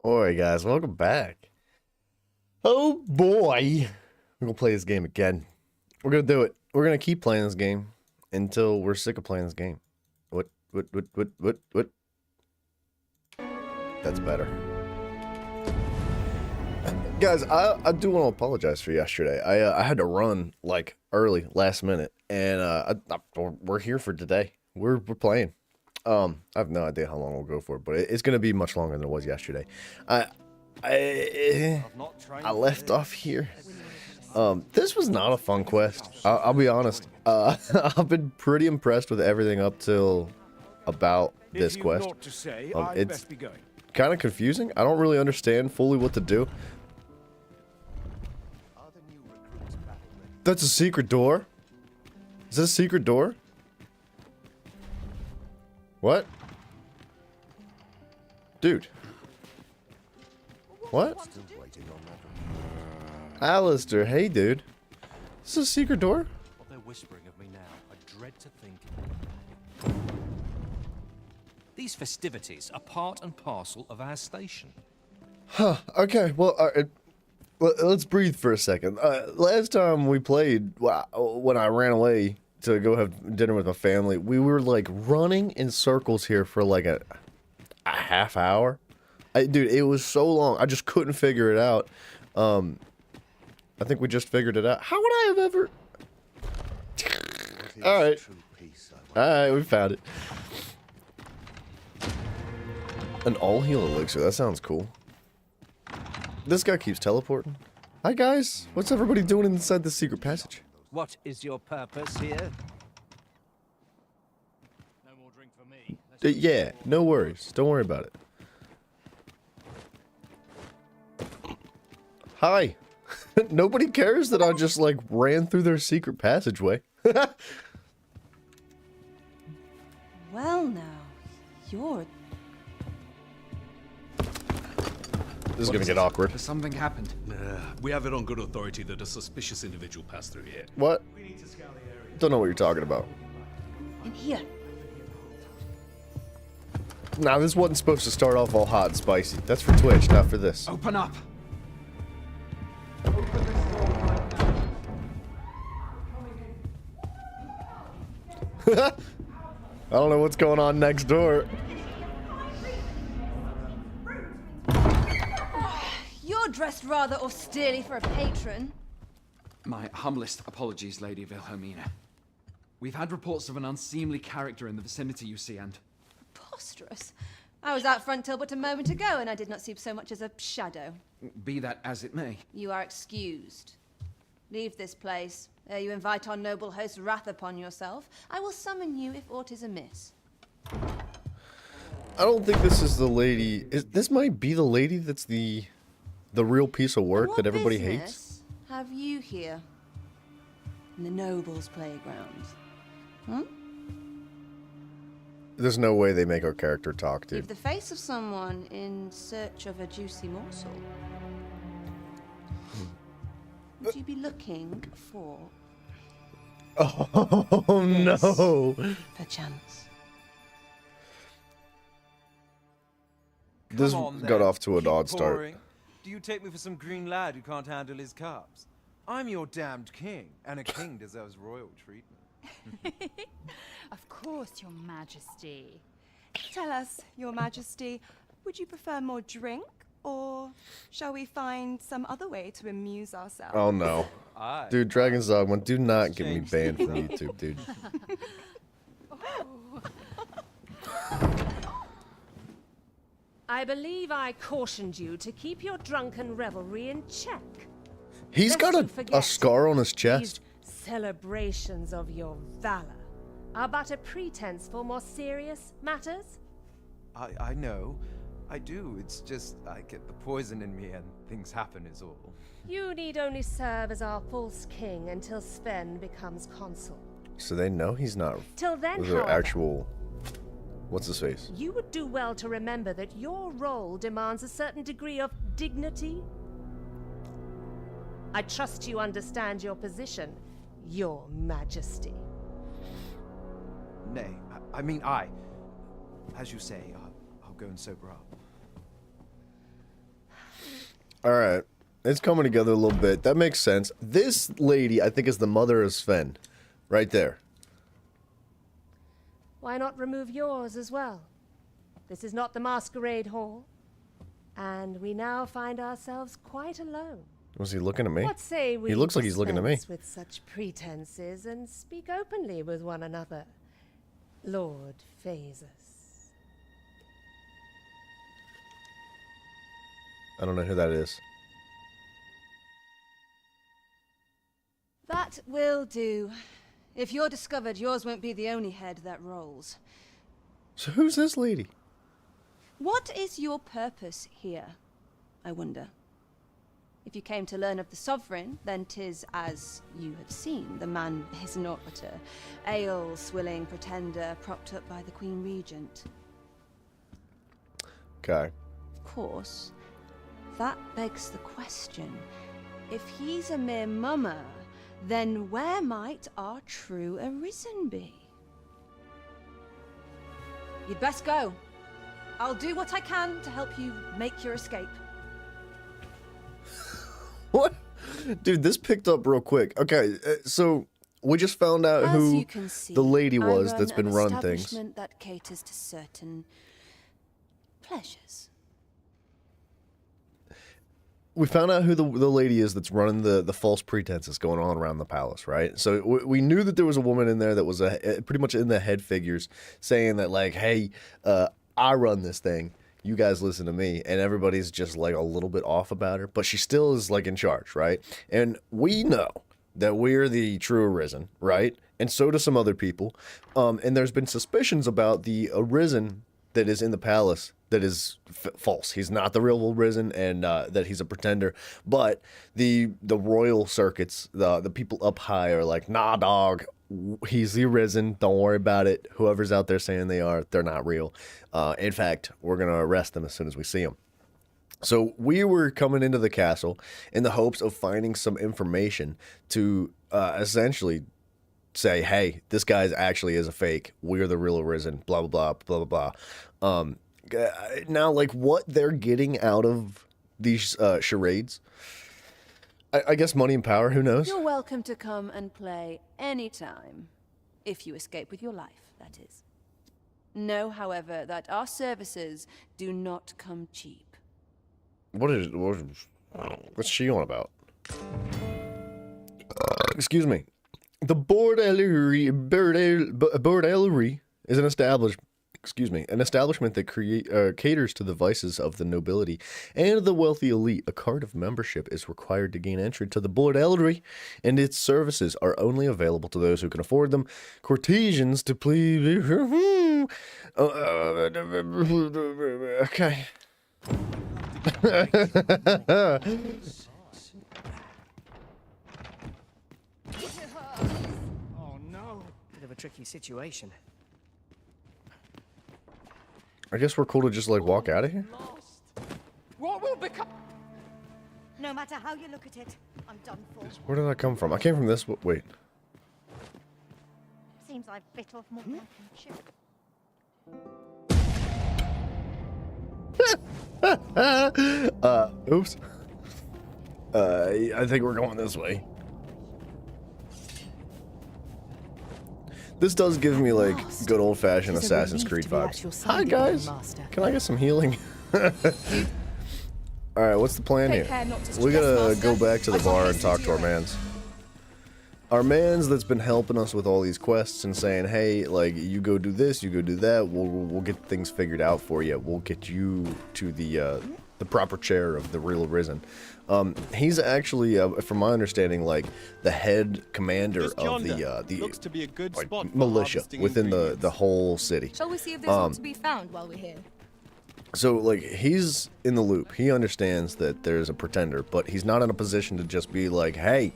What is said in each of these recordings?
Alright guys, welcome back. Oh boy! We're gonna play this game again. We're gonna do it. We're gonna keep playing this game until we're sick of playing this game. What? That's better. Guys, I do want to apologize for yesterday. I had to run like early, last minute, and we're here for today. We're playing. I have no idea how long we'll go for, but it's gonna be much longer than it was yesterday. I left off here. This was not a fun quest. I'll be honest. I've been pretty impressed with everything up till about this quest. It's kind of confusing. I don't really understand fully what to do. That's a secret door? Is that a secret door? What? Dude. What? Alistair, hey dude. This is a secret door? What they're whispering of me now, I dread to think. These festivities are part and parcel of our station. Huh, okay, well, let's breathe for a second. Last time we played, when I ran away to go have dinner with my family, we were like running in circles here for like a half hour. Dude, it was so long. I just couldn't figure it out. I think we just figured it out. How would I have ever... Alright. Alright, we found it. An all-heal elixir. That sounds cool. This guy keeps teleporting. Hi, guys. What's everybody doing inside the secret passage? What is your purpose here? No more drink for me. Yeah, no worries. Don't worry about it. Hi. Nobody cares that I just, like, ran through their secret passageway. Well now, you're... This is gonna get awkward. Has something happened? We have it on good authority that a suspicious individual passed through here. What? Don't know what you're talking about. in here. Nah, this wasn't supposed to start off all hot and spicy. That's for Twitch, not for this. Open up! I don't know what's going on next door. You're dressed rather austerely for a patron. My humblest apologies, Lady Wilhelmina. We've had reports of an unseemly character in the vicinity, you see, and... Preposterous. I was out front till but a moment ago, and I did not see so much as a shadow. Be that as it may. You are excused. Leave this place. Ere you invite our noble host's wrath upon yourself, I will summon you if aught is amiss. I don't think this is the lady. This might be the lady that's the real piece of work that everybody hates. Have you here? In the nobles' playground. Hmm? There's no way they make our character talk, dude. You've the face of someone in search of a juicy morsel. Would you be looking for... Oh no! perchance? This Come on, got then. off to an Keep odd start. pouring. Do you take me for some green lad who can't handle his carbs? I'm your damned king, and a king deserves royal treatment. Of course, Your Majesty. Tell us, Your Majesty, would you prefer more drink, or shall we find some other way to amuse ourselves? Oh no. Aye. Dude, Dragon's Dogma, do not get me banned from YouTube, dude. I believe I cautioned you to keep your drunken revelry in check. He's Lest got you a forget, scar on his chest. These celebrations of your valor are but a pretense for more serious matters. I know. I do. It's just I get the poison in me and things happen is all. You need only serve as our false king until Sven becomes consul. So they know he's not Till then, the however, actual... What's his face? you would do well to remember that your role demands a certain degree of dignity. I trust you understand your position, Your Majesty. Nay, as you say, I'll go and sober up. All right. It's coming together a little bit. That makes sense. This lady, I think, is the mother of Sven. Right there. Why not remove yours as well? This is not the masquerade hall. And we now find ourselves quite alone. Was he looking at me? What say we He looks like he's looking at me. dispense with such pretenses and speak openly with one another, Lord Phasus? I don't know who that is. That will do. If you're discovered, yours won't be the only head that rolls. So who's this lady? What is your purpose here, I wonder? If you came to learn of the Sovereign, then 'tis as you have seen. The man is naught but a ale-swilling pretender propped up by the Queen Regent. Okay. Of course, that begs the question. If he's a mere mummer, then where might our true Arisen be? You'd best go. I'll do what I can to help you make your escape. What? Dude, this picked up real quick. Okay, so we just found out As who you can see, the lady I was run that's been an running things. establishment that caters to certain pleasures. We found out who the lady is that's running the false pretenses going on around the palace, right? So we knew that there was a woman in there that was pretty much in the head figures saying that, like, hey, I run this thing. You guys listen to me. And everybody's just, like, a little bit off about her. But she still is, like, in charge, right? And we know that we're the true Arisen, right? And so do some other people. And there's been suspicions about the Arisen that is in the palace that is false. He's not the real Arisen, and that he's a pretender. But the royal circuits, the people up high are like, nah, dog, he's the Arisen. Don't worry about it. Whoever's out there saying they are, they're not real. In fact, we're going to arrest them as soon as we see them. So we were coming into the castle in the hopes of finding some information to essentially say, hey, this guy actually is a fake. We're the real Arisen, blah, blah, blah, blah, blah, blah. Now, like, what they're getting out of these charades, I guess money and power, who knows? You're welcome to come and play anytime. If you escape with your life, that is. Know, however, that our services do not come cheap. What's she on about? Excuse me. The bordellerie is an establishment that caters to the vices of the nobility and the wealthy elite. A card of membership is required to gain entry to the bordellerie, and its services are only available to those who can afford them. Courtesans to please. Okay. Bit of a tricky situation. I guess we're cool to just, like, walk out of here? What will become? No matter how you look at it, I'm done for. Where did I come from? I came from this. Wait. Seems I've bit off more than I can chew. Oops. I think we're going this way. This does give me, like, good old-fashioned Assassin's Creed vibes. Hi, guys. Can I get some healing? Alright, what's the plan here? We gotta go back to the bar and talk to our mans. Our mans that's been helping us with all these quests and saying, hey, like, you go do this, you go do that, we'll get things figured out for you. We'll get you to the proper chair of the real Arisen. He's actually, from my understanding, like, the head commander of the looks to be a good like, spot for militia harvesting within the ingredients. whole city. Shall we see if there's more to be found while we're here? So, like, he's in the loop. He understands that there's a pretender, but he's not in a position to just be like, hey,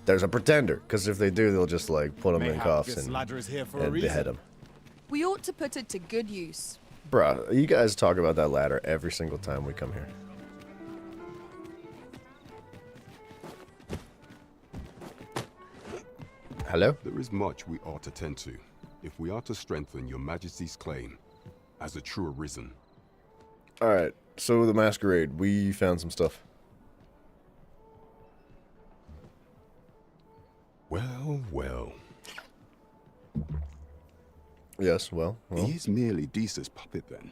there's a pretender. Because if they do, they'll just, like, put him in cuffs and behead him. We ought to put it to good use. Bruh, you guys talk about that ladder every single time we come here. Hello? There is much we ought to tend to, if we are to strengthen your majesty's claim as a true Arisen. Alright, so the masquerade, we found some stuff. Well, well. Yes, well. He is merely Disa's puppet then.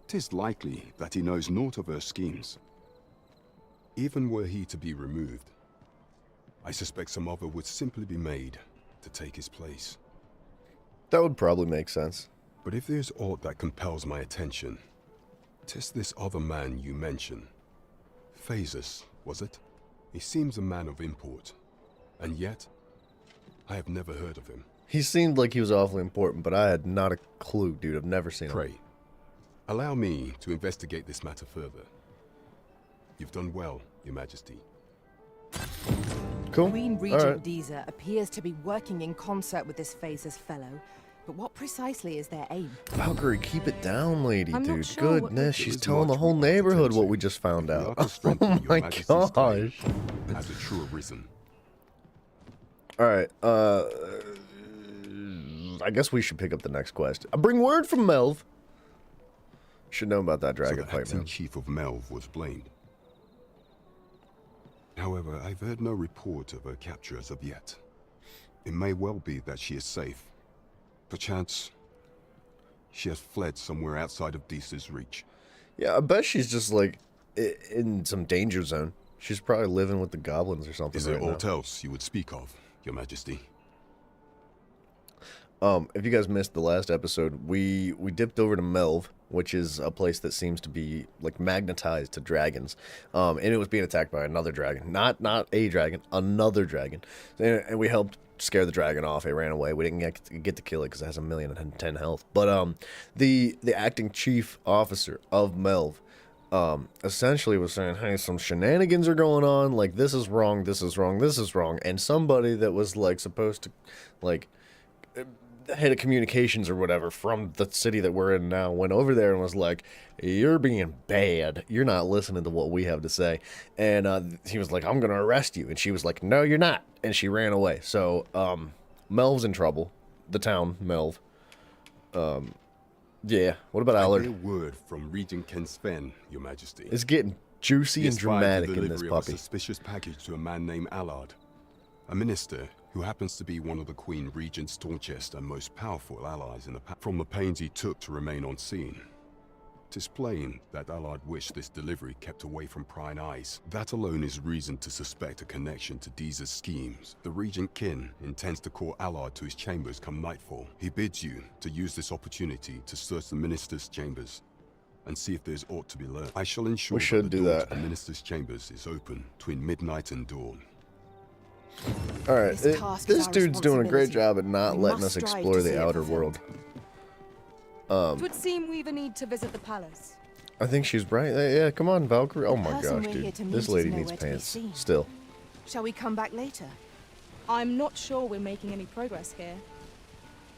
'Tis likely that he knows naught of her schemes. Even were he to be removed, I suspect some other would simply be made to take his place. That would probably make sense. But if there's aught that compels my attention, 'tis this other man you mention. Phasus, was it? He seems a man of import, and yet I have never heard of him. He seemed like he was awfully important, but I had not a clue, dude. I've never seen him. Pray, allow me to investigate this matter further. You've done well, Your Majesty. Cool. Queen All Regent right. Disa appears to be working in concert with this Phasus fellow, but what precisely is their aim? Valkyrie, keep it down, lady, I'm not dude. sure what Goodness, we- she's There is telling the much whole we want to neighborhood tend what to. we just found We out. are to Oh strengthen Your my Majesty's claim gosh. as a true arisen. All right. I guess we should pick up the next quest. Bring word from Melv. Should know about that dragon So the fight, acting man. chief of Melv was blamed. However, I've heard no report of her capture as of yet. It may well be that she is safe. Perchance, she has fled somewhere outside of Disa's reach. Yeah, I bet she's just like in some danger zone. She's probably living with the goblins or something. Is there right now. aught else you would speak of, Your Majesty? If you guys missed the last episode, we dipped over to Melv, which is a place that seems to be like magnetized to dragons, and it was being attacked by another dragon, not a dragon, another dragon, and we helped scare the dragon off. It ran away. We didn't get to kill it because it has 1,010,000 health. But the acting chief officer of Melv, essentially was saying, hey, some shenanigans are going on. Like this is wrong. This is wrong. This is wrong. And somebody that was like supposed to, like, head of communications or whatever from the city that we're in now went over there and was like, you're being bad, you're not listening to what we have to say. And he was like, I'm gonna arrest you. And she was like, no, you're not. And she ran away. So Melv's in trouble, the town Melv. Yeah, what about I Allard? hear word from Regent Ken Sven, Your Majesty. It's getting juicy He and has spied the dramatic in this delivery of a puppy. suspicious package to a man named Allard, a minister who happens to be one of the Queen Regent's staunchest and most powerful allies in the past. From the pains he took to remain on scene, 'tis plain that Allard wished this delivery kept away from prying eyes. That alone is reason to suspect a connection to Disa's schemes. The Regent Kin intends to call Allard to his chambers come nightfall. He bids you to use this opportunity to search the minister's chambers and see if there's aught to be learned. I shall ensure We should that the do door that. to the minister's chambers is open between midnight and dawn. All right, This task is this our dude's doing a great responsibility. job at not We letting must us strive explore to see the it outer fulfilled. world. It would seem we either need to visit the palace. I think she's right. Yeah, come on, Valkyrie. Oh my person gosh, we're here dude. to This meet lady is needs nowhere to be pants. seen. Still. Shall we come back later? I'm not sure we're making any progress here.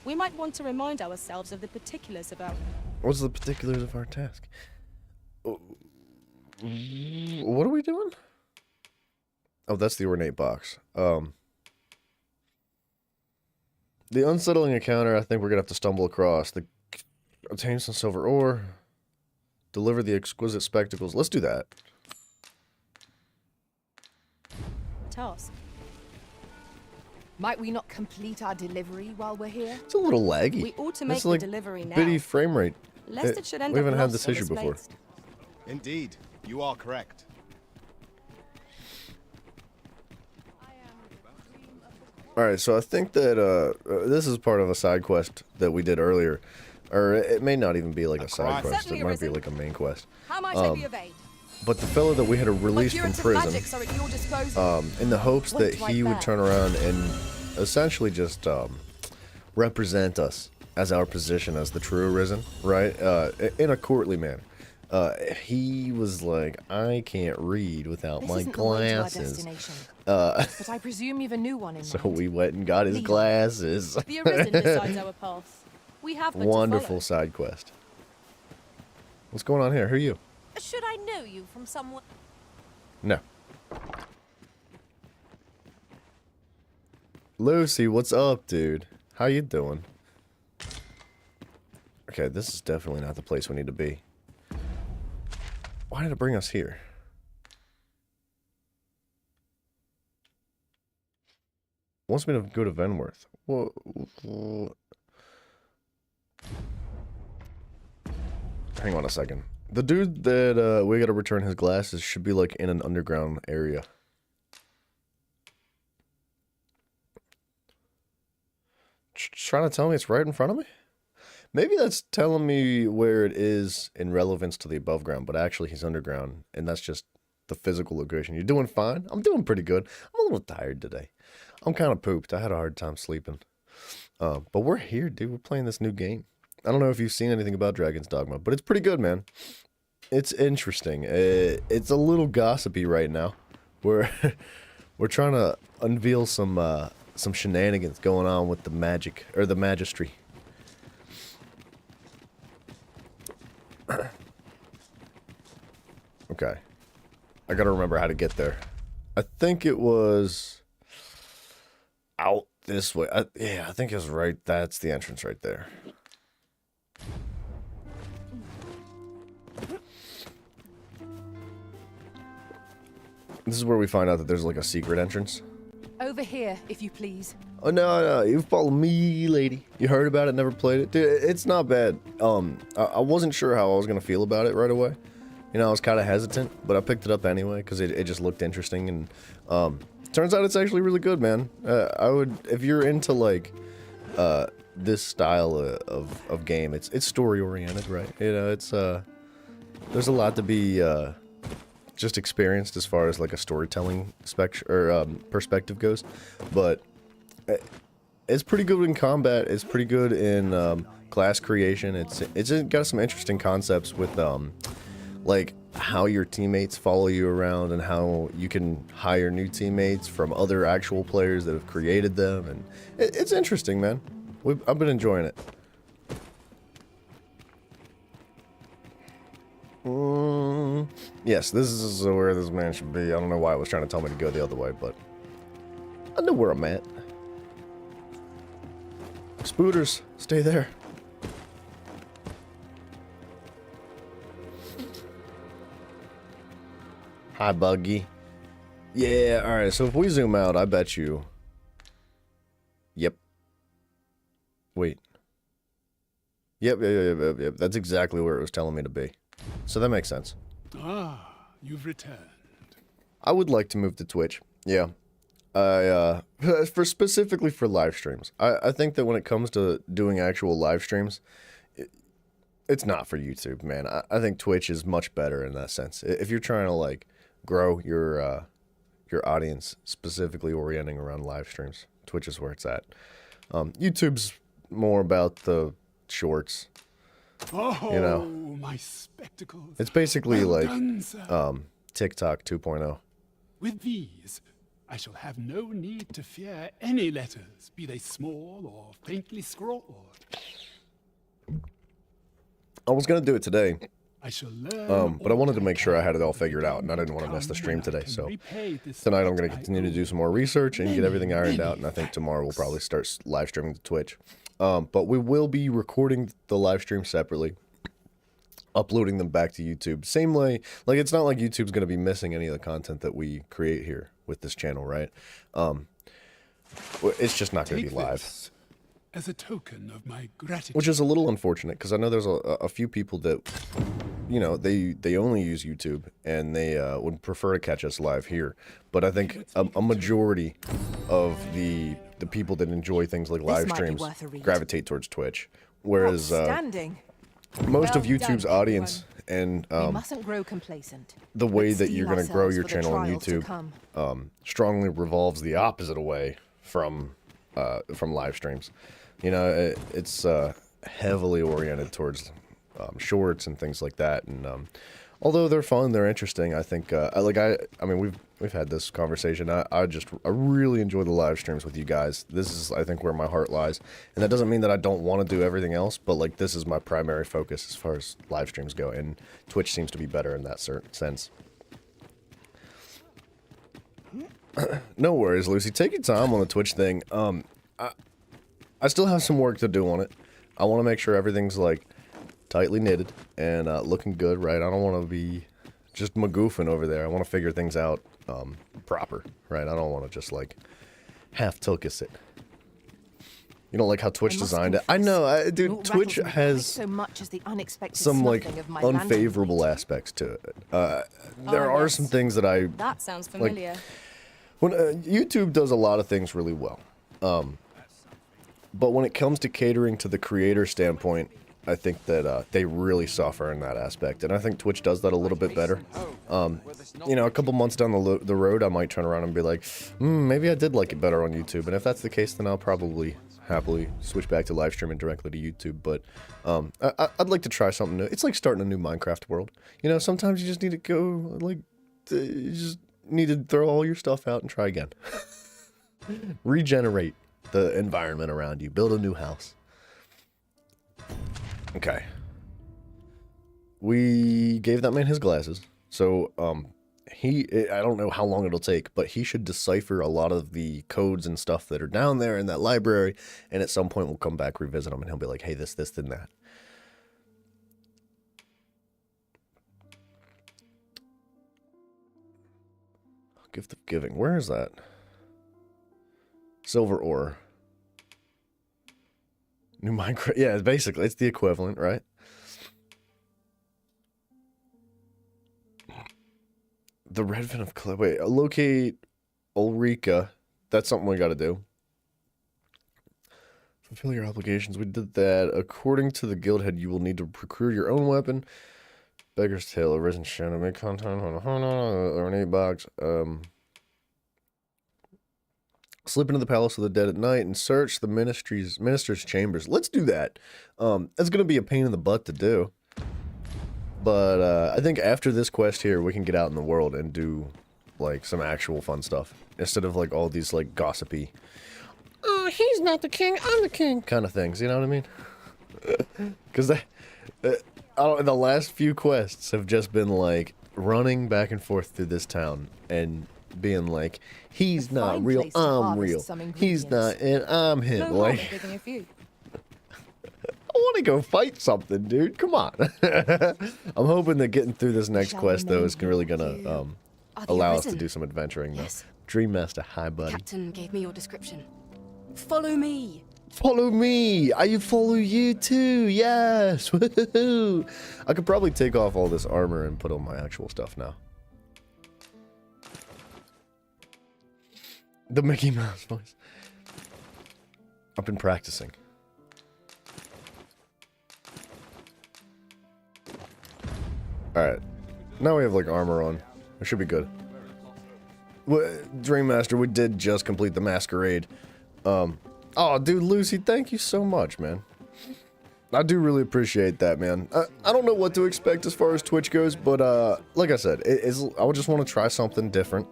We might want to remind ourselves of the particulars about. What's the particulars of our task? What are we doing? Oh, that's the ornate box. The unsettling encounter, I think we're going to have to stumble across. Obtain some silver ore. Deliver the exquisite spectacles. Let's do that. Task. Might we not complete our delivery while we're here? It's a little laggy. We ought to That's make the like delivery now. bitty frame rate. Lest it should end We up haven't had lost this or issue before. misplaced. Indeed, you are correct. Alright, so I think that this is part of a side quest that we did earlier. Or it may not even be like a side quest. Certainly It might be arisen. like a main quest. How might I be of aid? But the fellow that we had released from Curative prison, magics are at your disposal. in the hopes Wait that right he would back. turn around and essentially just represent us as our position as the true arisen, right? In a courtly manner. He was like, I can't read without This my isn't the way to our glasses. destination. But But I presume you've a new one in so mind. we went and got his Lead on. glasses. The Arisen decides our path. We have but to Wonderful follow. side quest. What's going on here? Who are you? Should I know you from somewhere? No. Lucy, what's up, dude? How you doing? Okay, this is definitely not the place we need to be. Why did it bring us here? wants me to go to Venworth. Well, hang on a second. The dude that we gotta return his glasses should be like in an underground area. Trying to tell me it's right in front of me? Maybe that's telling me where it is in relevance to the above ground, but actually he's underground, and that's just the physical location. You're doing fine? I'm doing pretty good. I'm a little tired today. I'm kind of pooped. I had a hard time sleeping. But we're here, dude. We're playing this new game. I don't know if you've seen anything about Dragon's Dogma, but it's pretty good, man. It's interesting. It's a little gossipy right now. We're trying to unveil some shenanigans going on with the magic, or the magistry. Okay. I gotta remember how to get there. I think it was out this way. Yeah, I think it was right. That's the entrance right there. This is where we find out that there's like a secret entrance. Over here, if you please. Oh, no, you follow me, lady. You heard about it, never played it? Dude, it's not bad. I wasn't sure how I was going to feel about it right away. You know, I was kind of hesitant, but I picked it up anyway because it just looked interesting. And turns out it's actually really good, man. I would, if you're into, like, this style of game, it's story-oriented, right? You know, it's, there's a lot to be, just experienced as far as like a storytelling perspective goes, but it's pretty good in combat. It's pretty good in class creation. It's got some interesting concepts with like how your teammates follow you around and how you can hire new teammates from other actual players that have created them, and it's interesting, man. I've been enjoying it. Yes, this is where this man should be. I don't know why it was trying to tell me to go the other way, but I know where I'm at. Spooters, stay there. Hi, Buggy. Yeah, alright, so if we zoom out, I bet you... Yep. Wait. Yep, that's exactly where it was telling me to be. So that makes sense. Ah, you've returned. I would like to move to Twitch. Yeah. Specifically for live streams. I think that when it comes to doing actual live streams, it's not for YouTube, man. I think Twitch is much better in that sense. If you're trying to like grow your audience, specifically orienting around live streams, Twitch is where it's at. YouTube's more about the shorts. Oh, you know, my spectacles. it's basically Well like done, sir. TikTok 2.0. With these, I shall have no need to fear any letters, be they small or faintly scrawled. I was gonna do it today, I shall learn but I wanted to make sure I had it all figured out, and I didn't want to miss the stream today. So tonight I'm gonna continue to do some more research and get everything ironed out, and I think tomorrow we'll probably start live streaming to Twitch. But we will be recording the live stream separately, uploading them back to YouTube. Same way, like it's not like YouTube's going to be missing any of the content that we create here with this channel, right? It's just not going to be live. As a token of my gratitude. Which is a little unfortunate, because I know there's a few people that, you know, they only use YouTube, and they would prefer to catch us live here. But I think a majority of the people that enjoy things like live streams gravitate towards Twitch. Whereas most of YouTube's audience and mustn't grow complacent, the way that you're going to grow your channel on YouTube strongly revolves the opposite away from live streams. You know, it's heavily oriented towards shorts and things like that. And although they're fun, they're interesting. I think I mean we've had this conversation. I really enjoy the live streams with you guys. This is, I think, where my heart lies. And that doesn't mean that I don't want to do everything else, but like this is my primary focus as far as live streams go, and Twitch seems to be better in that certain sense. No worries, Lucy. Take your time on the Twitch thing. I still have some work to do on it. I want to make sure everything's like tightly knitted and looking good, right? I don't want to be just magoofing over there. I want to figure things out proper, right? I don't want to just like half tilkus it. You don't like how Twitch designed it? I know, dude. Twitch has so much as the unexpected some like snuffing of my unfavorable aspects to it. There are some things that I That sounds familiar. like. When YouTube does a lot of things really well, but when it comes to catering to the creator standpoint, I think that they really suffer in that aspect, and I think Twitch does that a little bit better. You know, a couple months down the road, I might turn around and be like, maybe I did like it better on YouTube, and if that's the case, then I'll probably happily switch back to live streaming directly to YouTube. But I'd like to try something new. It's like starting a new Minecraft world. You know, sometimes you just need to go, like, you just need to throw all your stuff out and try again. Regenerate the environment around you. Build a new house. Okay. We gave that man his glasses. So, I don't know how long it'll take, but he should decipher a lot of the codes and stuff that are down there in that library, and at some point we'll come back, revisit them, and he'll be like, hey, this, and that. Gift of Giving. Where is that? Silver ore. New Minecraft. Yeah, basically, it's the equivalent, right? The Red Fin of Clay. Wait, locate Ulrika. That's something we gotta do. Fulfill your obligations. We did that. According to the guild head, you will need to procure your own weapon. Beggar's Tale, a risen shadow. Make content or an 8-box. Slip into the Palace of the Dead at night and search the minister's chambers. Let's do that. It's gonna be a pain in the butt to do. But I think after this quest here, we can get out in the world and do, like, some actual fun stuff. Instead of, like, all these, like, gossipy, oh, he's not the king, I'm the king, kind of things, you know what I mean? Because the last few quests have just been, like, running back and forth through this town and being like, he's not real, I'm real. He's not, and I'm him. Like, I want to go fight something, dude. Come on. I'm hoping that getting through this next quest, though, is really gonna allow us to do some adventuring. Yes. Dream Master, hi, buddy. Captain gave me your description. Follow me. Follow me. I follow you too. Yes. Woohoo. I could probably take off all this armor and put on my actual stuff now. The Mickey Mouse voice. I've been practicing. Alright. Now we have, like, armor on. It should be good. Dream Master, we did just complete the masquerade. Oh, dude, Lucy, thank you so much, man. I do really appreciate that, man. I don't know what to expect as far as Twitch goes, but, like I said, I just want to try something different.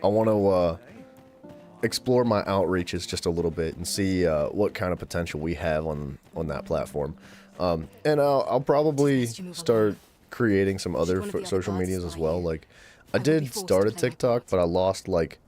I want to, explore my outreaches just a little bit and see, what kind of potential we have on that platform. And I'll probably start creating some other social medias as well. Like, I did start a TikTok, but I lost, like,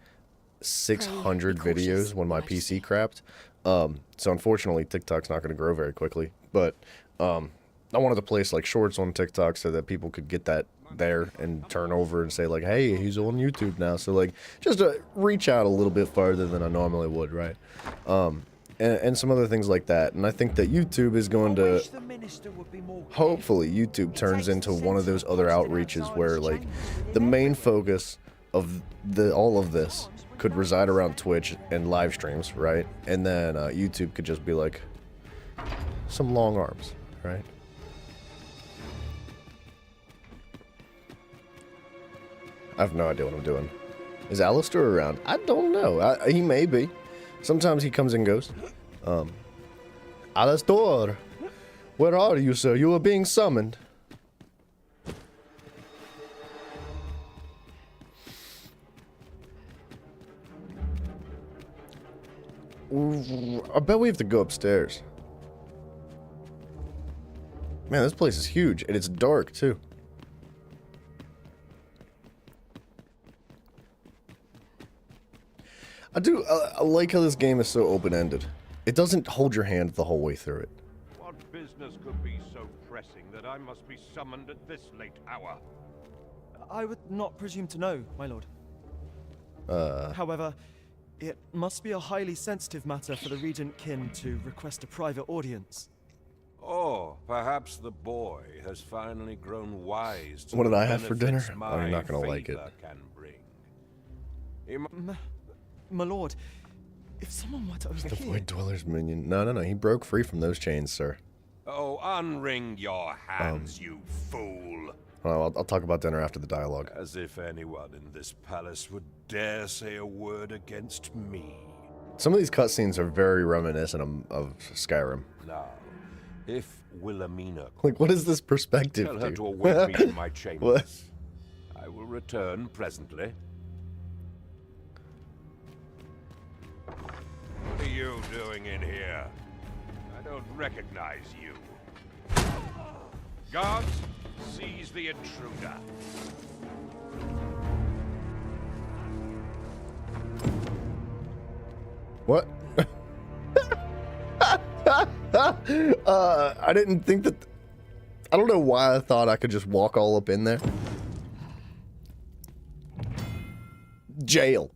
600 videos when my PC crapped. So unfortunately, TikTok's not going to grow very quickly. But I wanted to place, like, shorts on TikTok so that people could get that there and turn over and say, like, hey, he's on YouTube now. So, like, just to reach out a little bit farther than I normally would, right? And some other things like that. And I think that YouTube is going to, hopefully YouTube turns into one of those other outreaches where, like, the main focus of all of this could reside around Twitch and live streams, right? And then YouTube could just be like some long arms, right? I have no idea what I'm doing. Is Alistair around? I don't know. He may be. Sometimes he comes and goes. Alistair, where are you, sir? You are being summoned. I bet we have to go upstairs. Man, this place is huge, and it's dark, too. I like how this game is so open-ended. It doesn't hold your hand the whole way through it. What business could be so pressing that I must be summoned at this late hour? I would not presume to know, my lord. However, It must be a highly sensitive matter for the Regent Kin to request a private audience. Or perhaps the boy has finally grown wise to What did the I have for dinner? benefits Oh, you're not gonna my like it. favor can bring. My lord, if someone were to The overhear... Void Dweller's minion. No. He broke free from those chains, sir. Oh, unring your hands, you fool! Well, I'll talk about dinner after the dialogue. As if anyone in this palace would dare say a word against me. Some of these cutscenes are very reminiscent of Skyrim. Now, if Wilhelmina... Like, what is this perspective, Tell her dude? to await me in my chambers. What? I will return presently. What are you doing in here? I don't recognize you. Guards, seize the intruder. What? I didn't think that... I don't know why I thought I could just walk all up in there. Jail.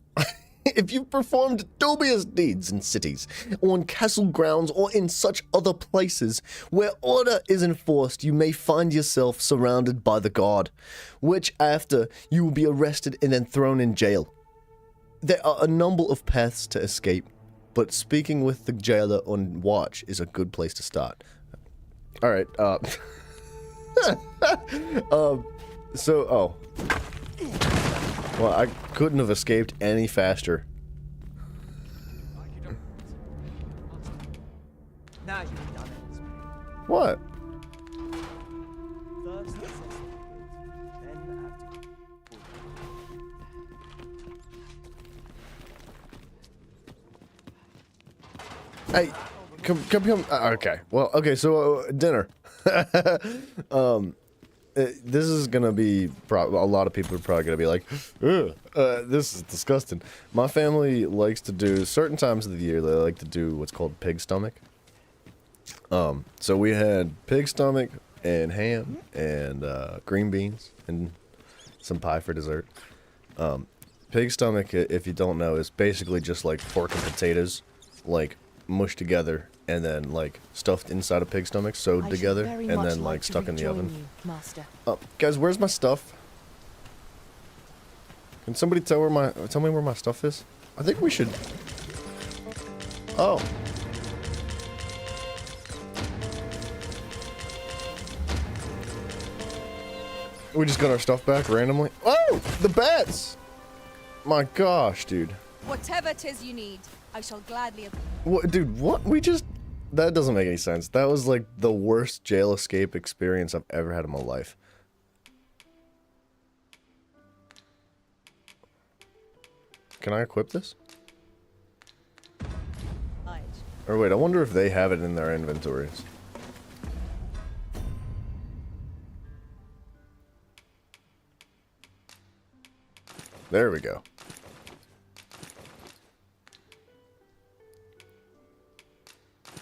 If you've performed dubious deeds in cities, on castle grounds, or in such other places where order is enforced, you may find yourself surrounded by the guard, which after you will be arrested and then thrown in jail. There are a number of paths to escape, but speaking with the jailer on watch is a good place to start. Alright, well, I couldn't have escaped any faster. Now you've done it. What? First assess then Hey, come. Okay. Well, okay. So dinner. This is gonna be a lot of people are probably gonna be like, ugh, this is disgusting. My family likes to do certain times of the year. They like to do what's called pig stomach. So we had pig stomach and ham and green beans and some pie for dessert. Pig stomach, if you don't know, is basically just like pork and potatoes, like mushed together and then like stuffed inside a pig stomach, sewed together, and then like stuck in the oven. Guys, where's my stuff? Can somebody tell me where my stuff is? I think we should. Oh. We just got our stuff back randomly. Oh, the bats! My gosh, dude. Whatever 'tis you need, I shall gladly... What, dude, what? That doesn't make any sense. That was like the worst jail escape experience I've ever had in my life. Can I equip this? Or wait, I wonder if they have it in their inventories. There we go.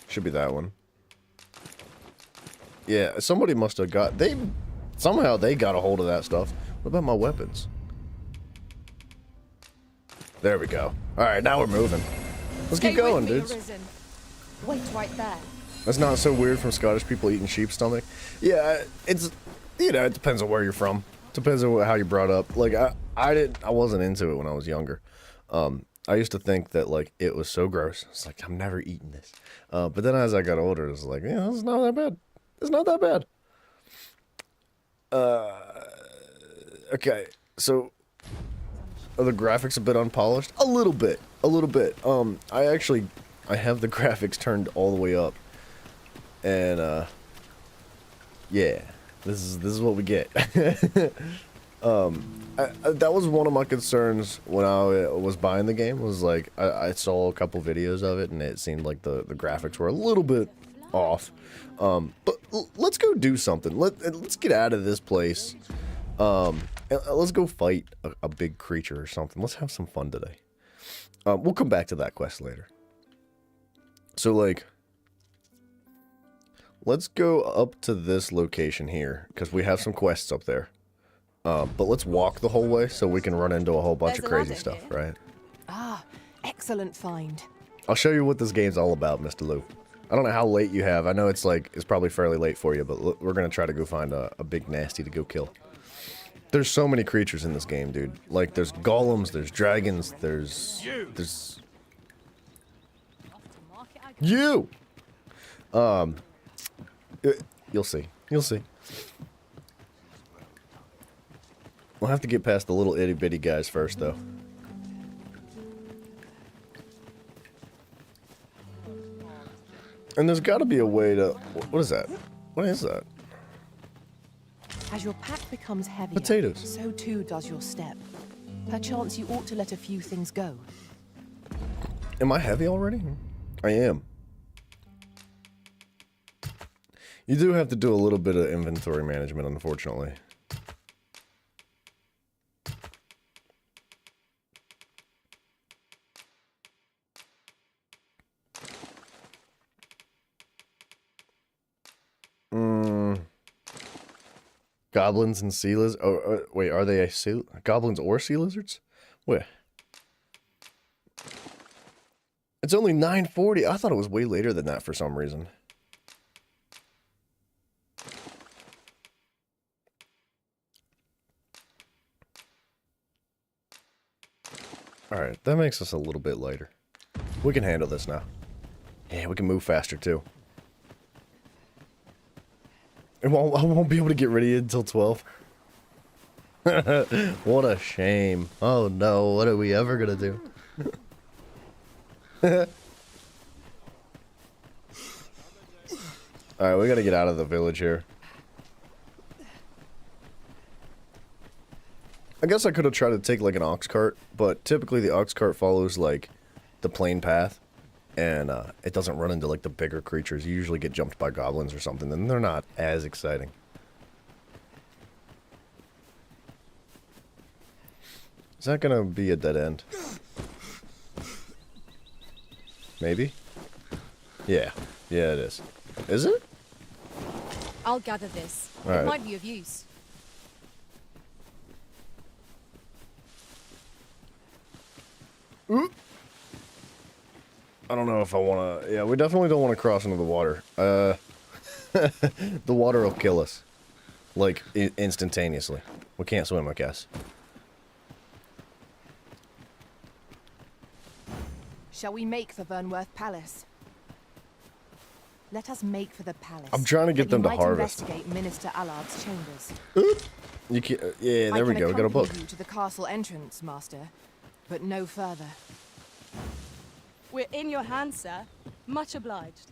Should be that one. Yeah, somebody must have got... Somehow they got a hold of that stuff. What about my weapons? There we go. Alright, now we're moving. Let's keep going, dudes. Wait right there. That's not so weird from Scottish people eating sheep stomach. Yeah, it's... You know, it depends on where you're from. Depends on how you're brought up. Like, I wasn't into it when I was younger. I used to think that, like, it was so gross. It's like, I'm never eating this. But then as I got older, it was like, yeah, it's not that bad. It's not that bad. Okay, so are the graphics a bit unpolished? A little bit. A little bit. I have the graphics turned all the way up. And, yeah. This is what we get. That was one of my concerns when I was buying the game. Was like I saw a couple videos of it and it seemed like the graphics were a little bit off. But let's go do something. Let's get out of this place. And let's go fight a big creature or something. Let's have some fun today. We'll come back to that quest later. So like, let's go up to this location here because we have some quests up there. But let's walk the whole way so we can run into a whole bunch of crazy stuff, right? Ah, excellent find. I'll show you what this game's all about, Mr. Lou. I don't know how late you have. I know it's probably fairly late for you, but we're gonna try to go find a big nasty to go kill. There's so many creatures in this game, dude. Like, there's golems, there's dragons, there's you. You'll see. You'll see. We'll have to get past the little itty bitty guys first, though. And there's got to be a way to... What is that? What is that? As your pack becomes heavier, Potatoes. so too does your step. Perchance you ought to let a few things go. Am I heavy already? I am. You do have to do a little bit of inventory management, unfortunately. Goblins and sea lizards? Oh, wait, are they goblins or sea lizards? Wait. It's only 9:40. I thought it was way later than that for some reason. Alright, that makes us a little bit lighter. We can handle this now. Yeah, we can move faster too. I won't be able to get ready until 12. What a shame. Oh no, what are we ever gonna do? Alright, we gotta get out of the village here. I guess I could have tried to take like an ox cart, but typically the ox cart follows like the plain path. And it doesn't run into like the bigger creatures. You usually get jumped by goblins or something, and they're not as exciting. Is that gonna be a dead end? Maybe? Yeah. Yeah, it is. Is it? I'll gather this. All It right. might be of use. Oop. I don't know if I want to... Yeah, we definitely don't want to cross into the water. The water will kill us. Like, instantaneously. We can't swim, I guess. Shall we make for Vernworth Palace? Let us make for the palace. I'm trying to get them to harvest. Investigate Minister Allard's chambers. Oop. You can't... Yeah, there we go. We got a book. I can accompany you to the castle entrance, Master, but no further. We're in your hands, sir. Much obliged.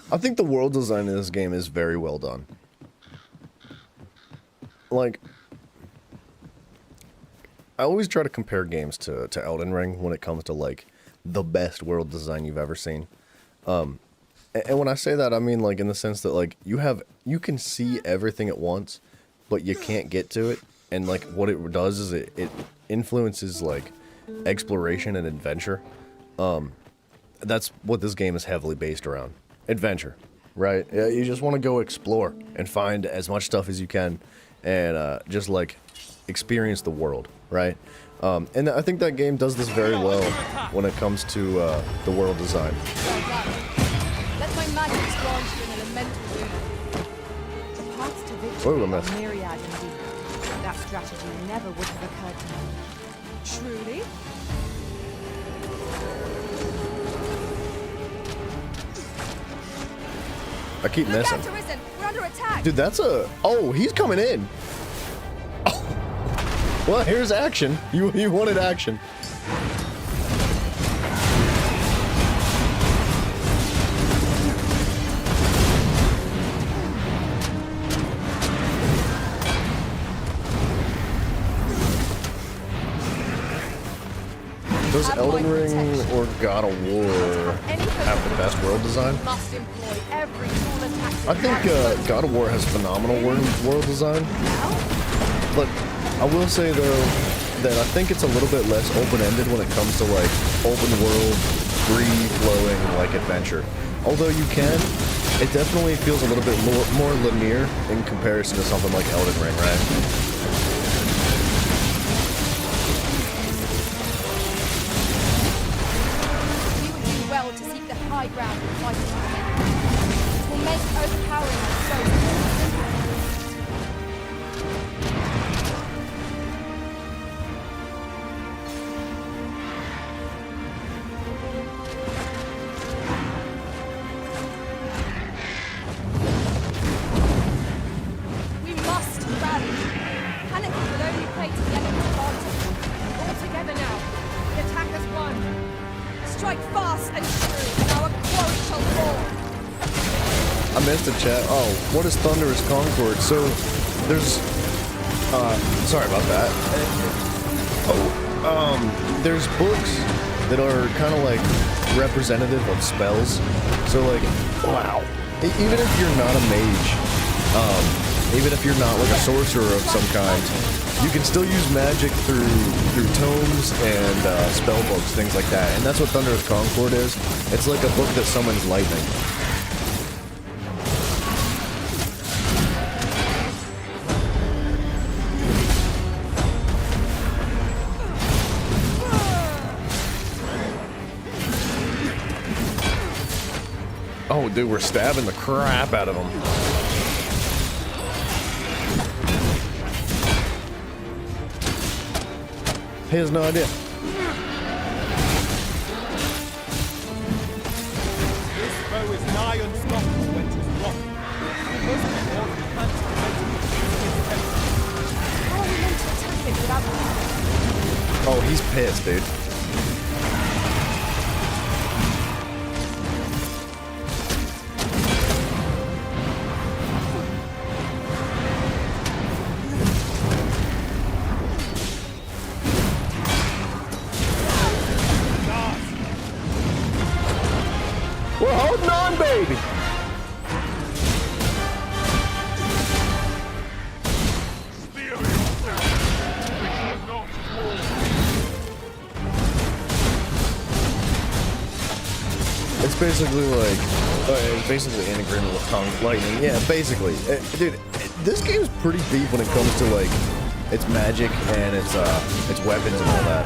I think the world design in this game is very well done. Like, I always try to compare games to Elden Ring when it comes to, like, the best world design you've ever seen. And when I say that, I mean, like, in the sense that, like, you can see everything at once, but you can't get to it. And, like, what it does is it influences, like, exploration and adventure. That's what this game is heavily based around. Adventure, right? You just want to go explore and find as much stuff as you can and just like experience the world, right? And I think that game does this very well when it comes to the world design. Let my magic grant you an elemental boon. The paths to victory Whoa, I are missed. myriad indeed. That strategy never would have occurred to me. Truly? I keep Look missing. out, Arisen! We're under attack! Dude, that's a... Oh, he's coming in. Oh. Well, here's action. You wanted action. Does Elden Ring or God of War have the best world design? Must employ every tool and tactic. I think God of War has phenomenal world design. But I will say though that I think it's a little bit less open-ended when it comes to like open world, free-flowing like adventure. Although you can, it definitely feels a little bit more linear in comparison to something like Elden Ring, right? make overpowering us so we must rally. Panic will only play to the enemy's advantage. All together now. The attack has won. Strike fast and true, and our quarry shall fall. I missed the chat. Oh, what is Thunderous Concord? So, there's... sorry about that. There's books that are kind of like representative of spells. So like, wow. Even if you're not a mage, even if you're not like a sorcerer of some kind, you can still use magic through tomes and spell books, things like that. And that's what Thunderous Concord is. It's like a book that summons lightning. Oh, dude, we're stabbing the crap out of him. He has no idea. This foe is nigh unstoppable when 'tis rocked. Because of the order of plants How are we meant to attack it without movement? Oh, he's pissed, dude. We're holding on, baby. It's basically like, it's basically in agreement with Kong Lightning. Yeah, basically. Dude, this game's pretty deep when it comes to like its magic and its weapons and all that.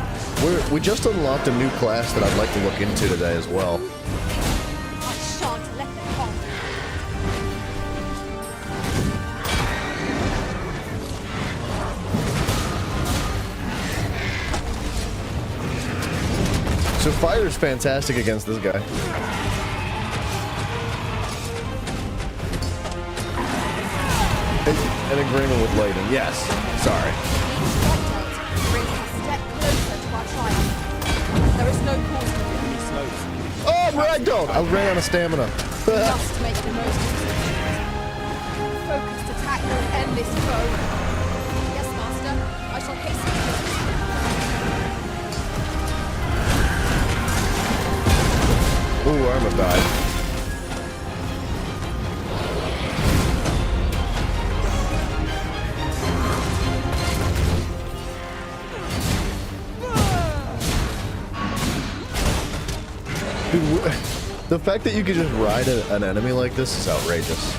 We just unlocked a new class that I'd like to look into today as well. I shan't let them come. So fire's fantastic against this guy. In agreement with Layden, yes. Sorry. Brings us a step closer to our triumph. There is no cause to be any slows. Oh, ragdoll! I ran out of stamina. We must make the most of it. Focused attack will end this foe. Yes, Master. I shall hasten to Ooh, armor died. Dude, the fact that you could just ride an enemy like this is outrageous.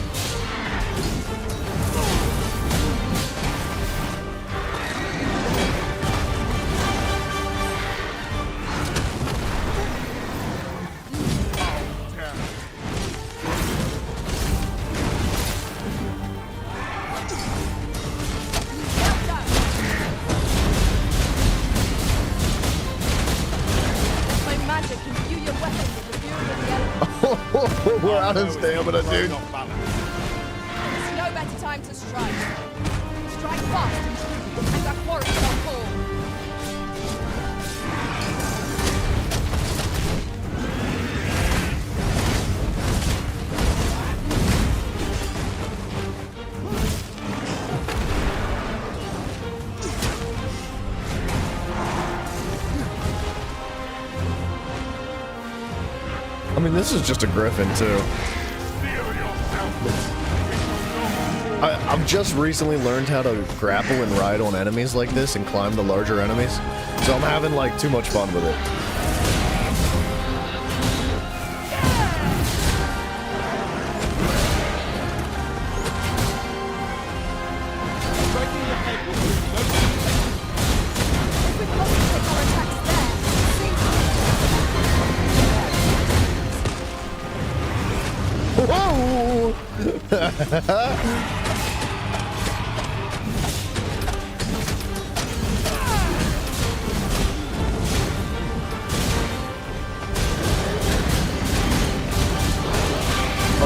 We're out of stamina, dude. There's no better time to strike. Strike fast and true, and our quarry shall fall. I mean, this is just a griffin, too. I've just recently learned how to grapple and ride on enemies like this and climb the larger enemies, so I'm having, like, too much fun with it. Whoa!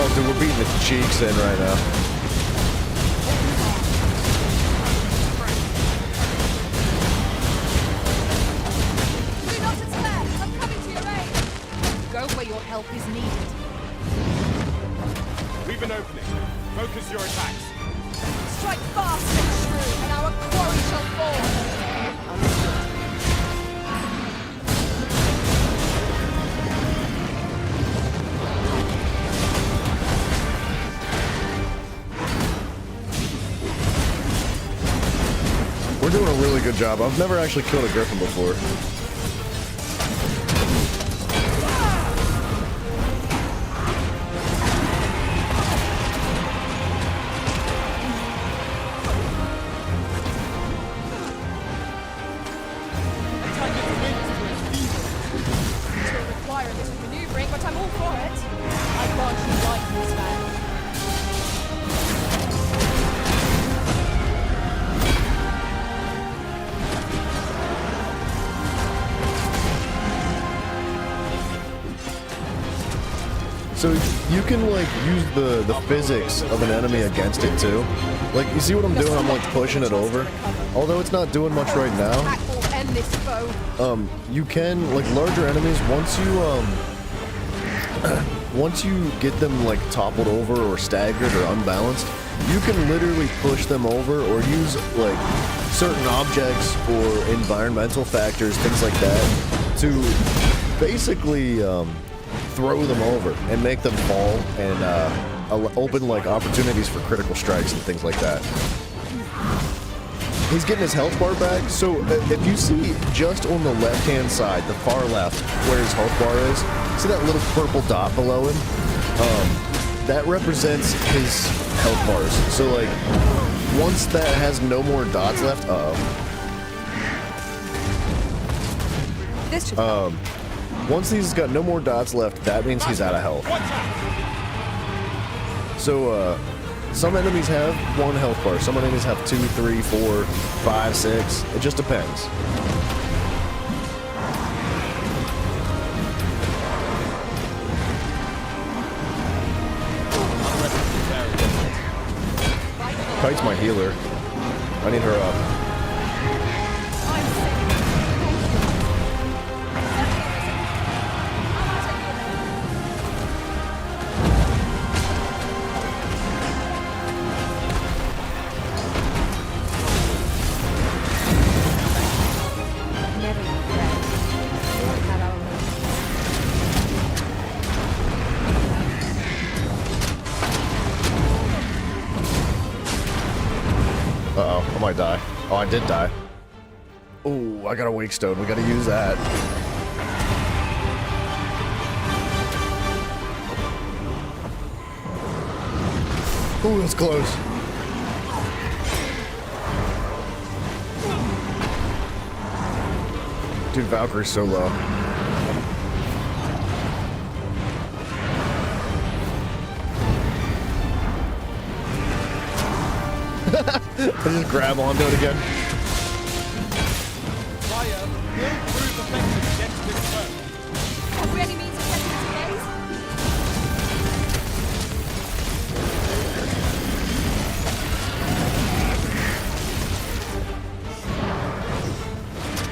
Oh, dude, we're beating the cheeks in right now. Do not despair! I'm coming to your aid! Go where your help is needed. Leave an opening. Focus your attacks. Strike fast and true, and our quarry shall fall! Understood. We're doing a really good job. I've never actually killed a griffin before. This will require a little maneuvering, but I'm all for it. I grant you right, Miss Van. So you can like use the physics of an enemy against it too. Like you see what I'm doing? I'm like pushing it over. Although it's not doing much right now. Attack will end this foe. You can like larger enemies once you get them like toppled over or staggered or unbalanced, you can literally push them over or use like certain objects or environmental factors, things like that, to basically throw them over and make them fall and open like opportunities for critical strikes and things like that. He's getting his health bar back, so if you see just on the left-hand side, the far left, where his health bar is, see that little purple dot below him? That represents his health bars. So like, once that has no more dots left, This should once he's got no more dots left, that means he's out of health. So, some enemies have 1 health bar, some enemies have 2, 3, 4, 5, 6. It just depends. Kite's my healer. I need her up. Uh-oh, I might die. Oh, I did die. Ooh, I got a wake stone. We gotta use that. Ooh, that's close. Dude, Valkyrie's so low. I just grab onto it again. Fire will prove effective against this foe. Have we any means of getting its gaze?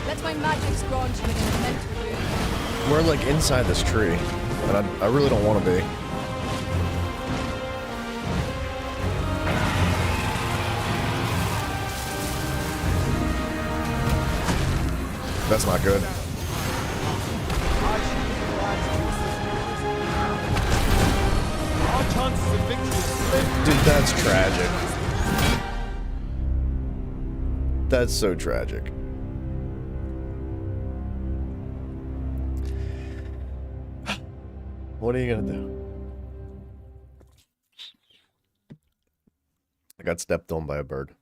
Let my magics grant you an elemental boon. We're like inside this tree, and I really don't want to be. That's not good. Our chances of victory are slim. Dude, that's tragic. That's so tragic. What are you gonna do? I got stepped on by a bird.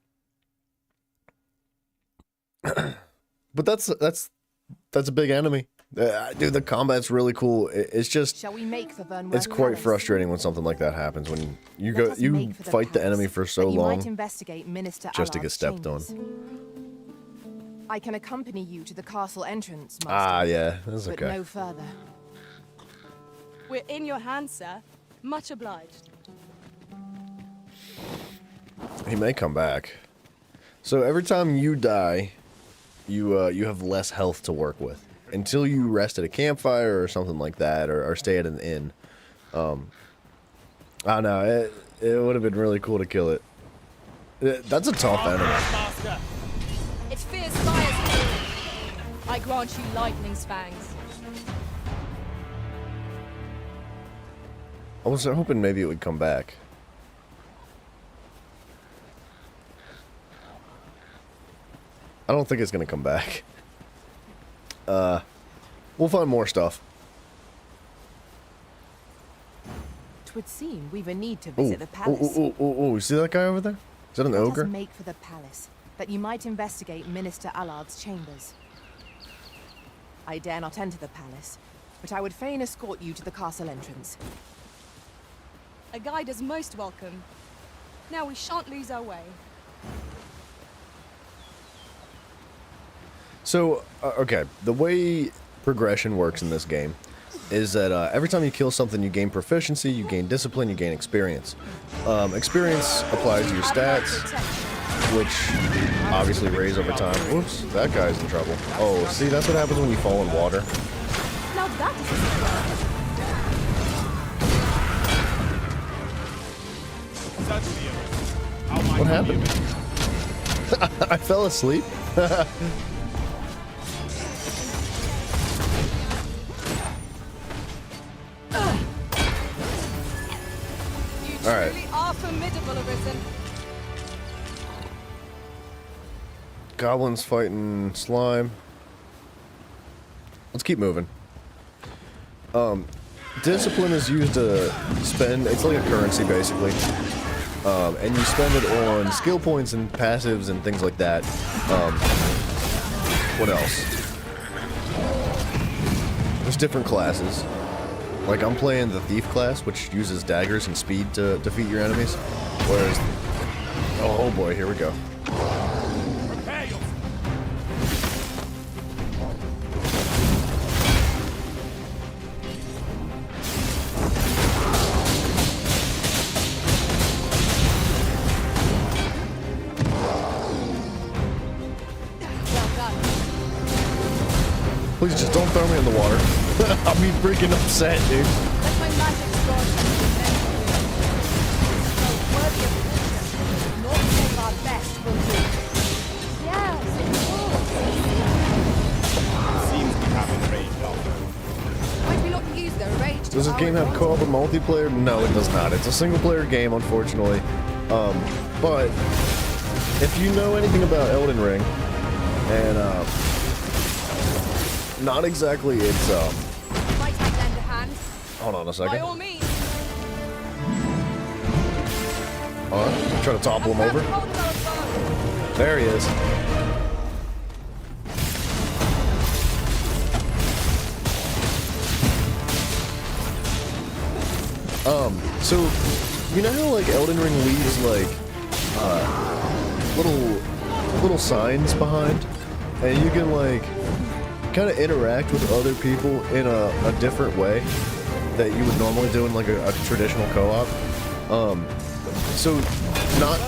But that's a big enemy. Dude, the combat's really cool. It's just, Shall we make for Vernworthy it's quite Palace? frustrating when something like that happens. When you Let us make for fight the enemy palace, for so that you long might investigate Minister just to get Allard's stepped on. chambers. I can accompany you to the castle entrance, Master. Ah, yeah, that's but okay. no further. We're in your hands, sir. Much obliged. He may come back. So every time you die, you have less health to work with until you rest at a campfire or something like that, or stay at an inn. I don't know. It would have been really cool to kill it. That's a tough enemy. It fears fire's fury. I grant you lightning's fangs. I was hoping maybe it would come back. I don't think it's gonna come back. We'll find more stuff. 'Twould seem we've a need to visit the palace. You see that guy over there? Is that an Let us ogre? make for the palace, that you might investigate Minister Allard's chambers. I dare not enter the palace, but I would fain escort you to the castle entrance. A guide is most welcome. Now we shan't lose our way. So, okay, the way progression works in this game is that every time you kill something, you gain proficiency, you gain discipline, you gain experience. Experience applies to your stats, which obviously raise over time. Whoops, that guy's in trouble. Oh, see, that's what happens when you fall in water. Now that is What happened? I fell asleep? You truly are formidable, Arisen. Goblins fighting slime. Let's keep moving. Discipline is used to spend, it's like a currency basically. And you spend it on skill points and passives and things like that. What else? There's different classes. Like I'm playing the thief class, which uses daggers and speed to defeat your enemies. Whereas, oh boy, here we go. Please just don't throw me in the water. I'll be freaking upset, dude. Let my magic strong so worthy of fortune. Not save our best will do. Yes, Seems we haven't raged off. Might we not use their rage to Does this game have co-op or multiplayer? No, it does not. It's a single-player game, unfortunately. But if you know anything about Elden Ring, and not exactly, it's Might I lend a hand? hold on a By second. all means. Try to topple him over. There he is. So you know how like Elden Ring leaves like little signs behind, and you can like kind of interact with other people in a different way that you would normally do in like a traditional co-op. So not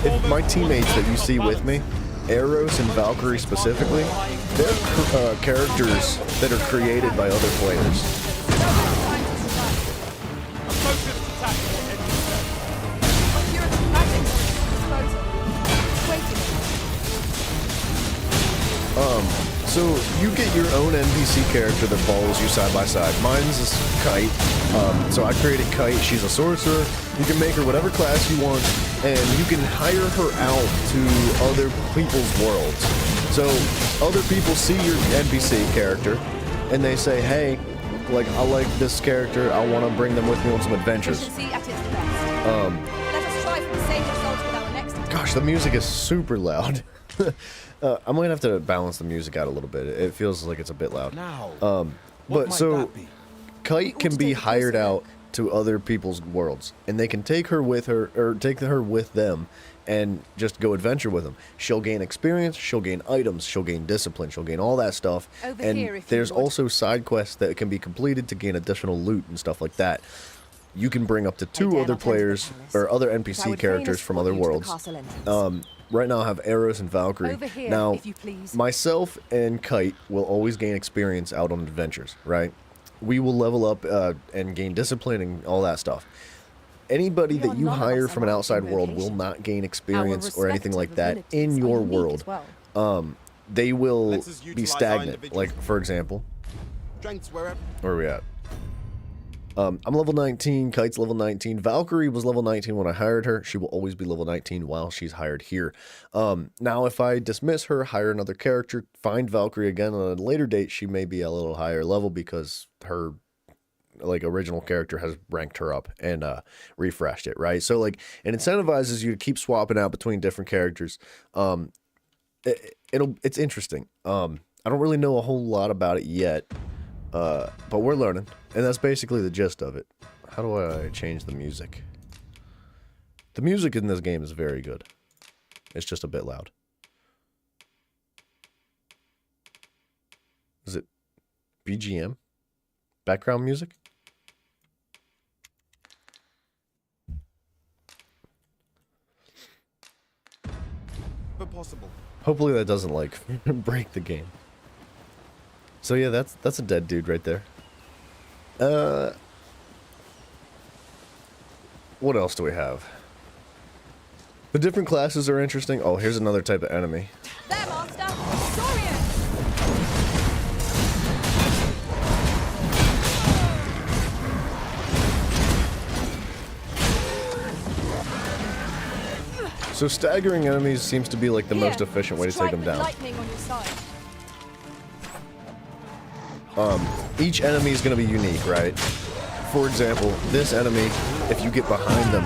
if my teammates that you see with me, Eros and Valkyrie specifically, they're characters that are created by other players. So you get your own NPC character that follows you side by side. Mine's is Kite. So I created Kite. She's a sorcerer. You can make her whatever class you want, and you can hire her out to other people's worlds. So other people see your NPC character, and they say, hey, like, I like this character. I want to bring them with me on some adventures. Efficiency at its best. Let us strive for the same results with our next. Gosh, the music is super loud. I might have to balance the music out a little bit. It feels like it's a bit loud. Now, But so, Kite can be hired out to other people's worlds, and they can take her with them, and just go adventure with them. She'll gain experience, she'll gain items, she'll gain discipline, she'll gain all that stuff. Over and here, if you there's would. also side quests that can be completed to gain additional loot and stuff like that. You can bring up to 2 other players or other NPC characters from other worlds. Right now I have Eros and Valkyrie. Over here, now, if you please. myself and Kite will always gain experience out on adventures, right? We will level up and gain discipline and all that stuff. Anybody that you hire from an outside world will not gain experience or anything like that in your world. They will be stagnant. Like, for example, where are we at? I'm level 19, Kite's level 19. Valkyrie was level 19 when I hired her. She will always be level 19 while she's hired here. Now, if I dismiss her, hire another character, find Valkyrie again on a later date, she may be a little higher level because her original character has ranked her up and refreshed it, right? So like it incentivizes you to keep swapping out between different characters. It's interesting. I don't really know a whole lot about it yet. But we're learning, and that's basically the gist of it. How do I change the music? The music in this game is very good. It's just a bit loud. Is it BGM? Background music? But possible. Hopefully that doesn't, like, break the game. So yeah, that's a dead dude right there. What else do we have? The different classes are interesting. Oh, here's another type of enemy. There, Master! Saurian! So staggering enemies seems to be like the most efficient way to take Strike them with down. lightning on your side. Each enemy is going to be unique, right? For example, this enemy, if you get behind them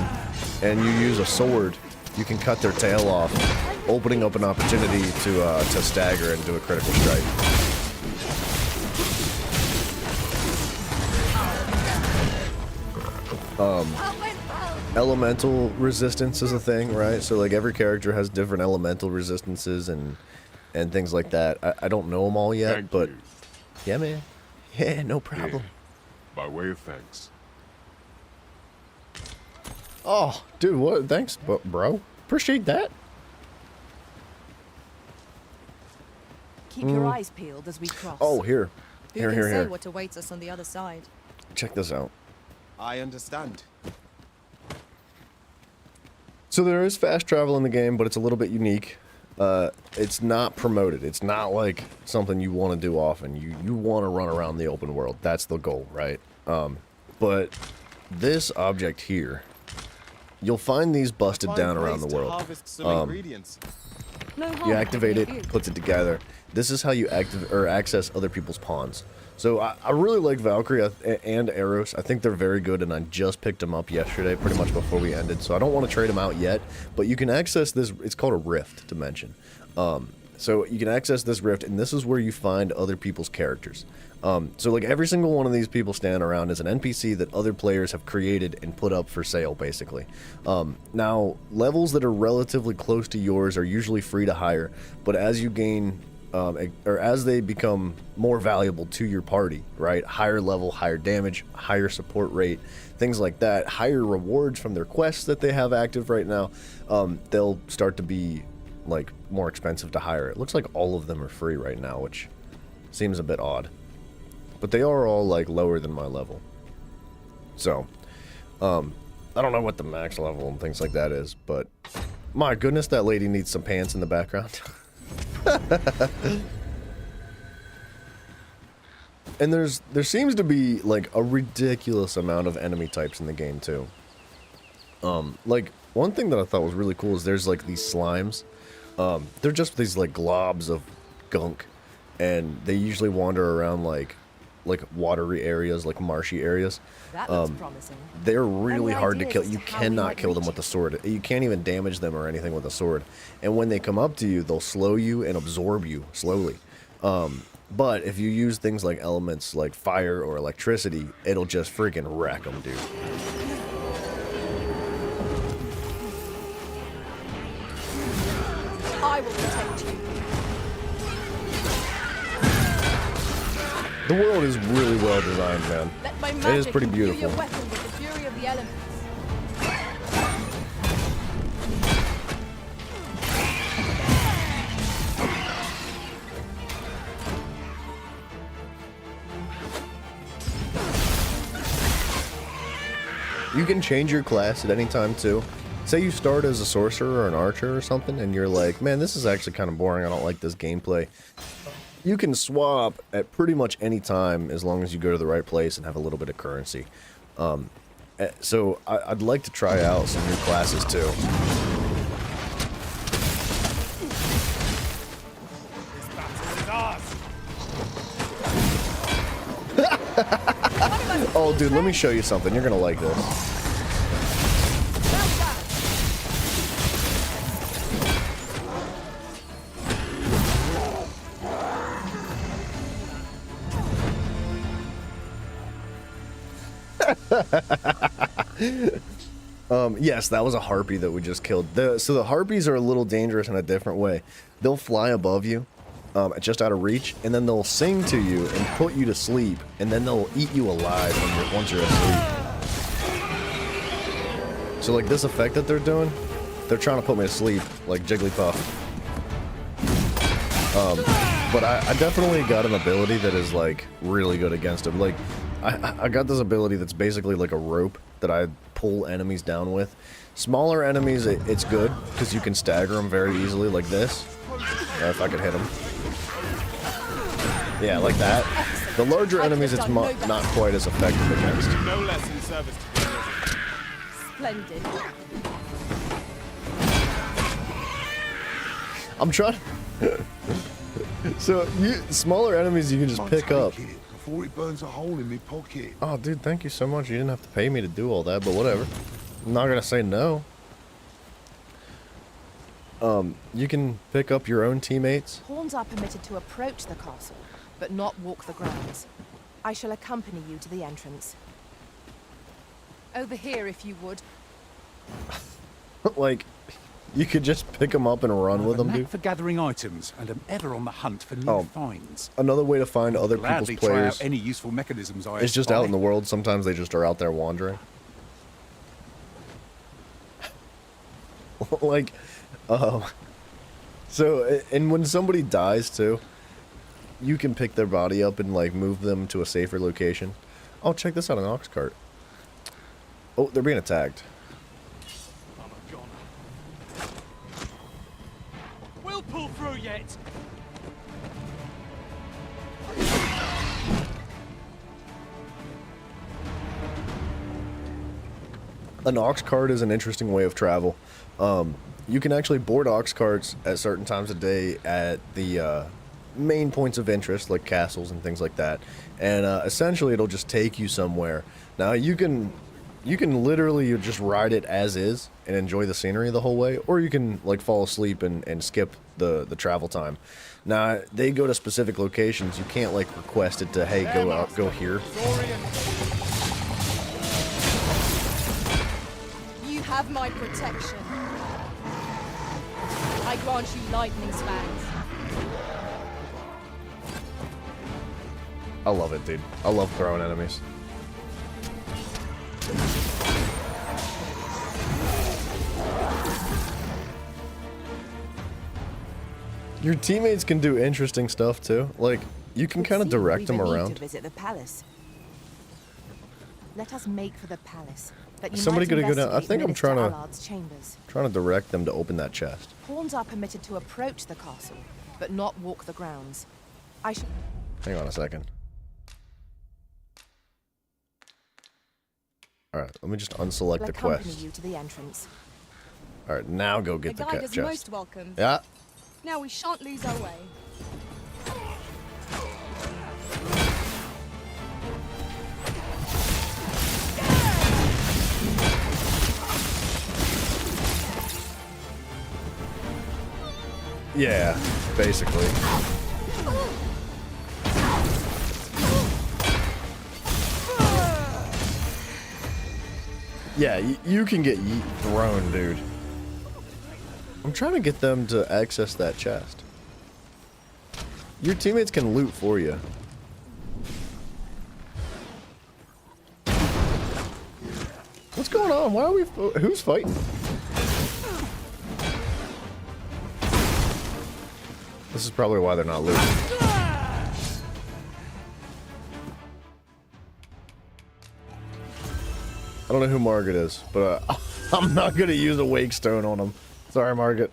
and you use a sword, you can cut their tail off, opening up an opportunity to stagger and do a critical strike. Elemental resistance is a thing, right? So like every character has different elemental resistances and things like that. I don't know them all yet, but yeah, man. Yeah, no problem. By way of thanks. Oh, dude, what? Thanks, bro. Appreciate that. Keep your eyes peeled as we cross. Oh, here. Who Here, can here, say here. what awaits us on the other side? Check this out. I understand. So there is fast travel in the game, but it's a little bit unique. It's not promoted. It's not like something you want to do often. You want to run around the open world. That's the goal, right? But this object here, you'll find these busted down around the world. You activate it, puts it together. This is how you access other people's pawns. So I really like Valkyrie and Eros. I think they're very good, and I just picked them up yesterday, pretty much before we ended. So I don't want to trade them out yet, but you can access this. It's called a rift dimension. So you can access this rift, and this is where you find other people's characters. So like every single one of these people standing around is an NPC that other players have created and put up for sale, basically. Now, levels that are relatively close to yours are usually free to hire, but as you gain... or as they become more valuable to your party, right? Higher level, higher damage, higher support rate, things like that, higher rewards from their quests that they have active right now, they'll start to be like more expensive to hire. It looks like all of them are free right now, which seems a bit odd. But they are all like lower than my level. So, I don't know what the max level and things like that is, but my goodness, that lady needs some pants in the background. And there seems to be like a ridiculous amount of enemy types in the game too. Like one thing that I thought was really cool is there's like these slimes. They're just these like globs of gunk, and they usually wander around like like watery areas, like marshy areas. That looks promising. They're really Any hard to kill. ideas You as to how we cannot might kill them reach with the sword. You can't even damage them or anything with a sword. And when they come up to you, they'll slow you and absorb you slowly. But if you use things like elements like fire or electricity, it'll just freaking wreck them, dude. I will protect you. The world is really well designed, man. Let my It is magic pretty imbue beautiful. your weapon with the fury of the elements. You can change your class at any time too. Say you start as a sorcerer or an archer or something, and you're like, man, this is actually kind of boring. I don't like this gameplay. You can swap at pretty much any time as long as you go to the right place and have a little bit of currency. So I'd like to try out some new classes too. Oh, dude, let me show you something. You're gonna like this. Yes, that was a harpy that we just killed. So the harpies are a little dangerous in a different way. They'll fly above you, just out of reach, and then they'll sing to you and put you to sleep, and then they'll eat you alive once you're asleep. So like this effect that they're doing, they're trying to put me to sleep, like Jigglypuff. But I definitely got an ability that is like really good against them. Like I got this ability that's basically like a rope that I pull enemies down with. Smaller enemies, it's good because you can stagger them very easily like this. If I could hit them. Yeah, like that. The larger enemies, it's not quite as effective against. No less in service to the Splendid. I'm trying. So, smaller enemies you can just pick up. Before it burns a hole in my pocket. Oh, dude, thank you so much. You didn't have to pay me to do all that, but whatever. I'm not gonna say no. You can pick up your own teammates. Pawns are permitted to approach the castle, but not walk the grounds. I shall accompany you to the entrance. Over here, if you would. Like, you could just pick them up and run with them, I'm dude. for gathering items, and am ever on the hunt for new finds. Another way to find other Gladly people's try players out any useful mechanisms I is just spy. out in the world. Sometimes they just are out there wandering. Like, so, and when somebody dies too, you can pick their body up and like move them to a safer location. Oh, check this out, an ox cart. Oh, they're being attacked. We'll pull through yet. An ox cart is an interesting way of travel. You can actually board ox carts at certain times of day at the main points of interest, like castles and things like that. And essentially, it'll just take you somewhere. Now, you can literally just ride it as is and enjoy the scenery the whole way, or you can like fall asleep and skip the travel time. Now, they go to specific locations. You can't like request it to, hey, go here. You have my protection. I grant you lightning spans. I love it, dude. I love throwing enemies. Your teammates can do interesting stuff too. Like, you can kind of direct them We need around. to visit the palace. Let us make for the palace. That you Somebody might gonna go down. I investigate think I'm Minister trying to Allard's chambers. direct them to open that chest. Pawns are permitted to approach the castle, but not walk the grounds. I shall. Hang on a second. All right, let me just unselect the accompany quest. you to the entrance. All right, now go get The the guide is chest. most welcome. Yeah. Now we shan't lose our way. Yeah, basically. Yeah, you can get thrown, dude. I'm trying to get them to access that chest. Your teammates can loot for you. What's going on? Why are we... Who's fighting? This is probably why they're not looting. I don't know who Margaret is, but I'm not gonna use a wake stone on him. Sorry, Margaret.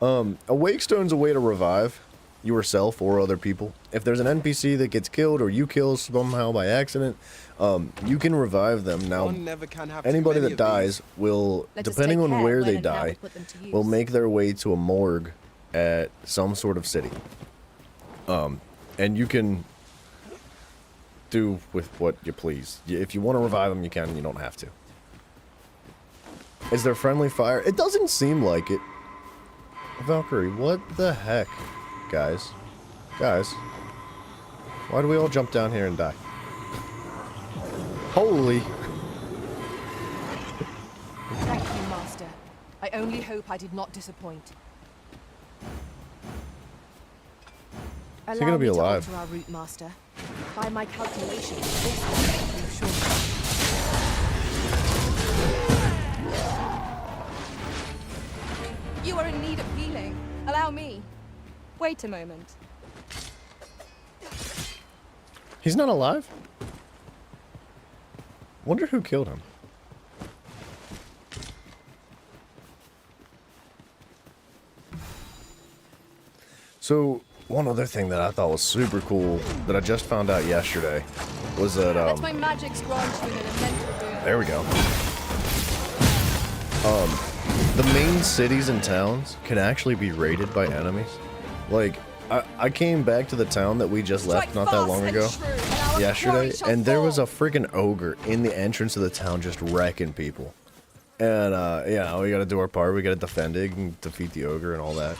A wake stone's a way to revive yourself or other people. If there's an NPC that gets killed or you kill somehow by accident, you can revive them. Now, anybody that dies will, depending on where they die, will make their way to a morgue at some sort of city. And you can do with what you please. If you want to revive them, you can. You don't have to. Is there friendly fire? It doesn't seem like it. Valkyrie, what the heck? Guys. Why do we all jump down here and die? Holy. Thank you, Master. I only hope I did not disappoint. Is he gonna be alive? To alter our route, Master. By my calculations, this will move shortly. You are in need of healing. Allow me. Wait a moment. He's not alive? Wonder who killed him. So, one other thing that I thought was super cool that I just found out yesterday was that Let my magics grant you an immense boon. there we go. The main cities and towns can actually be raided by enemies. Like, I came back to the town that we just left not that long ago, yesterday, and there was a freaking ogre in the entrance of the town just wrecking people. And, yeah, we gotta do our part. We gotta defend it and defeat the ogre and all that.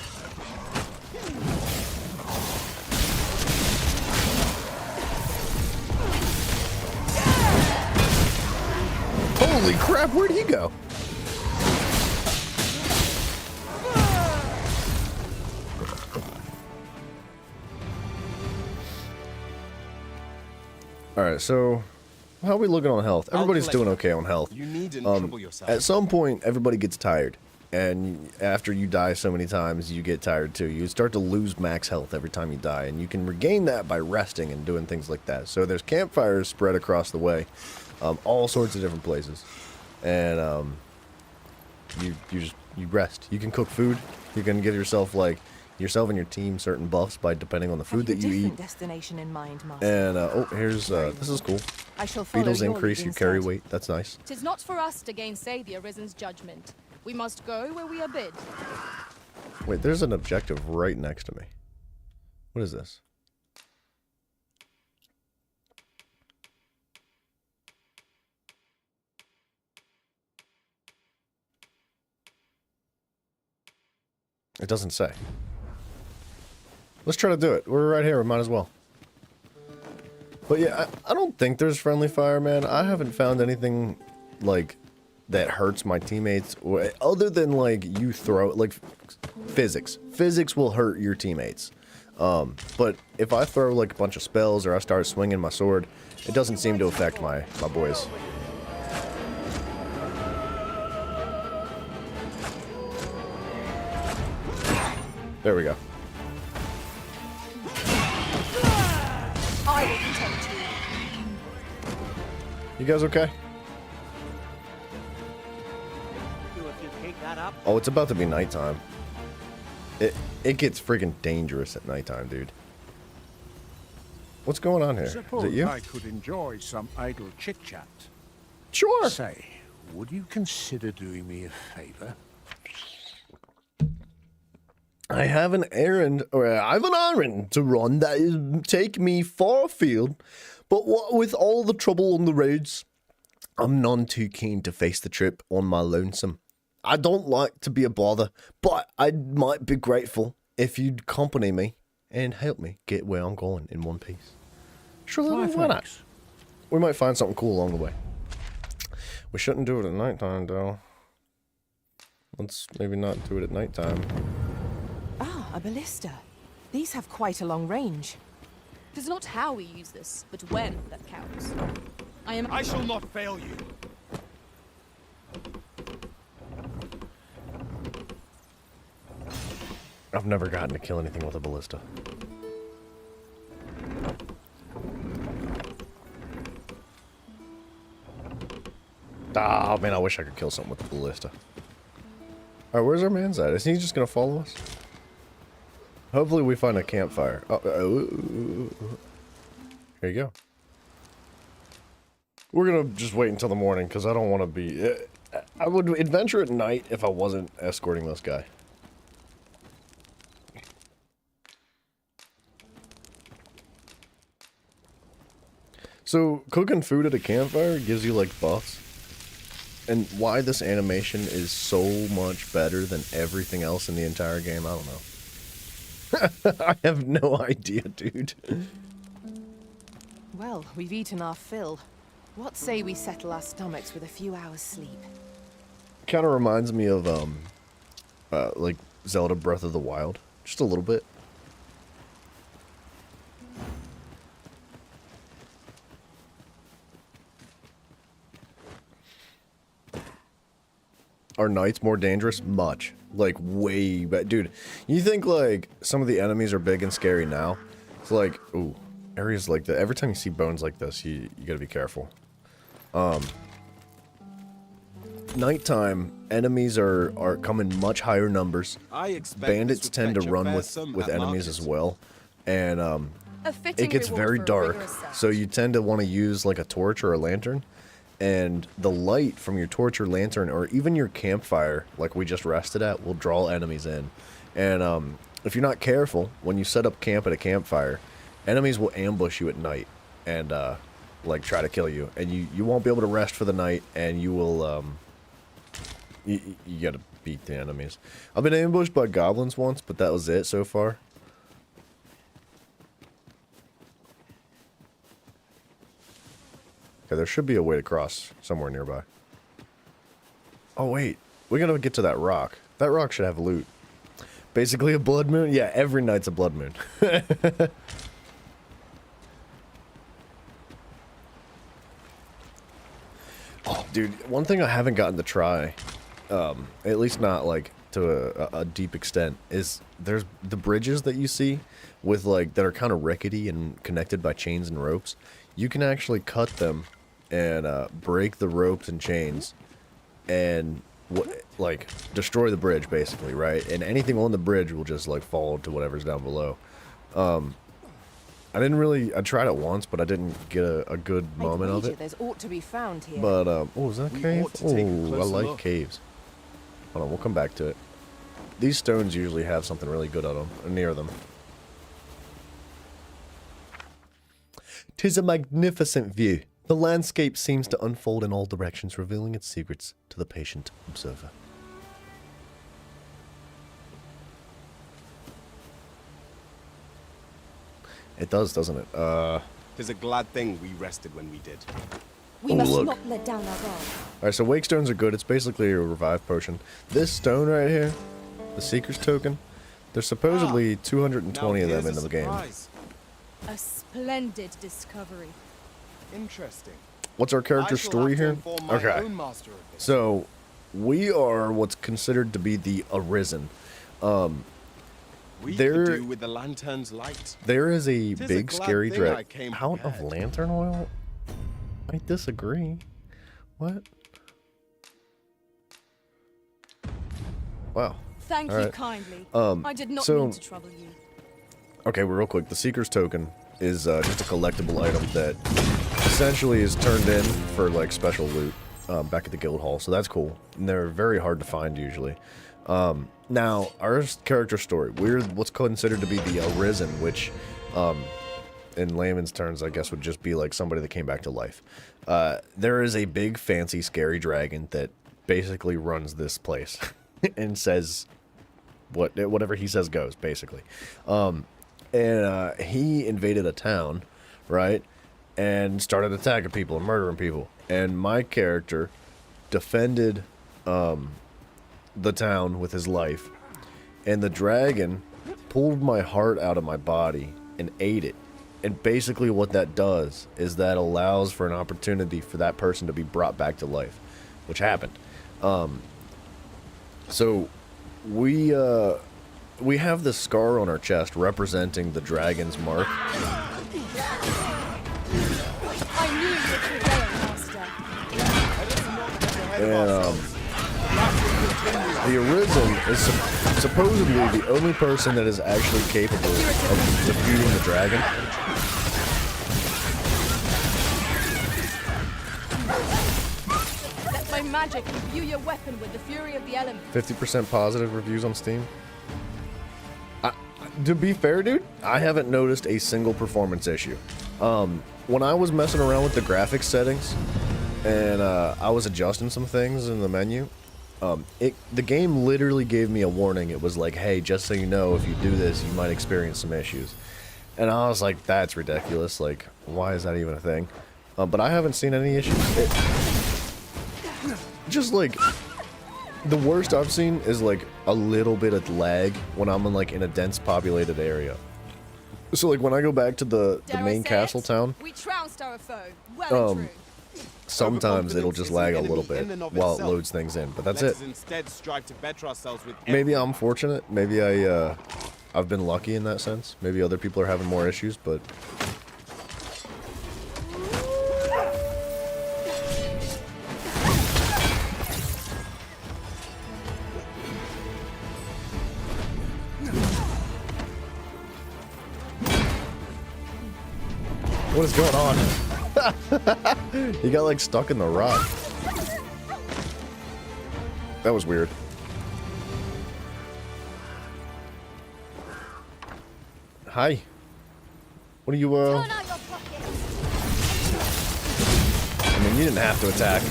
Holy crap, where'd he go? Alright, so how are we looking on health? Everybody's doing okay on health. You needn't trouble yourself. At some point, everybody gets tired. And after you die so many times, you get tired too. You start to lose max health every time you die. And you can regain that by resting and doing things like that. So there's campfires spread across the way. All sorts of different places. And you rest. You can cook food. You can give yourself and your team certain buffs by depending on the food that you eat. Destination in mind, Master. And oh, here's this is cool. I shall follow Beetles your increase lead your carry instead. weight. That's nice. 'Tis not for us to gainsay the Arisen's judgment. We must go where we are bid. Wait, there's an objective right next to me. What is this? It doesn't say. Let's try to do it. We're right here. We might as well. But yeah, I don't think there's friendly fire, man. I haven't found anything, like, that hurts my teammates. Or, other than, like, you throw... Like, physics. Physics will hurt your teammates. But if I throw, like, a bunch of spells or I start swinging my sword, it doesn't seem to affect my boys. There we go. I will protect you. You guys okay? Oh, it's about to be nighttime. It gets freaking dangerous at nighttime, dude. What's going on here? Is Suppose it you? I could enjoy some idle chit-chat. Sure. Say, would you consider doing me a favor? I have an errand to run that is take me far afield, but what with all the trouble on the roads, I'm none too keen to face the trip on my lonesome. I don't like to be a bother, but I might be grateful if you'd accompany me and help me get where I'm going in one piece. Sure, why not? We might find something cool along the way. We shouldn't do it at nighttime, though. Let's maybe not do it at nighttime. Ah, a ballista. These have quite a long range. It is not how we use this, but when that counts. I shall not fail you. I've never gotten to kill anything with a ballista. Ah, man, I wish I could kill something with the ballista. Alright, where's our man's at? Is he just gonna follow us? Hopefully we find a campfire. Here you go. We're gonna just wait until the morning, because I don't want to be... I would adventure at night if I wasn't escorting this guy. So, cooking food at a campfire gives you, like, buffs. And why this animation is so much better than everything else in the entire game, I don't know. I have no idea, dude. Well, we've eaten our fill. What say we settle our stomachs with a few hours sleep? Kind of reminds me of, like, Zelda Breath of the Wild. Just a little bit. Are nights more dangerous? Much. Like, way bad. Dude, you think, like, some of the enemies are big and scary now? It's like, ooh, areas like that. Every time you see bones like this, you gotta be careful. Nighttime, enemies are come in much higher numbers. Bandits tend to run with enemies as well. And, it gets very dark. So you tend to want to use, like, a torch or a lantern. And the light from your torch or lantern, or even your campfire, like we just rested at, will draw enemies in. And if you're not careful, when you set up camp at a campfire, enemies will ambush you at night and like try to kill you. And you won't be able to rest for the night, and you will you gotta beat the enemies. I've been ambushed by goblins once, but that was it so far. Okay, there should be a way to cross somewhere nearby. Oh, wait. We gotta get to that rock. That rock should have loot. Basically a blood moon? Yeah, every night's a blood moon. Oh, dude, one thing I haven't gotten to try, at least not, like, to a deep extent, is there's the bridges that you see with, like, that are kind of rickety and connected by chains and ropes. You can actually cut them and break the ropes and chains and like destroy the bridge, basically, right? And anything on the bridge will just like fall to whatever's down below. I tried it once, but I didn't get a good moment of it. There's ought to be found here. But oh, is that a cave? Oh, I like caves. Hold on, we'll come back to it. These stones usually have something really good on them, or near them. 'Tis a magnificent view. The landscape seems to unfold in all directions, revealing its secrets to the patient observer. It does, doesn't it? 'Tis a glad thing we rested when we did. We must not let down our guard. Alright, so wake stones are good. It's basically a revive potion. This stone right here, the Seeker's Token, there's supposedly 220 of them in the game. A splendid discovery. Interesting. What's our character story here? Okay. So, we are what's considered to be the Arisen. We could do with the lantern's light. There is a big glad scary thing I dragon came out of lantern oil? I disagree. What? Wow. Thank All you right. kindly. I did not mean to trouble you. Okay, real quick. The Seeker's Token is just a collectible item that essentially is turned in for like special loot back at the guild hall. So that's cool. And they're very hard to find usually. Now, our character story. We're what's considered to be the Arisen, which in layman's terms, I guess, would just be like somebody that came back to life. There is a big, fancy, scary dragon that basically runs this place and says whatever he says goes, basically. He invaded a town, right, and started attacking people and murdering people. And my character defended the town with his life, and the dragon pulled my heart out of my body and ate it. And basically what that does is that allows for an opportunity for that person to be brought back to life, which happened. So we have this scar on our chest representing the dragon's mark. I knew you'd prevail, Master. And the Arisen is supposedly the only person that is actually capable of defeating the dragon. Let my magic imbue your weapon with the fury of the elements. 50% positive reviews on Steam. To be fair, dude, I haven't noticed a single performance issue. When I was messing around with the graphics settings and I was adjusting some things in the menu, the game literally gave me a warning. It was like, hey, just so you know, if you do this, you might experience some issues. And I was like, that's ridiculous. Like, why is that even a thing? But I haven't seen any issues. Just like, the worst I've seen is like a little bit of lag when I'm in like in a dense populated area. So like when I go back to the main castle town, We trounced our foe. Well and true. Sometimes it'll just lag a little bit while it loads things in, but that's it. Instead strive to better ourselves with Maybe I'm fortunate. Maybe I've been lucky in that sense. Maybe other people are having more issues, but what is going on? He got like stuck in the rock. That was weird. Hi. What are you, I mean, you didn't have to attack.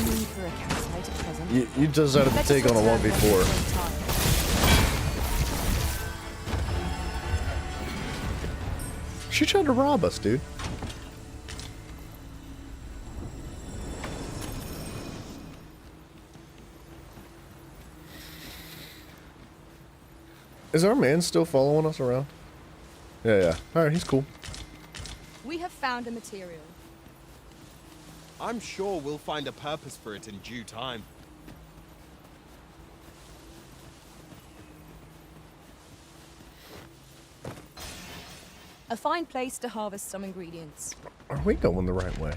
You decided to take on a 1v4. She tried to rob us, dude. Is our man still following us around? Yeah. Alright, he's cool. We have found a material. I'm sure we'll find a purpose for it in due time. A fine place to harvest some ingredients. Are we going the right way?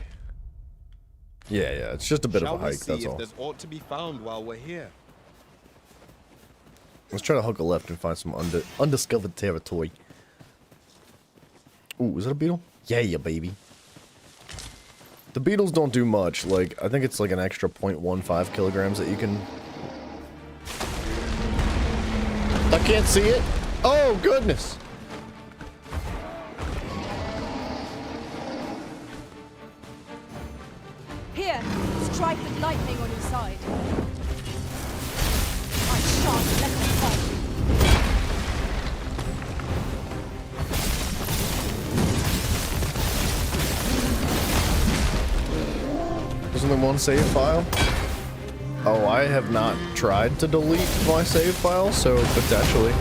Yeah, it's just a bit of a hike, that's all. There's ought to be found while we're here. Let's try to hook a left and find some undiscovered territory. Ooh, is that a beetle? Yeah, baby. The beetles don't do much. Like, I think it's like an extra 0.15 kilograms that you can... I can't see it. Oh, goodness. Here, strike with lightning on your side. I shan't let you fight. There's only one save file? Oh, I have not tried to delete my save file, so potentially.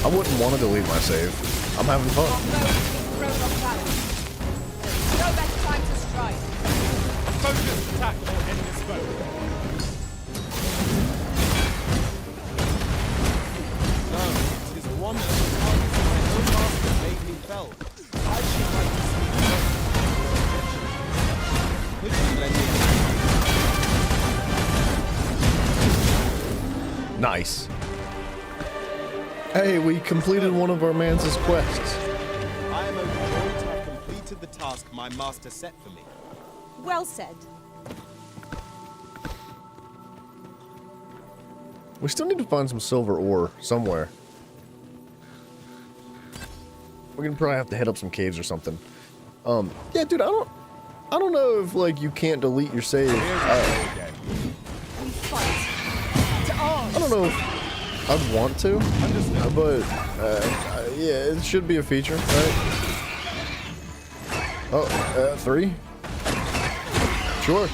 I wouldn't want to delete my save. I'm having fun. No better time to strike. Focus attack or end this foe. No, it is one of the targets my own master made me felt. I should like to see Could you lend me? Nice. Hey, we completed one of our man's quests. I am overjoyed to have completed the task my master set for me. Well said. We still need to find some silver ore somewhere. We're gonna probably have to hit up some caves or something. Yeah, dude, I I don't know if like you can't delete your save. I don't know if I'd want to, but yeah, it should be a feature, right? Oh, 3? Sure.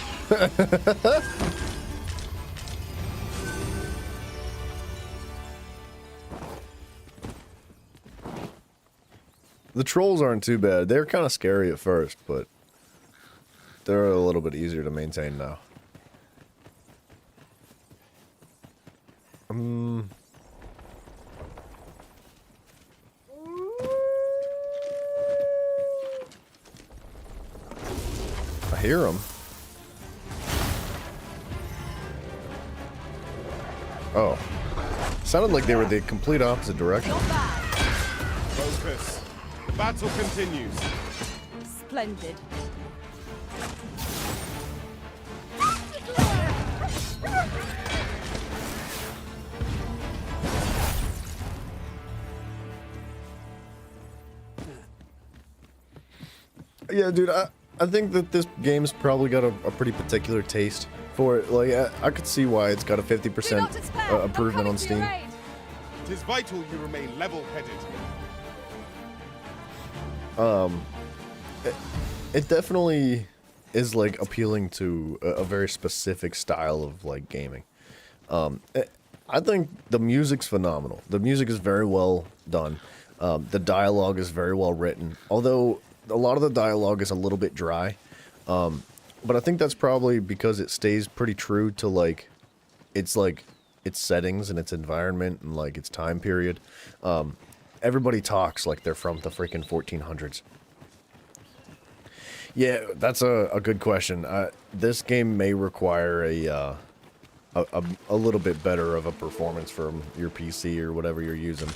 The trolls aren't too bad. They're kind of scary at first, but they're a little bit easier to maintain now. I hear them. Oh. Sounded like they were the complete opposite direction. Focus. The battle continues. Splendid. Yeah, dude, I think that this game's probably got a pretty particular taste for it. Like, I could see why it's got a 50% improvement on Steam. It is vital you remain level-headed. It definitely is like appealing to a very specific style of like gaming. I think the music's phenomenal. The music is very well done. The dialogue is very well written, although a lot of the dialogue is a little bit dry. But I think that's probably because it stays pretty true to like its settings and its environment and like its time period. Everybody talks like they're from the freaking 1400s. Yeah, that's a good question. This game may require a little bit better of a performance from your PC or whatever you're using.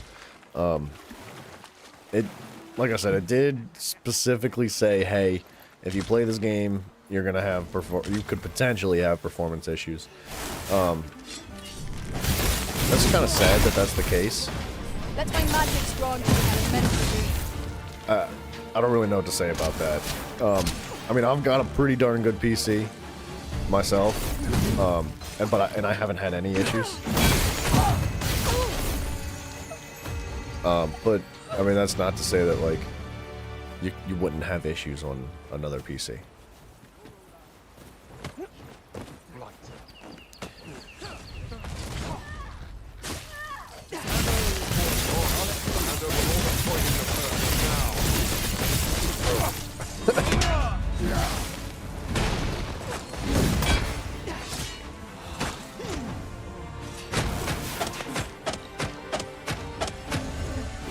Like I said, it did specifically say, hey, if you play this game, you're gonna have you could potentially have performance issues. That's kind of sad that that's the case. Let my magic strong as meant to be. I don't really know what to say about that. I mean, I've got a pretty darn good PC myself, and I haven't had any issues. But I mean, that's not to say that like you wouldn't have issues on another PC.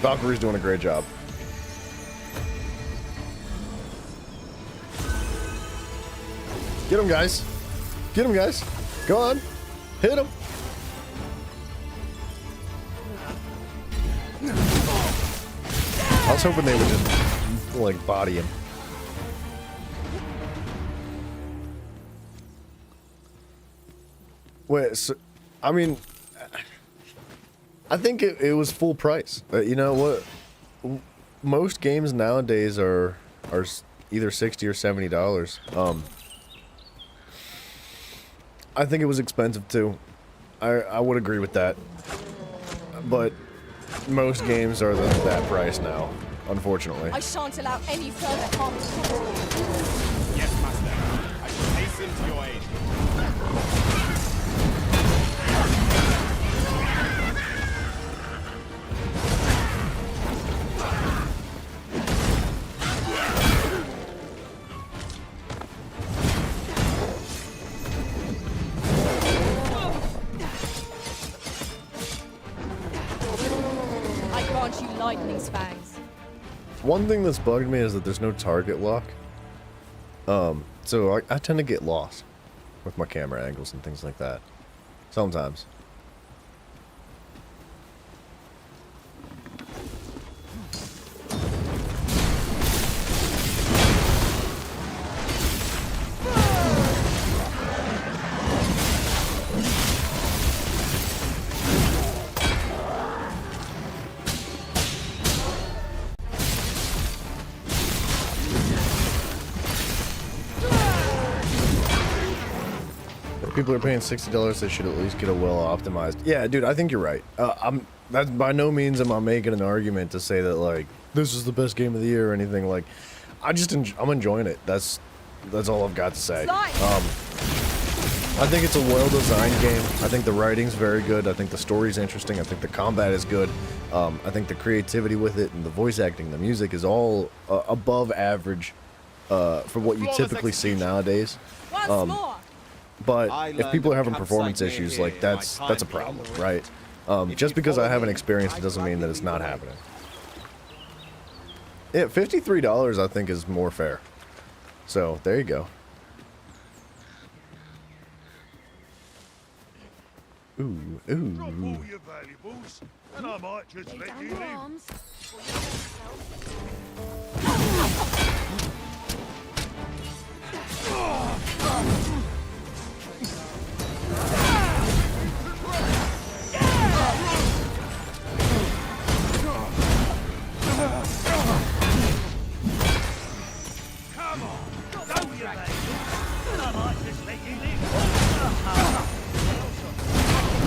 Valkyrie's doing a great job. Get him, guys. Get him, guys. Go on. Hit him. I was hoping they would just, like, body him. Wait, so, I mean, I think it was full price. You know what? Most games nowadays are either $60 or $70. I think it was expensive too. I would agree with that. But most games are that price now, unfortunately. I shan't allow any further harm to come. Yes, Master. I shall hasten to your aid. Lightning's fangs. One thing that's bugged me is that there's no target lock. So I tend to get lost with my camera angles and things like that. Sometimes. People are paying $60. They should at least get a well-optimized. Yeah, dude, I think you're right. That's by no means am I making an argument to say that like this is the best game of the year or anything. Like, I'm enjoying it. That's all I've got to say. I think it's a well-designed game. I think the writing's very good. I think the story's interesting. I think the combat is good. I think the creativity with it and the voice acting, the music is all above average for what you typically see nowadays. But if people are having performance issues, like that's a problem, right? Just because I haven't experienced it doesn't mean that it's not happening. Yeah, $53 I think is more fair. So there you go. Ooh, ooh. Drop all your valuables, and I might just let you live. Come on, drop all your valuables, and I might just let you live.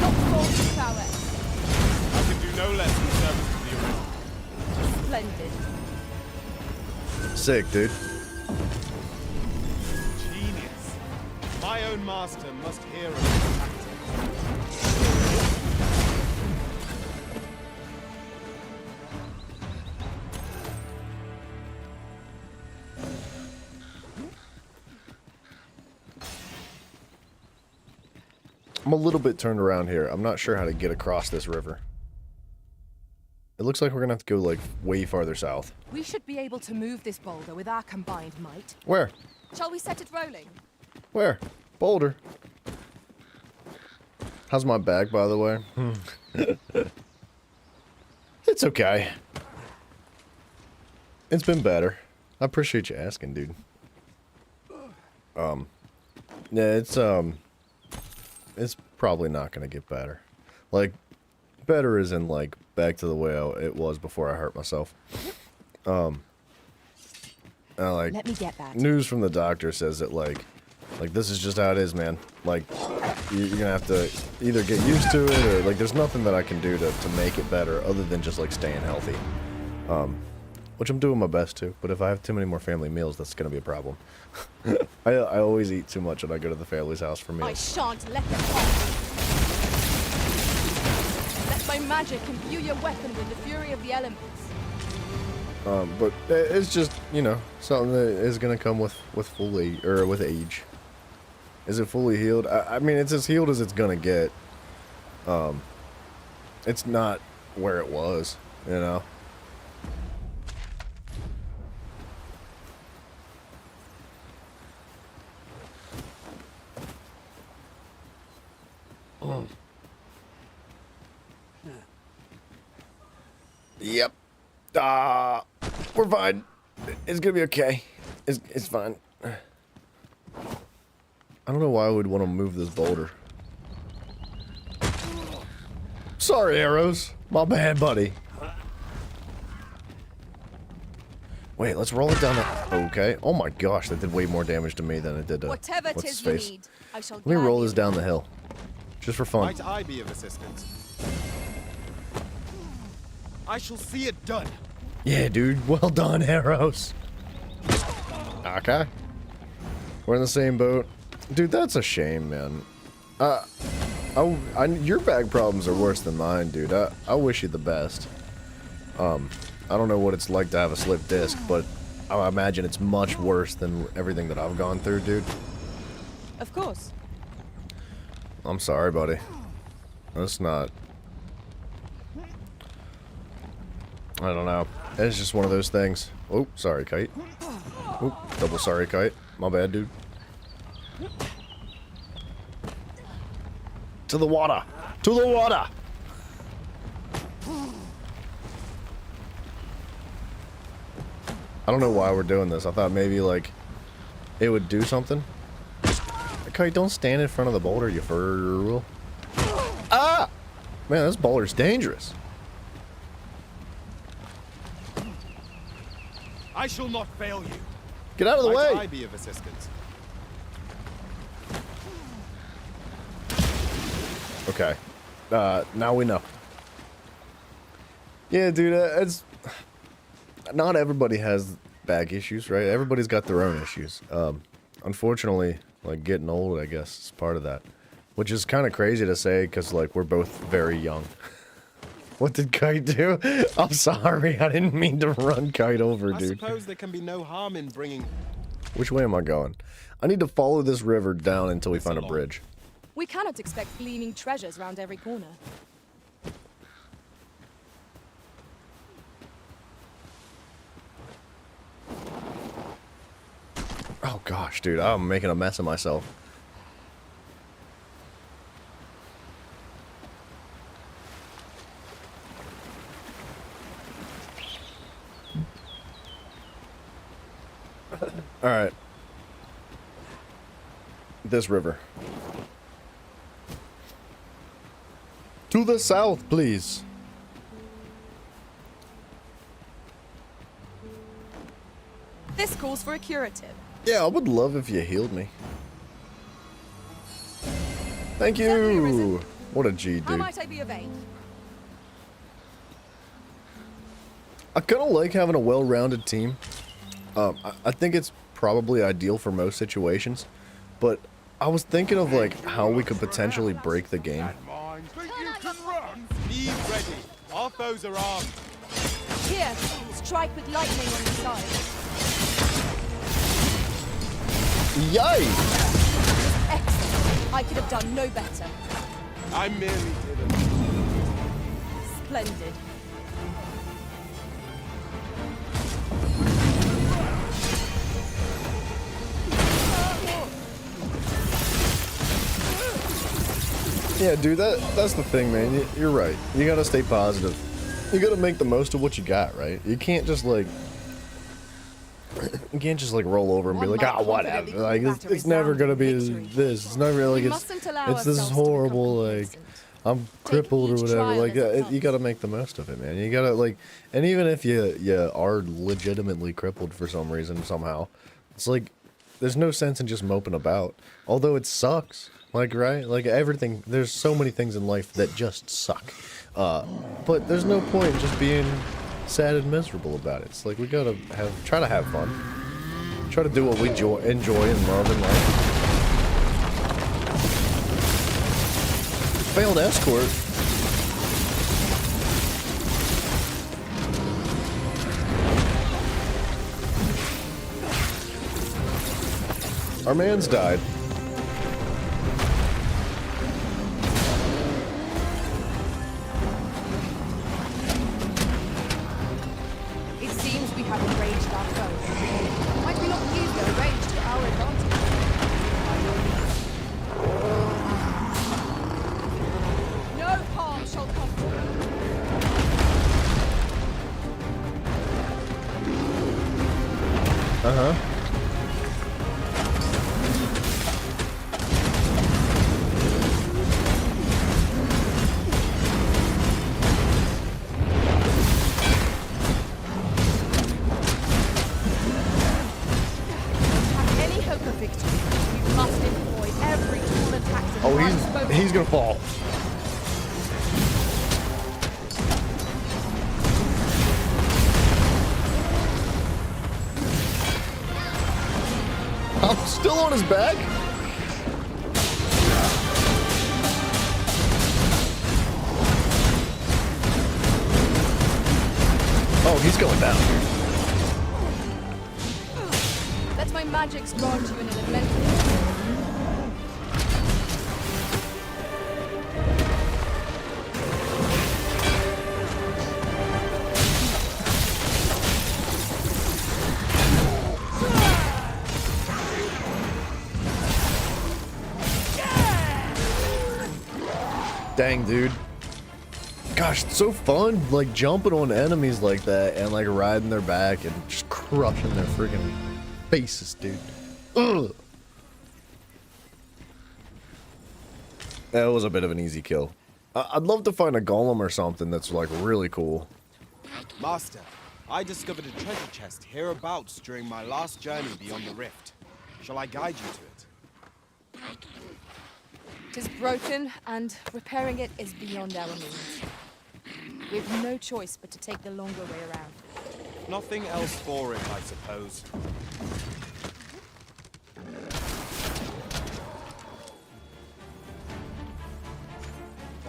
Not fall to prowess. I can do no less in service to the original. Splendid. Sick, dude. Genius. My own master must hear of this tactic. I'm a little bit turned around here. I'm not sure how to get across this river. It looks like we're gonna have to go like way farther south. We should be able to move this boulder with our combined might. Where? Shall we set it rolling? Where? Boulder. How's my bag, by the way? It's okay. It's been better. I appreciate you asking, dude. Yeah, it's probably not gonna get better. Like, better is in like back to the way it was before I hurt myself. Like, let me get that. News from the doctor says that like this is just how it is, man. Like, you're gonna have to either get used to it or like there's nothing that I can do to make it better other than just like staying healthy. Which I'm doing my best to, but if I have too many more family meals, that's gonna be a problem. I always eat too much when I go to the family's house for meals. I shan't let them off. Let my magic imbue your weapon with the fury of the elements. But it's just, you know, something that is gonna come with full age, or with age. Is it fully healed? I mean, it's as healed as it's gonna get. It's not where it was, you know. Yep. We're fine. It's gonna be okay. It's fine. I don't know why I would want to move this boulder. Sorry, arrows. My bad, buddy. Wait, let's roll it down the... Okay. Oh my gosh, that did way more damage to me than it did to... Whatever what's tis his you face? need, I shall Let me roll this down the hill. Just for fun. Might I be of assistance? I shall see it done. Yeah, dude. Well done, arrows. Okay. We're in the same boat. Dude, that's a shame, man. Your bag problems are worse than mine, dude. I wish you the best. I don't know what it's like to have a slip disc, but I imagine it's much worse than everything that I've gone through, dude. Of course. I'm sorry, buddy. That's not... I don't know. It's just one of those things. Oh, sorry, Kite. Oh, double sorry, Kite. My bad, dude. To the water! To the water! I don't know why we're doing this. I thought maybe, like, it would do something. Kite, don't stand in front of the boulder, you fool. Ah! Man, this boulder's dangerous. I shall not fail you. Get out of the way! Might I be of assistance? Okay. Now we know. Yeah, dude, it's... Not everybody has back issues, right? Everybody's got their own issues. Unfortunately, like, getting old, I guess, is part of that. Which is kind of crazy to say, because, like, we're both very young. What did Kite do? I'm sorry, I didn't mean to run Kite over, dude. I suppose there can be no harm in bringing... Which way am I going? I need to follow this river down until we find a bridge. We cannot expect gleaming treasures round every corner. Oh gosh, dude, I'm making a mess of myself. Alright. This river. To the south, please. This calls for a curative. Yeah, I would love if you healed me. Thank you! What a G, How dude. might I be of aid? I kind of like having a well-rounded team. I think it's probably ideal for most situations, but I was thinking of like how we could potentially break the game. Be ready. Our foes are armed. Here, strike with lightning on the side. Yikes! Excellent. I could have done no better. I merely didn't. Splendid. Yeah, dude, that's the thing, man. You're right. You gotta stay positive. You gotta make the most of what you got, right? You can't just like... You can't just like roll over and be like, ah, whatever. Like, it's never gonna be this. It's never like, it's this horrible, like, I'm crippled or whatever. Like, you gotta make the most of it, man. You gotta, like, and even if you are legitimately crippled for some reason, somehow, it's like, there's no sense in just moping about. Although it sucks. Like, right? Like, everything, there's so many things in life that just suck. But there's no point in just being sad and miserable about it. It's like, we gotta try to have fun. Try to do what we enjoy and love in life. Failed escort. Our man's died. It seems we have enraged our foe. Might we not use their rage to our advantage? No harm shall come from it. Uh-huh. Oh, he's gonna fall. I'm still on his back? Oh, he's going down. Let my magics grant you an elemental. Dang, dude. Gosh, it's so fun, like, jumping on enemies like that and, like, riding their back and just crushing their freaking faces, dude. Ugh. That was a bit of an easy kill. I'd love to find a golem or something that's, like, really cool. Master, I discovered a treasure chest hereabouts during my last journey beyond the rift. Shall I guide you to it? 'Tis broken, and repairing it is beyond our means. We've no choice but to take the longer way around. Nothing else for it, I suppose.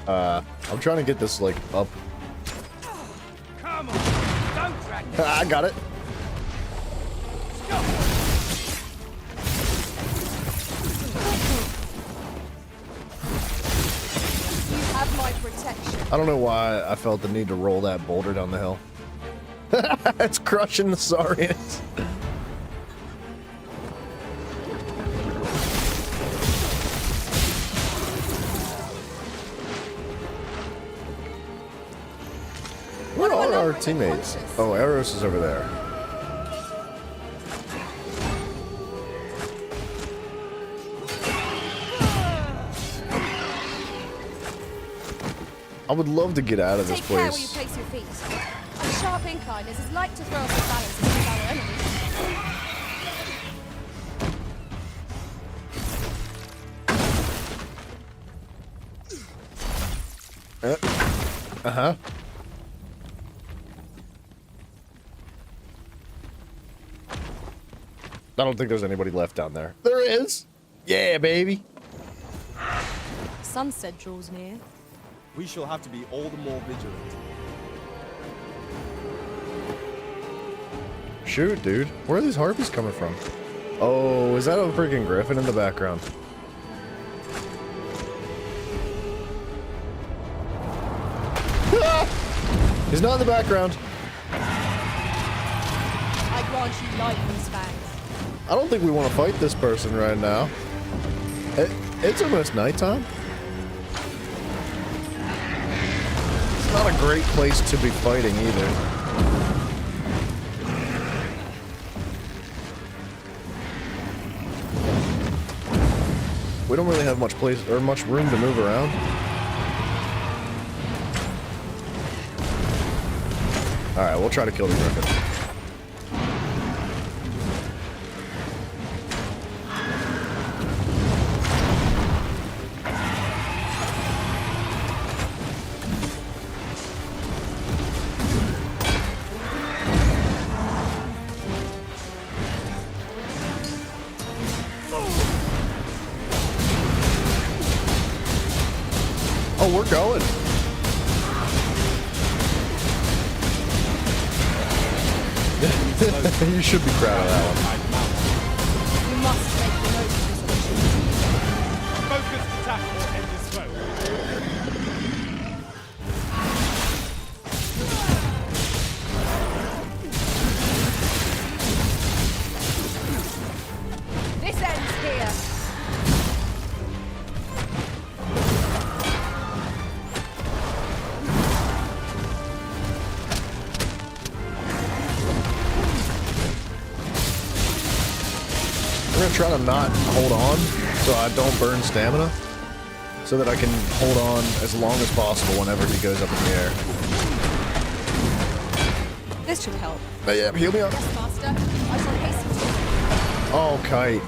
I'm trying to get this, like, up. Come on, don't drag me. I got it. You have my protection. I don't know why I felt the need to roll that boulder down the hill. It's crushing the Saurians. Where are our teammates? Oh, Eros is over there. I would love to get out of this Take care where you place. place your feet. A sharp incline is as like to throw off the balance as our enemies. Uh-huh. I don't think there's anybody left down there. There is! Yeah, baby! Sunset draws near. We shall have to be all the more vigilant. Shoot, dude. Where are these harpies coming from? Oh, is that a freaking griffin in the background? Ah! He's not in the background. I grant you lightning's fangs. I don't think we want to fight this person right now. It's almost nighttime. It's not a great place to be fighting either. We don't really have much place or much room to move around. Alright, we'll try to kill the griffin. Oh, we're going. You should be proud of that one. You must make the most of this opportunity. Focused attack or end this foe. This ends here. I'm gonna try to not hold on so I don't burn stamina, so that I can hold on as long as possible whenever he goes up in the air. This should help. But yeah, heal me up. Yes, Master. I shall hasten to you. Oh, kite.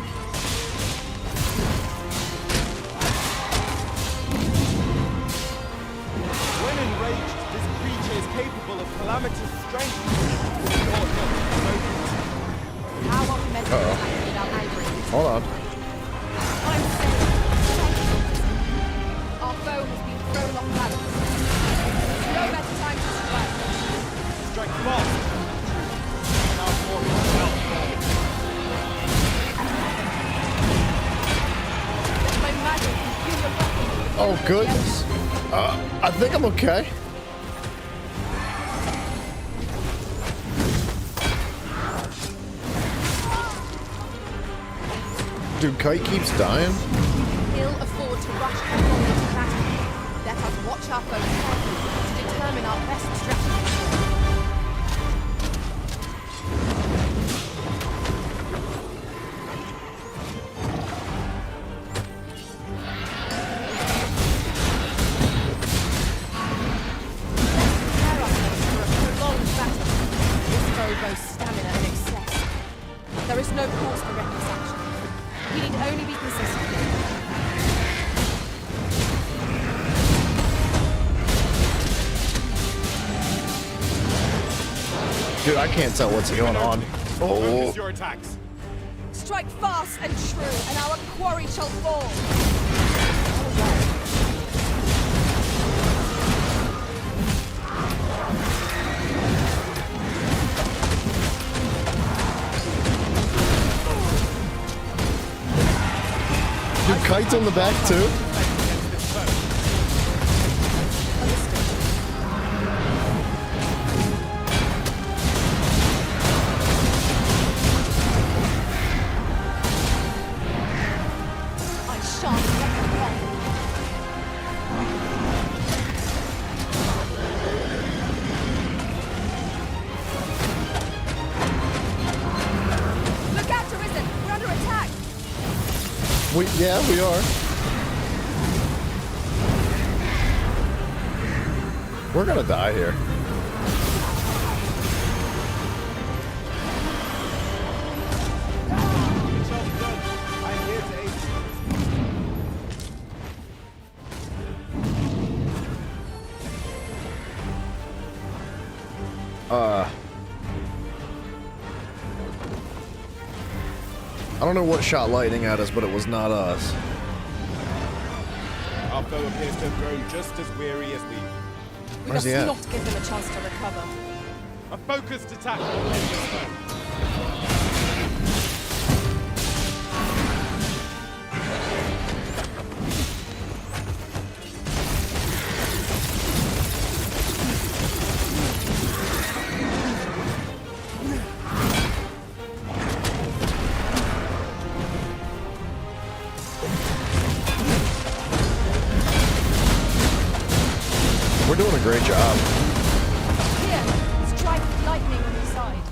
When enraged, this creature is capable of calamitous strength. How are we meant to Uh-oh. attack without angering? Hold on. I'm safe. Our foe has been thrown off balance. No better time to strike. Strike fast. Now for himself. Let my magic infuse your weapon. Oh, goodness. I think I'm okay. Dude, Kite keeps dying. Ill afford to rush headlong into battle. Let us watch our foes carefully to determine our best strategy. Prepare ourselves for a prolonged battle. This foe boasts stamina in excess. There is no cause for reckless action. We need only be consistent. Dude, I can't tell what's going on. Oh. Focus your attacks. Strike fast and true, and our quarry shall fall. Dude, Kite's on the back too. Yeah, we are. We're gonna die here. I don't know what shot lightning at us, but it was not us. Our foe appears to have grown just as weary as we. We must not give them a chance to recover. A focused attack will end this foe. We're doing a great job. Here, strike lightning on your side.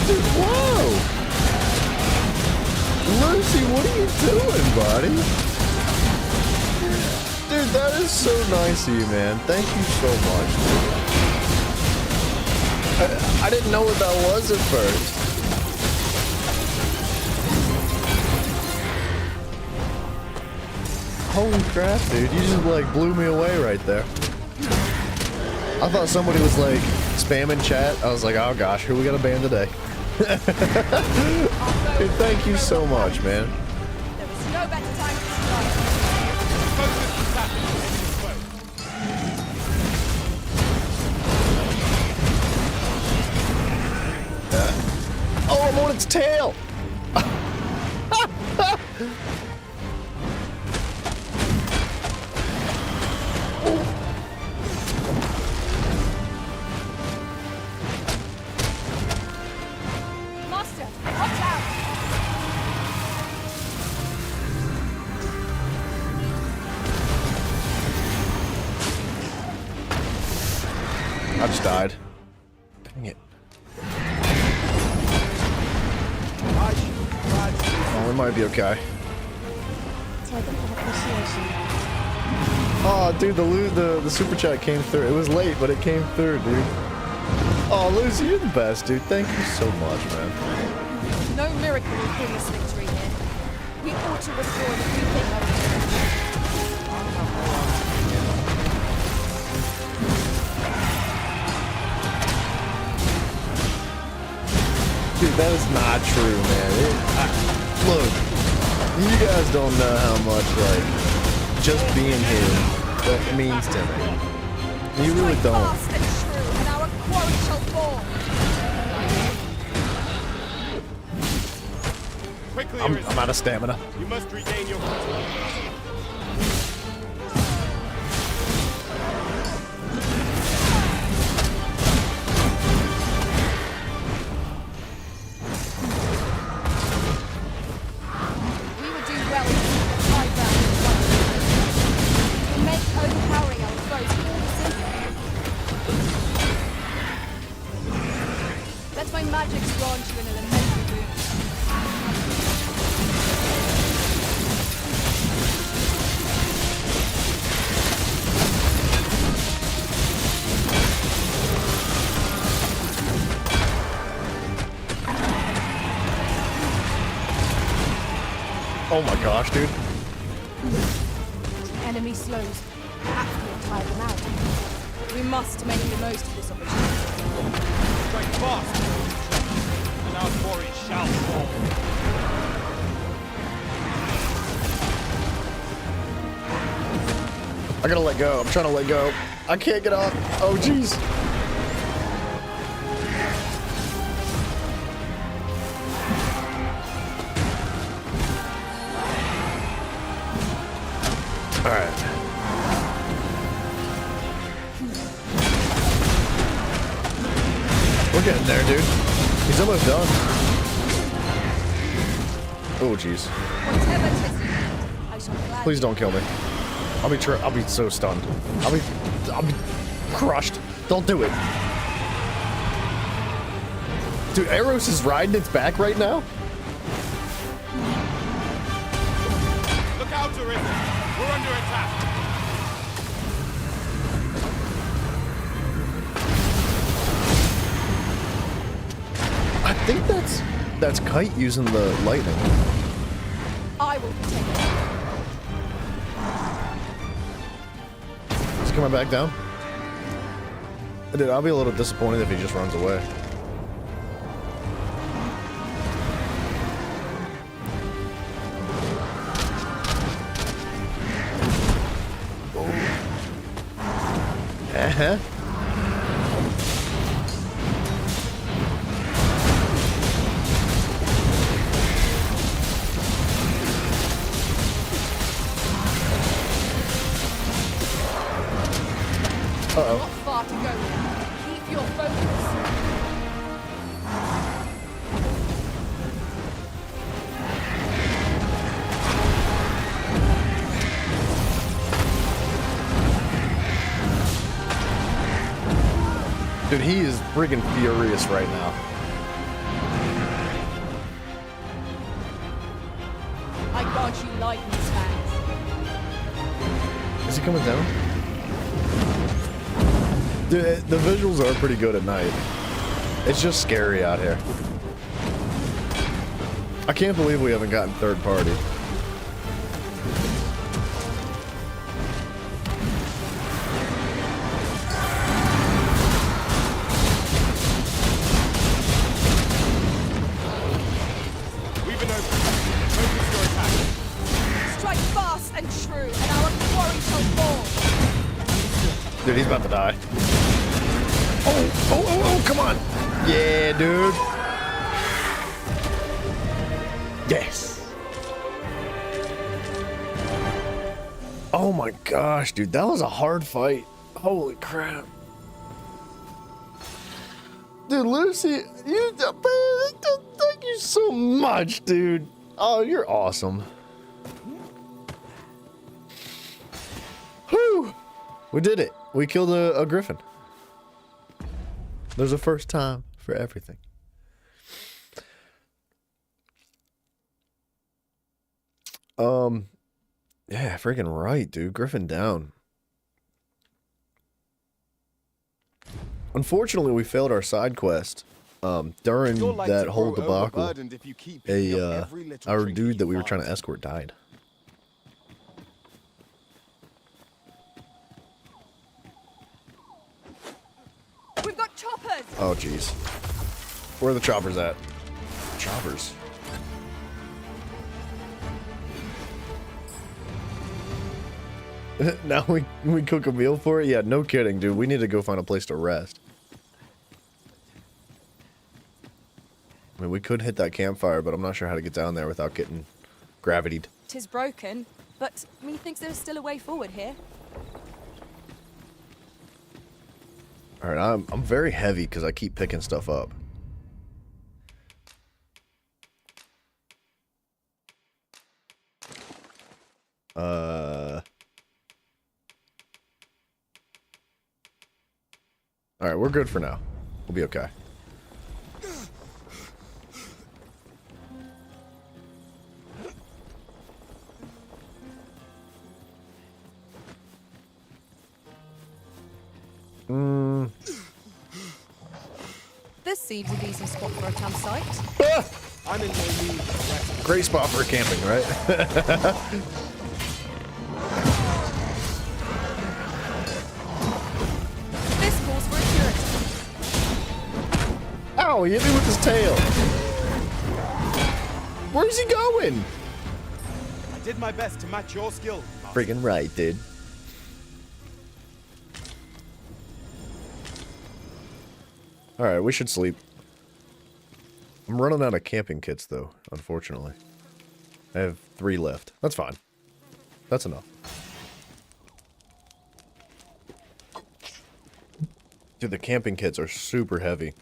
Dude, whoa! Lucy, what are you doing, buddy? Dude, that is so nice of you, man. Thank you so much. I didn't know what that was at first. Holy crap, dude. You just, like, blew me away right there. I thought somebody was, like, spamming chat. I was like, oh, gosh, who we got to ban today? Dude, thank you so much, man. There is no better time to strike. Focused attack will end this foe. Oh, I'm on its tail! Master, watch out! I just died. Dang it. Oh, we might be okay. Oh, dude, the super chat came through. It was late, but it came through, dude. Oh, Lucy, you're the best, dude. Thank you so much, man. No miracle will bring us victory here. We ought to restore the free thing of Dude, that is not true, man. Look, you guys don't know how much, like, just being here, that means to me. You really don't. fast and true, and our quarry shall fall. Quickly, I'm out of stamina. You must regain your footing. We would do well to keep the high ground in one. To make overpowering our foes all simple. Let my magic grant you an elemental boon. Oh my gosh, dude. Enemy slows. Perhaps we'll tire them out. We must make the most of this opportunity. Strike fast, and our quarry shall fall. I gotta let go. I'm trying to let go. I can't get up. Oh, jeez. All right. We're getting there, dude. He's almost done. Oh, jeez. Whatever 'tis you need, I shall gladly. Please don't kill me. I'll be so stunned. I'll be crushed. Don't do it. Dude, Eros is riding its back right now? Look out, Arisen! We're under attack! I think that's Kite using the lightning. I will protect you. He's coming back down. Dude, I'll be a little disappointed if he just runs away. Uh-huh. Uh-oh. Not far to go. Keep your focus. Dude, he is friggin' furious right now. I grant you lightning spans. Is he coming down? Dude, the visuals are pretty good at night. It's just scary out here. I can't believe we haven't gotten third party. We've been open. Focus your attack. Strike fast and true, and our quarry shall fall. Dude, he's about to die. Oh, come on. Yeah, dude. Yes. Oh my gosh, dude. That was a hard fight. Holy crap. Dude, Lucy, thank you so much, dude. Oh, you're awesome. Whew. We did it. We killed a griffin. There's a first time for everything. Yeah, freaking right, dude. Griffin down. Unfortunately, we failed our side quest. During that whole debacle, our dude that we were trying to escort died. We've got choppers. Oh, jeez. Where are the choppers at? Choppers. Now we cook a meal for it? Yeah, no kidding, dude. We need to go find a place to rest. I mean, we could hit that campfire, but I'm not sure how to get down there without getting gravitied. 'Tis broken, but methinks there is still a way forward here. All right, I'm very heavy because I keep picking stuff up. All right, we're good for now. We'll be okay. This seems a decent spot for a campsite. I'm in no need of rest. Great spot for camping, right? Ow, he hit me with his tail. Where's he going? I did my best to match your skill, Master. Freaking right, dude. Alright, we should sleep. I'm running out of camping kits, though, unfortunately. I have 3 left. That's fine. That's enough. Dude, the camping kits are super heavy.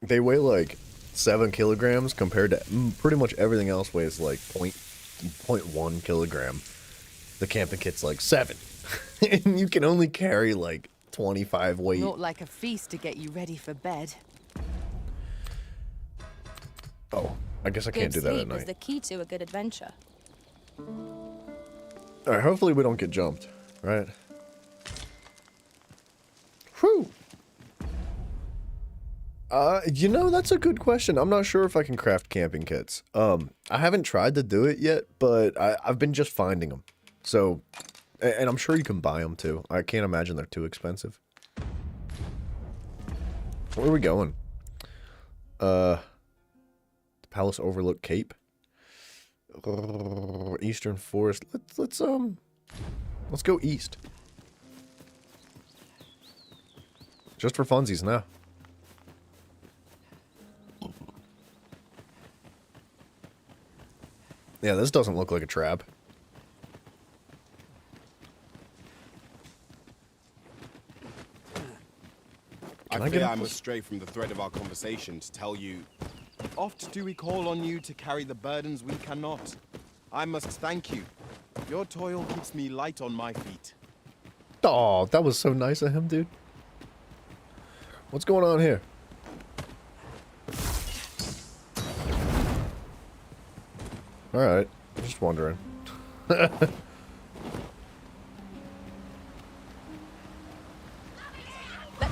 They weigh like 7 kilograms compared to pretty much everything else weighs like 0.1 kilogram. The camping kit's like 7. And you can only carry like 25 weight. Not like a feast to get you ready for bed. Oh, I guess I can't do that at Good sleep is night. the key to a good adventure. Alright, hopefully we don't get jumped, right? Whew. You know, that's a good question. I'm not sure if I can craft camping kits. I haven't tried to do it yet, but I've been just finding them. So, and I'm sure you can buy them too. I can't imagine they're too expensive. Where are we going? Palace Overlook Cape. Eastern Forest. Let's go east. Just for funsies now. Yeah, this doesn't look like a trap. I fear I must stray from the thread of our conversation to tell you, oft do we call on you to carry the burdens we cannot. I must thank you. Your toil keeps me light on my feet. Oh, that was so nice of him, dude. What's going on here? Alright, just wondering. Let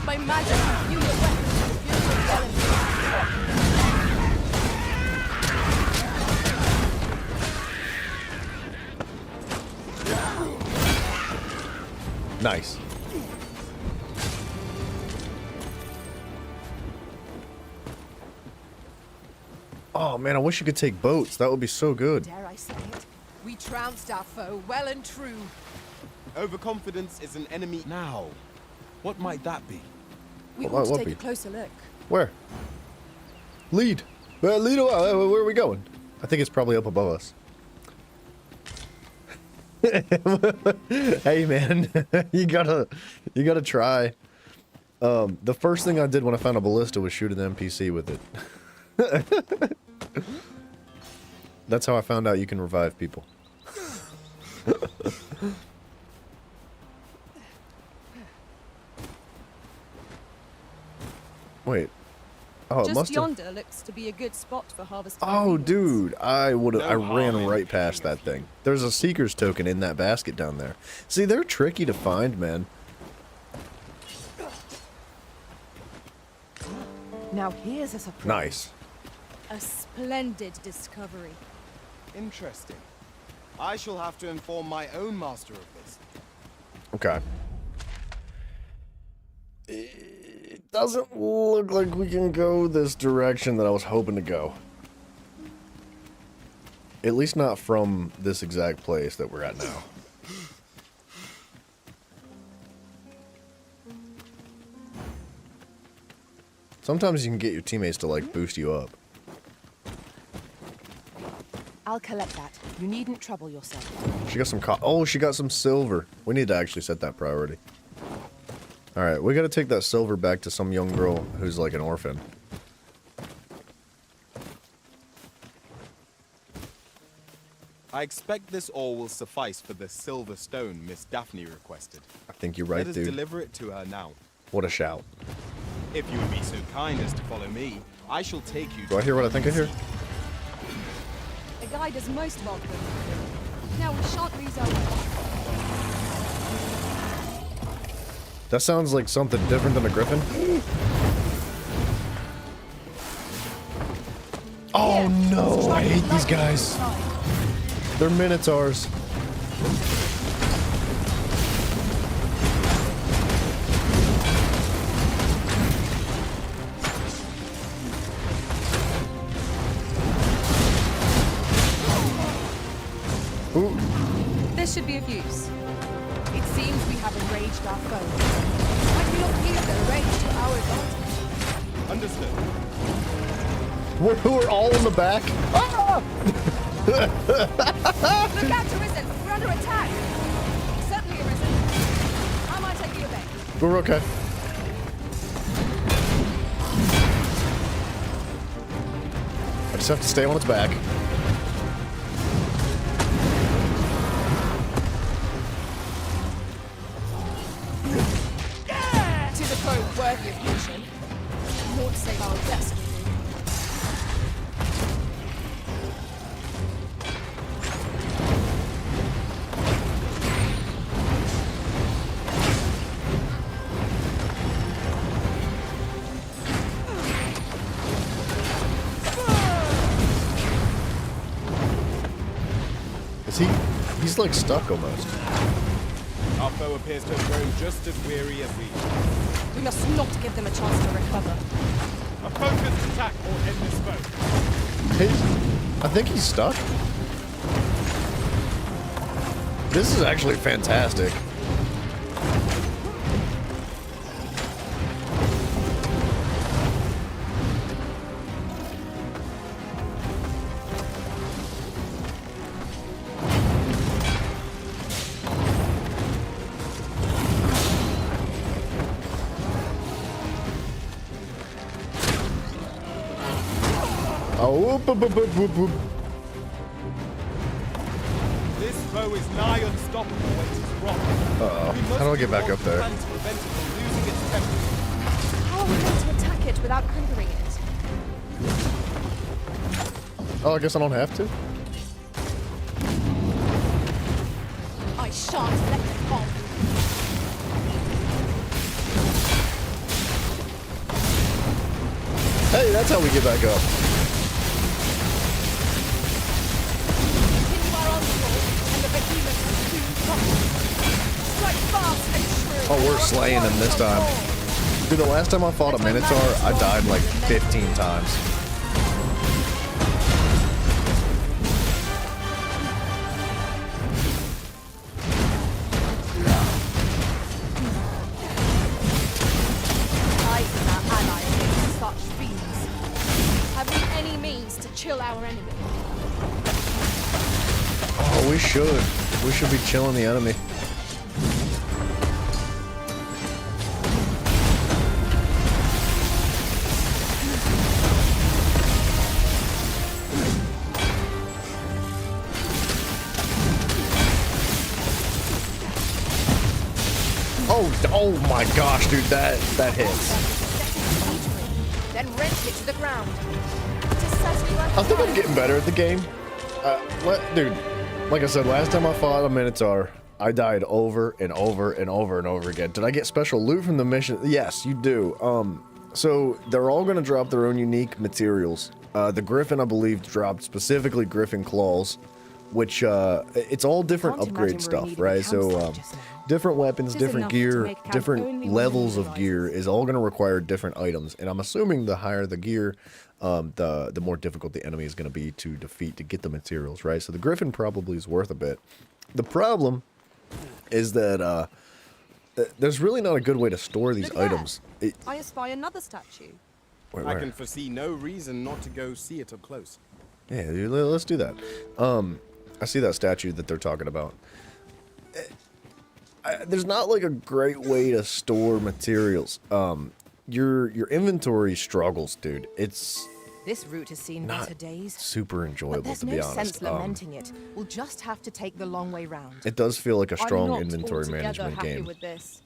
my magic view your weapons, view your Nice. Oh man, I wish you could take boats. That would be so good. Dare I say it? We trounced our foe well and true. Overconfidence is an enemy now. What might that be? We What ought to might take be? a closer look. Where? Lead. Lead away. Where are we going? I think it's probably up above us. Hey man, you gotta try. The first thing I did when I found a ballista was shoot an NPC with it. That's how I found out you can revive people. Wait. Oh, it Just must have. yonder looks to be a good spot for harvesting. Oh, dude, I ran harm right in past that thing. There's a Seeker's token in that basket down there. See, they're tricky to find, man. Now here's a surprise. Nice. A splendid discovery. Interesting. I shall have to inform my own master of this. Okay. It doesn't look like we can go this direction that I was hoping to go. At least not from this exact place that we're at now. Sometimes you can get your teammates to, like, boost you up. I'll collect that. You needn't trouble yourself. She got some she got some silver. We need to actually set that priority. Alright, we gotta take that silver back to some young girl who's like an orphan. I expect this ore will suffice for the silver stone Miss Daphne requested. I think you're right, Let us dude. deliver it to her now. What a shout. If you would be so kind as to follow me, I shall take you Do I hear what I think I hear? A guide is most welcome. Now we shan't lose our way. That sounds like something different than a griffin. Oh no, I hate these guys. They're minotaurs. Ooh. This should be of use. It seems we have enraged our foes. Might we not use their rage to our advantage? Understood. We're all in the back. Ah! Look out, Arisen! We're under attack! Certainly, Arisen. How might I be obeyed? We're okay. I just have to stay on its back. Tis a foe worthy of mention. More to save our destiny. He's like stuck almost. Our foe appears to have grown just as weary as we. We must not give them a chance to recover. A focused attack will end this foe. I think he's stuck. This is actually fantastic. Oh, whoop, whoop, whoop, whoop, whoop. This foe is nigh unstoppable when it is rocked. Uh-oh. How do I get back up there? To prevent it from losing its temper. How are we going to attack it without angering it? Oh, I guess I don't have to? I shan't let them bomb. Hey, that's how we get back up. Oh, we're slaying him this time. Dude, the last time I fought a Minotaur, I died like 15 times. I and our ally against such fiends. Have we any means to chill our enemy? Oh, we should. We should be chilling the enemy. Oh my gosh, dude, that hits. Then wrench it to the ground. I think I'm getting better at the game. Dude, like I said, last time I fought a Minotaur, I died over and over and over and over again. Did I get special loot from the mission? Yes, you do. So they're all going to drop their own unique materials. The Griffin, I believe, dropped specifically Griffin claws, which it's all different upgrade stuff, right? So different weapons, different gear, different levels of gear is all going to require different items. And I'm assuming the higher the gear, the more difficult the enemy is going to be to defeat to get the materials, right? So the Griffin probably is worth a bit. The problem is that there's really not a good way to store these items. I espy another statue. Where? I can foresee no reason not to go see it up close. Yeah, dude, let's do that. I see that statue that they're talking about. There's not like a great way to store materials. Your inventory struggles, dude. It's This route has seen not better days. super enjoyable, But there's to no be honest. sense lamenting it. We'll just have to take the long way round. It does feel like a I'm strong not inventory altogether management happy game. with this.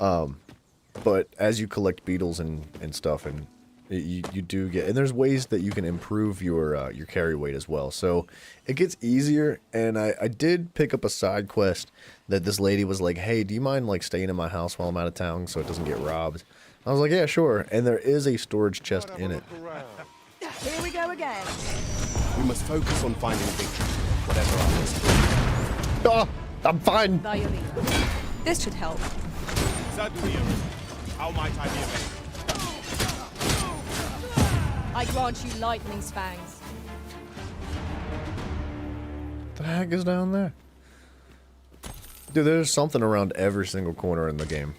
But as you collect beetles and stuff, and you do get, and there's ways that you can improve your carry weight as well. So it gets easier. And I did pick up a side quest that this lady was like, "Hey, do you mind like staying in my house while I'm out of town so it doesn't get robbed?" I was like, "Yeah, sure." And there is a storage chest in it. Here we go again. We must focus on finding victory, whatever our risk. Oh, I'm fine. This should help. Certainly, how might I be of I grant you lightning's fangs. The heck is down there? Dude, there's something around every single corner in the game.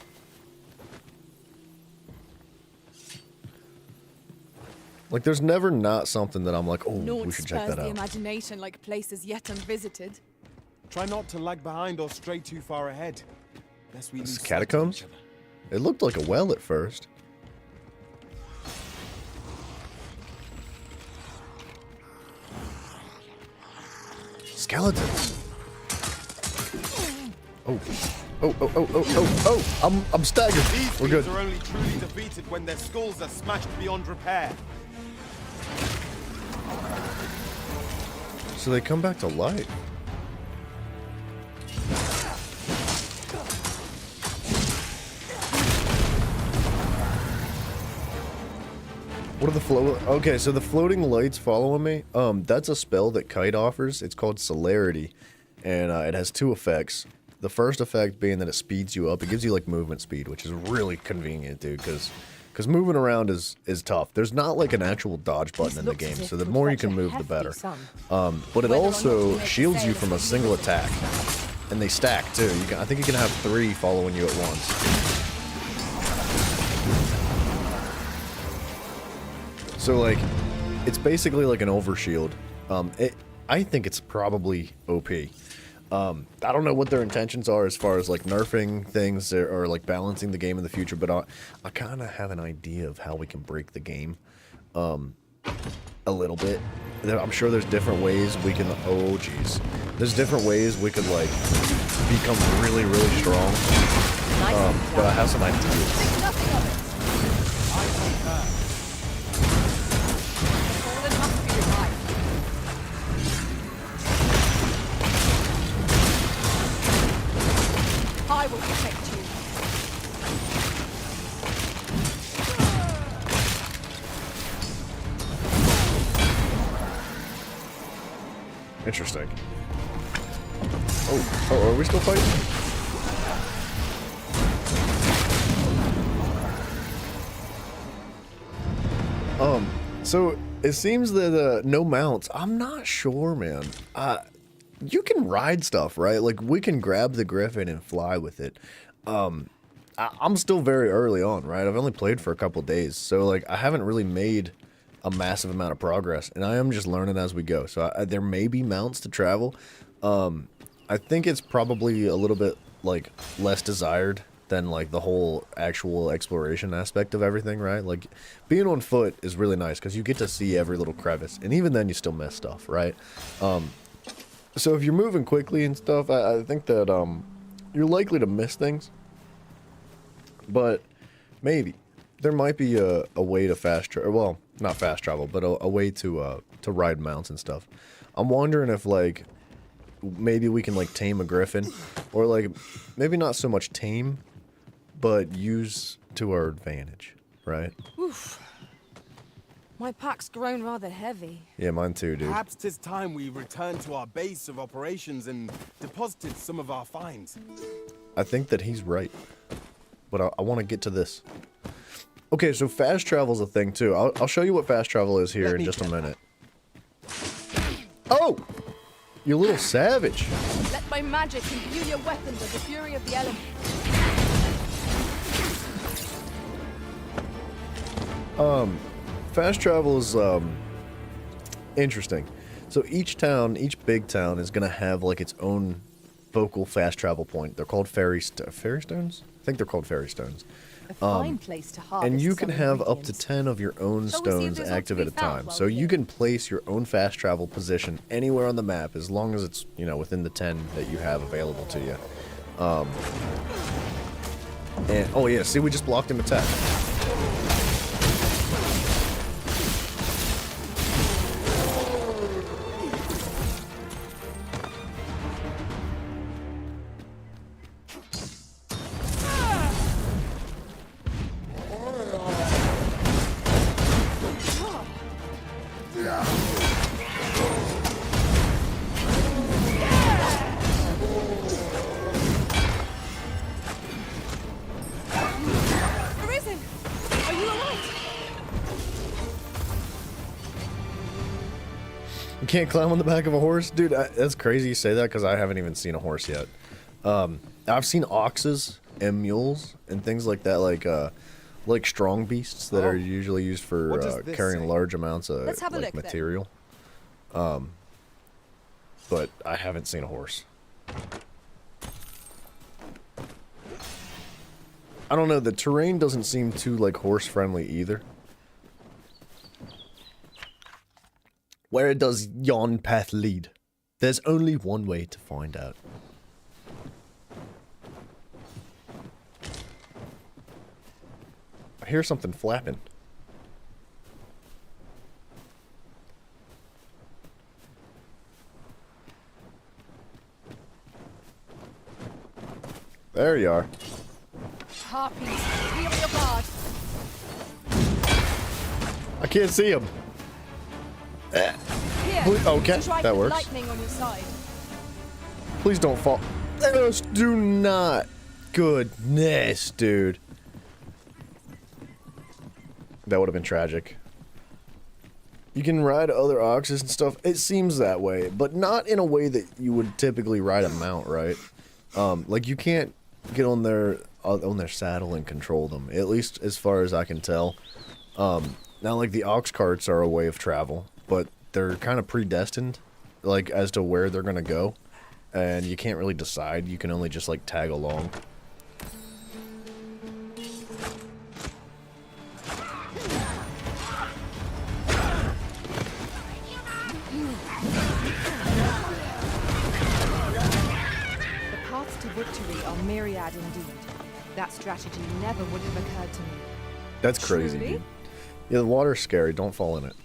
Like, there's never not something that I'm like, oh, we should check that the out. imagination like places yet unvisited. Try not to lag behind or stray too far ahead. Lest we lose sight of Catacombs? each other. It looked like a well at first. Skeletons. Oh. I'm staggered. These We're good. things are only truly defeated when their skulls are smashed beyond repair. So they come back to life. What are the okay, so the floating lights following me, that's a spell that Kite offers. It's called Celerity, and it has two effects. The first effect being that it speeds you up. It gives you like movement speed, which is really convenient, dude, because moving around is tough. There's not like an actual dodge button in the game, so the more you can move, the better. But it also shields you from a single attack, and they stack too. I think you can have 3 following you at once. So like, it's basically like an overshield. I think it's probably OP. I don't know what their intentions are as far as like nerfing things or like balancing the game in the future, but I kind of have an idea of how we can break the game a little bit. I'm sure there's different ways we can, oh geez. There's different ways we could like become really, really strong. But I have some ideas. I will protect you. Interesting. Oh, are we still fighting? So it seems that no mounts. I'm not sure, man. You can ride stuff, right? Like, we can grab the griffin and fly with it. I'm still very early on, right? I've only played for a couple days, so like I haven't really made a massive amount of progress, and I am just learning as we go. So there may be mounts to travel. I think it's probably a little bit like less desired than like the whole actual exploration aspect of everything, right? Like being on foot is really nice because you get to see every little crevice, and even then you still miss stuff, right? So if you're moving quickly and stuff, I think that you're likely to miss things. But maybe there might be a way to fast travel. Well, not fast travel, but a way to ride mounts and stuff. I'm wondering if like maybe we can like tame a griffin, or like maybe not so much tame, but use to our advantage, right? Oof. My pack's grown rather heavy. Yeah, mine too, dude. Perhaps 'tis time we return to our base of operations and deposited some of our finds. I think that he's right, but I want to get to this. Okay, so fast travel's a thing too. I'll show you what fast travel is here in just a minute. Oh! You little savage. Let my magic imbue your weapons with the fury of the elements. Fast travel is interesting. So each town, each big town is gonna have like its own focal fast travel point. They're called fairy stones? I think they're called fairy stones. A fine place to harvest. And you can some have up to ingredients. 10 of your own Shall we see if stones there's one to active be at a found time. while So we're you here? can place your own fast travel position anywhere on the map as long as it's, you know, within the 10 that you have available to you. And oh yeah, see, we just blocked him attack. Arisen! Are you alright? You can't climb on the back of a horse? Dude, that's crazy you say that because I haven't even seen a horse yet. I've seen oxes and mules and things like that, like strong beasts that are usually used for carrying large amounts of Let's have a look, then. material. But I haven't seen a horse. I don't know, the terrain doesn't seem too like horse friendly either. Where does yon path lead? There's only one way to find out. I hear something flapping. There you are. Harpies, be on your guard. I can't see him. Here, Okay, strike that with works. lightning on your side. Please don't fall. Just do not. Goodness, dude. That would have been tragic. You can ride other oxes and stuff. It seems that way, but not in a way that you would typically ride a mount, right? Like you can't get on their saddle and control them. At least as far as I can tell. Now, like the ox carts are a way of travel, but they're kind of predestined, like as to where they're gonna go, and you can't really decide. You can only just like tag along. The paths to victory are myriad indeed. That strategy never would have occurred to me. That's crazy, Truly? dude. Yeah, the water's scary. Don't fall in it.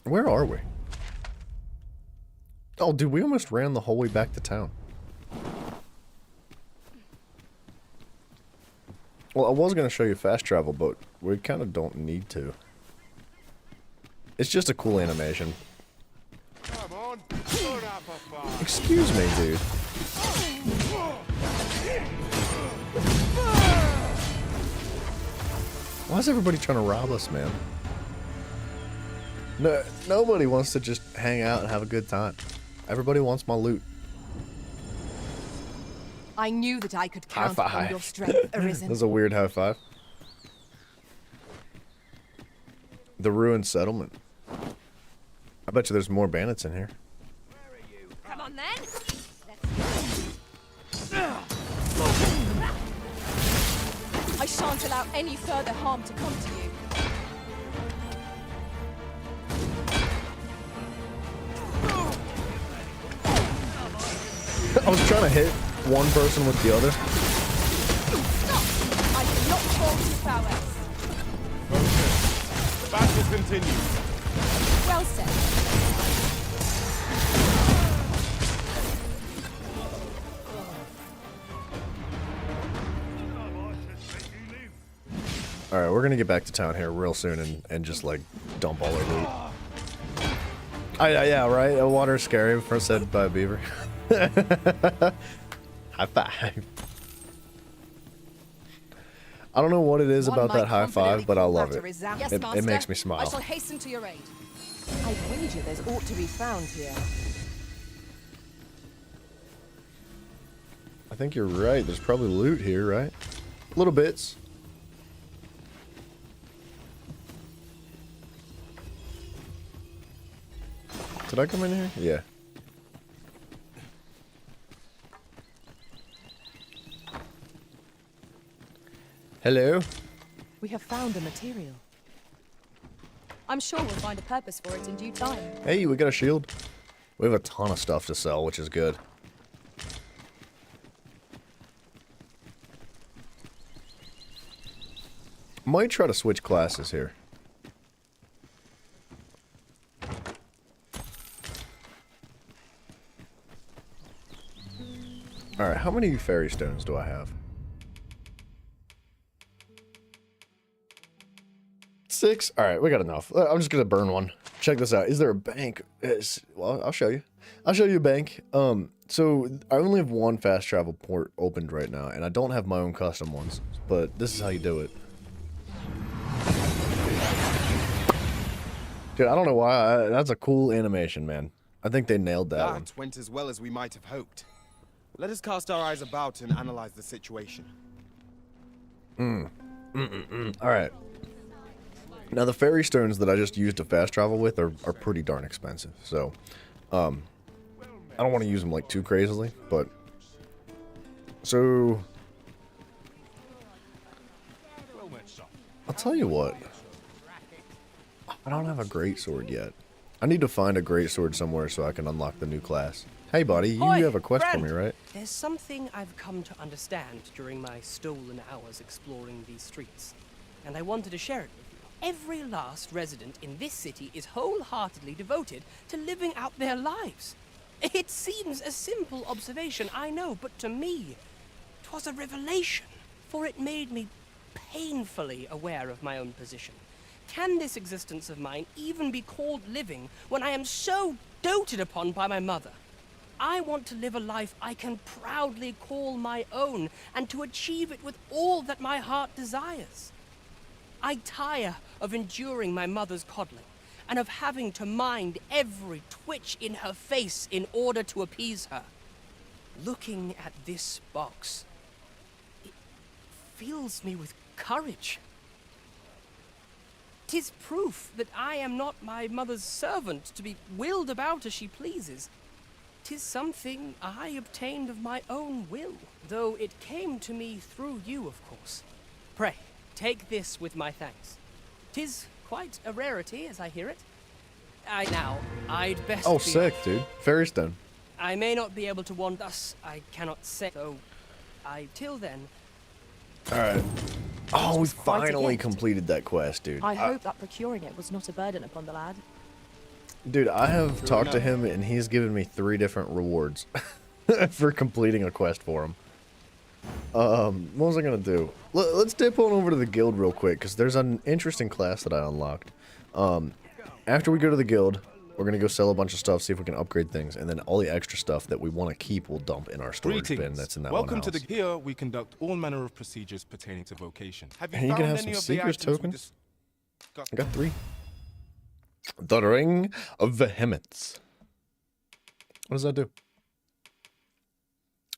Where are we? Oh, dude, we almost ran the whole way back to town. Well, I was going to show you fast travel, but we kind of don't need to. It's just a cool animation. Come on, put up a fight. Excuse me, dude. Why is everybody trying to rob us, man? No, nobody wants to just hang out and have a good time. Everybody wants my loot. I knew that I could High count on five. your strength, Arisen. That was a weird high five. The ruined settlement. I bet you there's more bandits in here. Come on then. I shan't allow any further harm to come to you. I was trying to hit one person with the other. I cannot fault your prowess. The battle continues. Well said. Alright, we're gonna get back to town here real soon and just like dump all our loot. Yeah, right? Water's scary, first said by a beaver. High five. I don't know what it is about that high five, but I love it. Yes, It Master. makes me I smile. shall hasten to your aid. I'd wager there's ought to be found here. I think you're right. There's probably loot here, right? Little bits. Did I come in here? Yeah. Hello? We have found a material. I'm sure we'll find a purpose for it in due time. Hey, we got a shield. We have a ton of stuff to sell, which is good. Might try to switch classes here. Alright, how many fairy stones do I have? 6? Alright, we got enough. I'm just gonna burn one. Check this out. Is there a bank? Well, I'll show you. I'll show you a bank. So I only have one fast travel port opened right now, and I don't have my own custom ones. But this is how you do it. Dude, I don't know why. That's a cool animation, man. I think they nailed that one. That went as well as we might have hoped. Let us cast our eyes about and analyze the situation. Alright. Now, the fairy stones that I just used to fast travel with are pretty darn expensive, so, I don't want to use them, like, too crazily, but, so, I'll tell you what, I don't have a greatsword yet. I need to find a greatsword somewhere so I can unlock the new class. Hey, buddy, you Oi, have a quest for friend. me, right? There's something I've come to understand during my stolen hours exploring these streets, and I wanted to share it with you. Every last resident in this city is wholeheartedly devoted to living out their lives. It seems a simple observation, I know, but to me, 'twas a revelation, for it made me painfully aware of my own position. Can this existence of mine even be called living when I am so doted upon by my mother? I want to live a life I can proudly call my own, and to achieve it with all that my heart desires. I tire of enduring my mother's coddling, and of having to mind every twitch in her face in order to appease her. Looking at this box, it fills me with courage. 'Tis proof that I am not my mother's servant to be wheeled about as she pleases. 'Tis something I obtained of my own will, though it came to me through you, of course. Pray, take this with my thanks. 'Tis quite a rarity, as I hear it. I'd best Oh, be sick, off. dude. Fairy stone. I may not be able to wander, thus I cannot say, so till then. Alright. Oh, we quite a finally gift. completed that quest, dude. I hope that procuring it was not a burden upon the lad. Dude, I have talked to him and he's given me 3 different rewards for completing a quest for him. What was I gonna do? Let's dip on over to the guild real quick, because there's an interesting class that I unlocked. After we go to the guild, we're gonna go sell a bunch of stuff, see if we can upgrade things, and then all the extra stuff that we want to keep we'll dump in our storage bin that's in that Welcome one to house. the here we conduct all manner of procedures pertaining to vocation. Have And you can have some secret tokens. I got 3. The Ring of Vehemence. What does that do?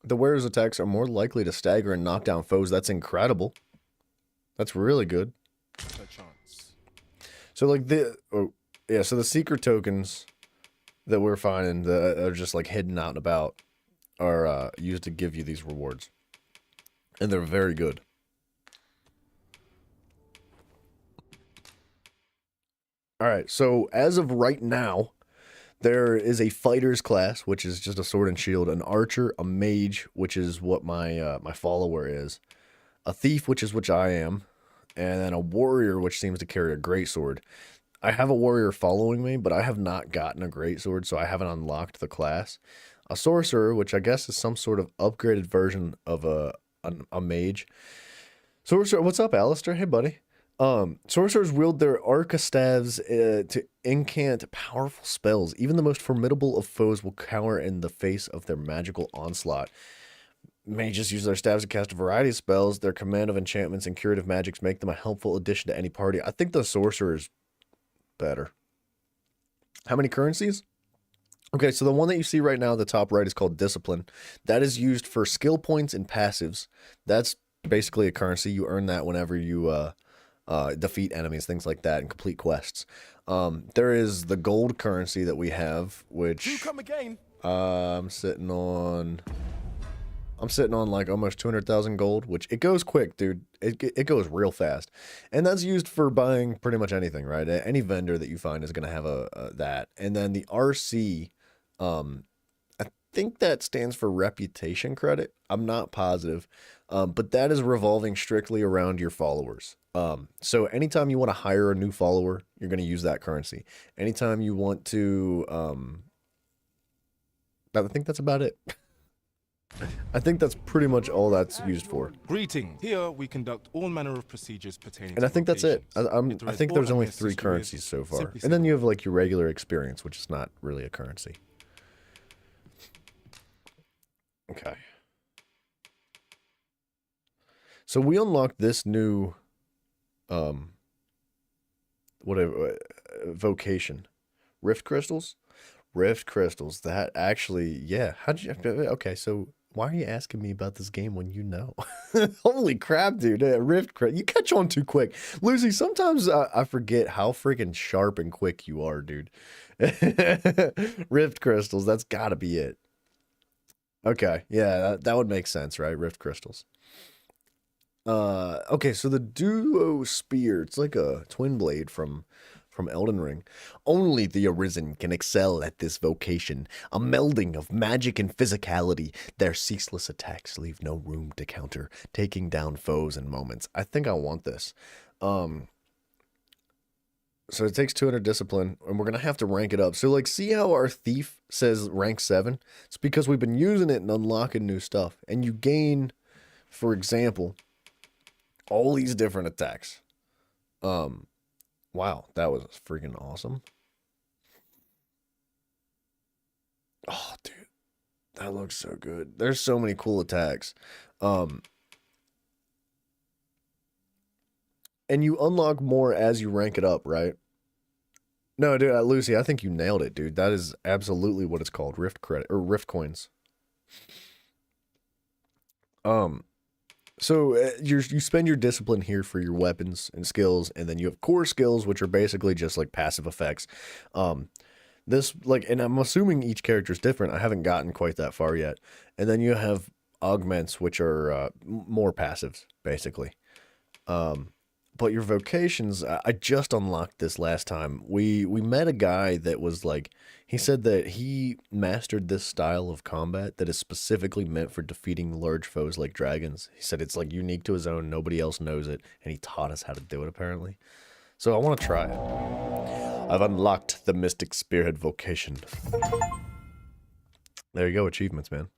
The wearer's attacks are more likely to stagger and knock down foes. That's incredible. That's really good. So like so the secret tokens that we're finding that are just like hidden out and about are used to give you these rewards. And they're very good. Alright, so as of right now, there is a fighter's class, which is just a sword and shield, an archer, a mage, which is what my my follower is, a thief, which is which I am, and then a warrior, which seems to carry a greatsword. I have a warrior following me, but I have not gotten a greatsword, so I haven't unlocked the class. A sorcerer, which I guess is some sort of upgraded version of a mage. Sorcerer, what's up, Alistair? Hey, buddy. Sorcerers wield their arcastaves to incant powerful spells. Even the most formidable of foes will cower in the face of their magical onslaught. Mages use their staves to cast a variety of spells. Their command of enchantments and curative magics make them a helpful addition to any party. I think the sorcerer's better. How many currencies? Okay, so the one that you see right now at the top right is called Discipline. That is used for skill points and passives. That's basically a currency. You earn that whenever you defeat enemies, things like that, and complete quests. There is the gold currency that we have, which I'm sitting on like almost 200,000 gold, which it goes quick, dude. It goes real fast, and that's used for buying pretty much anything, right? Any vendor that you find is gonna have that. And then the RC, I think that stands for reputation credit. I'm not positive, but that is revolving strictly around your followers. So anytime you want to hire a new follower, you're going to use that currency. Anytime you want to, I think that's about it. I think that's pretty much all that's used for. Greeting. Here we conduct all manner of procedures pertaining And I think that's it. I think there's only 3 administrative currencies so far. simply And then you have like your regular experience, which is not really a currency. Okay. So we unlocked this new whatever vocation. Rift crystals. Rift crystals. That actually, yeah. How'd you? Okay, so why are you asking me about this game when you know? Holy crap, dude! You catch on too quick, Lucy. Sometimes I forget how freaking sharp and quick you are, dude. Rift crystals. That's got to be it. Okay, yeah, that would make sense, right? Rift crystals. Okay, so the duo spear. It's like a twin blade from Elden Ring. Only the Arisen can excel at this vocation, a melding of magic and physicality. Their ceaseless attacks leave no room to counter, taking down foes in moments. I think I want this. So it takes 200 discipline, and we're going to have to rank it up. So, like, see how our thief says rank 7? It's because we've been using it and unlocking new stuff. And you gain, for example, all these different attacks. Wow, that was freaking awesome. Oh, dude. That looks so good. There's so many cool attacks. And you unlock more as you rank it up, right? No, dude, Lucy, I think you nailed it, dude. That is absolutely what it's called. Rift credit or Rift coins. So you spend your discipline here for your weapons and skills, and then you have core skills, which are basically just like passive effects. This and I'm assuming each character is different. I haven't gotten quite that far yet. And then you have augments, which are more passives, basically. But your vocations, I just unlocked this last time. We met a guy that was like, he said that he mastered this style of combat that is specifically meant for defeating large foes like dragons. He said it's like unique to his own, nobody else knows it, and he taught us how to do it apparently. So I want to try it. I've unlocked the Mystic Spearhead vocation. There you go, achievements, man.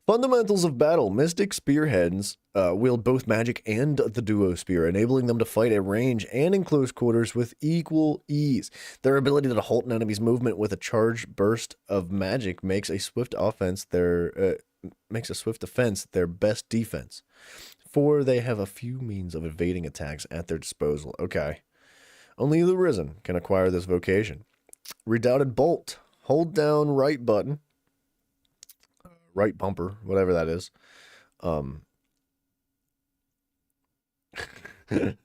Fundamentals of battle. Mystic Spearheads wield both magic and the duo spear, enabling them to fight at range and in close quarters with equal ease. Their ability to halt an enemy's movement with a charged burst of magic makes a swift defense their best defense. For they have a few means of evading attacks at their disposal. Okay. Only the Risen can acquire this vocation. Redoubted Bolt. Hold down right button. Right bumper, whatever that is. That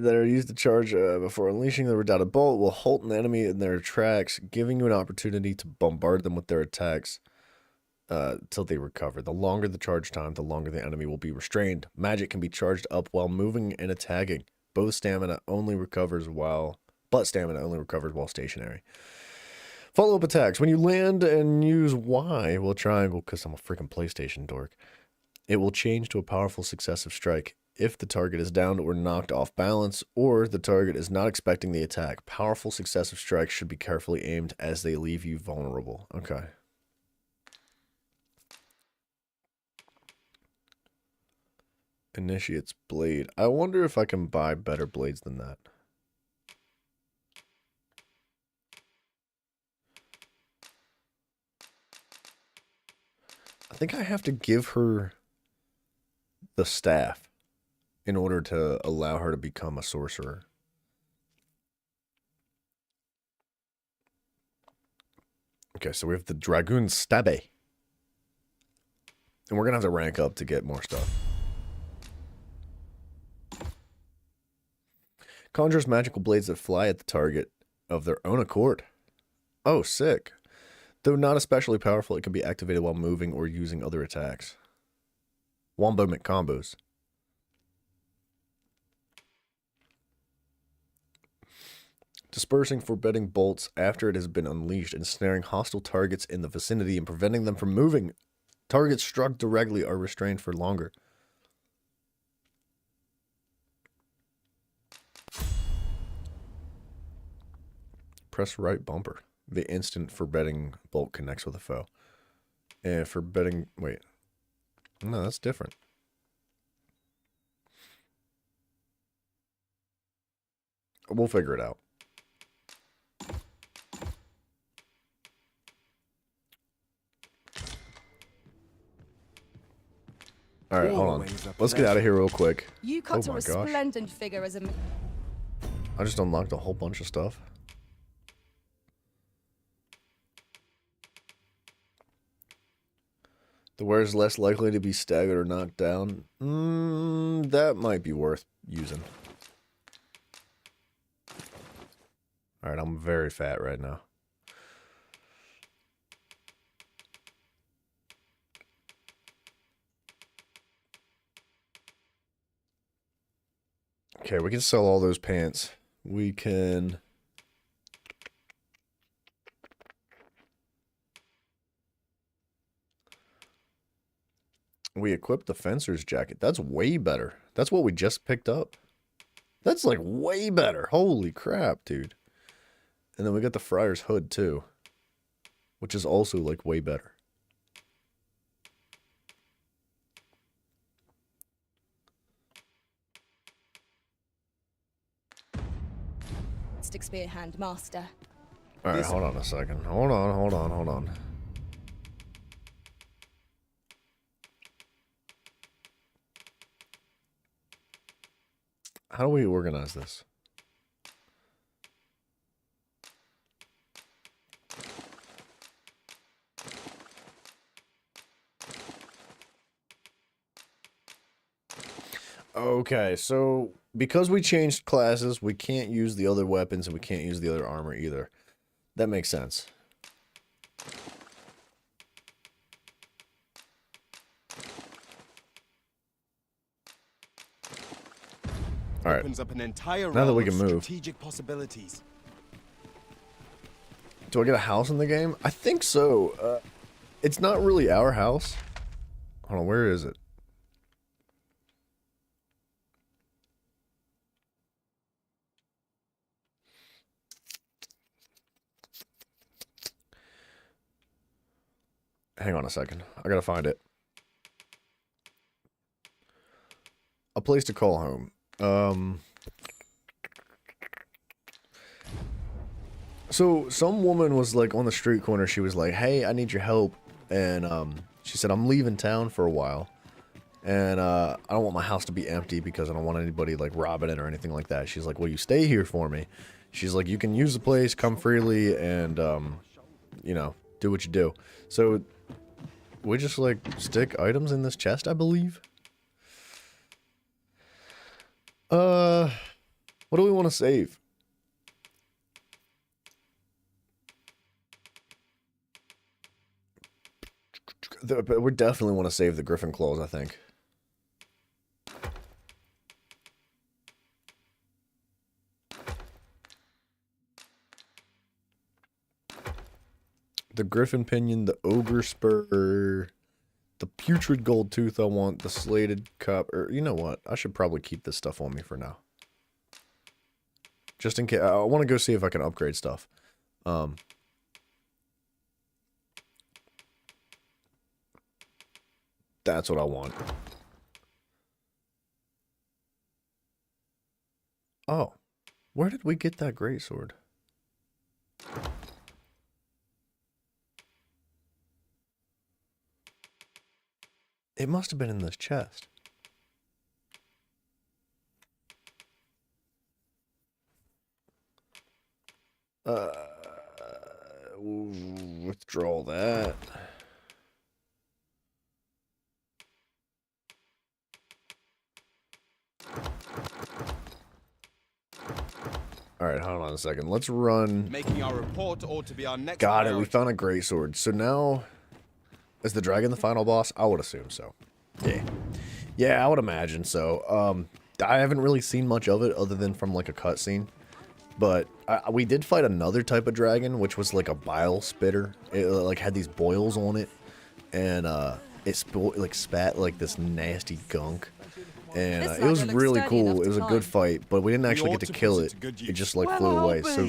are used to charge before unleashing the redoubted bolt will halt an enemy in their tracks, giving you an opportunity to bombard them with their attacks till they recover. The longer the charge time, the longer the enemy will be restrained. Magic can be charged up while moving and attacking. Stamina only recovers while stationary. Follow-up attacks. When you land and use Y, well, triangle, because I'm a freaking PlayStation dork, it will change to a powerful successive strike if the target is downed or knocked off balance, or the target is not expecting the attack. Powerful successive strikes should be carefully aimed as they leave you vulnerable. Okay. Initiate's blade. I wonder if I can buy better blades than that. I think I have to give her the staff in order to allow her to become a sorcerer. Okay, so we have the Dragoon Stabbe. And we're going to have to rank up to get more stuff. Conjures magical blades that fly at the target of their own accord. Oh, sick. Though not especially powerful, it can be activated while moving or using other attacks. Wombo McCombos. Dispersing forbidding bolts after it has been unleashed, ensnaring hostile targets in the vicinity and preventing them from moving. Targets struck directly are restrained for longer. Press right bumper. The instant forbidding bolt connects with a foe. And forbidding... Wait. No, that's different. We'll figure it out. Alright, hold on. Let's get out of here real quick. You cut a resplendent figure as a... I just unlocked a whole bunch of stuff. The wearer's less likely to be staggered or knocked down. That might be worth using. Alright, I'm very fat right now. Okay, we can sell all those pants. We can... We equipped the fencer's jacket. That's way better. That's what we just picked up. That's like way better. Holy crap, dude. And then we got the friar's hood too, which is also like way better. Stick spear hand master. All right, hold on a second. Hold on. How do we organize this? Okay, so because we changed classes, we can't use the other weapons and we can't use the other armor either. That makes sense. All right. Opens up an entire now that we realm can of move. strategic possibilities. Do I get a house in the game? I think so. It's not really our house. Hold on, where is it? Hang on a second. I gotta find it. A place to call home. So some woman was like on the street corner. She was like, "Hey, I need your help." And she said, "I'm leaving town for a while. And I don't want my house to be empty because I don't want anybody like robbing it or anything like that." She's like, "Will you stay here for me?" She's like, "You can use the place, come freely, and you know, do what you do." So we just like stick items in this chest, I believe. What do we want to save? We definitely want to save the griffin claws, I think. The griffin pinion, the ogre spur, the putrid gold tooth I want, the slated cup, or you know what? I should probably keep this stuff on me for now. Just in case. I want to go see if I can upgrade stuff. That's what I want. Oh. Where did we get that greatsword? It must have been in this chest. Withdraw that. Alright, hold on a second. Let's run. Making our report ought to be our next Got it, we priority. found a greatsword. So now, is the dragon the final boss? I would assume so. Yeah. Yeah, I would imagine so. I haven't really seen much of it other than from like a cutscene. But we did fight another type of dragon, which was like a bile spitter. It like had these boils on it, and it spat like this nasty gunk. And it was really cool. It was a good fight, but we didn't actually get to kill it. It just like flew away. So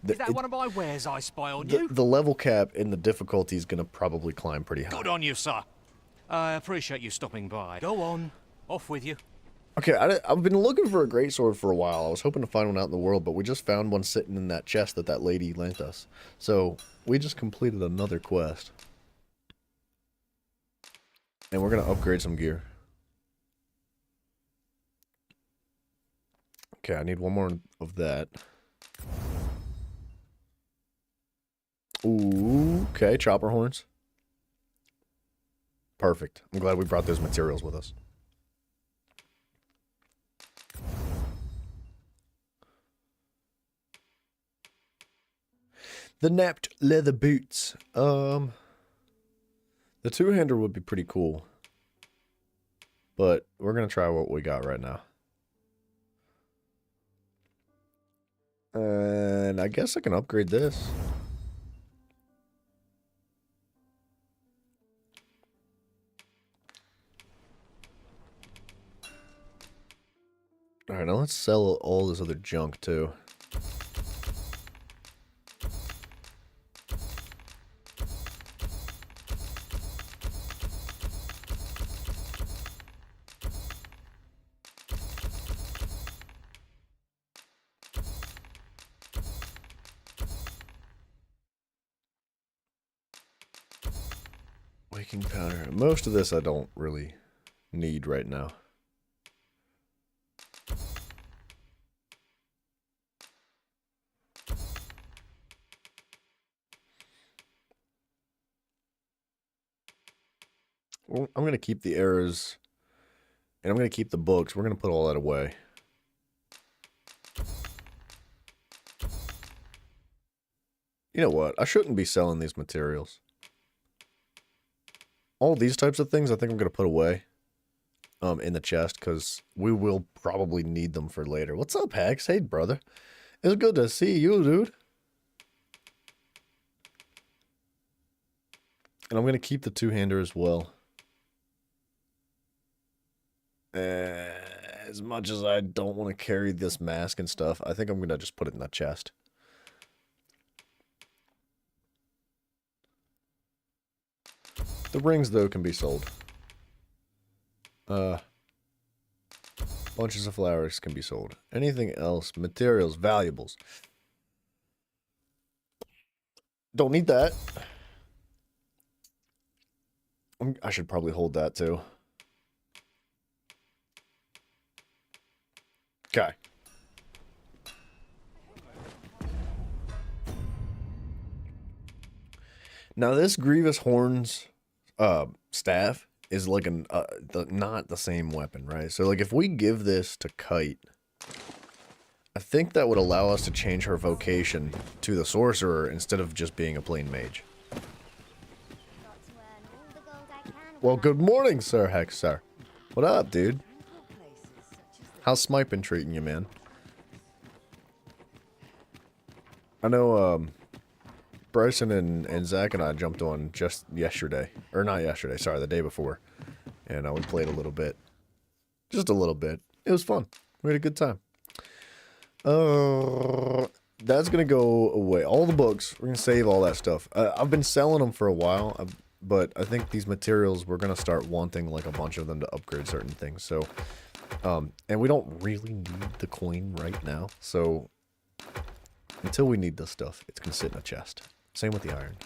Is that one of my wares I spy on you? the level cap in the difficulty is gonna probably climb pretty high. Good on you, sir. I appreciate you stopping by. Go on. Off with you. Okay, I've been looking for a greatsword for a while. I was hoping to find one out in the world, but we just found one sitting in that chest that lady lent us. So we just completed another quest. And we're going to upgrade some gear. Okay, I need one more of that. Ooh, okay, chopper horns. Perfect. I'm glad we brought those materials with us. The napped leather boots. The two-hander would be pretty cool. But we're going to try what we got right now. And I guess I can upgrade this. Alright, now let's sell all this other junk too. Waking powder. Most of this I don't really need right now. Well, I'm going to keep the arrows, and I'm going to keep the books. We're going to put all that away. You know what? I shouldn't be selling these materials. All these types of things I think I'm going to put away in the chest, because we will probably need them for later. What's up, Hex? Hey, brother. It's good to see you, dude. And I'm going to keep the two-hander as well. As much as I don't want to carry this mask and stuff, I think I'm going to just put it in the chest. The rings, though, can be sold. Bunches of flowers can be sold. Anything else? Materials, valuables. Don't need that. I should probably hold that, too. Okay. Now this Grievous Horns staff is like not the same weapon, right? So like if we give this to Kite, I think that would allow us to change her vocation to the sorcerer instead of just being a plain mage. Well, good morning, Sir Hex, sir. What up, dude? How's Smite been treating you, man? I know, Bryson and Zach and I jumped on just yesterday. Or not yesterday, sorry, the day before. And we played a little bit. Just a little bit. It was fun. We had a good time. That's going to go away. All the books, we're going to save all that stuff. I've been selling them for a while, but I think these materials, we're going to start wanting like a bunch of them to upgrade certain things. So, and we don't really need the coin right now. So, until we need this stuff, it's going to sit in a chest. Same with the iron.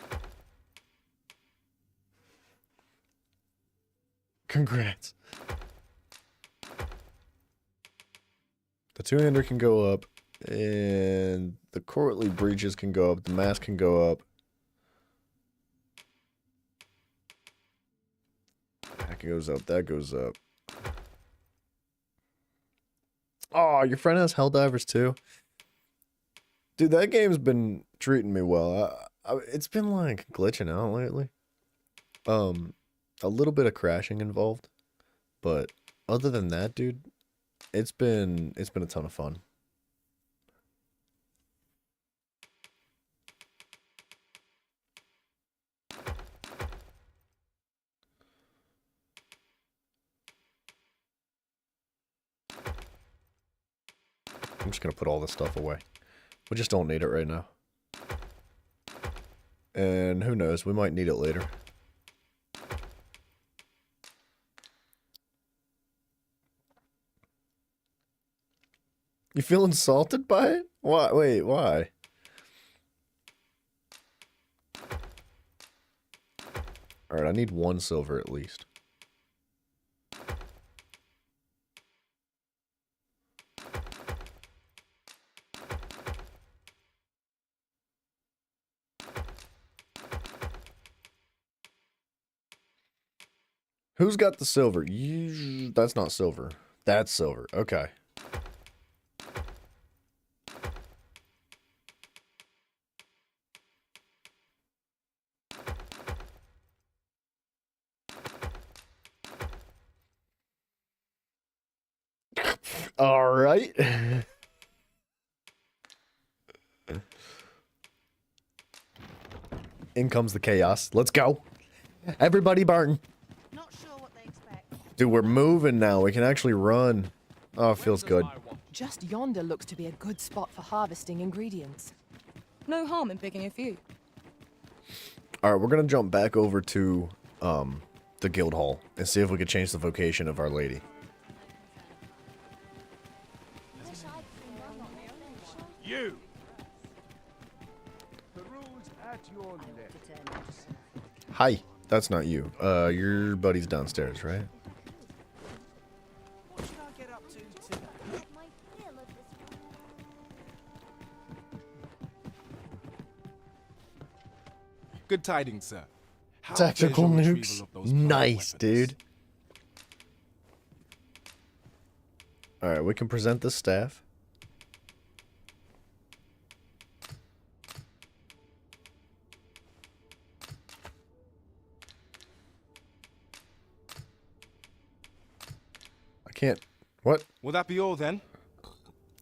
Congrats. The two-hander can go up, and the courtly breeches can go up, the mask can go up. That goes up, that goes up. Oh, your friend has Helldivers too? Dude, that game's been treating me well. It's been like glitching out lately. A little bit of crashing involved, but other than that, dude, it's been a ton of fun. I'm just gonna put all this stuff away. We just don't need it right now. And who knows, we might need it later. You feel insulted by it? Why? Wait, why? Alright, I need 1 silver at least. Who's got the silver? You, that's not silver. That's silver. Okay. All right. In comes the chaos. Let's go. Everybody burn. Dude, we're moving now. We can actually run. Oh, it feels good. Just yonder looks to be a good spot for harvesting ingredients. No harm in picking a few. All right, we're going to jump back over to the guild hall and see if we can change the vocation of Our Lady. You! The rules at your left. Hi. That's not you. Your buddy's downstairs, right? What should I get up to today? Good tidings, sir. How Tactical fares your nukes. retrieval of those Nice, weapons? dude. Alright, we can present the staff. I can't. What? Will that be all then?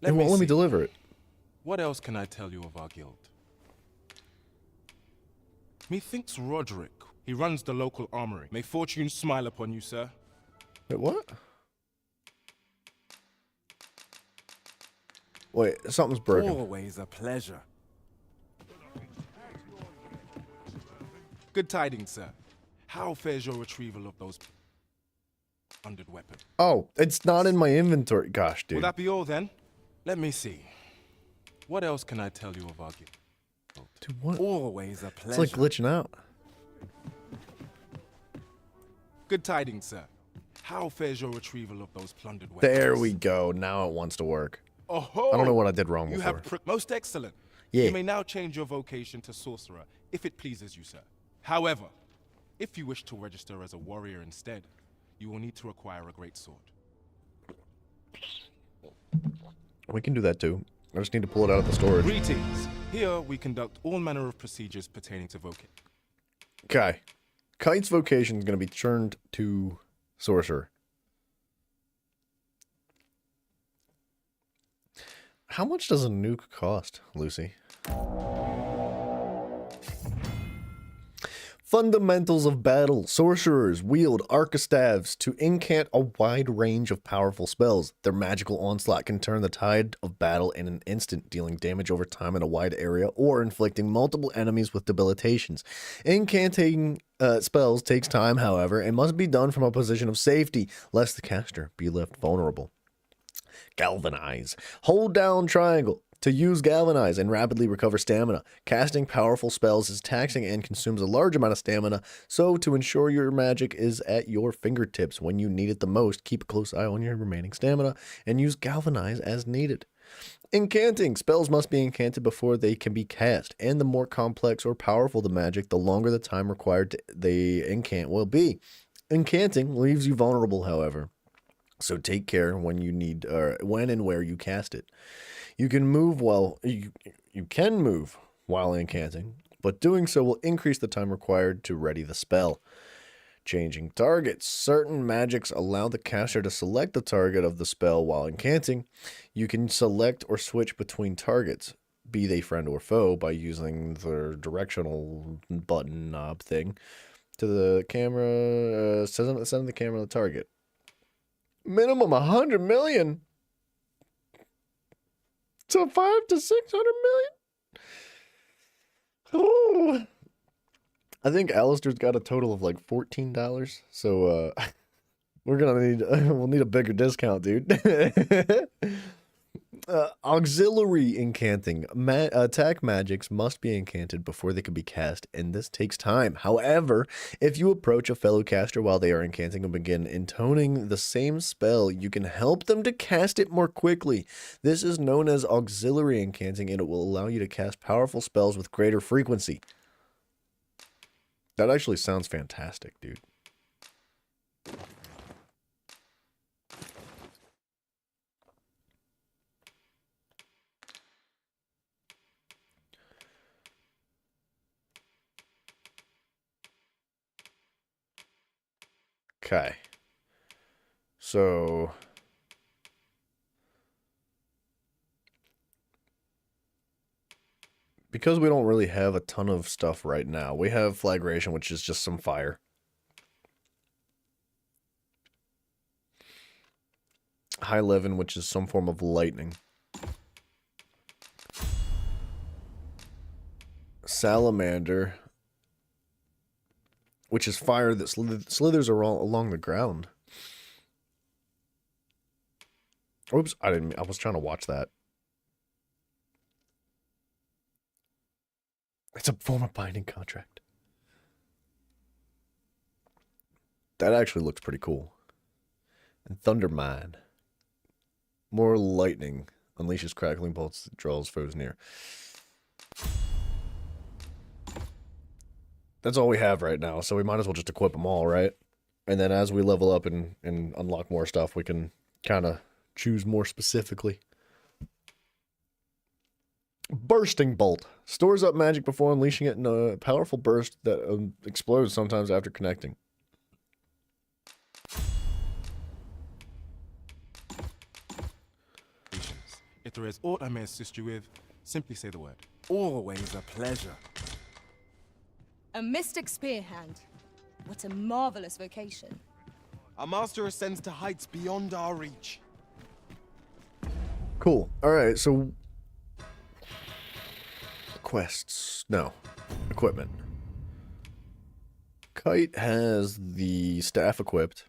It won't let me see. deliver it. What else can I tell you of our guild? Methinks Roderick. He runs the local armory. May fortune smile upon you, sir. Wait, what? Wait, something's broken. Always a pleasure. Good tidings, sir. How fares your retrieval of those plundered weapons? Oh, it's not in my inventory. Gosh, Will dude. that be all then? Let me see. What else can I tell you of our guild? Dude, what? Always a It's pleasure. like glitching out. Good tidings, sir. How fares your retrieval of those plundered weapons? There we go. Now it wants to work. Oh, I don't know what I did wrong You before. have most excellent. Yeah. You may now change your vocation to sorcerer, if it pleases you, sir. However, if you wish to register as a warrior instead, you will need to acquire a great sword. We can do that too. I just need to pull it out of the storage. Greetings. Here we conduct all manner of procedures pertaining to vocation. Okay. Kite's vocation is going to be turned to sorcerer. How much does a nuke cost, Lucy? Fundamentals of battle. Sorcerers wield arcastaves to incant a wide range of powerful spells. Their magical onslaught can turn the tide of battle in an instant, dealing damage over time in a wide area or inflicting multiple enemies with debilitations. Incanting spells takes time, however, and must be done from a position of safety, lest the caster be left vulnerable. Galvanize. Hold down triangle to use galvanize and rapidly recover stamina. Casting powerful spells is taxing and consumes a large amount of stamina, so to ensure your magic is at your fingertips when you need it the most, keep a close eye on your remaining stamina and use galvanize as needed. Incanting. Spells must be incanted before they can be cast, and the more complex or powerful the magic, the longer the time required to the incant will be. Incanting leaves you vulnerable, however, so take care when you need, when and where you cast it. You can move while incanting, but doing so will increase the time required to ready the spell. Changing targets. Certain magics allow the caster to select the target of the spell while incanting. You can select or switch between targets, be they friend or foe, by using the directional button knob thing to the camera, sending the camera to the target. Minimum 100 million. So 500 to 600 million. Oh. I think Alistair's got a total of like $14. So we're gonna need we'll need a bigger discount, dude. Auxiliary incanting. Attack magics must be incanted before they can be cast, and this takes time. However, if you approach a fellow caster while they are incanting and begin intoning the same spell, you can help them to cast it more quickly. This is known as auxiliary incanting, and it will allow you to cast powerful spells with greater frequency. That actually sounds fantastic, dude. Okay. So because we don't really have a ton of stuff right now, we have flagration, which is just some fire. High Levin, which is some form of lightning. Salamander, which is fire that slithers along the ground. Oops, I was trying to watch that. It's a form of binding contract. That actually looks pretty cool. And Thundermine. More lightning. Unleashes crackling bolts that draws foes near. That's all we have right now, so we might as well just equip them all, right? And then as we level up and unlock more stuff, we can kind of choose more specifically. Bursting Bolt. Stores up magic before unleashing it in a powerful burst that explodes sometimes after connecting. If there is aught I may assist you with, simply say the word. Always a pleasure. A mystic spear hand. What a marvelous vocation. Our master ascends to heights beyond our reach. Cool. Alright, so... quests. No. Equipment. Kite has the staff equipped.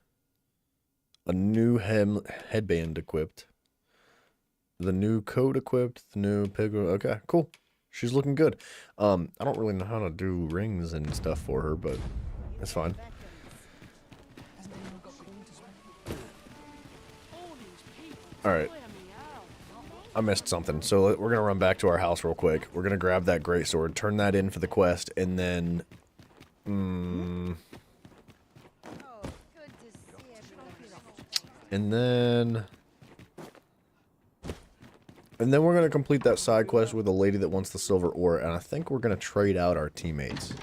A new headband equipped. The new coat equipped. The new pig... Okay, cool. She's looking good. I don't really know how to do rings and stuff for her, but it's fine. Alright. I missed something, so we're going to run back to our house real quick. We're going to grab that greatsword, turn that in for the quest, and then... And then we're going to complete that side quest with a lady that wants the silver ore, and I think we're going to trade out our teammates.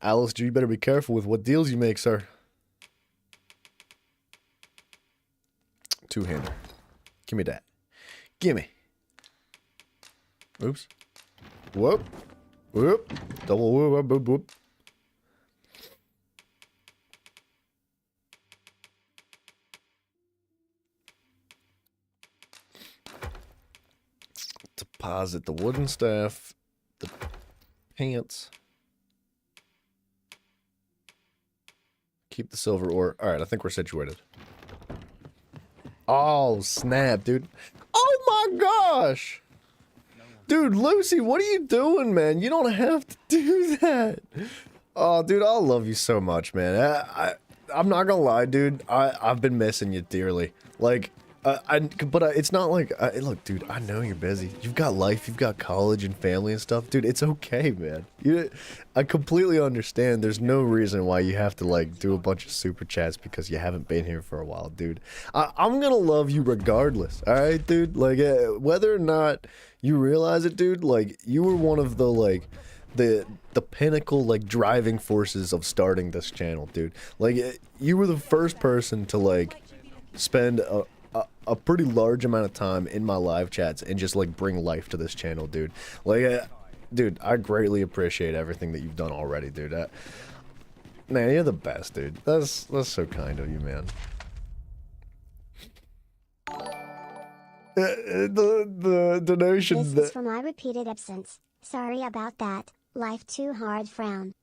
Alice, you better be careful with what deals you make, sir. Two-hander. Give me that. Gimme. Oops. Whoop. Whoop. Double whoop, whoop, whoop. Deposit the wooden staff, the pants. Keep the silver ore. Alright, I think we're situated. Oh, snap, dude. Oh my gosh! Dude, Lucy, what are you doing, man? You don't have to do that. Oh, dude, I love you so much, man. I'm not gonna lie, dude. I've been missing you dearly. Like, it's not like, look, dude, I know you're busy. You've got life, you've got college and family and stuff. Dude, it's okay, man. I completely understand. There's no reason why you have to, like, do a bunch of super chats because you haven't been here for a while, dude. I'm gonna love you regardless, alright, dude? Like, whether or not you realize it, dude, like, you were one of the, like, the pinnacle, like, driving forces of starting this channel, dude. Like, you were the first person to, like, spend a pretty large amount of time in my live chats and just like bring life to this channel, dude. Like, dude, I greatly appreciate everything that you've done already, dude. Man, you're the best, dude. That's so kind of you, man. The notion this that... is for my repeated absence. Sorry about that. Life too hard frown.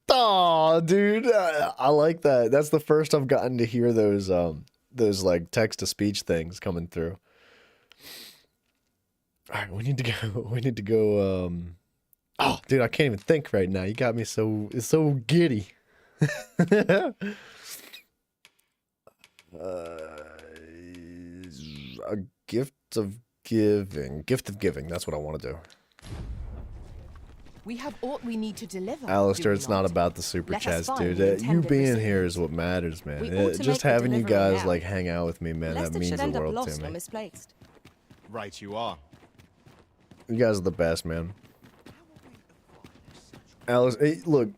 Aw, dude, I like that. That's the first I've gotten to hear those like text-to-speech things coming through. Alright, we need to go, oh, dude, I can't even think right now. You got me so giddy. A gift of giving. Gift of giving, that's what I want to do. We have aught we need to deliver. Alistair, do we it's not not? about the super Let us chats, find dude. the You intended being recipient. here is what matters, man. We ought to Just make the having you delivery guys now. like hang out with me, man, Lest that it means should the end up world lost to or me. misplaced. Right you are. You guys are the best, man. Alice, hey, look,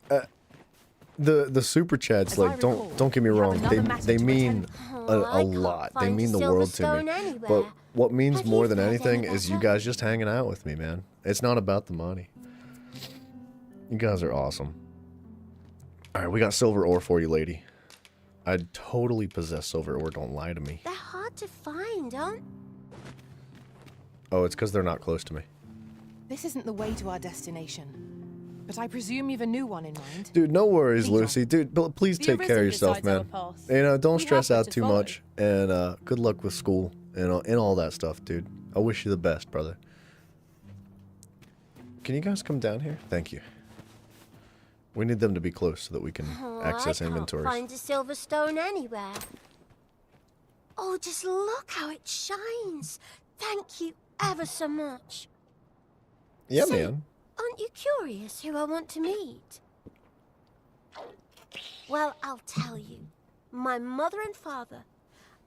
the super chats, like, don't get me wrong, they mean a lot. They mean the world to me. But what means more than anything is you guys just hanging out with me, man. It's not about the money. You guys are awesome. All right, we got silver ore for you, lady. I totally possess silver ore. Don't lie to me. They're hard to find, aren't? Oh, it's because they're not close to me. This isn't the way to our destination. But I presume you've a new one in mind. Dude, no worries, Lucy. Dude, please take care of yourself, man. You know, don't stress out too much. And good luck with school and all that stuff, dude. I wish you the best, brother. Can you guys come down here? Thank you. We need them to be close so that we can access inventories. I can't find a silver stone anywhere. Oh, just look how it shines. Thank you ever so much. Yeah, Say, man. Aren't you curious who I want to meet? Well, I'll tell you. My mother and father.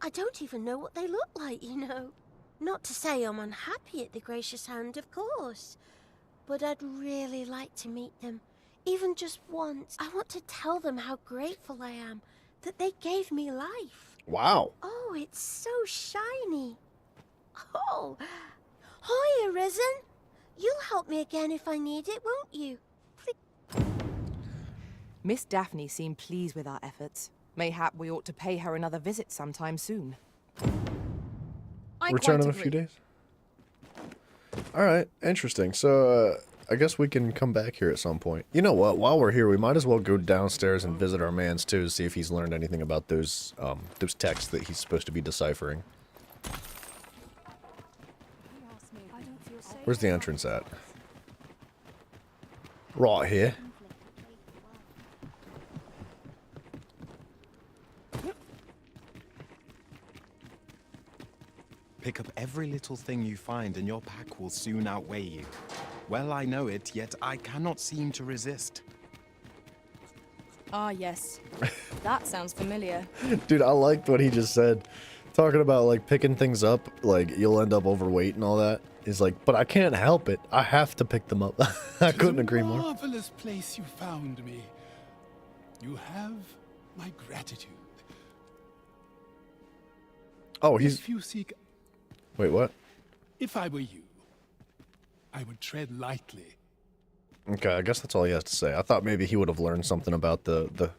I don't even know what they look like, you know. Not to say I'm unhappy at the gracious hand, of course. But I'd really like to meet them. Even just once. I want to tell them how grateful I am that they gave me life. Wow. Oh, it's so shiny. Oh, hi, Arisen. You'll help me again if I need it, won't you? Please. Miss Daphne seemed pleased with our efforts. Mayhap we ought to pay her another visit sometime soon. Return in a few days? Alright, interesting. So, I guess we can come back here at some point. You know what? While we're here, we might as well go downstairs and visit our mans too, to see if he's learned anything about those texts that he's supposed to be deciphering. Where's the entrance at? Right here. Pick up every little thing you find and your pack will soon outweigh you. Well, I know it, yet I cannot seem to resist. Ah, yes. That sounds familiar. Dude, I liked what he just said. Talking about, like, picking things up, like, you'll end up overweight and all that. He's like, but I can't help it. I have to pick them up. I couldn't agree more. Marvelous place you found me. You have my gratitude. Oh, he's... If you seek... Wait, what? If I were you, I would tread lightly. Okay, I guess that's all he has to say. I thought maybe he would have learned something about the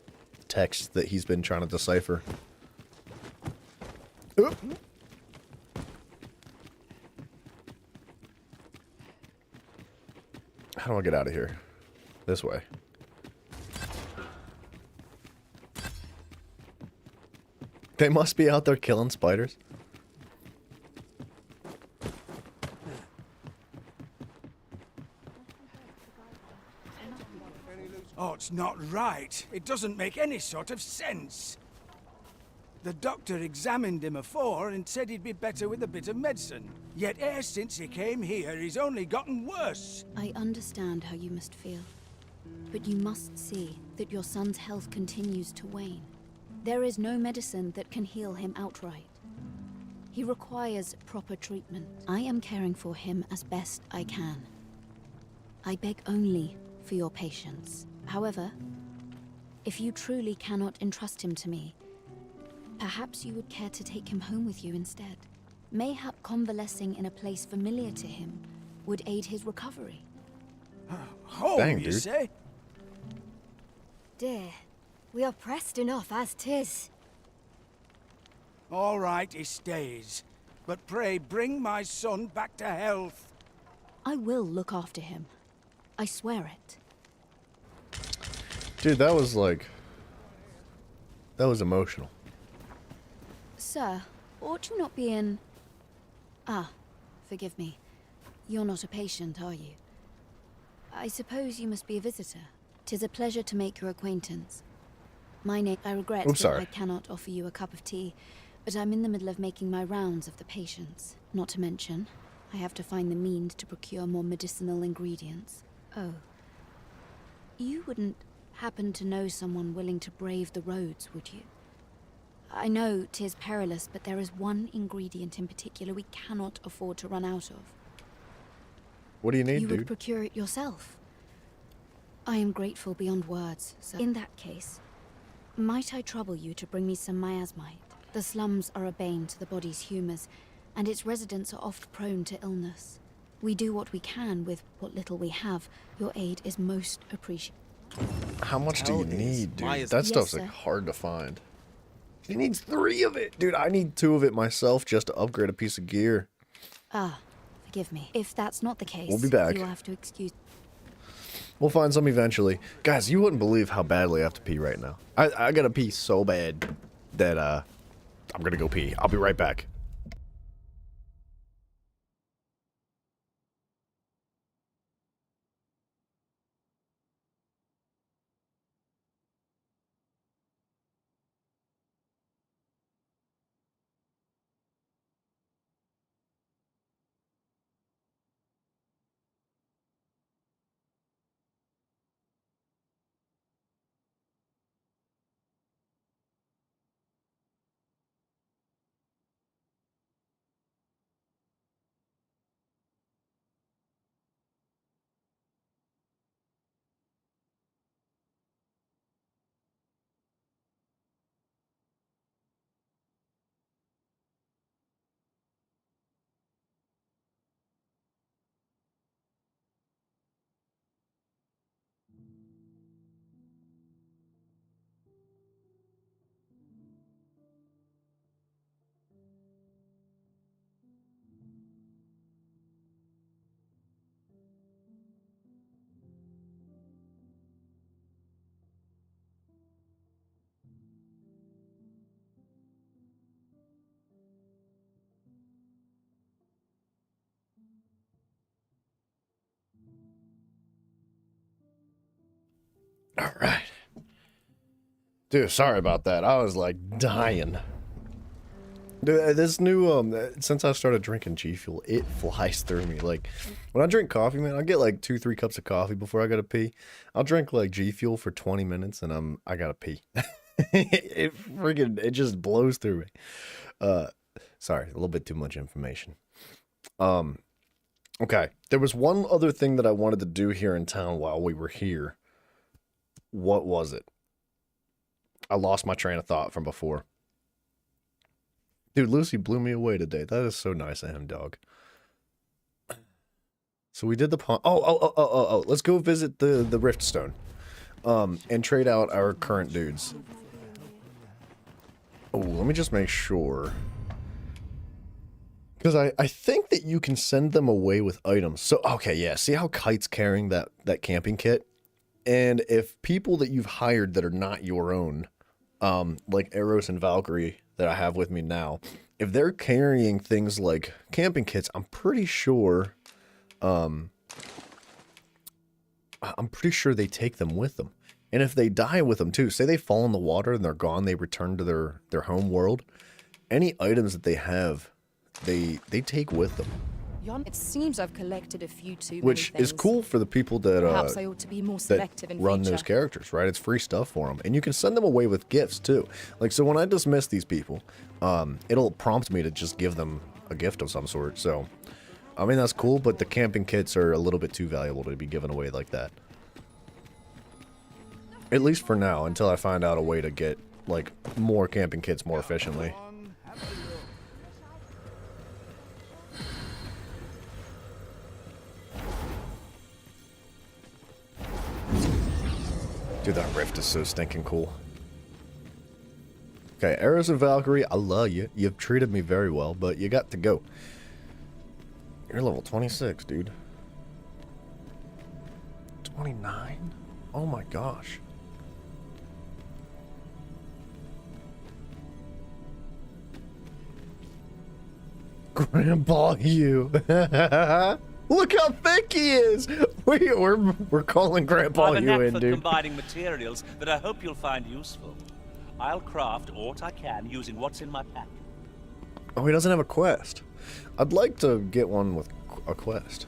text that he's been trying to decipher. Oop. How do I get out of here? This way. They must be out there killing spiders. Oh, it's not right. It doesn't make any sort of sense. The doctor examined him afore and said he'd be better with a bit of medicine. Yet e'er since he came here, he's only gotten worse. I understand how you must feel. But you must see that your son's health continues to wane. There is no medicine that can heal him outright. He requires proper treatment. I am caring for him as best I can. I beg only for your patience. However, if you truly cannot entrust him to me, perhaps you would care to take him home with you instead. Mayhap convalescing in a place familiar to him would aid his recovery. Home, Dang, you dude. say? Dear, we are pressed enough as 'tis. All right, he stays. But pray bring my son back to health. I will look after him. I swear it. Dude, that was like... That was emotional. Sir, ought you not be in... Ah, forgive me. You're not a patient, are you? I suppose you must be a visitor. 'Tis a pleasure to make your acquaintance. My name... I regret that I cannot offer you a cup of tea, but I'm in the middle of making my rounds of the patients. Not to mention, I have to find the means to procure more medicinal ingredients. Oh, You wouldn't happen to know someone willing to brave the roads, would you? I know 'tis perilous, but there is one ingredient in particular we cannot afford to run out of. What do you need, You dude? would procure it yourself. I am grateful beyond words, sir. In that case, might I trouble you to bring me some miasmite? The slums are a bane to the body's humours, and its residents are oft prone to illness. We do what we can with what little we have. Your aid is most appreciated. How much do you need, dude? Myas- That Yes, stuff's sir. like hard to find. He needs 3 of it, dude. I need 2 of it myself just to upgrade a piece of gear. Ah, forgive me. If that's not the case, We'll be back. you'll have to excuse. We'll find some eventually. Guys, you wouldn't believe how badly I have to pee right now. I gotta pee so bad that I'm gonna go pee. I'll be right back. All right. Dude, sorry about that. I was like dying. Dude, this new, since I started drinking G Fuel, it flies through me. Like, when I drink coffee, man, I get like 2-3 cups of coffee before I gotta pee. I'll drink like G Fuel for 20 minutes and I gotta pee. It just blows through me. Sorry, a little bit too much information. Okay. There was one other thing that I wanted to do here in town while we were here. What was it? I lost my train of thought from before. Dude, Lucy blew me away today. That is so nice of him, dog. So we did the pawn. Oh. Let's go visit the Riftstone. And trade out our current dudes. Oh, let me just make sure. Because I think that you can send them away with items. So, okay, yeah. See how Kite's carrying that camping kit? And if people that you've hired that are not your own, like Eros and Valkyrie that I have with me now, if they're carrying things like camping kits, I'm pretty sure they take them with them. And if they die with them too, say they fall in the water and they're gone, they return to their home world, any items that they have, they take with them. It seems I've collected a few too many Which is things. cool for the people that Perhaps I ought to be more selective in run future. those characters, right? It's free stuff for them, and you can send them away with gifts too. Like, so when I dismiss these people, it'll prompt me to just give them a gift of some sort. So, I mean, that's cool, but the camping kits are a little bit too valuable to be given away like that. At least for now, until I find out a way to get like more camping kits more efficiently. Dude, that rift is so stinking cool. Okay, Eros and Valkyrie, I love you. You've treated me very well, but you got to go. You're level 26, dude. 29? Oh my gosh. Grandpa Hugh. Look how thick he is. We're calling Grandpa I've a Hugh knack in, for dude. combining materials that I hope you'll find useful. I'll craft aught I can using what's in my pack. Oh, he doesn't have a quest. I'd like to get one with a quest.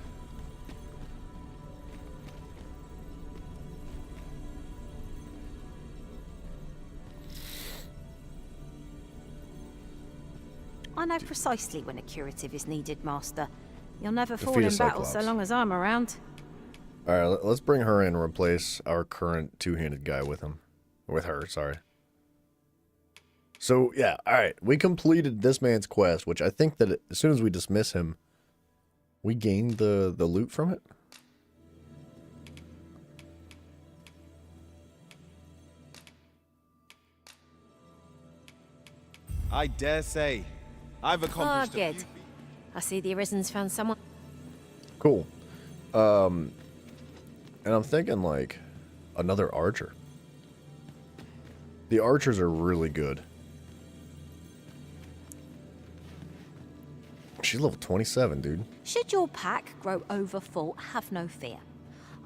know precisely when a curative is needed, Master. You'll never fall Defeat a in battle so Cyclops. long as I'm around. Alright, let's bring her in and replace our current two-handed guy with him. With her, sorry. So, yeah, alright. We completed this man's quest, which I think that as soon as we dismiss him, we gained the loot from it. I dare say, I've accomplished a good. few I see the Arisen's found someone. Cool. And I'm thinking, like, another archer. The archers are really good. She's level 27, dude. Should your pack grow overfull, have no fear.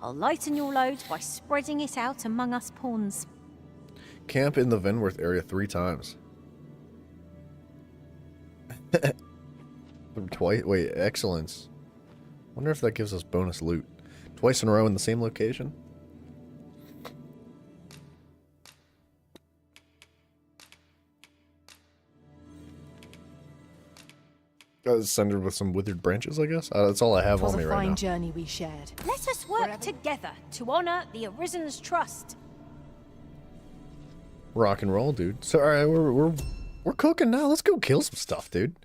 I'll lighten your load by spreading it out among us pawns. Camp in the Venworth area 3 times. Twice. Wait, excellence. Wonder if that gives us bonus loot. Twice in a row in the same location? Send her with some withered branches, I guess. That's all I have on me right now. It was a fine journey we shared. Let us work together to honor the Arisen's trust. Rock and roll, dude. So, all right, we're cooking now. Let's go kill some stuff, dude.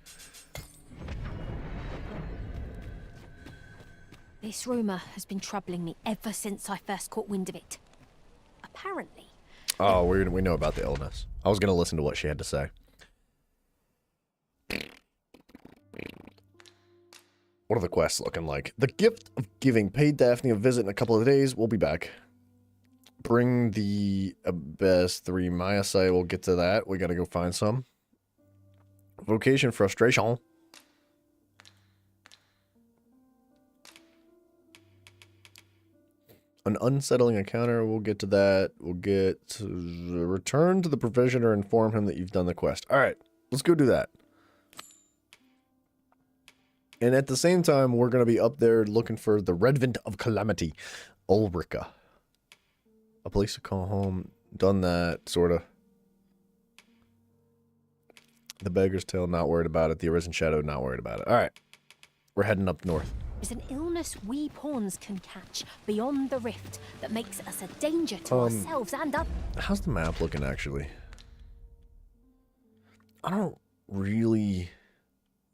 This rumor has been troubling me ever since I first caught wind of it. Apparently. Oh, we know about the illness. I was gonna listen to what she had to say. What are the quests looking like? The gift of giving. Pay Daphne a visit in a couple of days. We'll be back. Bring the best 3 Mayasai. We'll get to that. We gotta go find some. Vocation frustration. An unsettling encounter. We'll get to that. We'll get to return to the provisioner. Inform him that you've done the quest. All right, let's go do that. And at the same time, we're going to be up there looking for the Redvent of Calamity, Ulrica. A place to call home. Done that, sort of. The Beggar's Tale, not worried about it. The Arisen Shadow, not worried about it. All right. We're heading up north. There's an illness we pawns can catch beyond the rift that makes us a danger to ourselves and others. How's the map looking, actually? I don't really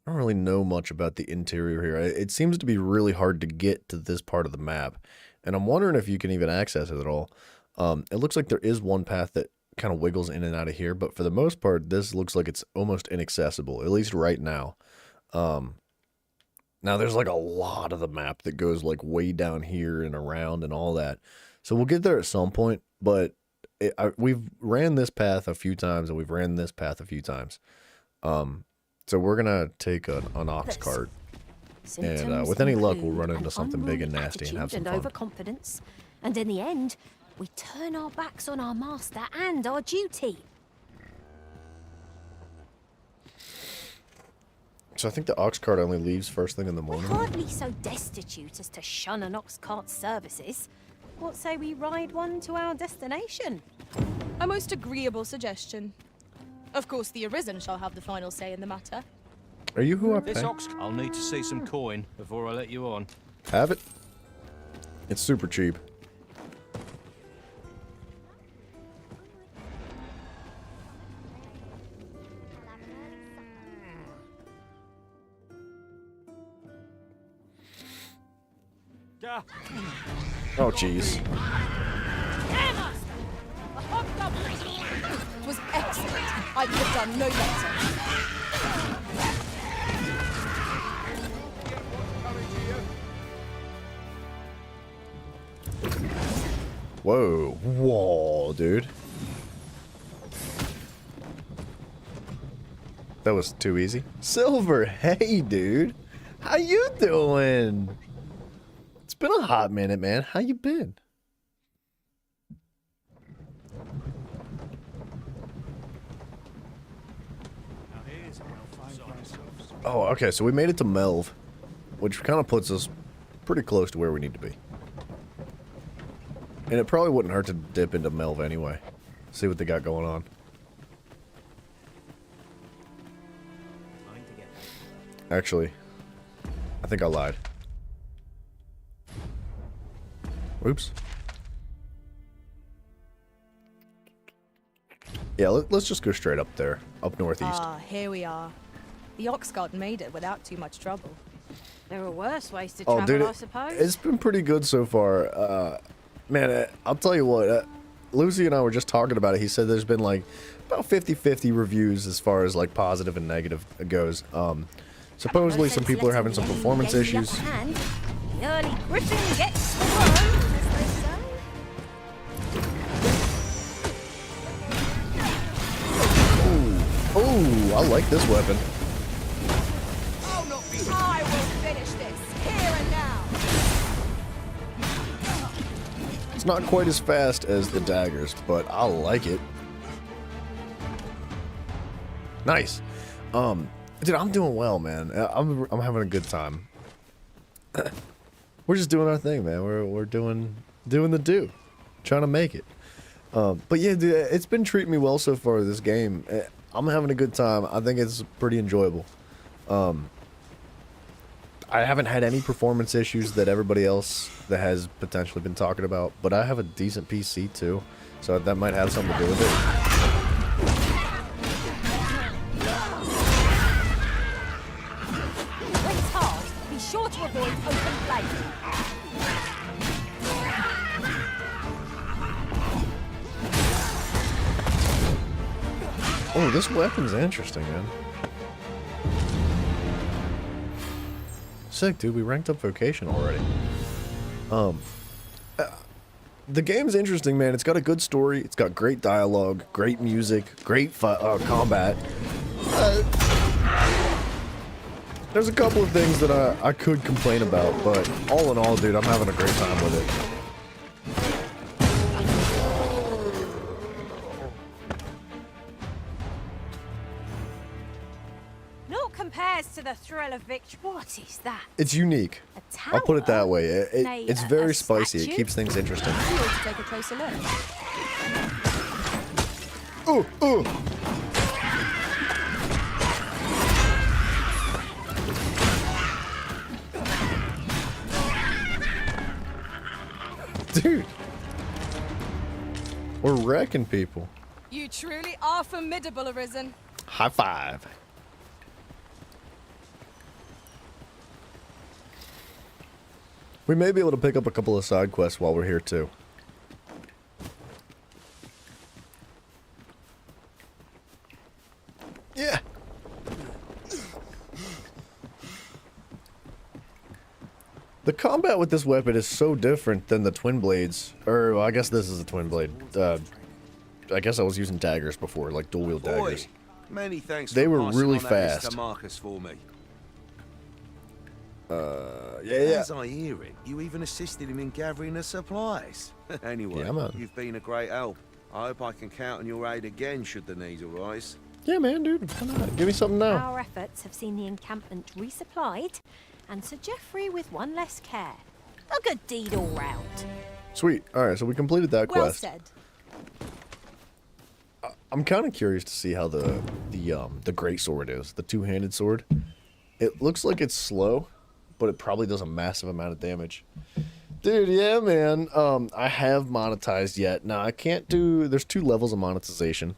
know much about the interior here. It seems to be really hard to get to this part of the map, and I'm wondering if you can even access it at all. It looks like there is one path that kind of wiggles in and out of here, but for the most part, this looks like it's almost inaccessible, at least right now. Now, there's like a lot of the map that goes like way down here and around and all that. So we'll get there at some point, but we've ran this path a few times and we've ran this path a few times. So we're going to take an ox cart. And with any luck, we'll run into something big and nasty and have some fun. Overconfidence. And in the end, we turn our backs on our master and our duty. So I think the ox cart only leaves first thing in the morning. Hardly so destitute as to shun an ox cart's services. What say we ride one to our destination? A most agreeable suggestion. Of course, the Arisen shall have the final say in the matter. Are you who I This pay? ox. I'll need to see some coin before I let you on. Have it? It's super cheap. Oh, jeez. It was excellent. I could have done no better. Whoa. Whoa, dude. That was too easy. Silver, hey, dude. How you doing? It's been a hot minute, man. How you been? Oh, okay, so we made it to Melv, which kind of puts us pretty close to where we need to be. And it probably wouldn't hurt to dip into Melv anyway. See what they got going on. Actually, I think I lied. Oops. Yeah, let's just go straight up there, up northeast. Ah, here we are. The Oxguard made it without too much trouble. There are worse ways to Oh, travel, dude, I suppose. it's been pretty good so far. Man, I'll tell you what, Lucy and I were just talking about it. He said there's been like about 50-50 reviews as far as like positive and negative goes. Supposedly some people are having some performance issues. The early griffin gets the worm, as they say. Oh, I like this weapon. I will finish this here and now. It's not quite as fast as the daggers, but I like it. Nice. Dude, I'm doing well, man. I'm having a good time. We're just doing our thing, man. We're doing the do, trying to make it. But yeah, dude, it's been treating me well so far. This game, I'm having a good time. I think it's pretty enjoyable. I haven't had any performance issues that everybody else that has potentially been talking about, but I have a decent PC too, so that might have something to do with it. When it's hard, be sure to avoid open play. Oh, this weapon's interesting, man. Sick, dude. We ranked up vocation already. The game's interesting, man. It's got a good story. It's got great dialogue, great music, great combat. There's a couple of things that I could complain about, but all in all, dude, I'm having a great time with it. Not compares to the thrill of victory. What is that? It's unique. I'll put it that way. Nay, It's very a spicy. statue? It keeps things interesting. We ought to take a closer look. Ooh, ooh. Dude. We're wrecking people. You truly are formidable, Arisen. High five. We may be able to pick up a couple of side quests while we're here too. Yeah. The combat with this weapon is so different than the twin blades. Or, well, I guess this is a twin blade. I guess I was using daggers before, like dual wield daggers. Many thanks. They for were passing really on that list fast. to Marcus for me. Yeah. As I hear it, you even assisted him in gathering the supplies. Anyway, Yeah, man. you've been a great help. I hope I can count on your aid again should the need arise. Yeah, man, dude. Why not? Give me something now. Our efforts have seen the encampment resupplied, and Sir Geoffrey with one less care. A good deed all round. Sweet. All right, so we completed that Well quest. said. I'm kind of curious to see how the great sword is, the two-handed sword. It looks like it's slow, but it probably does a massive amount of damage. Dude, yeah, man. I have monetized yet. Now I can't do. There's 2 levels of monetization.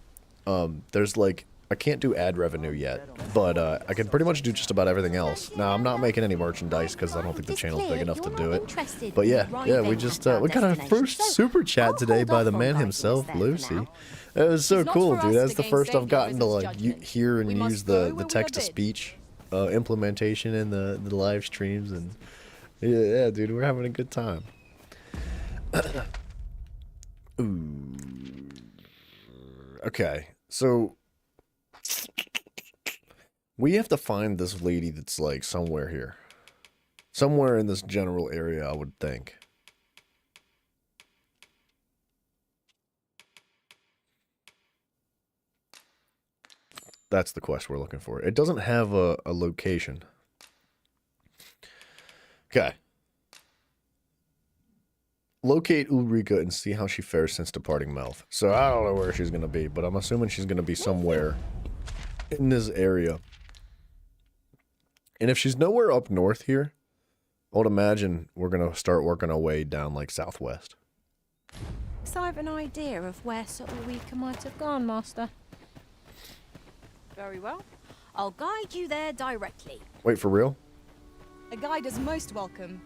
There's like I can't do ad revenue yet, but I can pretty much do just about everything else. Now I'm not making any merchandise because I don't think the channel's big enough to do it. But yeah, we just we got our first super chat today by the man himself, Lucy. It was so cool, dude. That's the first I've gotten to like hear and use the text to speech implementation in the live streams, and yeah, dude, we're having a good time. Ooh. Okay, so we have to find this lady that's like somewhere here. Somewhere in this general area, I would think. That's the quest we're looking for. It doesn't have a location. Okay. Locate Ulrika and see how she fares since departing Melf. So I don't know where she's going to be, but I'm assuming she's going to be somewhere in this area. And if she's nowhere up north here, I would imagine we're going to start working our way down, like, southwest. So I have an idea of where Sotleweka might have gone, Master. Very well. I'll guide you there directly. Wait, for real? A guide is most welcome.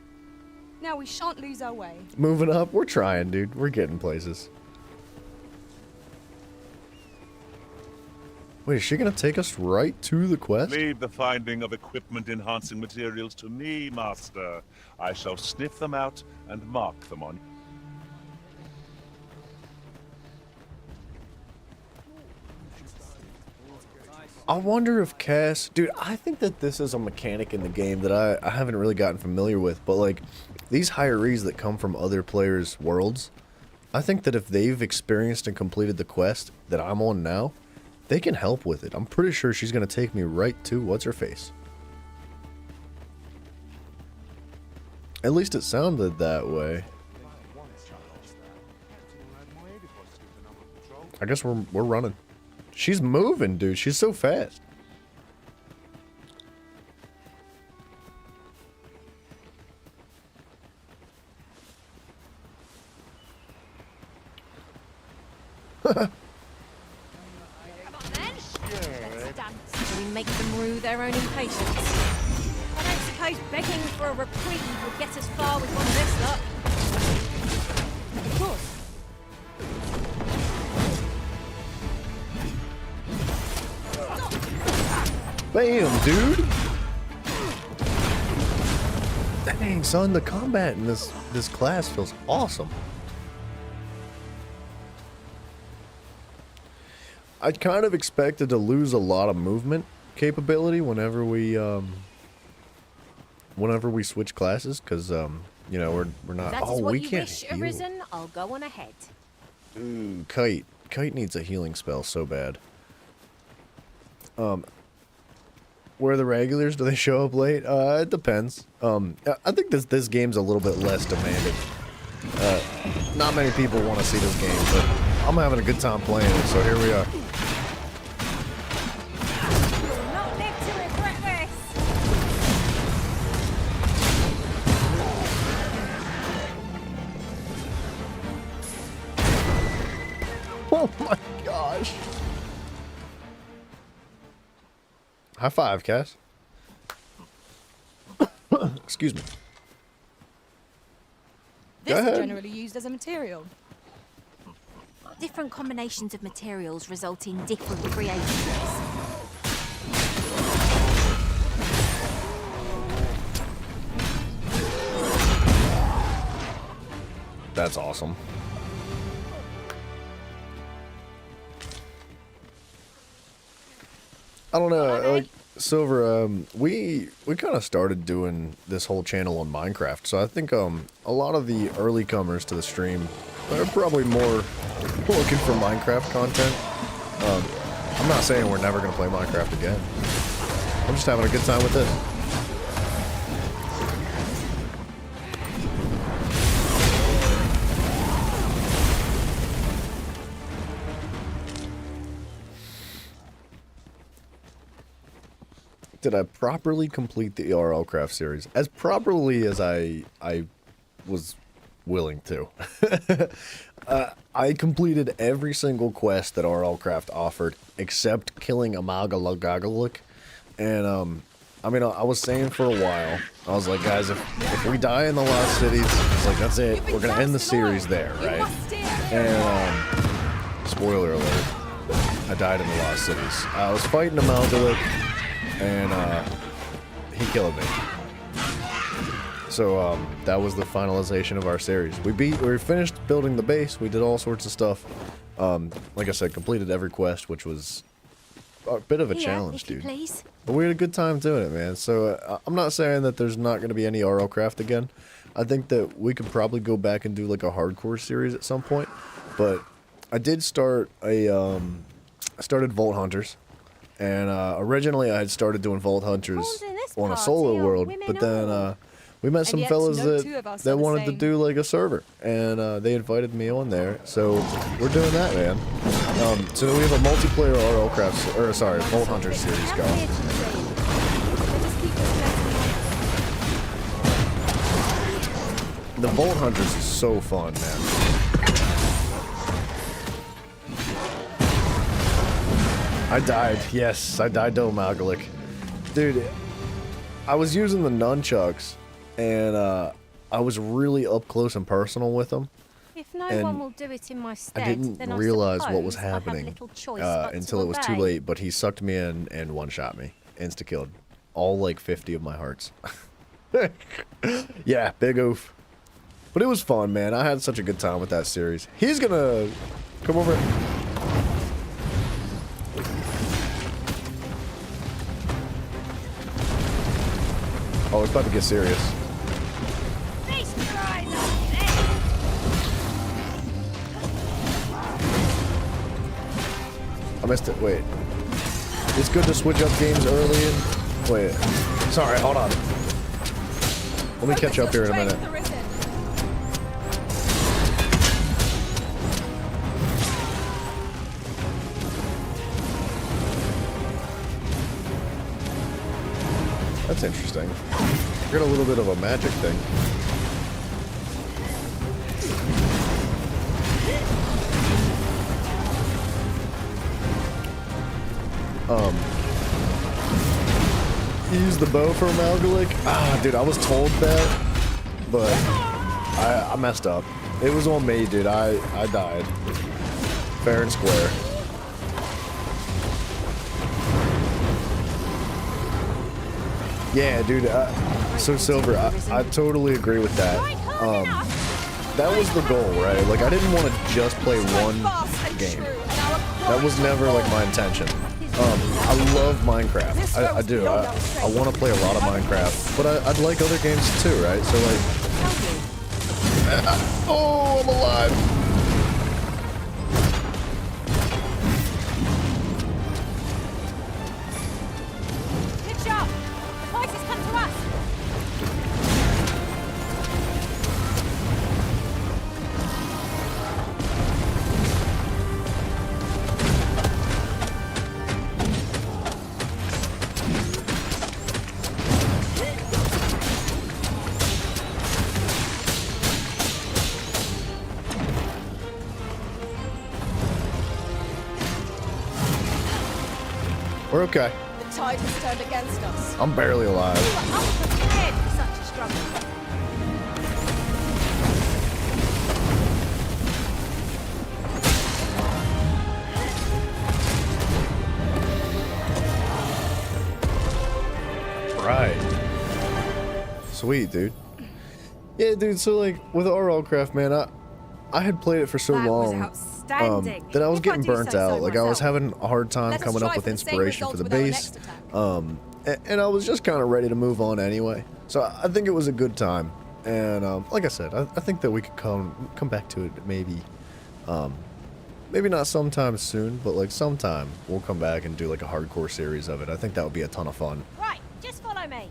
Now we shan't lose our way. Moving up? We're trying, dude. We're getting places. Wait, is she going to take us right to the quest? Leave the finding of equipment-enhancing materials to me, Master. I shall sniff them out and mark them on. I wonder if Cass... Dude, I think that this is a mechanic in the game that I haven't really gotten familiar with, but, like, these hirees that come from other players' worlds, I think that if they've experienced and completed the quest that I'm on now, they can help with it. I'm pretty sure she's going to take me right to what's-her-face. At least it sounded that way. I guess we're running. She's moving, dude. She's so fast. We make them rue their own impatience. I don't suppose begging for a reprieve will get us far with one of this luck. Of course. Bam, dude! Dang, son, the combat in this class feels awesome. I kind of expected to lose a lot of movement capability whenever we switch classes, because you know, we're not. That is Oh, what we you can't wish, heal. Arisen. I'll go on ahead. Ooh, Kite needs a healing spell so bad. Where are the regulars? Do they show up late? It depends. I think this game's a little bit less demanding. Not many people want to see this game, but I'm having a good time playing it, so here we are. You'll not live to regret this. Oh my gosh. High five, Cass. Excuse me. This Go is ahead. generally used as a material. Different combinations of materials result in different creations. That's awesome. I don't know, like, Silver, we kind of started doing this whole channel on Minecraft, so I think a lot of the early comers to the stream are probably more looking for Minecraft content. I'm not saying we're never going to play Minecraft again. I'm just having a good time with this. Did I properly complete the RL Craft series? As properly as I was willing to. I completed every single quest that RL Craft offered, except killing Amagalagagalik. And, I mean, I was saying for a while, I was like, guys, if we die in the Lost Cities, it's like, that's it. We're going to end the series there, right? And, spoiler alert, I died in the Lost Cities. I was fighting Amagalagagalik, and he killed me. So that was the finalization of our series. We finished building the base. We did all sorts of stuff. Like I said, completed every quest, which was a bit of a challenge, dude. Please. But we had a good time doing it, man. So I'm not saying that there's not going to be any RL Craft again. I think that we could probably go back and do like a hardcore series at some point. But I did start I started Vault Hunters. And originally I had started doing Vault Hunters on a solo world, but then we met some fellas that wanted to do like a server, and they invited me on there, so we're doing that, man. So we have a multiplayer RL Craft, or sorry, Vault Hunters series going. The Vault Hunters is so fun, man. I died. Yes, I died to Malgalik. Dude, I was using the nunchucks, and I was really up close and personal with them. If no and one will do it in my stead, I didn't then realize I what was suppose I have happening little choice but until to it was too obey. late, but he sucked me in and one-shot me. Insta-killed. All, like, 50 of my hearts. Yeah, big oof. But it was fun, man. I had such a good time with that series. He's gonna come over. Oh, it's about to get serious. I missed it. Wait. It's good to switch up games early and... Wait. Sorry, hold on. Let me catch up here in a minute. That's interesting. Got a little bit of a magic thing. Use the bow for Malgalik. Ah, dude, I was told that, but I messed up. It was on me, dude. I died. Fair and square. Yeah, dude. So Silver, I totally agree with that. That was the goal, right? Like, I didn't want to just play one game. That was never like my intention. I love Minecraft. I do. I want to play a lot of Minecraft, but I'd like other games too, right? So like, oh, I'm alive. Good job. The fight has come to us. We're okay. The tide has turned against us. I'm barely alive. You were unprepared for such a struggle. Right. Sweet, dude. Yeah, dude, so like with RLcraft, man, I had played it for so That was long outstanding. that I was If I getting do burnt say so out. Like I was myself. having a hard time Let us coming up try with for the same inspiration for results the with our base. next attack. And I was just kind of ready to move on anyway. So I think it was a good time. And like I said, I think that we could come back to it maybe. Maybe not sometime soon, but like sometime we'll come back and do like a hardcore series of it. I think that would be a ton of fun. Right, just follow me.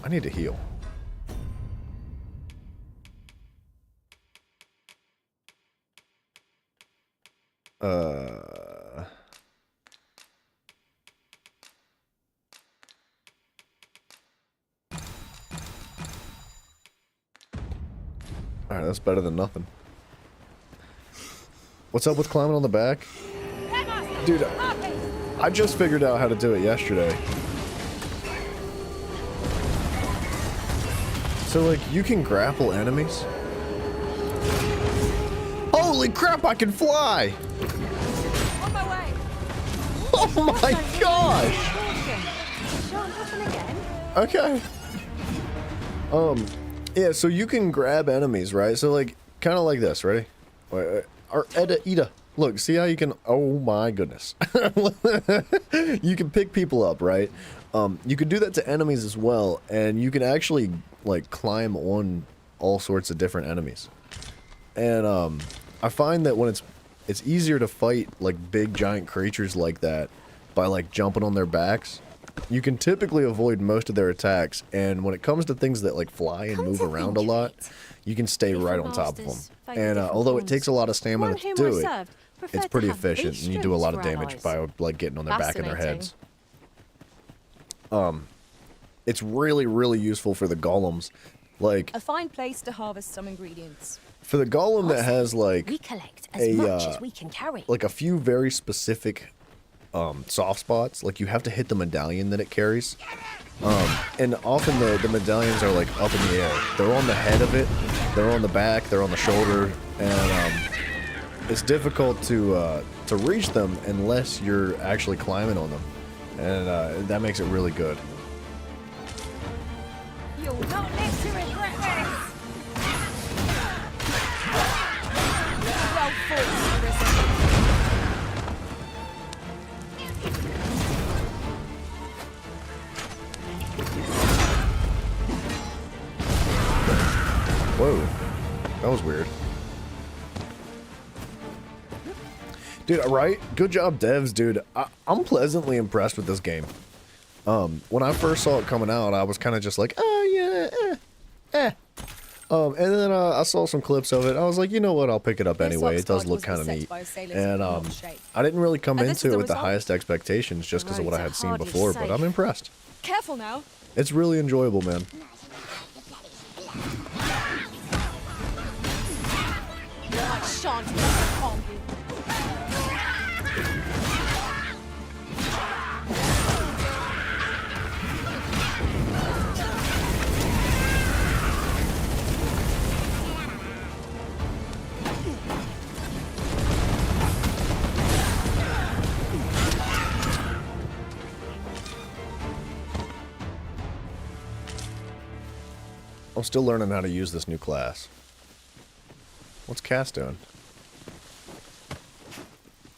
I need to heal. Alright, that's better than nothing. What's up with climbing on the back? Dude, I just figured out how to do it yesterday. So, like, you can grapple enemies. Holy crap, I can fly! On my way. Oh my gosh! Shan't happen again. Okay. Yeah, so you can grab enemies, right? So, like, kind of like this, ready? Wait, or Ida. Look, see how you can... Oh my goodness. You can pick people up, right? You can do that to enemies as well, and you can actually, like, climb on all sorts of different enemies. And, I find that when it's easier to fight, like, big, giant creatures like that by, like, jumping on their backs. You can typically avoid most of their attacks, and when it comes to things that, like, fly and move around a lot, you can stay right on top of them. And, although it takes a lot of stamina to do it, it's pretty efficient, and you do a lot of damage by, like, getting on their back and their heads. It's really, really useful for the golems. Like, A fine place to harvest some ingredients. for the golem that has like We collect as much as we can carry. like a few very specific soft spots, like you have to hit the medallion that it carries. And often the medallions are like up in the air. They're on the head of it, they're on the back, they're on the shoulder, and it's difficult to reach them unless you're actually climbing on them, and that makes it really good. You'll not live to regret this! Well fought, Marissa. Whoa, that was weird. Dude, right? Good job, devs, dude. I'm pleasantly impressed with this game. When I first saw it coming out, I was kind of just like, oh yeah, and then I saw some clips of it. I was like, you know what? I'll pick it up anyway. It does look kind of neat. And I didn't really come into it with the highest expectations just because of what I had seen before, but I'm impressed. Careful now. It's really enjoyable, man. I shan't let them harm you. I'm still learning how to use this new class. What's Cass doing?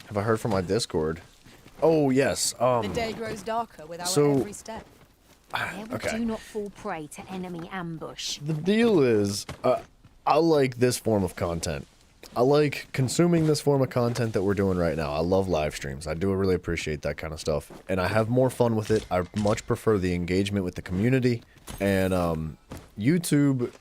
Have I heard from my Discord? Oh, yes. The day grows darker with our every step. Okay. Do not fall prey to enemy ambush. The deal is, I like this form of content. I like consuming this form of content that we're doing right now. I love live streams. I do really appreciate that kind of stuff. And I have more fun with it. I much prefer the engagement with the community. And YouTube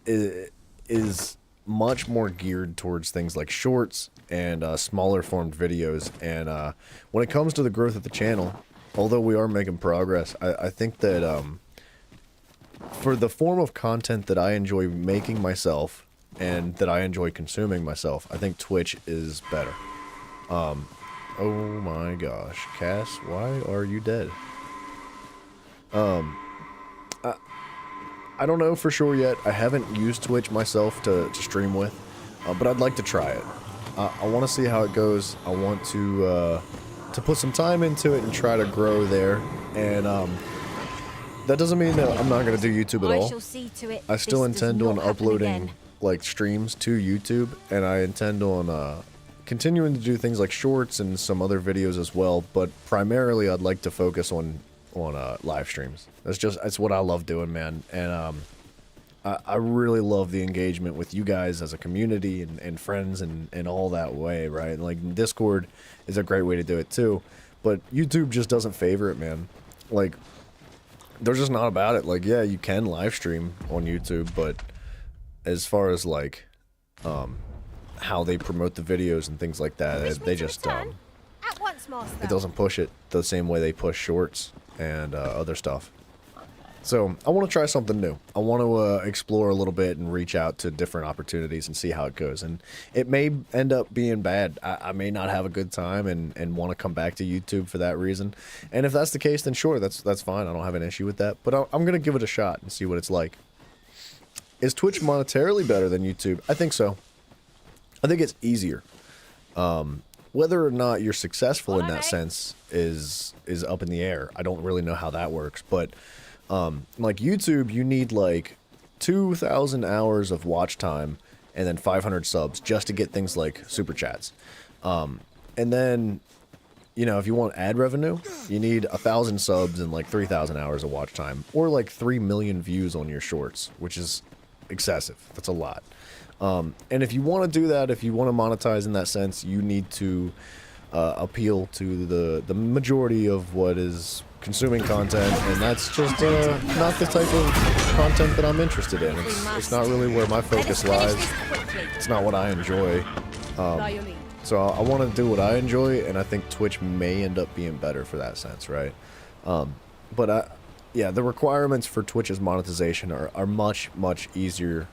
is much more geared towards things like shorts and smaller formed videos. And when it comes to the growth of the channel, although we are making progress, I think that for the form of content that I enjoy making myself and that I enjoy consuming myself, I think Twitch is better. Oh my gosh. Cass, why are you dead? I don't know for sure yet. I haven't used Twitch myself to stream with, but I'd like to try it. I want to see how it goes. I want to put some time into it and try to grow there. And that doesn't mean that I'm not going to do YouTube at all. shall see to it I still this does intend on not happen uploading again. like streams to YouTube, and I intend on continuing to do things like shorts and some other videos as well. But primarily, I'd like to focus on live streams. That's what I love doing, man. And I really love the engagement with you guys as a community and friends and all that way, right? Like Discord is a great way to do it too, but YouTube just doesn't favor it, man. Like they're just not about it. Like, yeah, you can live stream on YouTube, but as far as like how they promote the videos and things like that, they just At once, master. it doesn't push it the same way they push shorts and other stuff. So I want to try something new. I want to explore a little bit and reach out to different opportunities and see how it goes. And it may end up being bad. I may not have a good time and want to come back to YouTube for that reason. And if that's the case, then sure, that's fine. I don't have an issue with that. But I'm going to give it a shot and see what it's like. Is Twitch monetarily better than YouTube? I think so. I think it's easier. Whether or not you're successful in that sense is up in the air. I don't really know how that works, but like YouTube, you need like 2,000 hours of watch time and then 500 subs just to get things like super chats. And then, you know, if you want ad revenue, you need 1,000 subs and like 3,000 hours of watch time, or like 3 million views on your shorts, which is excessive. That's a lot. And if you want to do that, if you want to monetize in that sense, you need to appeal to the majority of what is consuming content, and that's just not the type of content that I'm interested in. It's not really where my focus lies. It's not what I enjoy. So I want to do what I enjoy, and I think Twitch may end up being better for that sense, right? But yeah, the requirements for Twitch's monetization are much easier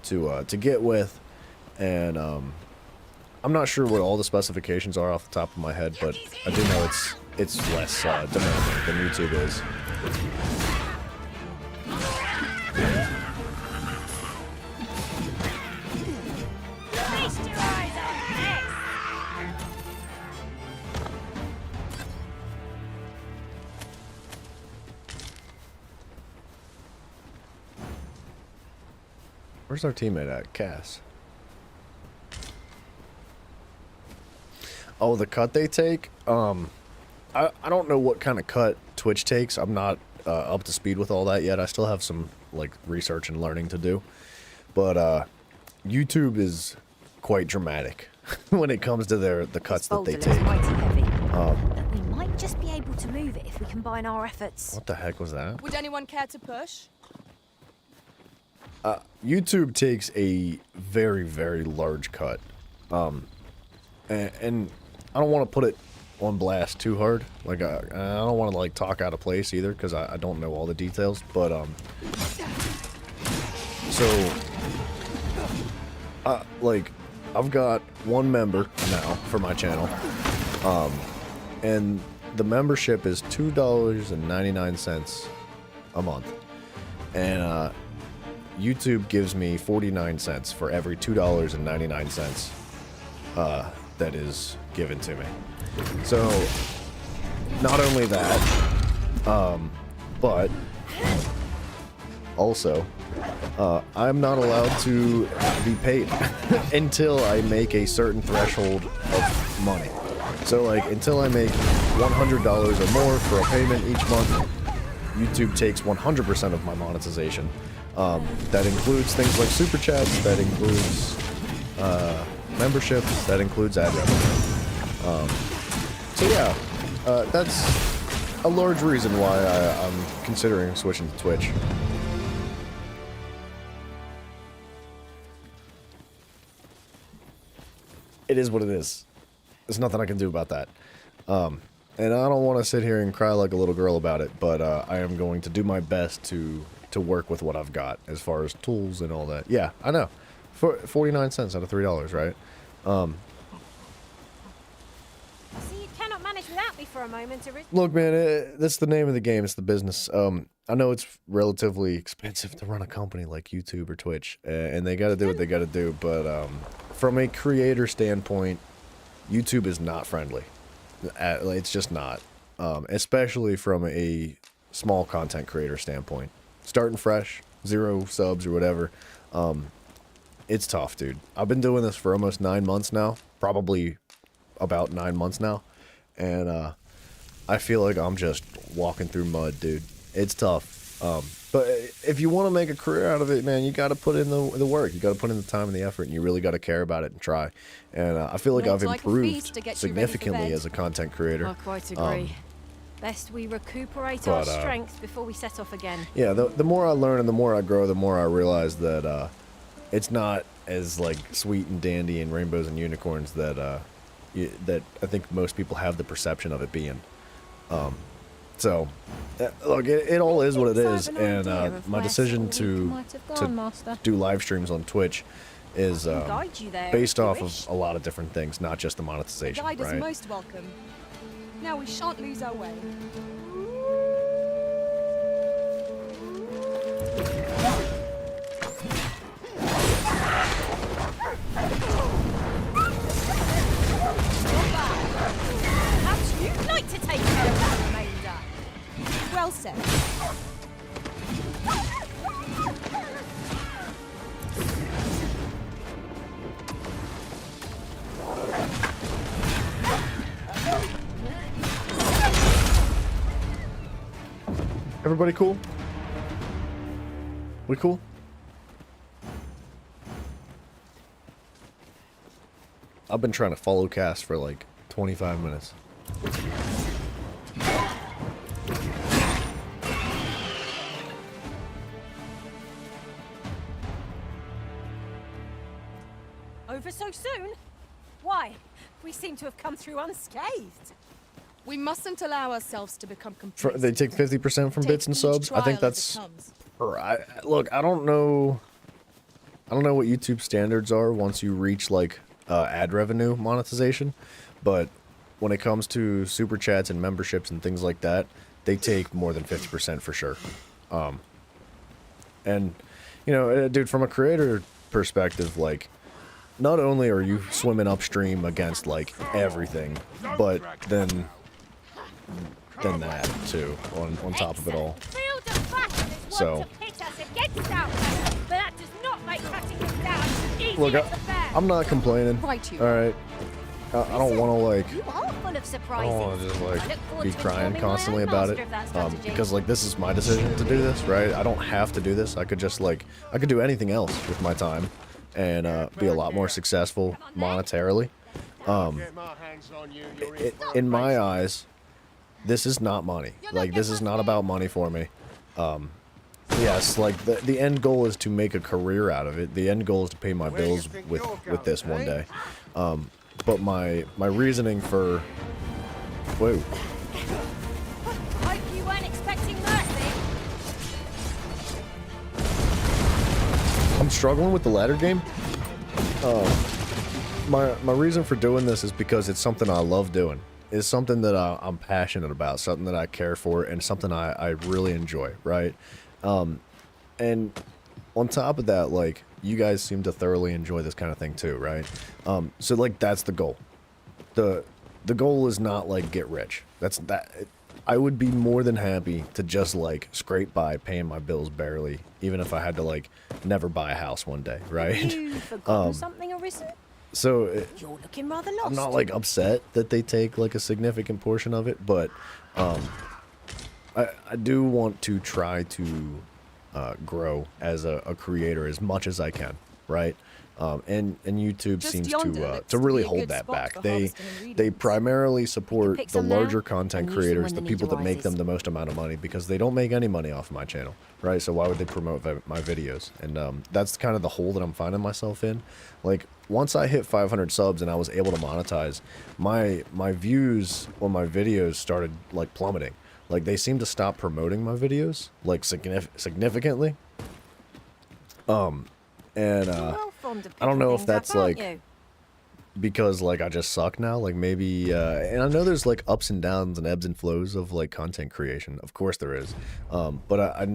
to get with, and I'm not sure what all the specifications are off the top of my head, but I do know it's less demanding than YouTube is. Where's our teammate at? Cass. Oh, the cut they take? I don't know what kind of cut Twitch takes. I'm not up to speed with all that yet. I still have some like research and learning to do. But YouTube is quite dramatic when it comes to the cuts that they take. But we might just be able to move it if we combine our efforts. What the heck was that? Would anyone care to push? YouTube takes a very large cut, and I don't want to put it on blast too hard. Like I don't want to like talk out of place either because I don't know all the details. But like I've got one member now for my channel, and the membership is $2.99 a month, and YouTube gives me 49 cents for every $2.99 that is given to me. So not only that, but also I'm not allowed to be paid until I make a certain threshold of money. So like until I make $100 or more for a payment each month, YouTube takes 100% of my monetization. That includes things like super chats, that includes memberships, that includes ad revenue. So yeah, that's a large reason why I'm considering switching to Twitch. It is what it is. There's nothing I can do about that. And I don't want to sit here and cry like a little girl about it, but I am going to do my best to work with what I've got as far as tools and all that. Yeah, I know. For 49 cents out of $3, right? So you cannot manage without me for a moment, Look, man, that's the name of the game. It's the business. I know it's relatively expensive to run a company like YouTube or Twitch, and they got to do what they got to do. But from a creator standpoint, YouTube is not friendly. It's just not, especially from a small content creator standpoint. Starting fresh, 0 subs or whatever, it's tough, dude. I've been doing this for almost 9 months now, probably about 9 months now, and I feel like I'm just walking through mud, dude. It's tough, but if you want to make a career out of it, man, you got to put in the work. You got to put in the time and the effort, and you really got to care about it and try. And I feel like I've improved significantly as a content creator. I quite agree. Best we recuperate our strength before we set off again. Yeah, the more I learn and the more I grow, the more I realize that it's not as like sweet and dandy and rainbows and unicorns that that I think most people have the perception of it being. So, look, it all is what it is, and my decision to do live streams on Twitch is based off of a lot of different things, not just the monetization, Guide us right? most welcome. Now we shan't lose our way. Perhaps you'd like to take care of that remainder. Well said. Everybody cool? We cool? I've been trying to follow cast for like 25 minutes. Over so soon? Why? We seem to have come through unscathed. We mustn't allow ourselves to become complacent. They take 50% from bits and subs. I think that's right. Look, I don't know what YouTube standards are once you reach like ad revenue monetization, but when it comes to super chats and memberships and things like that, they take more than 50% for sure. And you know, dude, from a creator perspective, like, not only are you swimming upstream against like everything, but then that too on top of it all. So look, I'm not complaining. All right, I don't want to like. I don't want to just like be crying constantly about it, because like this is my decision to do this, right? I don't have to do this. I could just like I could do anything else with my time, and be a lot more successful monetarily. In my eyes, this is not money. Like this is not about money for me. Yes, like the end goal is to make a career out of it. The end goal is to pay my bills with this one day. But my reasoning for whoa. Hope you weren't expecting mercy. I'm struggling with the ladder game. My reason for doing this is because it's something I love doing. It's something that I'm passionate about, something that I care for, and something I really enjoy, right? And on top of that, like, you guys seem to thoroughly enjoy this kind of thing too, right? So like that's the goal. The goal is not like get rich. I would be more than happy to just like scrape by paying my bills barely, even if I had to like never buy a house one day, right? You forgotten something, Arisen? So You're looking rather lost. I'm not like upset that they take like a significant portion of it, but I do want to try to grow as a creator as much as I can, right? And YouTube seems to really hold that back. They primarily support the larger content creators, the people that make them the most amount of money, because they don't make any money off of my channel, right? So why would they promote my videos? And that's kind of the hole that I'm finding myself in. Like once I hit 500 subs and I was able to monetize, my views on my videos started like plummeting. Like they seem to stop promoting my videos like significantly. And I don't know if that's like because like I just suck now, like maybe and I know there's like ups and downs and ebbs and flows of like content creation, of course there is, but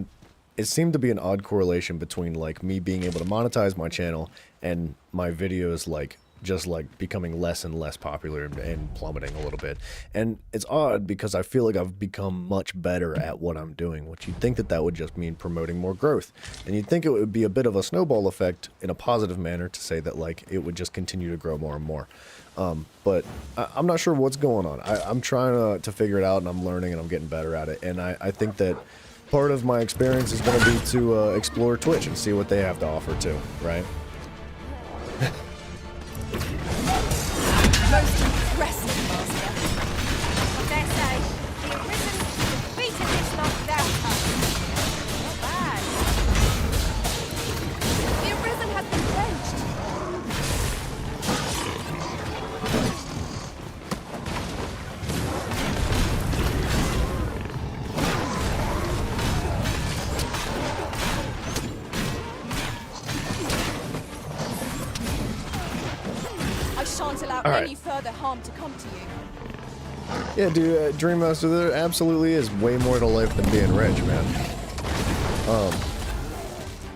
it seemed to be an odd correlation between like me being able to monetize my channel and my videos like just like becoming less and less popular and plummeting a little bit. And it's odd because I feel like I've become much better at what I'm doing, which you'd think that would just mean promoting more growth. And you'd think it would be a bit of a snowball effect in a positive manner to say that like it would just continue to grow more and more. But I'm not sure what's going on. I'm trying to figure it out, and I'm learning and I'm getting better at it. And I think that part of my experience is going to be to explore Twitch and see what they have to offer too, right? Most impressive, Master. I dare say, the Arisen defeated this lot without us. Not bad. The Arisen has been quenched. I shan't allow any further harm to come to you. Yeah, dude, Dream Master, there absolutely is way more to life than being rich, man.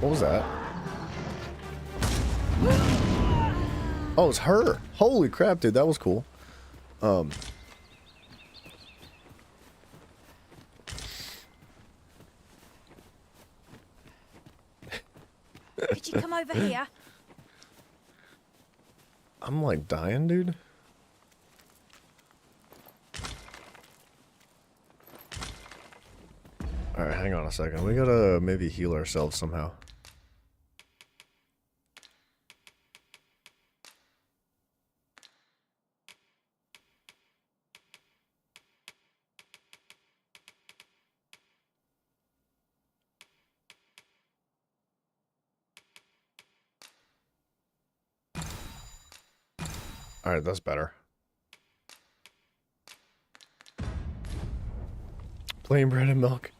What was that? Oh, it's her. Holy crap, dude, that was cool. Could you come over here? I'm like dying, dude. Alright, hang on a second. We gotta maybe heal ourselves somehow. Alright, that's better. Plain bread and milk.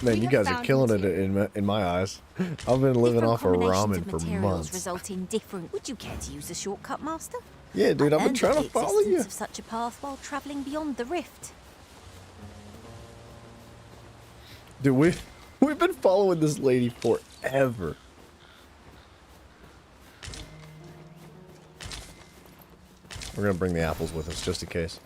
Man, you guys are killing it in my eyes. I've been living off of ramen for months. Result in different. Would you care to use a shortcut, Master? Yeah, dude, I've been trying to follow you. Of such a path while traveling beyond the rift. Dude, we've been following this lady forever. We're gonna bring the apples with us just in case.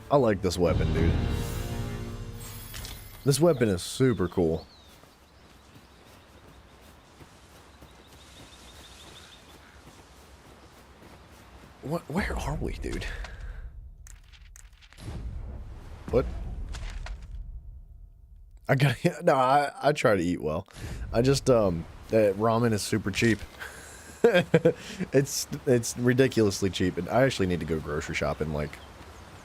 I like this weapon, dude. This weapon is super cool. Where are we, dude? What? I try to eat well. I just ramen is super cheap. it's ridiculously cheap, and I actually need to go grocery shopping like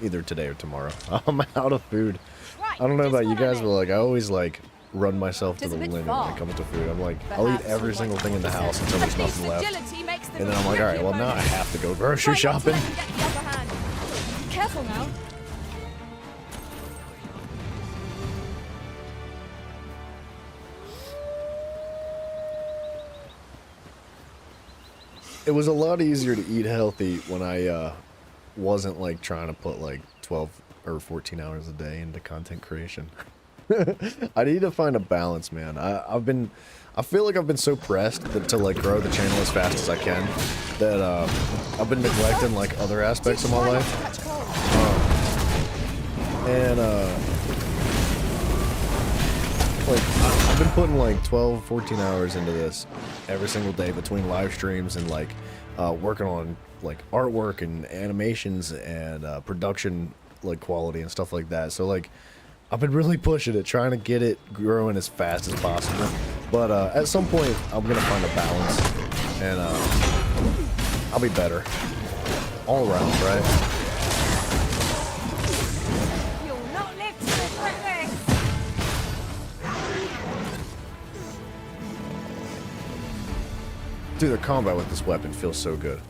either today or tomorrow. I'm out of food. I don't know about you guys, but like I always like run myself to the limit when it comes to food. I'm like, I'll eat every single thing in the house until there's nothing left. And then I'm like, alright, well now I have to go grocery shopping. Careful now. It was a lot easier to eat healthy when I wasn't like trying to put like 12 or 14 hours a day into content creation. I need to find a balance, man. I feel like I've been so pressed to like grow the channel as fast as I can that I've been neglecting like other aspects of my life. Like I've been putting like 12, 14 hours into this every single day between live streams and like working on like artwork and animations and production like quality and stuff like that. So like I've been really pushing it, trying to get it growing as fast as possible. But at some point I'm gonna find a balance and I'll be better all around, right? You'll not live to regret this. Dude, the combat with this weapon feels so good.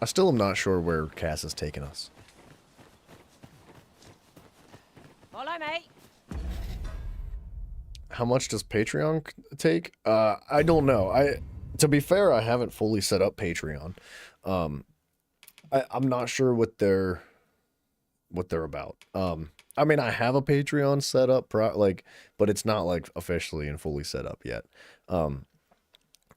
I still am not sure where Cass has taken us. Follow me. How much does Patreon take? I don't know. To be fair, I haven't fully set up Patreon. I'm not sure what they're about. I mean, I have a Patreon set up, but it's not like officially and fully set up yet.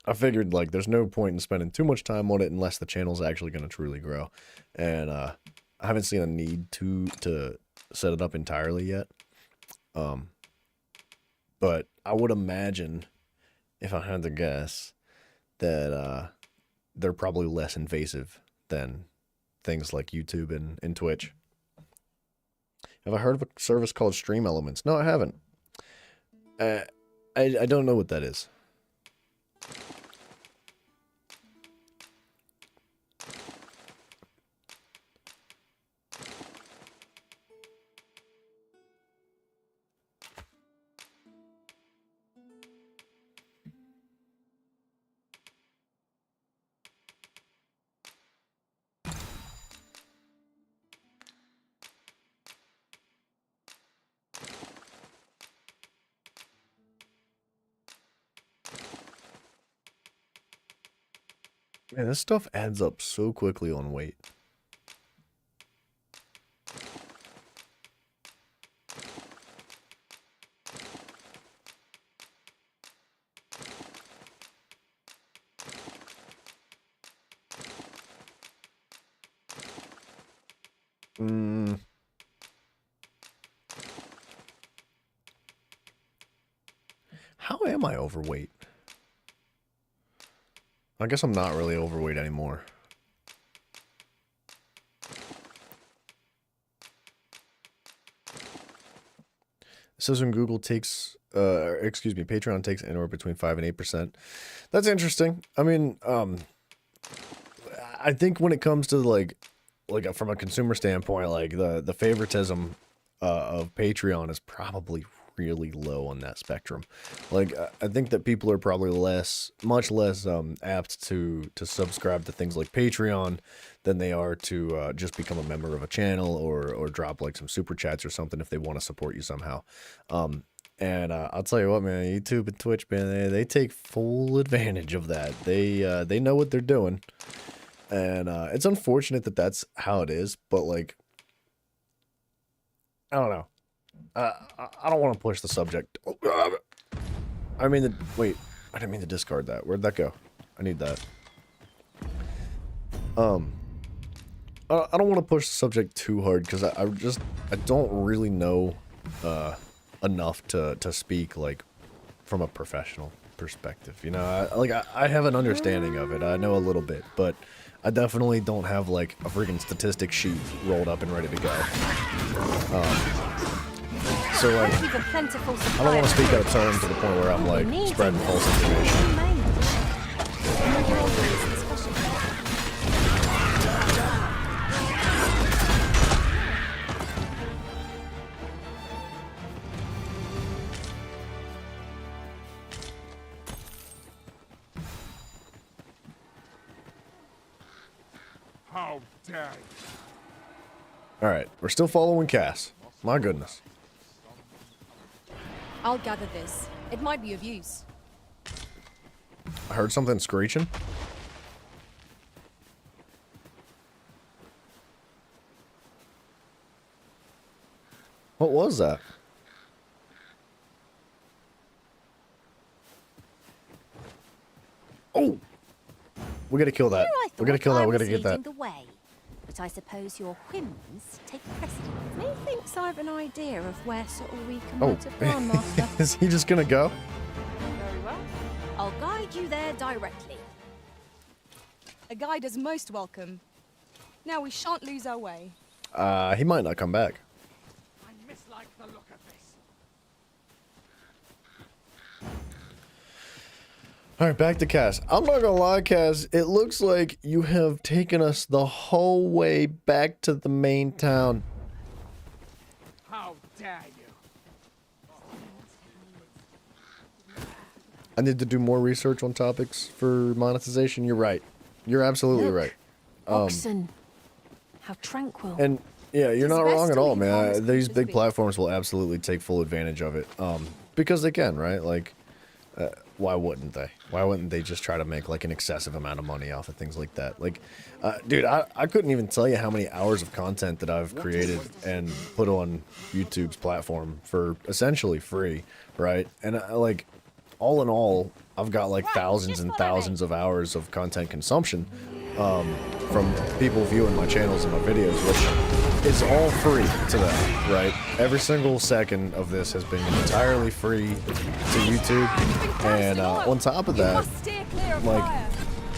I figured like there's no point in spending too much time on it unless the channel's actually going to truly grow, and I haven't seen a need to set it up entirely yet. But I would imagine, if I had to guess, that they're probably less invasive than things like YouTube and Twitch. Have I heard of a service called Stream Elements? No, I haven't. I don't know what that is. Man, this stuff adds up so quickly on weight. How am I overweight? I guess I'm not really overweight anymore. says when Google takes, excuse me, Patreon takes anywhere between 5 and 8%. That's interesting. I mean, I think when it comes to like from a consumer standpoint, like the favoritism of Patreon is probably really low on that spectrum. Like I think that people are probably much less apt to subscribe to things like Patreon than they are to just become a member of a channel or drop like some super chats or something if they want to support you somehow. And I'll tell you what, man, YouTube and Twitch, man, they take full advantage of that. They know what they're doing. And it's unfortunate that that's how it is, but like, I don't know. I don't want to push the subject. I mean, wait, I didn't mean to discard that. Where'd that go? I need that. I don't want to push the subject too hard because I don't really know enough to speak like from a professional perspective. You know, I have an understanding of it. I know a little bit, but I definitely don't have like a freaking statistic sheet rolled up and ready to go. So like, I don't want to speak out of turn to the point where I'm like spreading false information. How dare you? All right, we're still following Cass. My goodness. I'll gather this. It might be of use. I heard something screeching. What was that? Oh! We gotta kill that. We gotta kill that. We gotta get that. The way, but I suppose your whims take precedence. Methinks I have an idea of where sort of we can put a plan, Master. Is he just gonna go? Very well. I'll guide you there directly. A guide is most welcome. Now we shan't lose our way. He might not come back. I mislike the look of this. Alright, back to Cass. I'm not gonna lie, Cass, it looks like you have taken us the whole way back to the main town. How dare you? I need to do more research on topics for monetization. You're right. You're absolutely right. Oxen. How tranquil. And yeah, you're not wrong at all, man. These big be. platforms will absolutely take full advantage of it. Because they can, right? Like, why wouldn't they? Why wouldn't they just try to make like an excessive amount of money off of things like that? Like, dude, I couldn't even tell you how many hours of content that I've created and put on YouTube's platform for essentially free, right? And like, all in all, I've got like thousands and thousands of hours of content consumption from people viewing my channels and my videos, which is all free to them, right? Every single second of this has been entirely free to YouTube, and on top of that, like,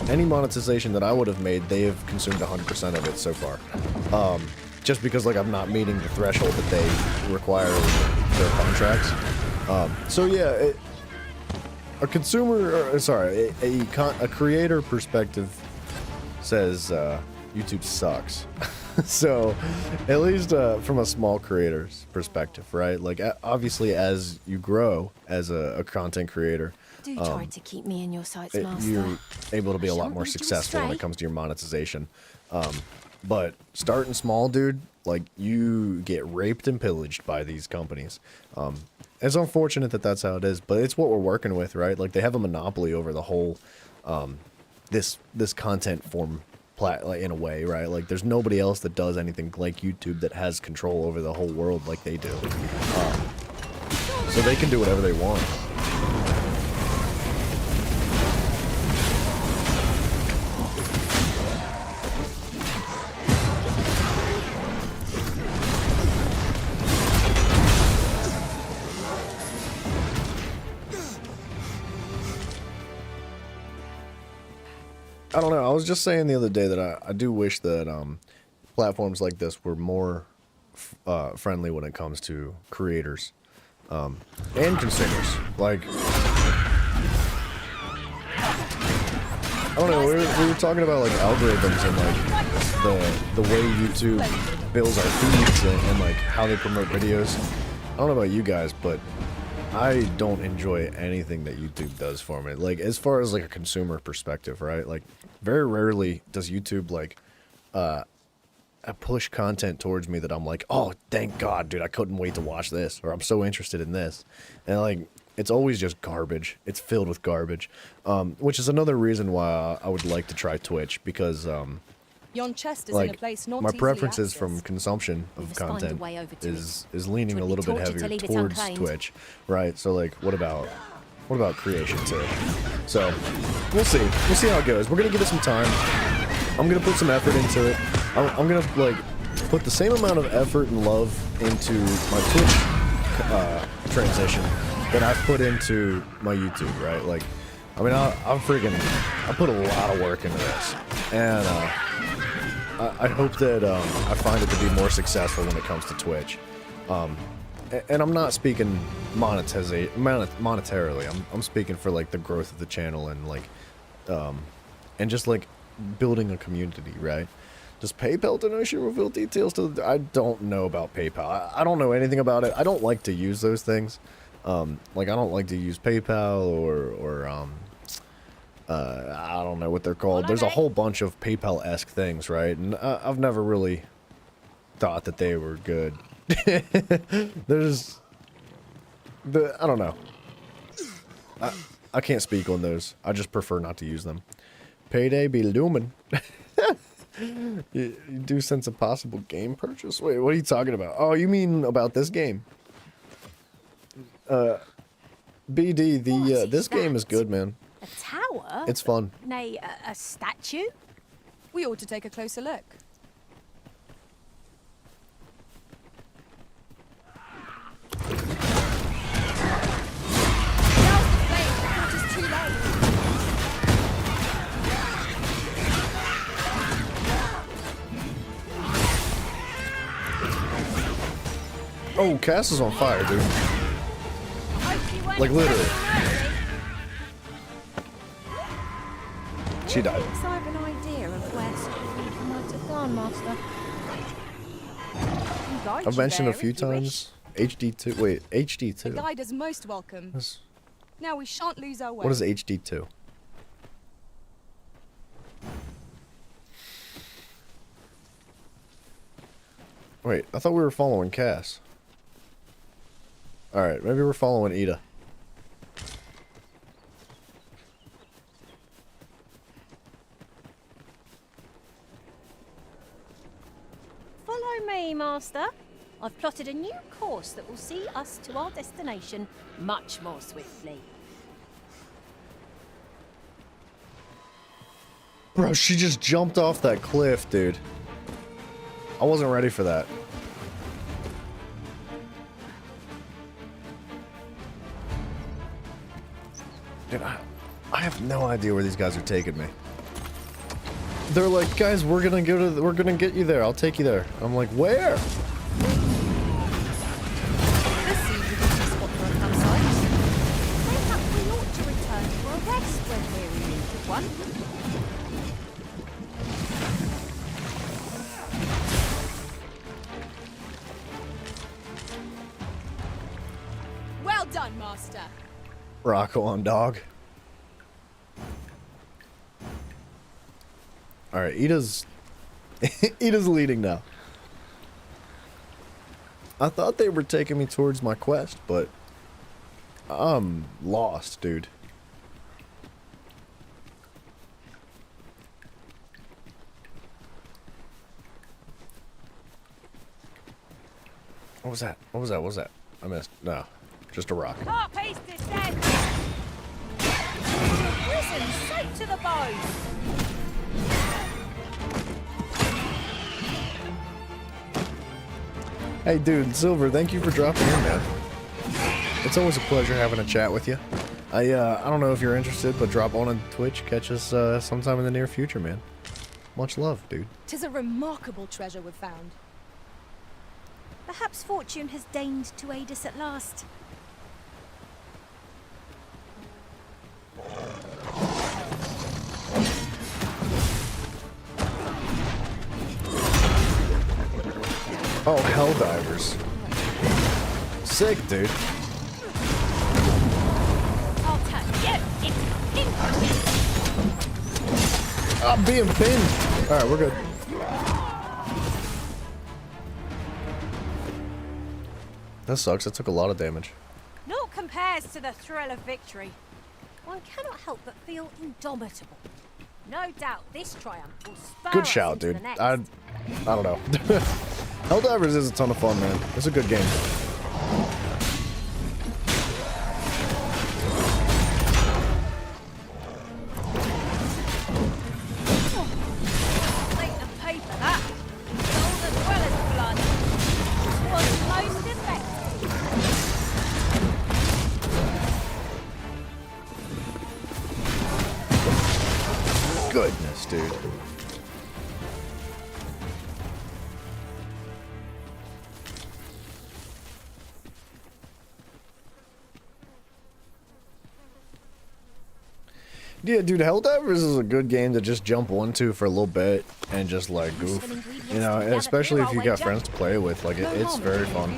any monetization that I would have made, they have consumed 100% of it so far. Just because, like, I'm not meeting the threshold that they require in their contracts. So yeah, a consumer, or, sorry, a creator perspective says YouTube sucks. So, at least from a small creator's perspective, right? Like, obviously, as you grow as a content creator, Do try to keep me in your sights, Master. you're able to be a lot more successful when it comes to your monetization. But starting small, dude, like, you get raped and pillaged by these companies. It's unfortunate that that's how it is, but it's what we're working with, right? Like, they have a monopoly over the whole this content form, like, in a way, right? Like, there's nobody else that does anything like YouTube that has control over the whole world like they do. So they can do whatever they want. I don't know. I was just saying the other day that I do wish that platforms like this were more friendly when it comes to creators. and consumers. Like, I don't know. We were talking about like algorithms and like the way YouTube builds our feeds and like how they promote videos. I don't know about you guys, but I don't enjoy anything that YouTube does for me. Like, as far as like a consumer perspective, right? Like, very rarely does YouTube like push content towards me that I'm like, oh, thank God, dude, I couldn't wait to watch this, or I'm so interested in this. And like, it's always just garbage. It's filled with garbage, which is another reason why I would like to try Twitch, because Yon chest is like in a place not my easily preferences accessed. from consumption of must find a content way over to is leaning a It would little be bit torture to heavier leave it towards unclaimed. Twitch, right? So like, what about creation too? So we'll see how it goes. We're gonna give it some time. I'm gonna put some effort into it. I'm gonna like put the same amount of effort and love into my Twitch transition that I've put into my YouTube, right? Like, I mean, I put a lot of work into this, and I hope that I find it to be more successful when it comes to Twitch. And I'm not speaking monetarily. I'm speaking for like the growth of the channel and like, and just like building a community, right? Does PayPal donation reveal details to the... I don't know about PayPal. I don't know anything about it. I don't like to use those things. Like, I don't like to use PayPal or I don't know what they're called. There's a whole bunch of PayPal-esque things, right? And I've never really thought that they were good. I don't know. I can't speak on those. I just prefer not to use them. Payday be looming. You do sense a possible game purchase? Wait, what are you talking about? Oh, you mean about this game? BD, this game is good, man. A tower? It's fun. Nay, a statue? We ought to take a closer look. Oh, Cass is on fire, dude. Like, literally. She died. So I have an idea of where Squeak might have gone, Master. I've mentioned a few times. HD2. Wait, The HD2. guide is most welcome. Now we shan't lose our way. What is HD2? Wait, I thought we were following Cass. Alright, maybe we're following Ida. Follow me, Master. I've plotted a new course that will see us to our destination much more swiftly. Bro, she just jumped off that cliff, dude. I wasn't ready for that. Dude, I have no idea where these guys are taking me. They're like, guys, we're gonna get you there. I'll take you there. I'm like, where? This seems a good spot for a campsite. Perhaps we ought to return for a rest when we're in need of one. Well done, Master. Rock on, dog. Alright, Ida's leading now. I thought they were taking me towards my quest, but I'm lost, dude. What was that? What was that? What was that? I missed. No. Just a rock. Harp-paste is dead! Risen, safe to the bone! Hey, dude, Silver, thank you for dropping in, man. It's always a pleasure having a chat with you. I don't know if you're interested, but drop on Twitch. Catch us sometime in the near future, man. Much love, dude. 'Tis a remarkable treasure we've found. Perhaps fortune has deigned to aid us at last. Oh, Helldivers. Sick, dude. I'll tell you, it's infamous. I'm being pinned. Alright, we're good. That sucks. That took a lot of damage. Naught compares to the thrill of victory. One cannot help but feel indomitable. No doubt this triumph will spur Good us shout, into dude. the next. I don't know. Helldivers is a ton of fun, man. It's a good game. Slate and paper, that. Gold as well as blood. Was most effective. Goodness, dude. Yeah, dude, Helldivers is a good game to just jump onto for a little bit and just like goof. You know, especially if you got friends to play with. Like, it's very fun.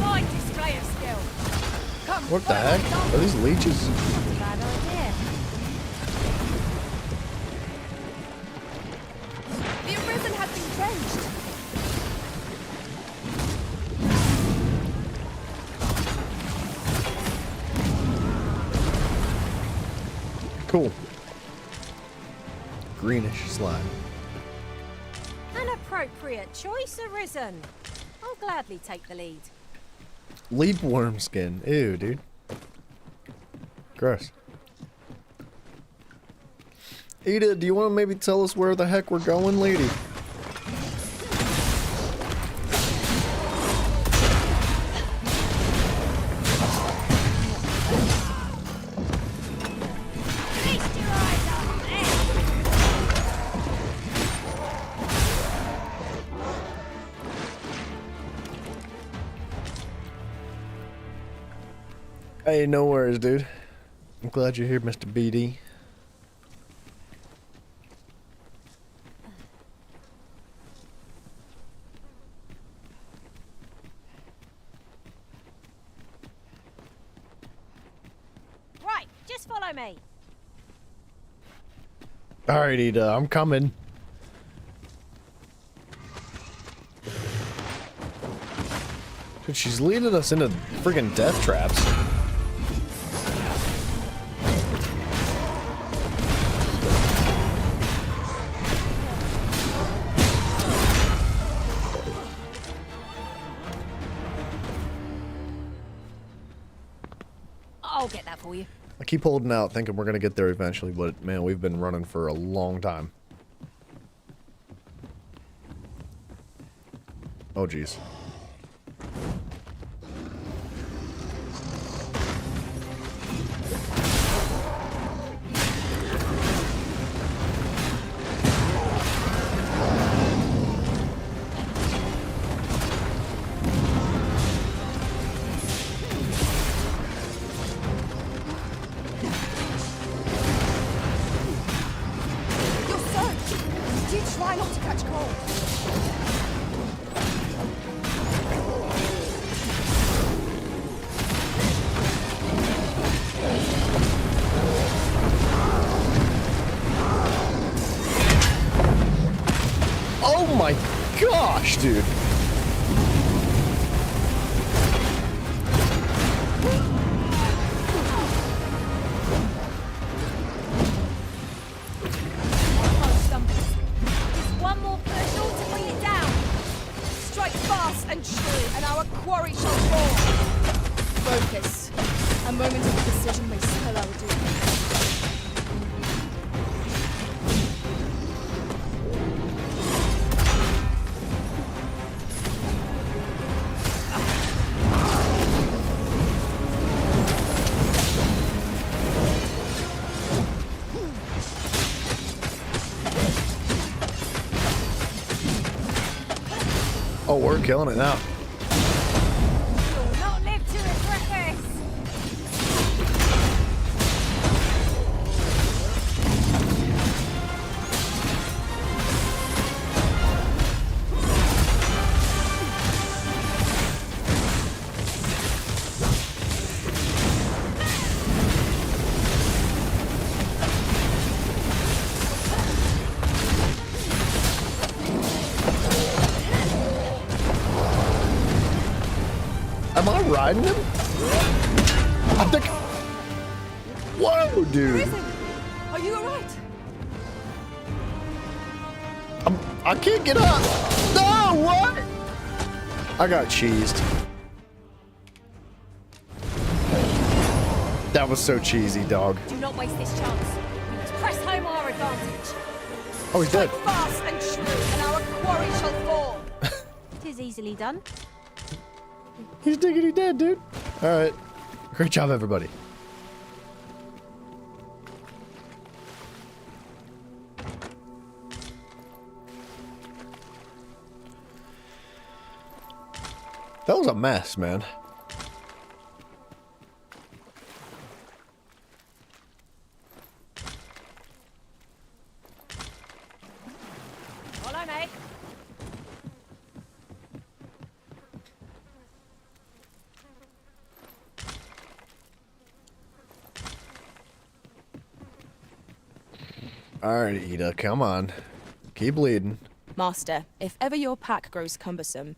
Fine display of skill. Come, What the heck? Are these leeches? bad idea. The arisen has been drenched. Cool. Greenish slime. An appropriate choice, Arisen. I'll gladly take the lead. Leap worm skin. Ew, dude. Gross. Ada, do you want to maybe tell us where the heck we're going, lady? Hey, no worries, dude. I'm glad you're here, Mr. BD. Right, just follow me. Alright, Ada, I'm coming. Dude, she's leading us into friggin' death traps. I'll get that for you. I keep holding out thinking we're gonna get there eventually, but man, we've been running for a long time. Oh, jeez. You're soaked. Do try not to catch cold. Oh my gosh, dude. Just one more push all to bring it down. Strike fast and true, and our quarry shall fall. Focus. A moment of precision may spell our doom. Oh, we're killing it now. You'll not live to regret this. riding him? I think. Whoa, dude! Arisen, are you alright? I can't get up. No, what? I got cheesed. That was so cheesy, dog. Do not waste this chance. We must press home our advantage. Oh, he's dead. Strike fast and true, and our quarry shall fall. It is easily done. He's diggity dead, dude. All right. Great job, everybody. That was a mess, man. Follow me. All right, Ida, come on. Keep leading. Master, if ever your pack grows cumbersome...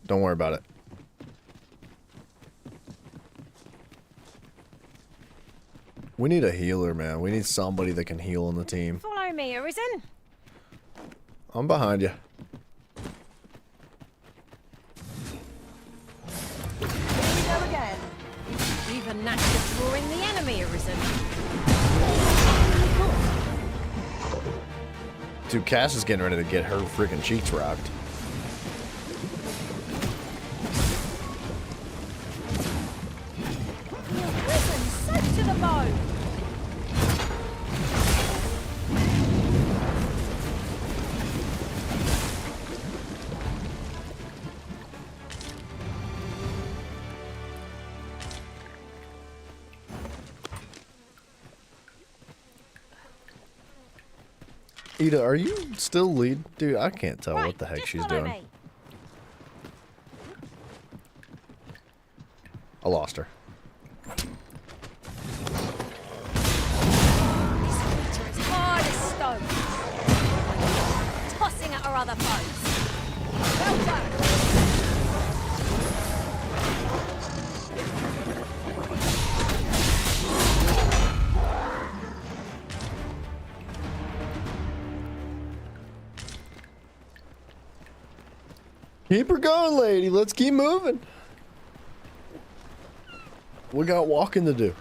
Don't worry about it. We need a healer, man. We need somebody that can heal on the team. Follow me, Arisen. I'm behind you. Here we go again. You've a knack of drawing the enemy, Arisen. Dude, Cass is getting ready to get her freaking cheeks rocked. Arisen, soaked to the bone. Ida, are you still lead? Dude, I can't tell what the heck she's doing. Me. I lost her. This creature is hard as stone. Tossing at our other foes. Well done. Keep her going, lady. Let's keep moving. We got walking to do.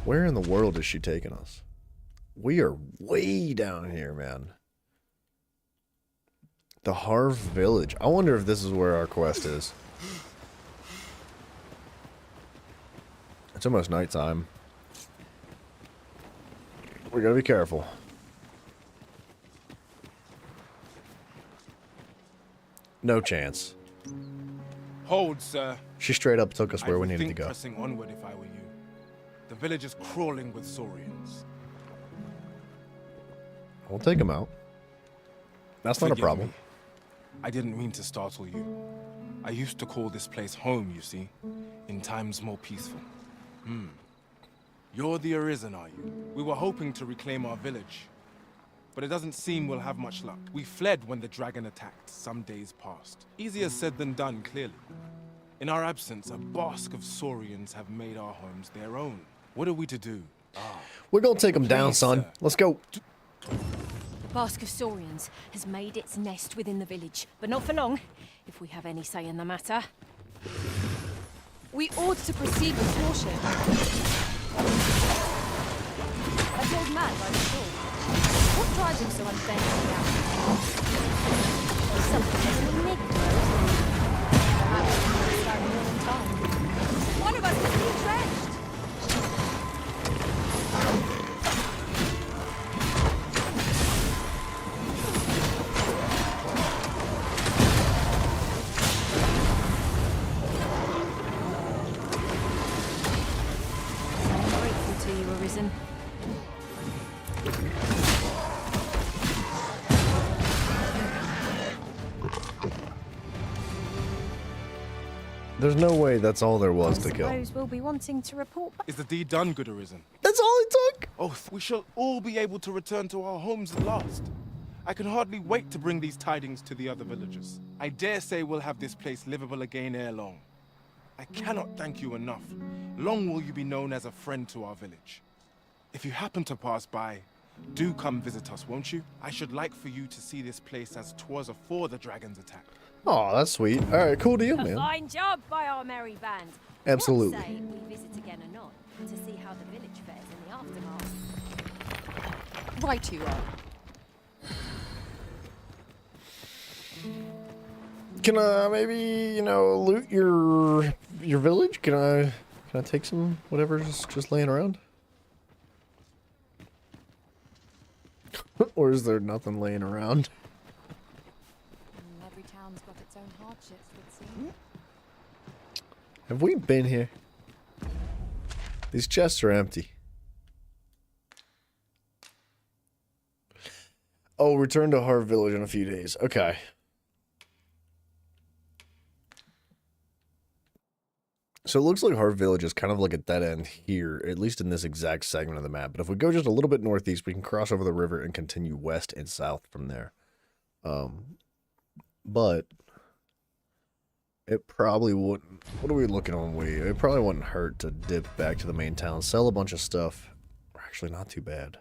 Where in the world is she taking us? We are way down here, man. The Harv Village. I wonder if this is where our quest is. It's almost nighttime. We gotta be careful. No chance. Hold, sir. She straight up took us where we I needed to think go. pressing onward if I were you. The village is crawling with Saurians. We'll take them out. That's not a Forgive problem. me. I didn't mean to startle you. I used to call this place home, you see, in times more peaceful. You're the Arisen, are you? We were hoping to reclaim our village, but it doesn't seem we'll have much luck. We fled when the dragon attacked some days past. Easier said than done, clearly. In our absence, a bask of Saurians have made our homes their own. What are we to do? We're gonna take them down, Please, son. sir. Let's go. The Bask of Saurians has made its nest within the village, but not for long, if we have any say in the matter. We ought to proceed with caution. A old man, I'm sure. What drives him so unbending now? Something of an enigma. Perhaps we will stand more than time. One of us must be entrenched. I'm grateful to you, Arisen. There's no way that's all there was to kill. Suppose we'll be wanting to report back. Is the deed done, good Arisen? That's all it took. Oath, we shall all be able to return to our homes at last. I can hardly wait to bring these tidings to the other villagers. I dare say we'll have this place livable again ere long. I cannot thank you enough. Long will you be known as a friend to our village. If you happen to pass by, do come visit us, won't you? I should like for you to see this place as 'twas afore the dragon's attack. Oh, that's sweet. All right, cool deal, A man. fine job by our merry band. Absolutely. What say we visit again anon to see how the village fares in the aftermath? Right you are. Can I maybe, loot your village? Can I take some whatever's just laying around? Or is there nothing laying around? Every town's got its own hardships, would seem. Have we been here? These chests are empty. Oh, return to Harv Village in a few days. Okay. So it looks like Harv Village is kind of like a dead end here, at least in this exact segment of the map. But if we go just a little bit northeast, we can cross over the river and continue west and south from there. But it probably wouldn't... What are we looking on way? It probably wouldn't hurt to dip back to the main town, sell a bunch of stuff. Actually, not too bad.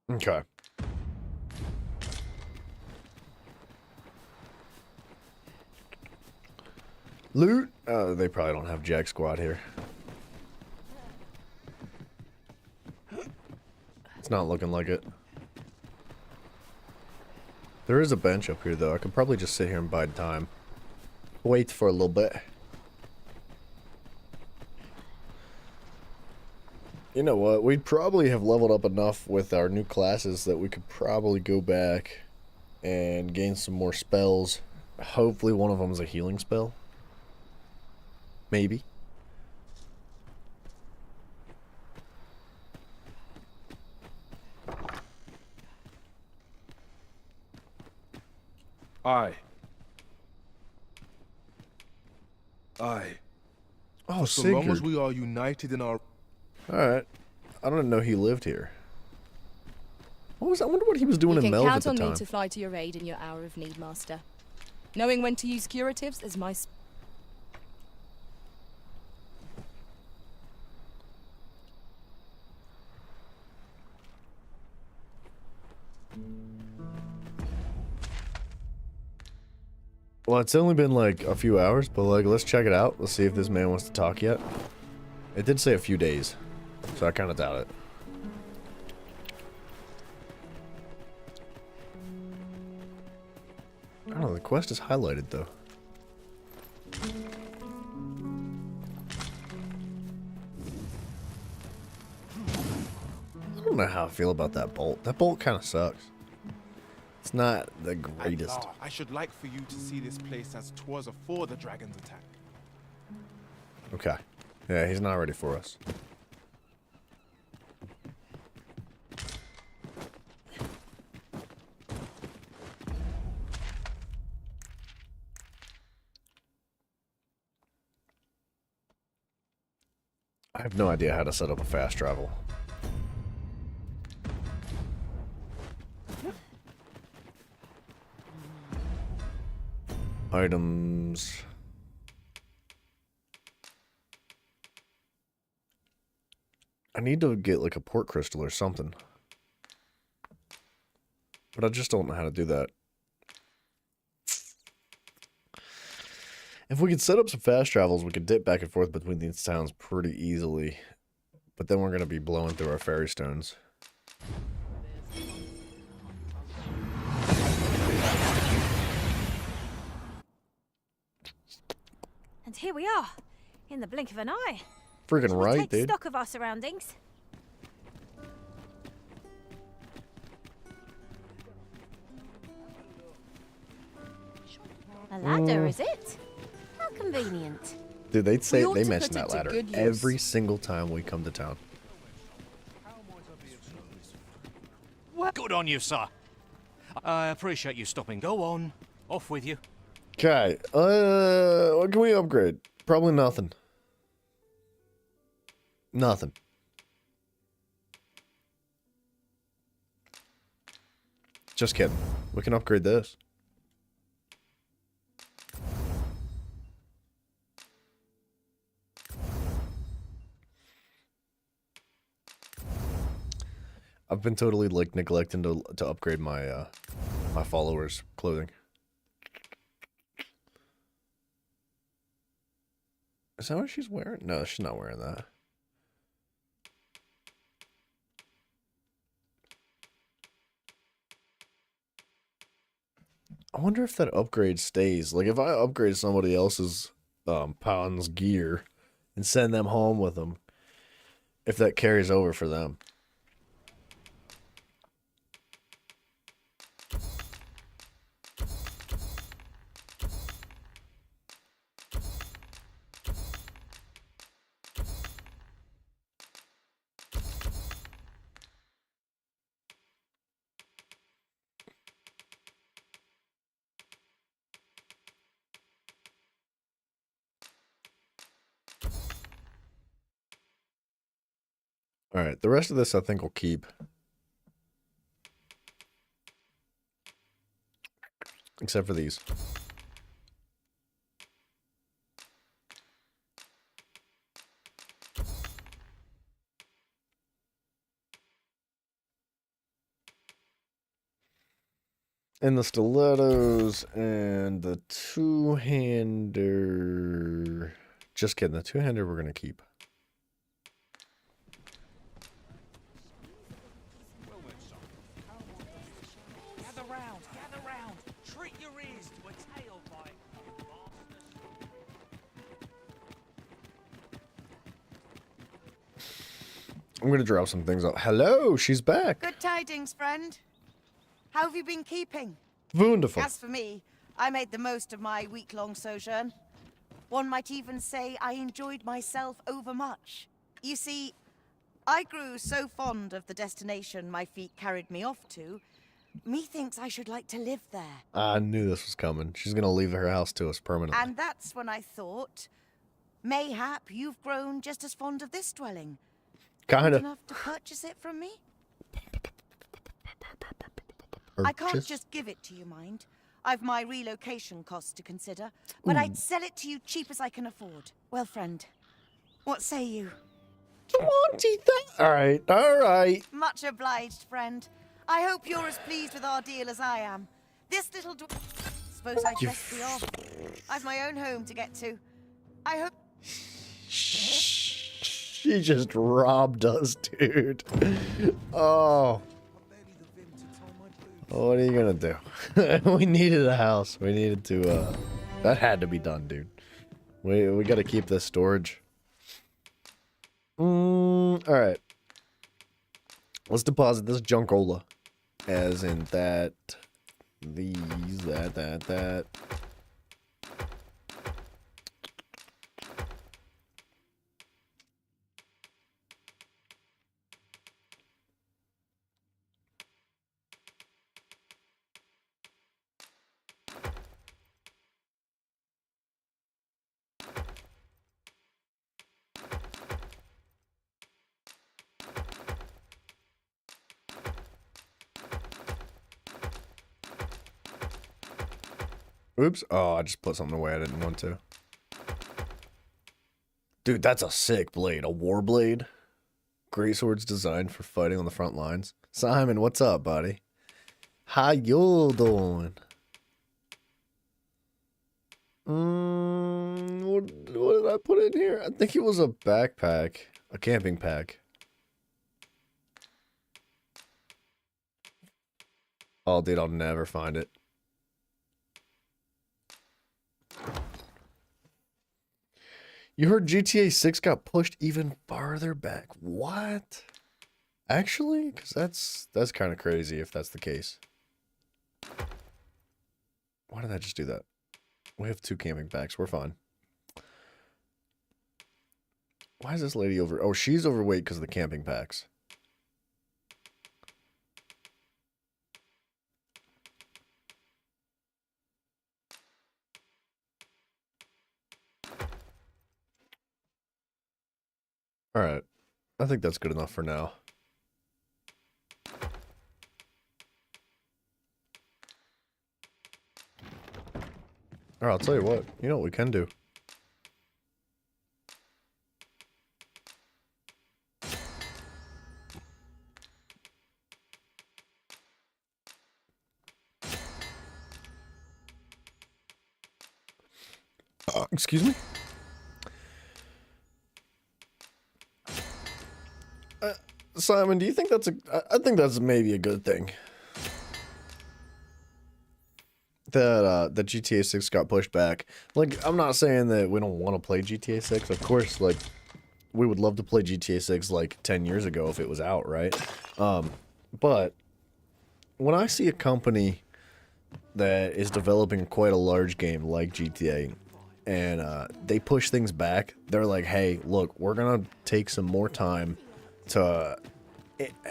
Okay. Loot? They probably don't have Jack Squad here. It's not looking like it. There is a bench up here, though. I could probably just sit here and bide time. Wait for a little bit. You know what? We'd probably have leveled up enough with our new classes that we could probably go back and gain some more spells. Hopefully one of them is a healing spell. Maybe. Aye. Oh, so long as Sigurd. we are united in our... Alright. I don't know he lived here. What was I wonder what he was doing You in can Melve at count the on time. me to fly to your aid in your hour of need, Master. Knowing when to use curatives is my... Well, it's only been like a few hours, but like, let's check it out. Let's see if this man wants to talk yet. It did say a few days, so I kind of doubt it. I don't know, the quest is highlighted though. I don't know how I feel about that bolt. That bolt kind of sucks. It's not the greatest. I should like for you to see this place as 'twas afore the dragon's attack. Okay. Yeah, he's not ready for us. I have no idea how to set up a fast travel. Items. I need to get like a port crystal or something. But I just don't know how to do that. If we could set up some fast travels, we could dip back and forth between these towns pretty easily. But then we're going to be blowing through our fairy stones. And here we are, in the blink of an eye. Freaking Shall we right, take dude. stock of our surroundings? A ladder, is it? How convenient. Dude, they ought to mention put that it to ladder good use. every single time we come to town. Well, good on you, sir. I appreciate you stopping. Go on. Off with you. Okay, what can we upgrade? Probably nothing. Nothing. Just kidding. We can upgrade this. I've been totally like neglecting to upgrade my my followers' clothing. Is that what she's wearing? No, she's not wearing that. I wonder if that upgrade stays. Like if I upgrade somebody else's Pawn's gear and send them home with them, if that carries over for them. Alright, the rest of this I think will keep. Except for these. And the stilettos and the two-hander. Just kidding, the two-hander we're gonna keep. Gather round, gather round. Treat your ears to a tail bite. I'm gonna drop some things out. Hello, she's back. Good tidings, friend. How have you been keeping? Wonderful. As for me, I made the most of my week-long sojourn. One might even say I enjoyed myself overmuch. You see, I grew so fond of the destination my feet carried me off to, methinks I should like to live there. I knew this was coming. She's gonna leave her house to us permanently. And that's when I thought, mayhap you've grown just as fond of this dwelling. Kinda. Fond enough to purchase it from me? I can't just give it to you, mind. I've my relocation costs to consider, but Ooh. I'd sell it to you cheap as I can afford. Well, friend, what say you? 20,000. Alright, alright. Much obliged, friend. I hope you're as pleased with our deal as I am. This little suppose I'd best be off. I've my own home to get to. I hope... She just robbed us, dude. Oh. What are you gonna do? We needed a house. We needed to, that had to be done, dude. We gotta keep this storage. Alright. Let's deposit this junkola. As in that, these, that. Oops. Oh, I just put something away I didn't want to. Dude, that's a sick blade. A war blade. Greatsword's designed for fighting on the front lines. Simon, what's up, buddy? How you doing? What did I put in here? I think it was a backpack. A camping pack. Oh, dude, I'll never find it. You heard GTA 6 got pushed even farther back. What? Actually? Because that's kind of crazy if that's the case. Why did I just do that? We have 2 camping packs. We're fine. Why is this lady over? Oh, she's overweight because of the camping packs. All right. I think that's good enough for now. All right, I'll tell you what. You know what we can do? Excuse me? Simon, do you think that's I think that's maybe a good thing. That GTA 6 got pushed back. Like, I'm not saying that we don't want to play GTA 6. Of course, like, we would love to play GTA 6 like 10 years ago if it was out, right? But when I see a company that is developing quite a large game like GTA, and they push things back, they're like, hey, look, we're gonna take some more time to,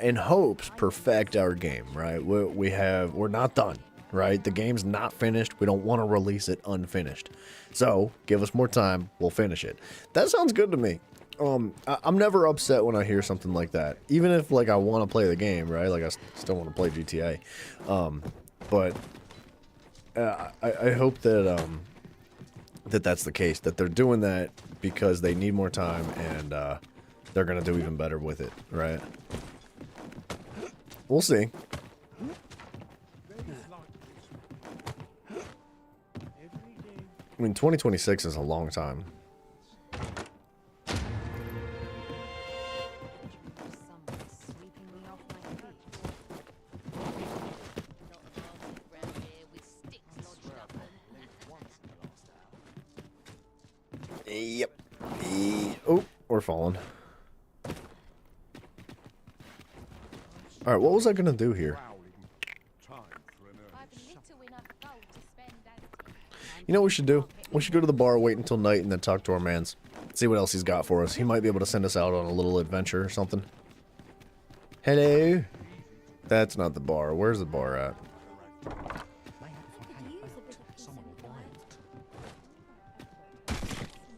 in hopes, perfect our game, right? We're not done, right? The game's not finished. We don't want to release it unfinished. So, give us more time, we'll finish it. That sounds good to me. I'm never upset when I hear something like that. Even if, like, I want to play the game, right? Like, I still want to play GTA. But I hope that, that's the case. That they're doing that because they need more time and, they're gonna do even better with it, right? We'll see. I mean, 2026 is a long time. Yep. Oh, we're falling. Alright, what was I gonna do here? You know what we should do? We should go to the bar, wait until night, and then talk to our mans. See what else he's got for us. He might be able to send us out on a little adventure or something. Hello? That's not the bar. Where's the bar at?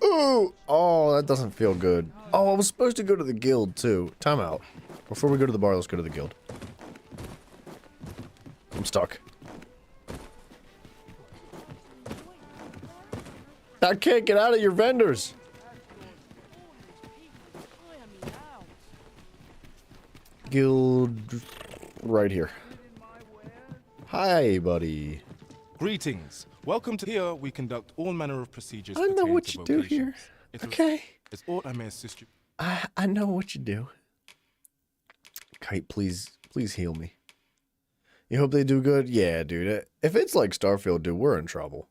Ooh! Oh, that doesn't feel good. Oh, I was supposed to go to the guild, too. Time out. Before we go to the bar, let's go to the guild. I'm stuck. I can't get out of your vendors. Guild right here. Hi, buddy. Greetings. Welcome to here. We conduct all manner of procedures. I know what you do here. Okay. It's all I may assist you. I know what you do. Kite, please heal me. You hope they do good? Yeah, dude. If it's like Starfield, dude, we're in trouble.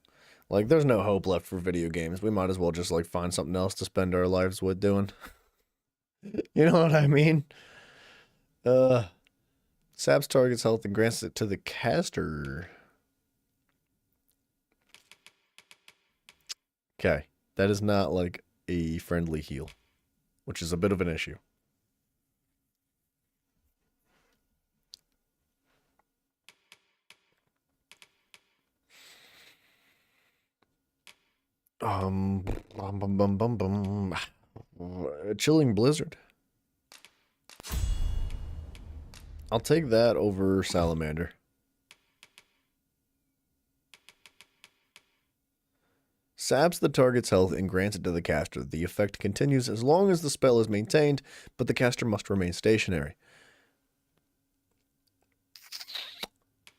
Like, there's no hope left for video games. We might as well just, like, find something else to spend our lives with doing. You know what I mean? Saps targets health and grants it to the caster. Okay. That is not, like, a friendly heal, which is a bit of an issue. A chilling blizzard. I'll take that over salamander. Saps the target's health and grants it to the caster. The effect continues as long as the spell is maintained, but the caster must remain stationary.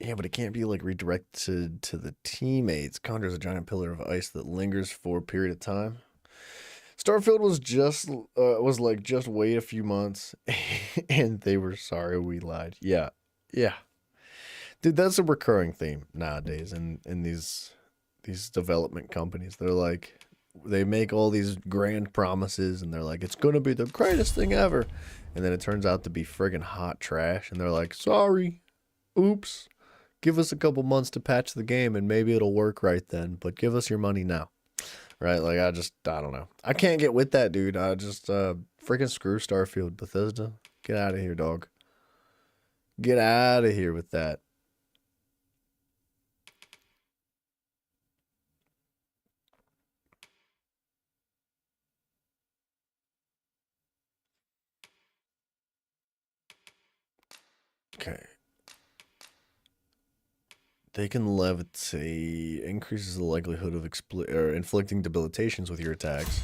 Yeah, but it can't be, like, redirected to the teammates. Conjures a giant pillar of ice that lingers for a period of time. Starfield was just, just wait a few months, and they were sorry we lied. Yeah. Yeah. Dude, that's a recurring theme nowadays in these development companies. They're like, they make all these grand promises, and they're like, it's gonna be the greatest thing ever. And then it turns out to be friggin' hot trash, and they're like, sorry. Oops. Give us a couple months to patch the game and maybe it'll work right then, but give us your money now. Right? Like, I don't know. I can't get with that, dude. I just, freaking screw Starfield. Bethesda. Get out of here, dog. Get out of here with that. Okay. They can levitate, increases the likelihood of inflicting debilitations with your attacks.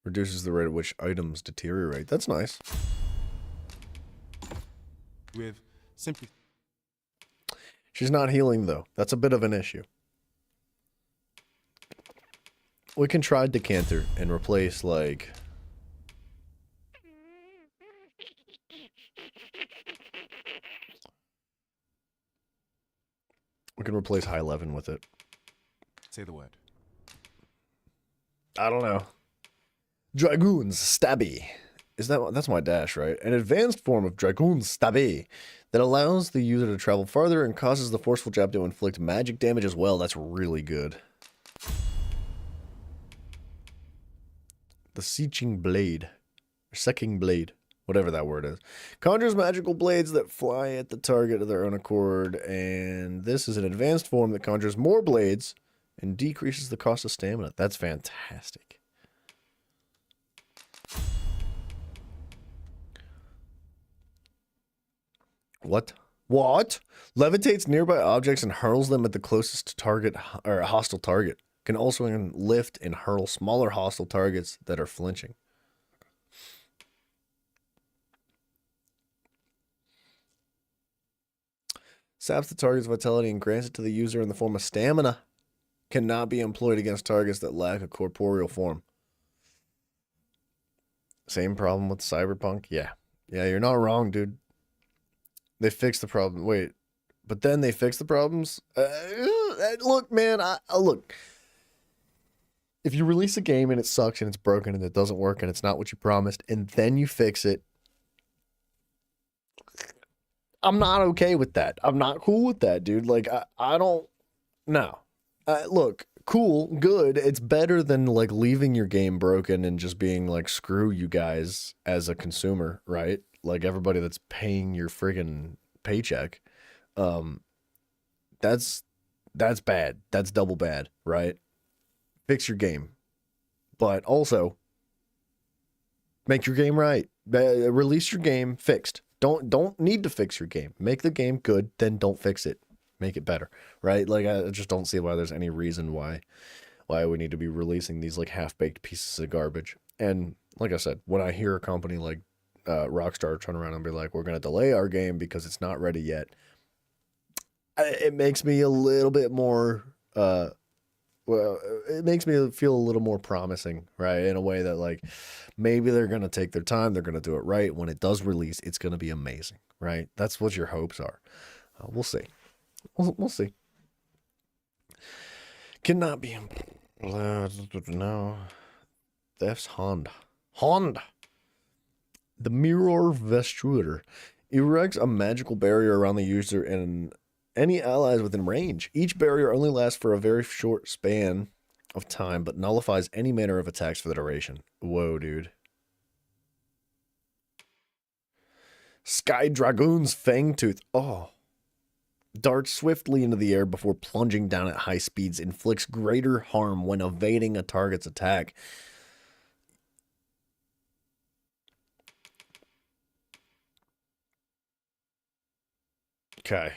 Reduces the rate at which items deteriorate. That's nice. With simply... She's not healing, though. That's a bit of an issue. We can try Decanter and replace, like... We can replace High 11 with it. Say the word. I don't know. Dragoon's Stabby. That's my dash, right? An advanced form of Dragoon's Stabby that allows the user to travel farther and causes the forceful jab to inflict magic damage as well. That's really good. The Seeching Blade. Or Secking Blade. Whatever that word is. Conjures magical blades that fly at the target of their own accord. And this is an advanced form that conjures more blades and decreases the cost of stamina. That's fantastic. What? What? Levitates nearby objects and hurls them at the closest target or hostile target. Can also lift and hurl smaller hostile targets that are flinching. Saps the target's vitality and grants it to the user in the form of stamina. Cannot be employed against targets that lack a corporeal form. Same problem with Cyberpunk? Yeah. Yeah, you're not wrong, dude. They fixed the problem. Wait, but then they fixed the problems? Look, man, look. If you release a game and it sucks and it's broken and it doesn't work and it's not what you promised, and then you fix it, I'm not okay with that. I'm not cool with that, dude. Like, I don't... No. Look, cool, good. It's better than, like, leaving your game broken and just being like, screw you guys as a consumer, right? Like, everybody that's paying your friggin' paycheck. That's bad. That's double bad, right? Fix your game. But also, make your game right. Release your game fixed. Don't need to fix your game. Make the game good, then don't fix it. Make it better, right? Like, I just don't see why there's any reason why we need to be releasing these, like, half-baked pieces of garbage. And like I said, when I hear a company like Rockstar turn around and be like, we're going to delay our game because it's not ready yet, it makes me a little bit more, it makes me feel a little more promising, right? In a way that, like, maybe they're going to take their time, they're going to do it right. When it does release, it's going to be amazing, right? That's what your hopes are. We'll see. We'll see. Cannot be... No. That's Honda. The Mirror Vestrutor erects a magical barrier around the user and any allies within range. Each barrier only lasts for a very short span of time, but nullifies any manner of attacks for the duration. Whoa, dude. Sky Dragoon's Fangtooth. Oh. Darts swiftly into the air before plunging down at high speeds. Inflicts greater harm when evading a target's attack. Okay.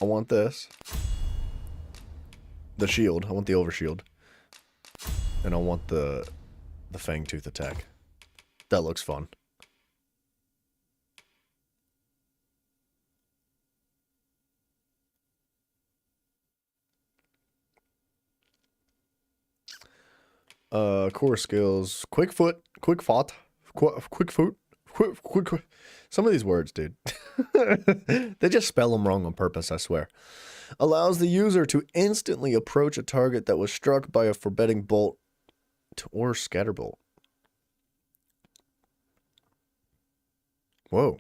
I want this. The shield. I want the overshield. And I want the Fangtooth attack. That looks fun. Core skills. Quick foot. Quick foot. Some of these words, dude. They just spell them wrong on purpose, I swear. Allows the user to instantly approach a target that was struck by a forbidding bolt or scatterbolt. Whoa.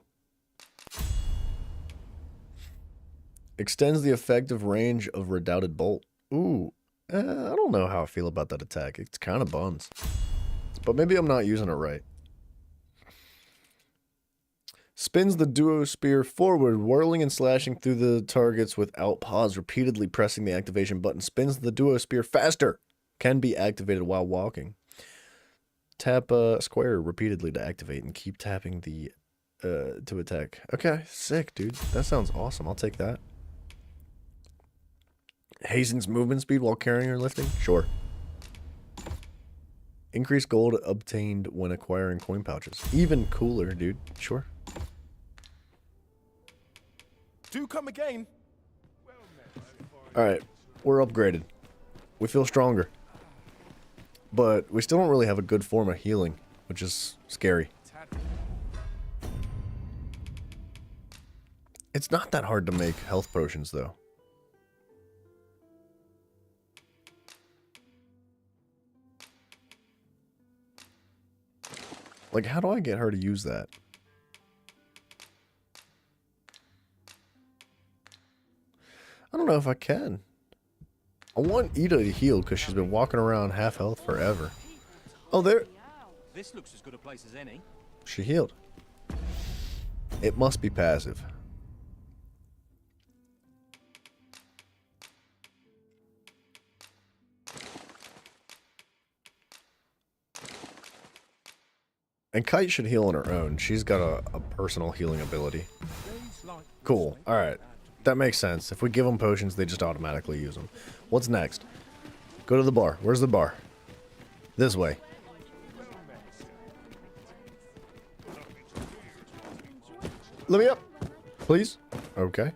Extends the effective range of Redoubted Bolt. Ooh, I don't know how I feel about that attack. It's kind of buns. But maybe I'm not using it right. Spins the duo spear forward, whirling and slashing through the targets without pause, repeatedly pressing the activation button. Spins the duo spear faster. Can be activated while walking. Tap square repeatedly to activate and keep tapping the to attack. Okay, sick, dude. That sounds awesome. I'll take that. Hastens movement speed while carrying or lifting? Sure. Increased gold obtained when acquiring coin pouches. Even cooler, dude. Sure. Do come again. Alright, we're upgraded. We feel stronger. But we still don't really have a good form of healing, which is scary. It's not that hard to make health potions, though. Like, how do I get her to use that? I don't know if I can. I want Ida to heal because she's been walking around half health forever. Oh, there. This looks as good a place as any. She healed. It must be passive. And Kite should heal on her own. She's got a personal healing ability. Cool. Alright. That makes sense. If we give them potions, they just automatically use them. What's next? Go to the bar. Where's the bar? This way. Let me up. Please. Okay.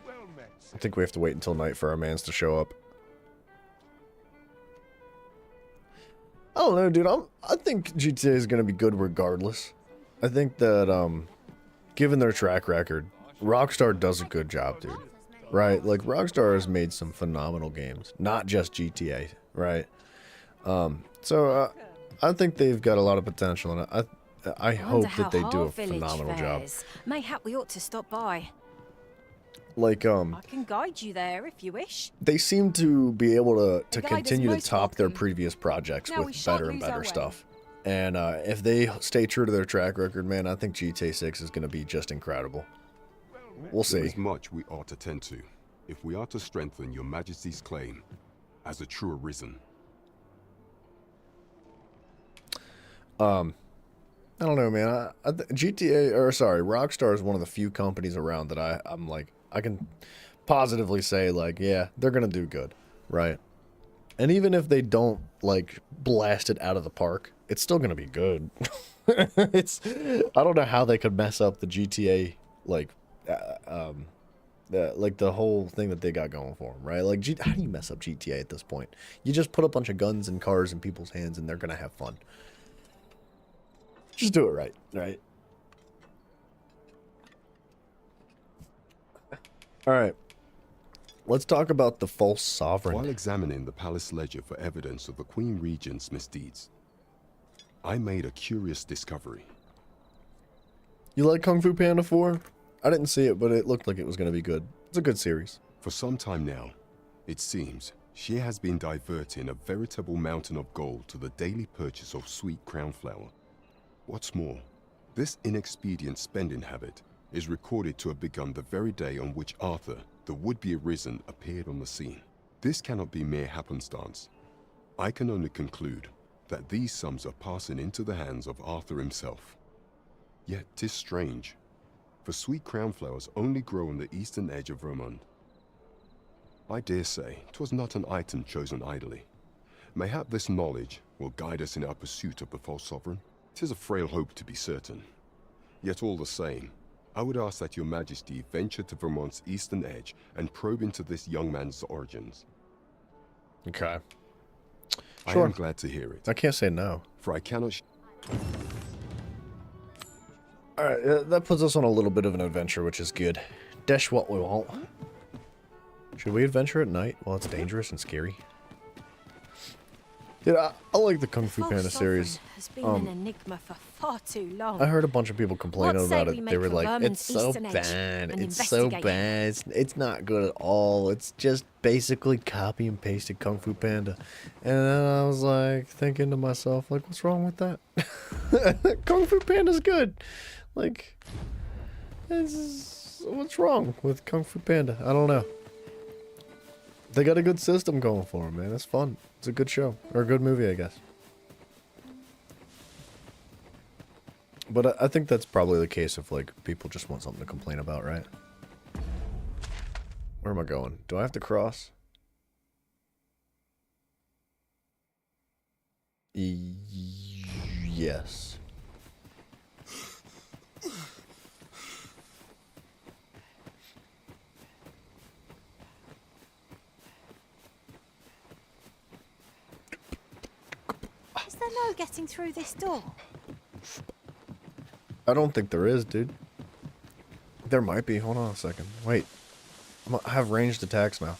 I think we have to wait until night for our mans to show up. I don't know, dude. I think GTA is gonna be good regardless. I think that given their track record, Rockstar does a good job, dude. Right? Like Rockstar has made some phenomenal games, not just GTA, right? So I think they've got a lot of potential, and I hope that they do a phenomenal job. Mayhap we ought to stop by. Like I can guide you there if you wish. they seem to be able to The guide is continue to most top their previous projects Now we with shan't better and lose our better way. stuff. And if they stay true to their track record, man, I think GTA 6 is going to be just incredible. We'll There see. is much we ought to tend to, if we are to strengthen your Majesty's claim as a true arisen. I don't know, man. GTA, or sorry, Rockstar is one of the few companies around that I'm like, I can positively say, like, yeah, they're going to do good, right? And even if they don't, like, blast it out of the park, it's still going to be good. I don't know how they could mess up the GTA, like, the whole thing that they got going for them, right? Like, how do you mess up GTA at this point? You just put a bunch of guns and cars in people's hands and they're going to have fun. Just do it right, right? All right. Let's talk about the false sovereign. While examining the palace ledger for evidence of the Queen Regent's misdeeds, I made a curious discovery. You like Kung Fu Panda 4? I didn't see it, but it looked like it was going to be good. It's a good series. For some time now, it seems she has been diverting a veritable mountain of gold to the daily purchase of sweet crown flower. What's more, this inexpedient spending habit is recorded to have begun the very day on which Arthur, the would-be arisen, appeared on the scene. This cannot be mere happenstance. I can only conclude that these sums are passing into the hands of Arthur himself. Yet 'tis strange, for sweet crown flowers only grow on the eastern edge of Vermont. I dare say 'twas not an item chosen idly. Mayhap this knowledge will guide us in our pursuit of the false sovereign. 'Tis a frail hope to be certain. Yet all the same, I would ask that your Majesty venture to Vermont's eastern edge and probe into this young man's origins. Okay. I Sure. am glad to hear it. I can't say no. For I cannot... Alright, that puts us on a little bit of an adventure, which is good. Dash what we want. Should we adventure at night while it's dangerous and scary? Dude, I like the Kung Fu False Panda sovereign series. has been an enigma for far too long. I heard a bunch of people complaining What say about we it. make They were for like, Vermin's "It's so Eastern Edge bad. and It's so investigate it?" bad. It's not good at all. It's just basically copy and pasted Kung Fu Panda." And then I was like, thinking to myself, like, what's wrong with that? Kung Fu Panda's good. Like, what's wrong with Kung Fu Panda? I don't know. They got a good system going for them, man. It's fun. It's a good show. Or a good movie, I guess. But I think that's probably the case if, like, people just want something to complain about, right? Where am I going? Do I have to cross? Yes. Is there no getting through this door? I don't think there is, dude. There might be. Hold on a second. Wait. I have ranged attacks now.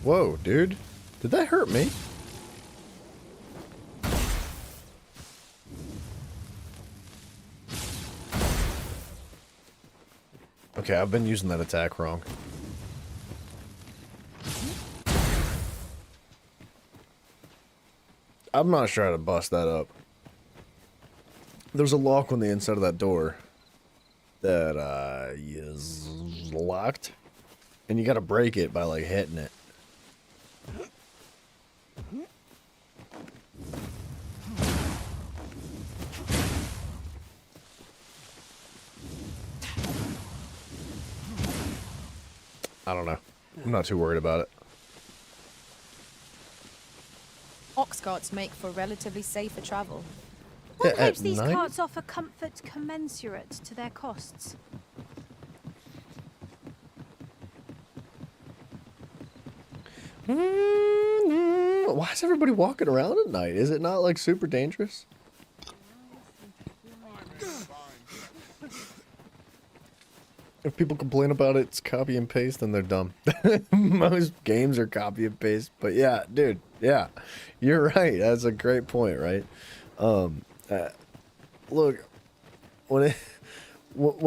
Whoa, dude. Did that hurt me? Okay, I've been using that attack wrong. I'm not sure how to bust that up. There's a lock on the inside of that door that is locked, and you gotta break it by like hitting it. I don't know. I'm not too worried about it. Ox carts make for relatively safer travel. One Yeah, hopes at these night? carts offer comfort commensurate to their costs. Why is everybody walking around at night? Is it not like super dangerous? If people complain about it, it's copy and paste, then they're dumb. Most games are copy and paste, but yeah, dude, yeah, you're right. That's a great point, right? Look, when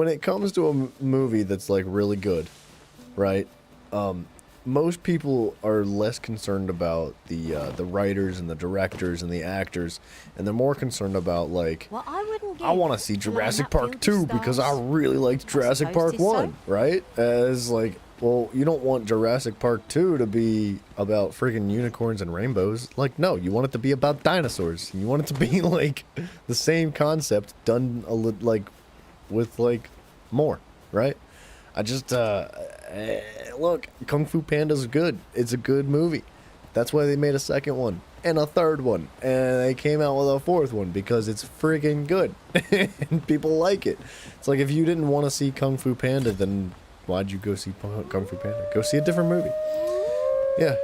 it comes to a movie that's like really good, right? Most people are less concerned about the writers and the directors and the actors, and they're more concerned about like, Well, I wouldn't I want to see Jurassic Park 2 because I really liked Jurassic Park 1, right? As like, well, you don't want Jurassic Park 2 to be about freaking unicorns and rainbows. Like, no, you want it to be about dinosaurs. You want it to be like the same concept done like with like more, right? I just look, Kung Fu Panda's good. It's a good movie. That's why they made a second one and a third one, and they came out with a fourth one because it's friggin' good and people like it. It's like if you didn't want to see Kung Fu Panda, then why'd you go see Kung Fu Panda? Go see a different movie. Yeah,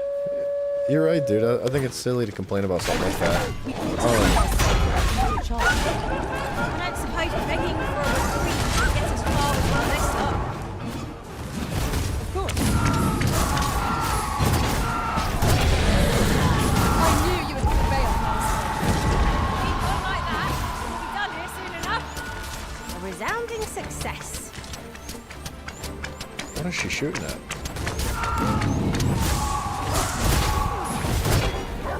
you're right, dude. I think it's silly to complain about something like that. I don't suppose begging for a retreat will get as far as one this lot. Of course. I knew you would prevail, Master. Keep on like that. We'll be done here soon enough. A resounding success. What is she shooting at?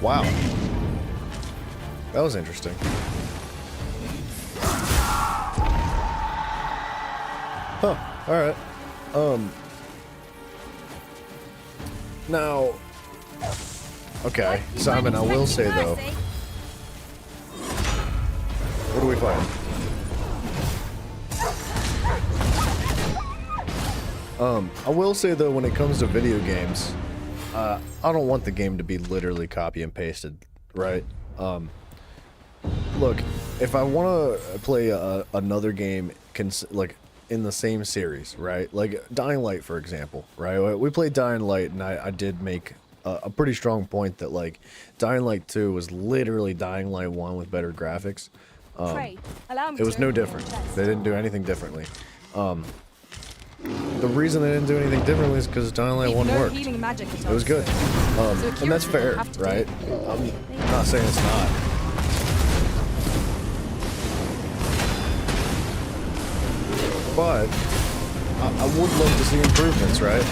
Wow. That was interesting. Huh. Alright. Now... Okay, Simon, I will say though... What do we find? I will say though, when it comes to video games, I don't want the game to be literally copy and pasted, right? Look, if I want to play another game, like in the same series, right? Like Dying Light, for example, right? We played Dying Light, and I did make a pretty strong point that like Dying Light 2 was literally Dying Light 1 with better graphics. Pray, allow me It was to no open your different. chest. They didn't do anything differently. The reason they didn't do anything differently is because Dying Light 1 No worked. healing magic at It was all, good. so And that's Kira fair, doesn't have to do right? it. I'm not saying it's not. But I would love to see improvements, right?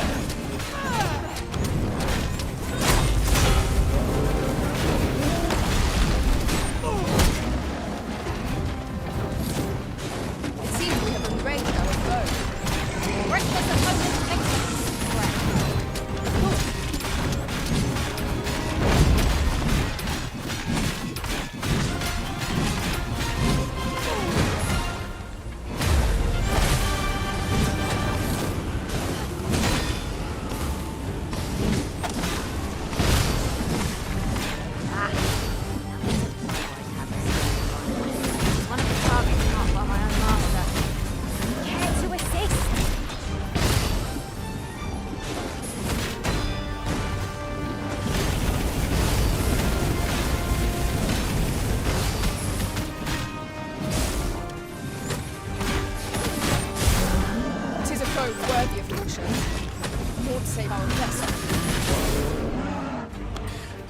It seems we have enraged our foe. Reckless opponent exits. One of the targets marked by my own master. Care to assist? Tis a foe worthy of caution. More to save our best.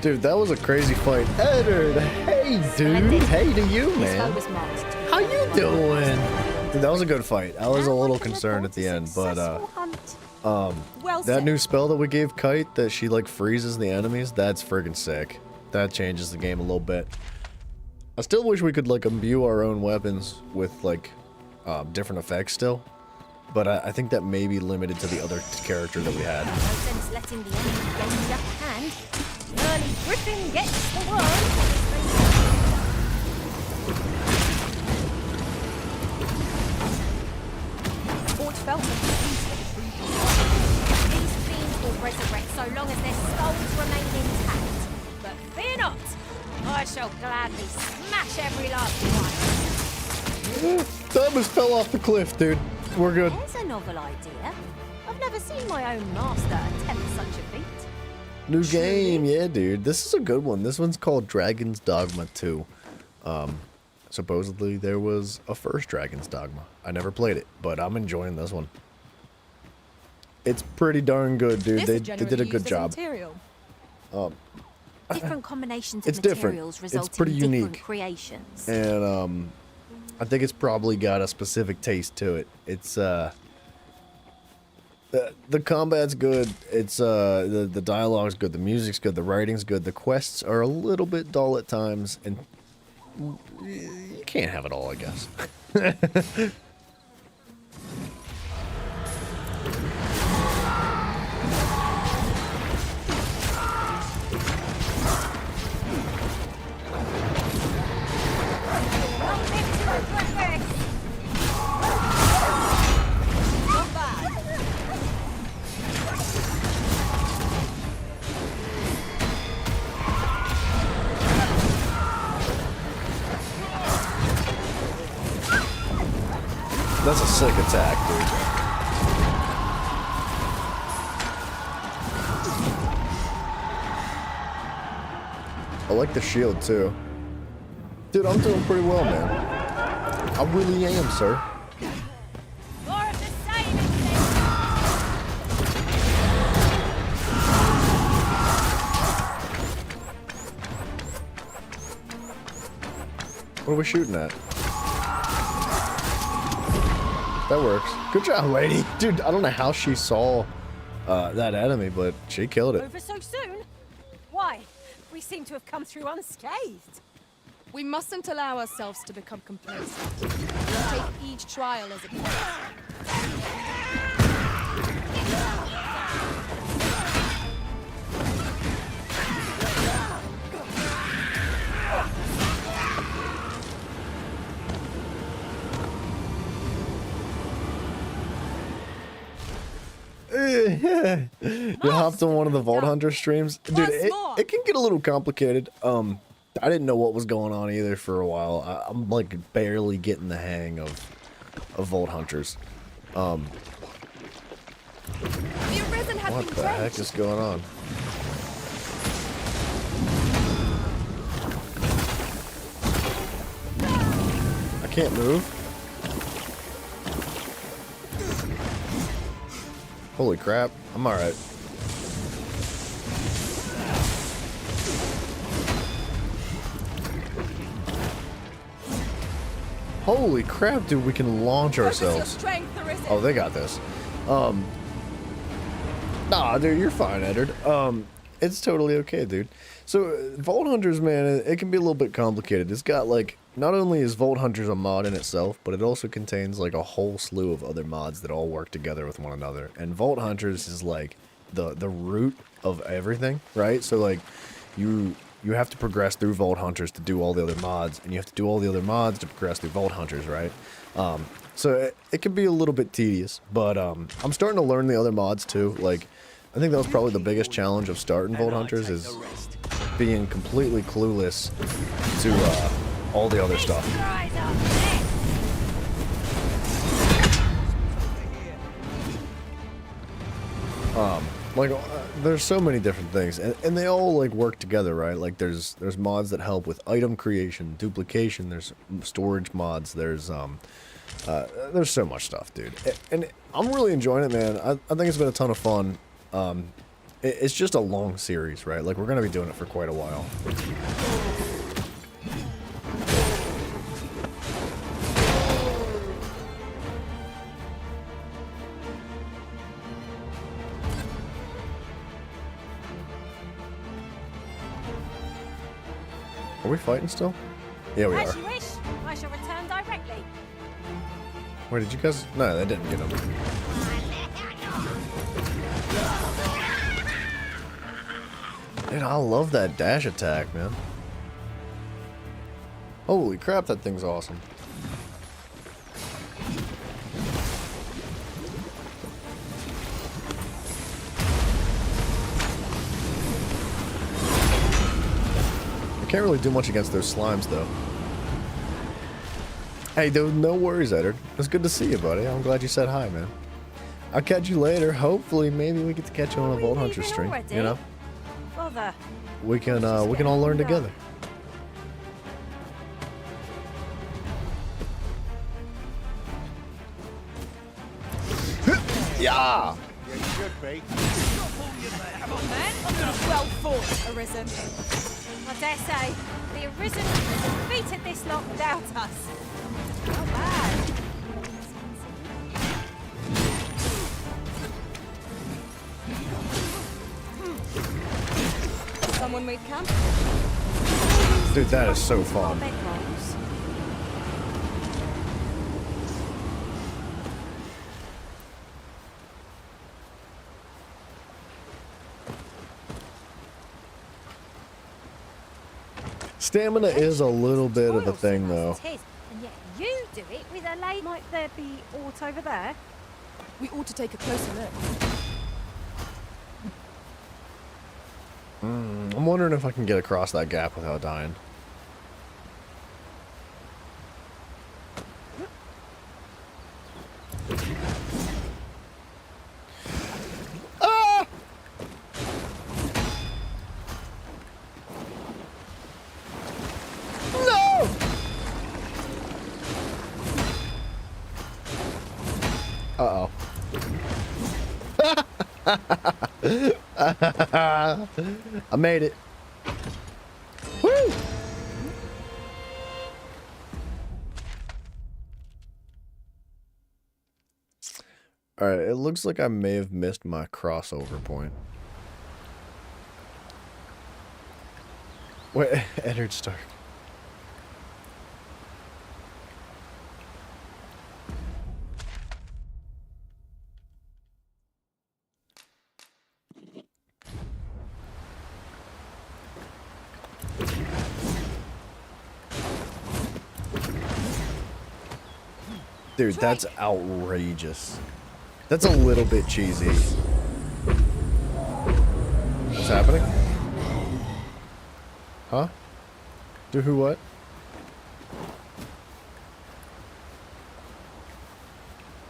Dude, that was a crazy fight. Eddard, hey dude. Hey to you, man. How you doing? Dude, that was a good fight. I was a little concerned at the end, but that new spell that we gave Kite that she like freezes the enemies, that's friggin' sick. That changes the game a little bit. I still wish we could like imbue our own weapons with like different effects still, but I think that may be limited to the other character that we had. No sense letting the enemy get the upper hand. The early griffin gets the worm. Fort felt like These fiends will resurrect so long as their skulls remain intact. But fear not, I shall gladly smash every last one. Thomas fell off the cliff, dude. We're good. There's a novel idea. I've never seen my own master attempt such a feat. New game, yeah, dude. This is a good one. This one's called Dragon's Dogma 2. Supposedly there was a first Dragon's Dogma. I never played it, but I'm enjoying this one. It's pretty darn good, dude. They did a good job. Different combinations It's of different. materials It's result pretty in different unique. creations. And I think it's probably got a specific taste to it. It's the combat's good. It's the dialogue's good. The music's good. The writing's good. The quests are a little bit dull at times, and you can't have it all, I guess. That's a sick attack, dude. I like the shield, too. Dude, I'm doing pretty well, man. I really am, sir. More of the same, What are we shooting at? That works. Good job, lady. Dude, I don't know how she saw that enemy, but she killed it. Over so soon? Why? We seem to have come through unscathed. We mustn't allow ourselves to become complacent. We'll take each trial as it comes. You hopped on one of the Vault Hunter streams? Dude, it can get a little complicated. I didn't know what was going on either for a while. I'm like barely getting the hang of Vault Hunters. The Arisen has What been the heck drenched. is going on? I can't move. Holy crap, I'm alright. Holy crap, dude, we can launch ourselves. Strength, Arisen. Oh, they got this. Nah, dude, you're fine, Eddard. It's totally okay, dude. So, Vault Hunters, man, it can be a little bit complicated. It's got, like, not only is Vault Hunters a mod in itself, but it also contains, like, a whole slew of other mods that all work together with one another. And Vault Hunters is, like, the root of everything, right? So, like, you have to progress through Vault Hunters to do all the other mods, and you have to do all the other mods to progress through Vault Hunters, right? So it can be a little bit tedious, but I'm starting to learn the other mods too. Like, I think that was probably the biggest challenge of starting Vault Hunters is being completely clueless to all the other stuff. There's so many different things, and they all like work together, right? Like there's mods that help with item creation, duplication. There's storage mods. There's so much stuff, dude. And I'm really enjoying it, man. I think it's been a ton of fun. It's just a long series, right? Like we're gonna be doing it for quite a while. Are we fighting still? Yeah, we are. As you wish. I shall return directly. Wait, did you guys? No, they didn't get him. Dude, I love that dash attack, man. Holy crap, that thing's awesome. I can't really do much against those slimes, though. Hey, dude, no worries, Eddard. It's good to see you, buddy. I'm glad you said hi, man. I'll catch you later. Hopefully, maybe we get to catch you on a Vault Hunter stream. Already? You know, Bother. we can all learn together. Yeah. Yeah, you should be. Come on, man. Well fought, Arisen. I dare say, the Arisen has defeated this lot without us. Not bad. Someone made camp? Dude, that is so fun. Stamina is a little bit of a thing, though. And yet you do it with a lady. Might there be aught over there? We ought to take a closer look. I'm wondering if I can get across that gap without dying. Ah! No! Uh-oh. I made it. Woo! Alright, it looks like I may have missed my crossover point. Wait, Eddard Stark. Dude, that's outrageous. That's a little bit cheesy. What's happening? Huh? Do who what?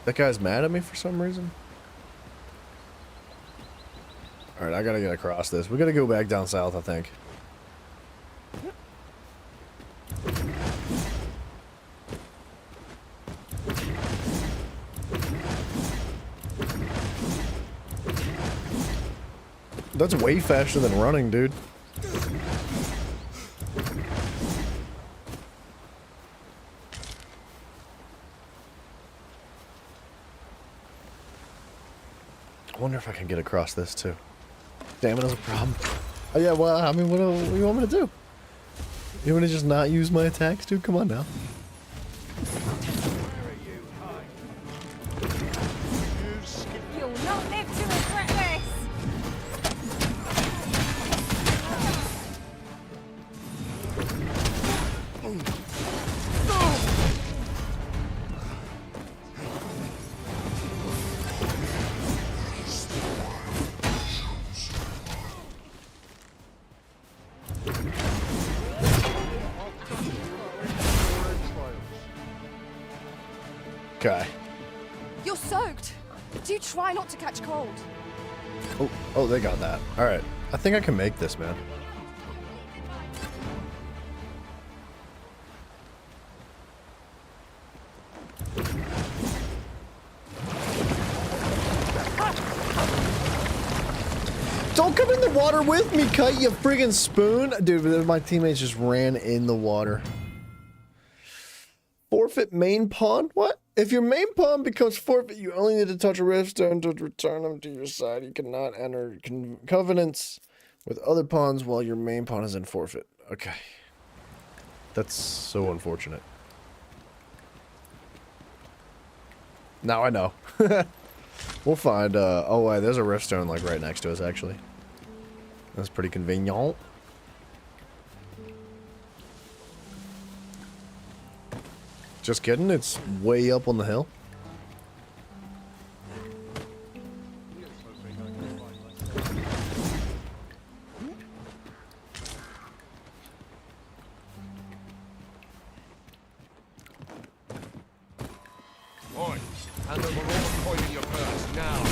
That guy's mad at me for some reason. Alright, I gotta get across this. We gotta go back down south, I think. That's way faster than running, dude. I wonder if I can get across this too. Damn, it is a problem. Oh yeah, well, I mean, what do you want me to do? You want to just not use my attacks, dude? Come on now. You'll not live to regret this! Okay. You're soaked. Do try not to catch cold. Oh, they got that. All right. I think I can make this, man. Don't come in the water with me, Kite, you friggin' spoon. Dude, my teammates just ran in the water. Forfeit main pawn? What? If your main pawn becomes forfeit, you only need to touch a riftstone to return them to your side. You cannot enter covenants with other pawns while your main pawn is in forfeit. Okay. That's so unfortunate. Now I know. We'll find, oh wait, there's a riftstone like right next to us actually. That's pretty convenient. Just kidding, it's way up on the hill. Oi, hand over all the coin in your purse now.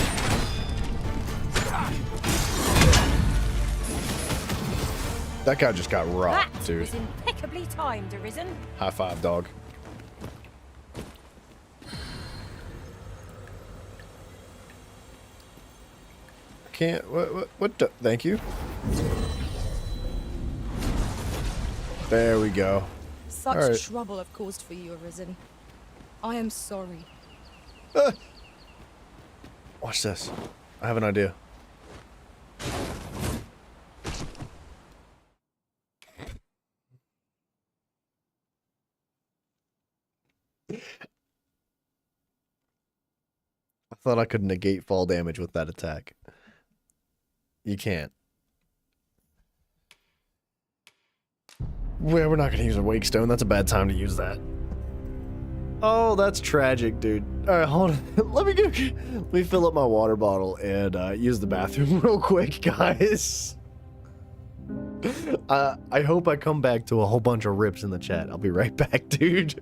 That guy just got rocked, That dude. was impeccably timed, Arisen. High five, dog. Can't, what thank you. There we go. Such All right. trouble I've caused for you, Arisen. I am sorry. Watch this. I have an idea. I thought I could negate fall damage with that attack. You can't. We're not gonna use a wake stone. That's a bad time to use that. Oh, that's tragic, dude. All right, hold on. Let me fill up my water bottle and use the bathroom real quick, guys. I hope I come back to a whole bunch of rips in the chat. I'll be right back, dude.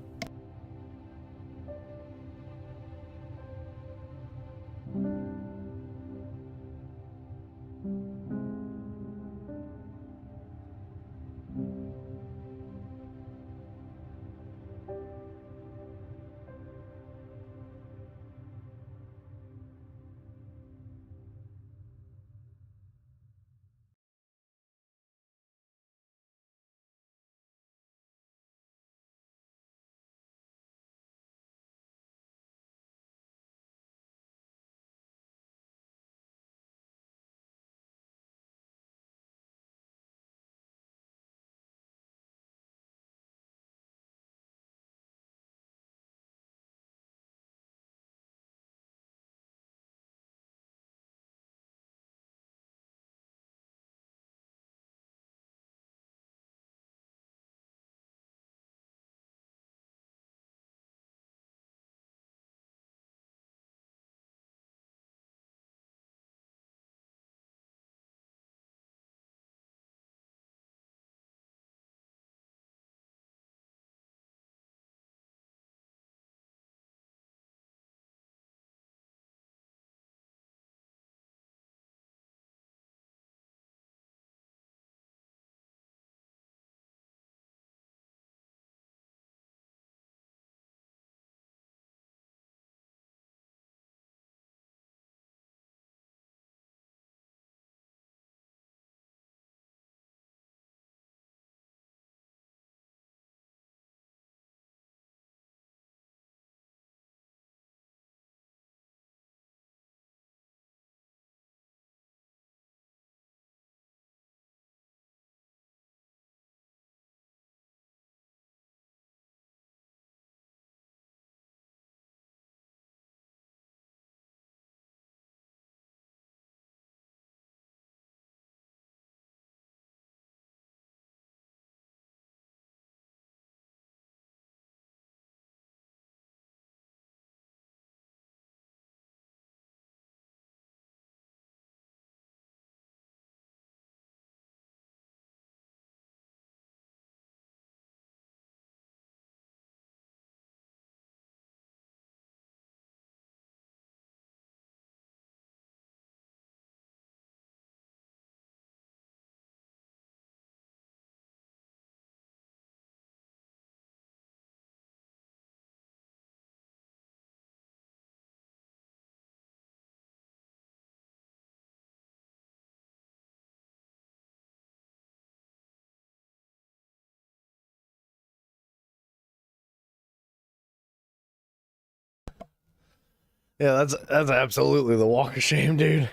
Yeah, that's absolutely the walk of shame, dude.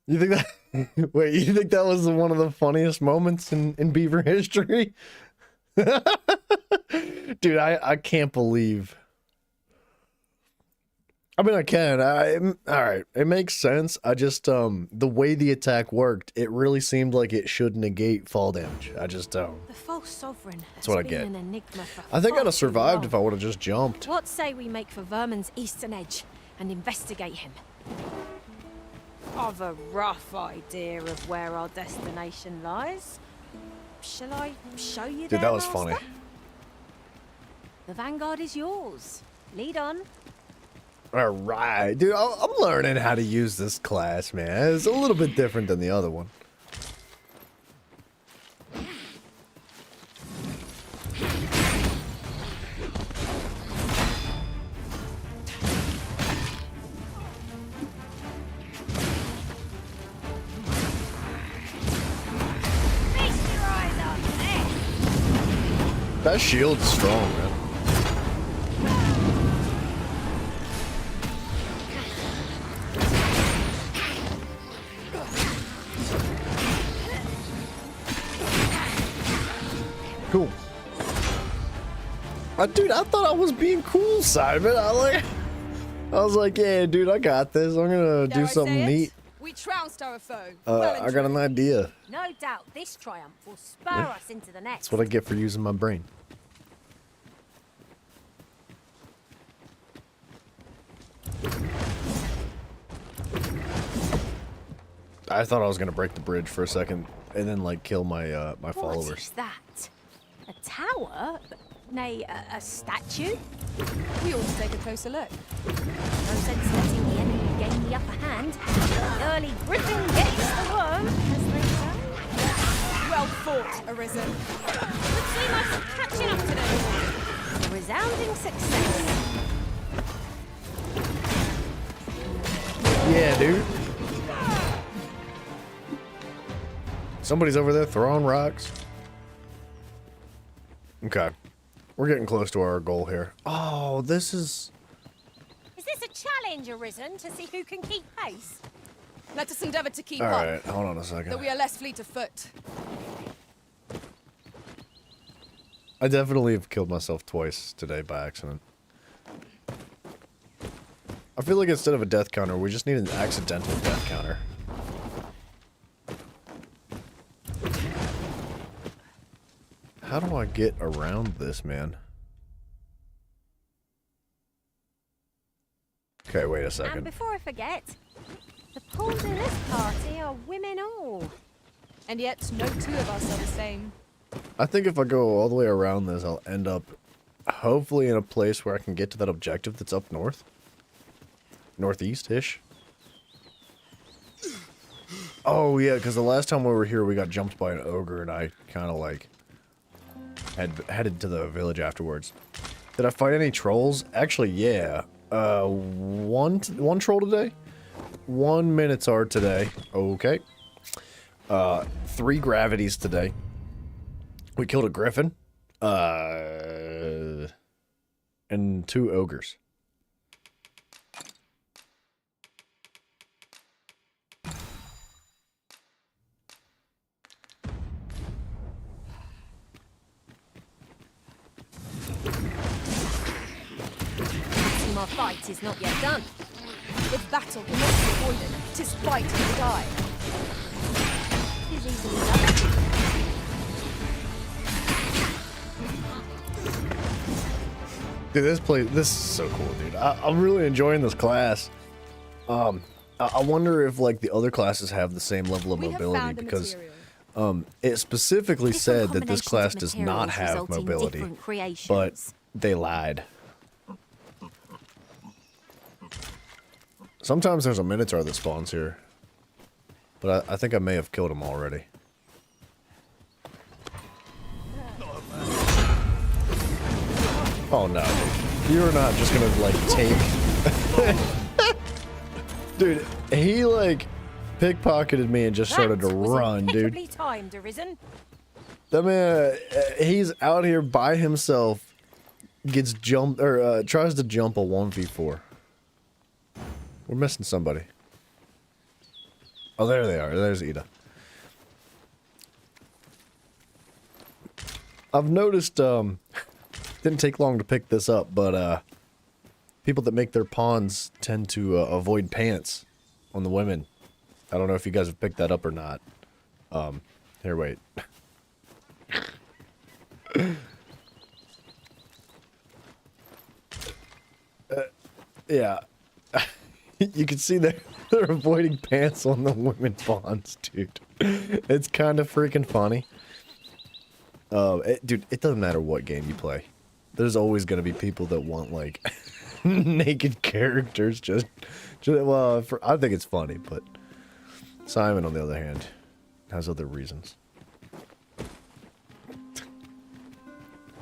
You think that? Wait, you think that was one of the funniest moments in Beaver history? Dude, I can't believe. I mean, I can. All right. It makes sense. I just the way the attack worked, it really seemed like it should negate fall damage. I just don't. The false sovereign. That's what I has get. been an enigma for I think I'd far have too survived long. if I would have just jumped. What say we make for Vermin's eastern edge and investigate him? I've a rough idea of where our destination lies. Shall I show you? Dude, that was funny. The vanguard is yours. Lead on. All right, dude. I'm learning how to use this class, man. It's a little bit different than the other one. That shield's strong, man. Cool. Dude, I thought I was being cool, Simon. I was like, yeah, dude, I got this. I'm gonna do something neat. We trounced our foe. I got an idea. No doubt this triumph will spur us into the next. That's what I get for using my brain. I thought I was gonna break the bridge for a second and then like kill my my followers. What is that? A tower? Nay, a statue? We ought to take a closer look. No sense letting the enemy gain the upper hand. The early griffin gets the worm, as they say. Well fought, Arisen. Would seem us catching up to them. Resounding success. Yeah, dude. Somebody's over there throwing rocks. Okay. We're getting close to our goal here. Oh, this is... Is this a challenge, Arisen, to see who can keep pace? Let us endeavour to keep All up. right, hold on a second. Though we are less fleet of foot. I definitely have killed myself twice today by accident. I feel like instead of a death counter, we just need an accidental death counter. How do I get around this, man? Okay, wait a And second. before I forget, the pawns in this party are women all. And yet, no two of us are the same. I think if I go all the way around this, I'll end up hopefully in a place where I can get to that objective that's up north. Northeast-ish. Oh, yeah, because the last time we were here, we got jumped by an ogre, and I kind of, like, headed to the village afterwards. Did I fight any trolls? Actually, yeah. One troll today. 1 Minotaur today. Okay. 3 gravities today. We killed a griffin. And 2 ogres. Our fight is not yet done. If battle cannot be avoided, 'tis fight or die. It is easily done. Dude, this is so cool, dude. I'm really enjoying this class. I wonder if like the other classes have the same level of mobility because it specifically said that this class does not have mobility, but they lied. Sometimes there's a Minotaur that spawns here, but I think I may have killed him already. Oh no, dude. You're not just gonna like take... Dude, he like pickpocketed me and just started to run, dude. Timed, Arisen. That man, he's out here by himself, gets jumped, or tries to jump a 1v4. We're missing somebody. Oh, there they are. There's Ida. I've noticed, didn't take long to pick this up, but, people that make their pawns tend to, avoid pants on the women. I don't know if you guys have picked that up or not. Here, wait. Yeah. You can see they're avoiding pants on the women pawns, dude. It's kind of freaking funny. Dude, it doesn't matter what game you play. There's always gonna be people that want, like, naked characters just well, I think it's funny, but Simon, on the other hand, has other reasons.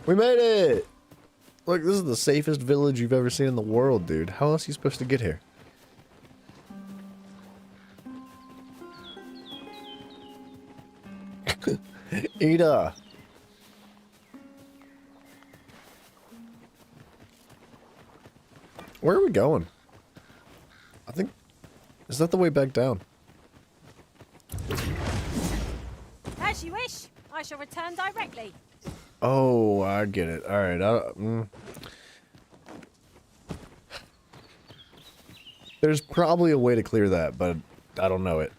We made it! Look, this is the safest village you've ever seen in the world, dude. How else are you supposed to get here? Ida! Where are we going? I think... Is that the way back down? As you wish. I shall return directly. Oh, I get it. Alright, There's probably a way to clear that, but I don't know it.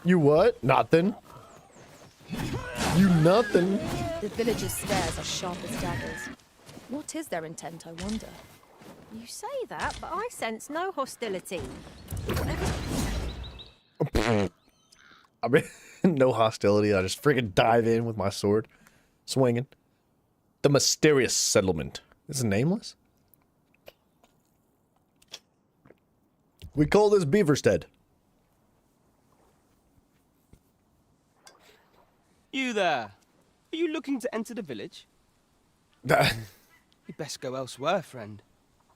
You what? Nothing. You nothing. The villagers' stares are sharp as daggers. What is their intent, I wonder? You say that, but I sense no hostility. I mean, no hostility. I just freaking dive in with my sword, swinging. The mysterious settlement. Is it nameless? We call this Beaverstead. You there? Are you looking to enter the village? You'd best go elsewhere, friend.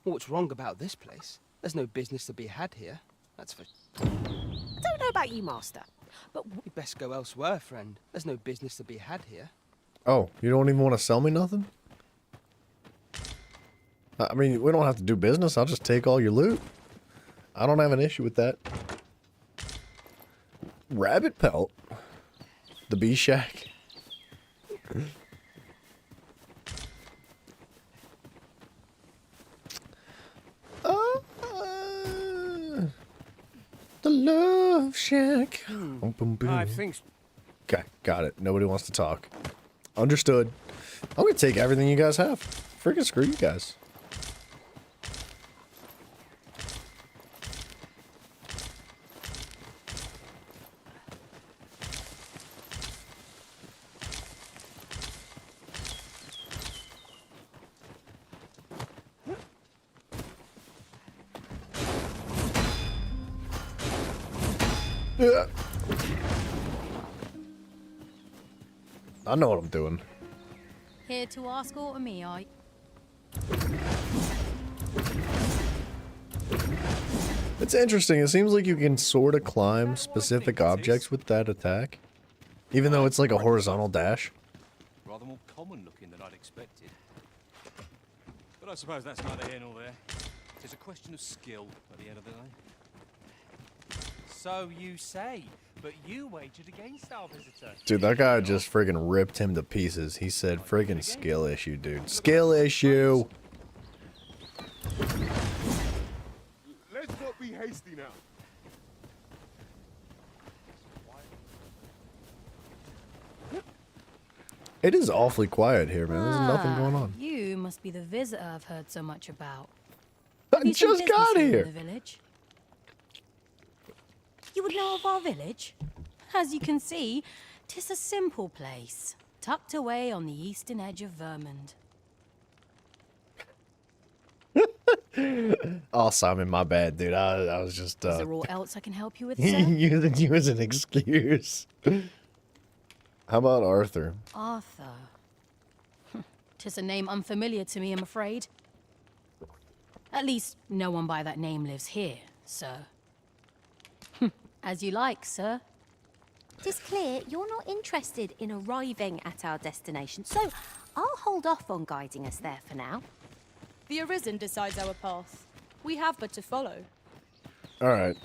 What's wrong about this place? There's no business to be had here. That's for... I don't know about you, Master, but... You'd best go elsewhere, friend. There's no business to be had here. Oh, you don't even want to sell me nothing? I mean, we don't have to do business. I'll just take all your loot. I don't have an issue with that. Rabbit pelt. The bee shack. The love shack. Boom, boom, boom. I think... Okay, got it. Nobody wants to talk. Understood. I'm gonna take everything you guys have. Freaking screw you guys. I know what I'm doing. Here to ask aught of me, I... It's interesting. It seems like you can sort of climb specific objects with that attack. Even though it's like a horizontal dash. Rather more common looking than I'd expected. But I suppose that's neither here nor there. It's a question of skill at the end of the day. So you say, but you wagered against our visitor. Dude, that guy just friggin' ripped him to pieces. He said friggin' skill issue, dude. Skill issue! Let's not be hasty now. It is awfully quiet here, man. There's nothing going on. You must be the visitor I've heard so much about. I just got here! In the village? You would know of our village? As you can see, 'tis a simple place, tucked away on the eastern edge of Vermund. Oh, Simon, my bad, dude. I was just, Is there aught else I can help you with, sir? using you as an excuse. How about Arthur? Arthur. 'Tis a name unfamiliar to me, I'm afraid. At least, no one by that name lives here, sir. As you like, sir. It is clear you're not interested in arriving at our destination, so I'll hold off on guiding us there for now. The Arisen decides our path. We have but to follow. Alright.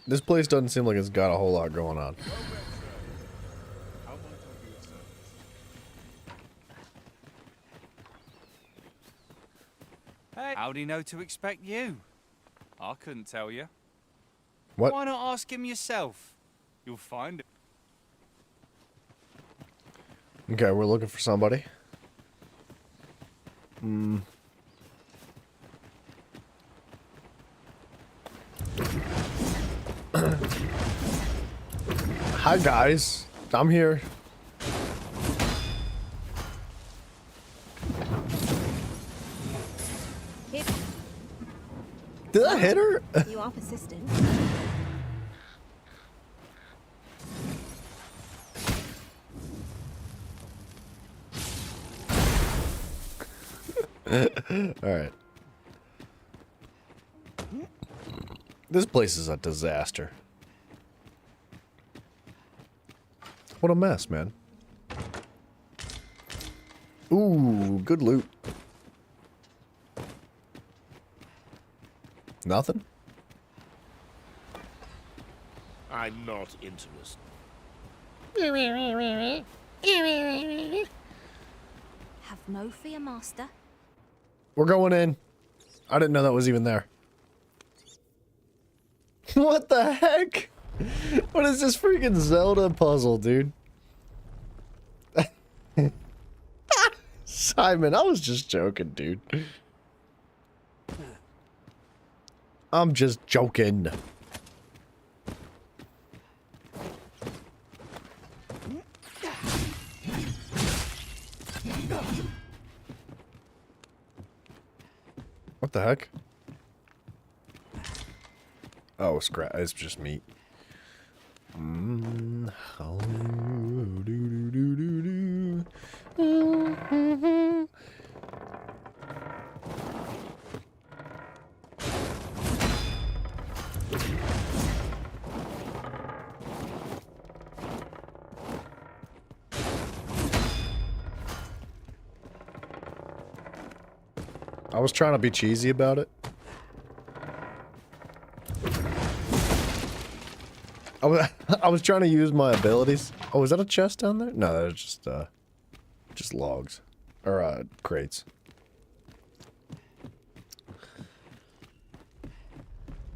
This place doesn't seem like it's got a whole lot going on. Hey, how'd he know to expect you? I couldn't tell you. What? Why not ask him yourself? You'll find it. Okay, we're looking for somebody. Hmm. Hi guys, I'm here. Did I hit her? You are persistent. Alright. This place is a disaster. What a mess, man. Ooh, good loot. Nothing? I'm not interested. Have no fear, Master. We're going in. I didn't know that was even there. What the heck? What is this freaking Zelda puzzle, dude? Simon, I was just joking, dude. I'm just joking. What the heck? Oh, scrap. It's just meat. Oh, do, do, do, do. I was trying to be cheesy about it. I was trying to use my abilities. Oh, is that a chest down there? No, that was just logs. Or, crates.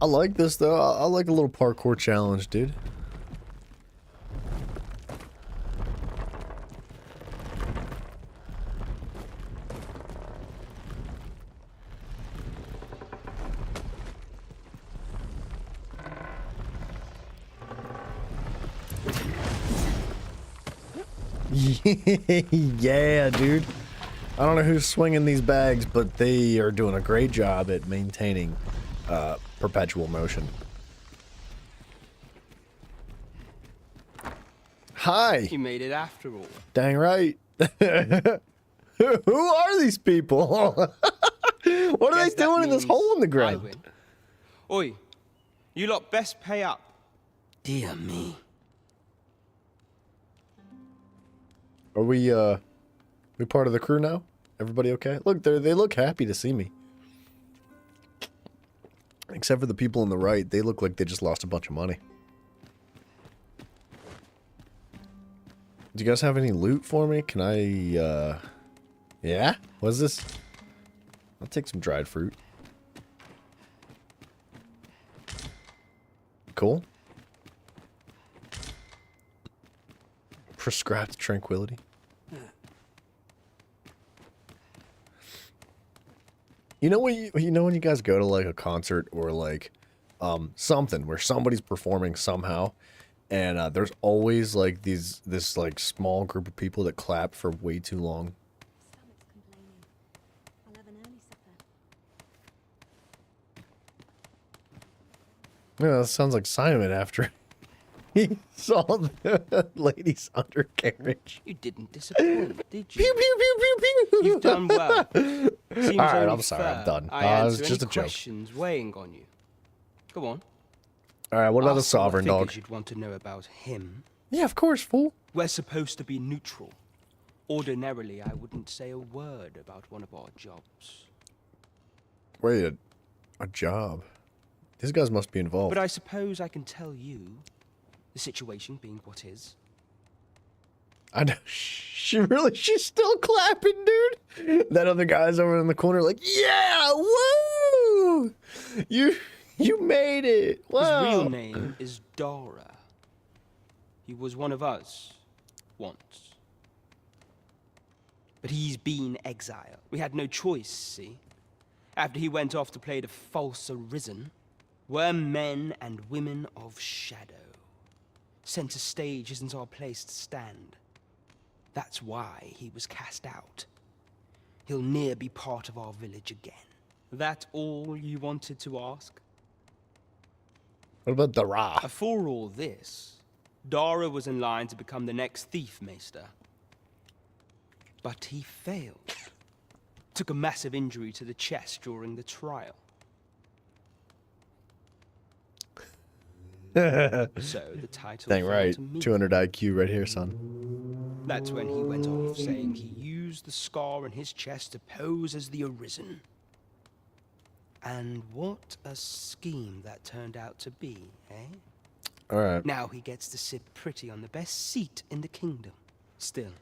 I like this, though. I like a little parkour challenge, dude. Yeah, dude. I don't know who's swinging these bags, but they are doing a great job at maintaining perpetual motion. Hi. You made it after all. Dang right. Who are these people? What are they doing in this hole in the ground? Oi, you lot best pay up. Dear me. Are we part of the crew now? Everybody okay? Look, they look happy to see me. Except for the people on the right, they look like they just lost a bunch of money. Do you guys have any loot for me? Can I, yeah? What's this? I'll take some dried fruit. Cool. Prescribed tranquility. You know when when you guys go to like a concert or like something where somebody's performing somehow, and there's always like this like small group of people that clap for way too long. Yeah, that sounds like Simon after he saw the lady's undercarriage. You didn't disappoint, did you? Pew pew pew pew pew. You've done well. Seems All right, only I'm sorry, I'm fair done. I It was answer just any a joke. questions weighing on you. Go on. All right, what about the Ask what sovereign figures dog? You'd want to know about him. Yeah, of course, fool. We're supposed to be neutral. Ordinarily, I wouldn't say a word about one of our jobs. Wait, a job? These guys must be involved. But I suppose I can tell you, the situation being what is. I know. She's still clapping, dude. That other guy's over in the corner like, yeah, woo! You made it. Wow. His real name is Dara. He was one of us once. But he's been exiled. We had no choice, see? After he went off to play the false arisen, we're men and women of shadow. Center stage isn't our place to stand. That's why he was cast out. He'll ne'er be part of our village again. That all you wanted to ask? What about Dara? For all this, Dara was in line to become the next thief maester. But he failed. Took a massive injury to the chest during the trial. So the title Dang fell right. to me. 200 IQ right here, son. That's when he went off, saying he used the scar in his chest to pose as the Arisen. And what a scheme that turned out to be, eh? All right. Now he gets to sit pretty on the best seat in the kingdom. Still,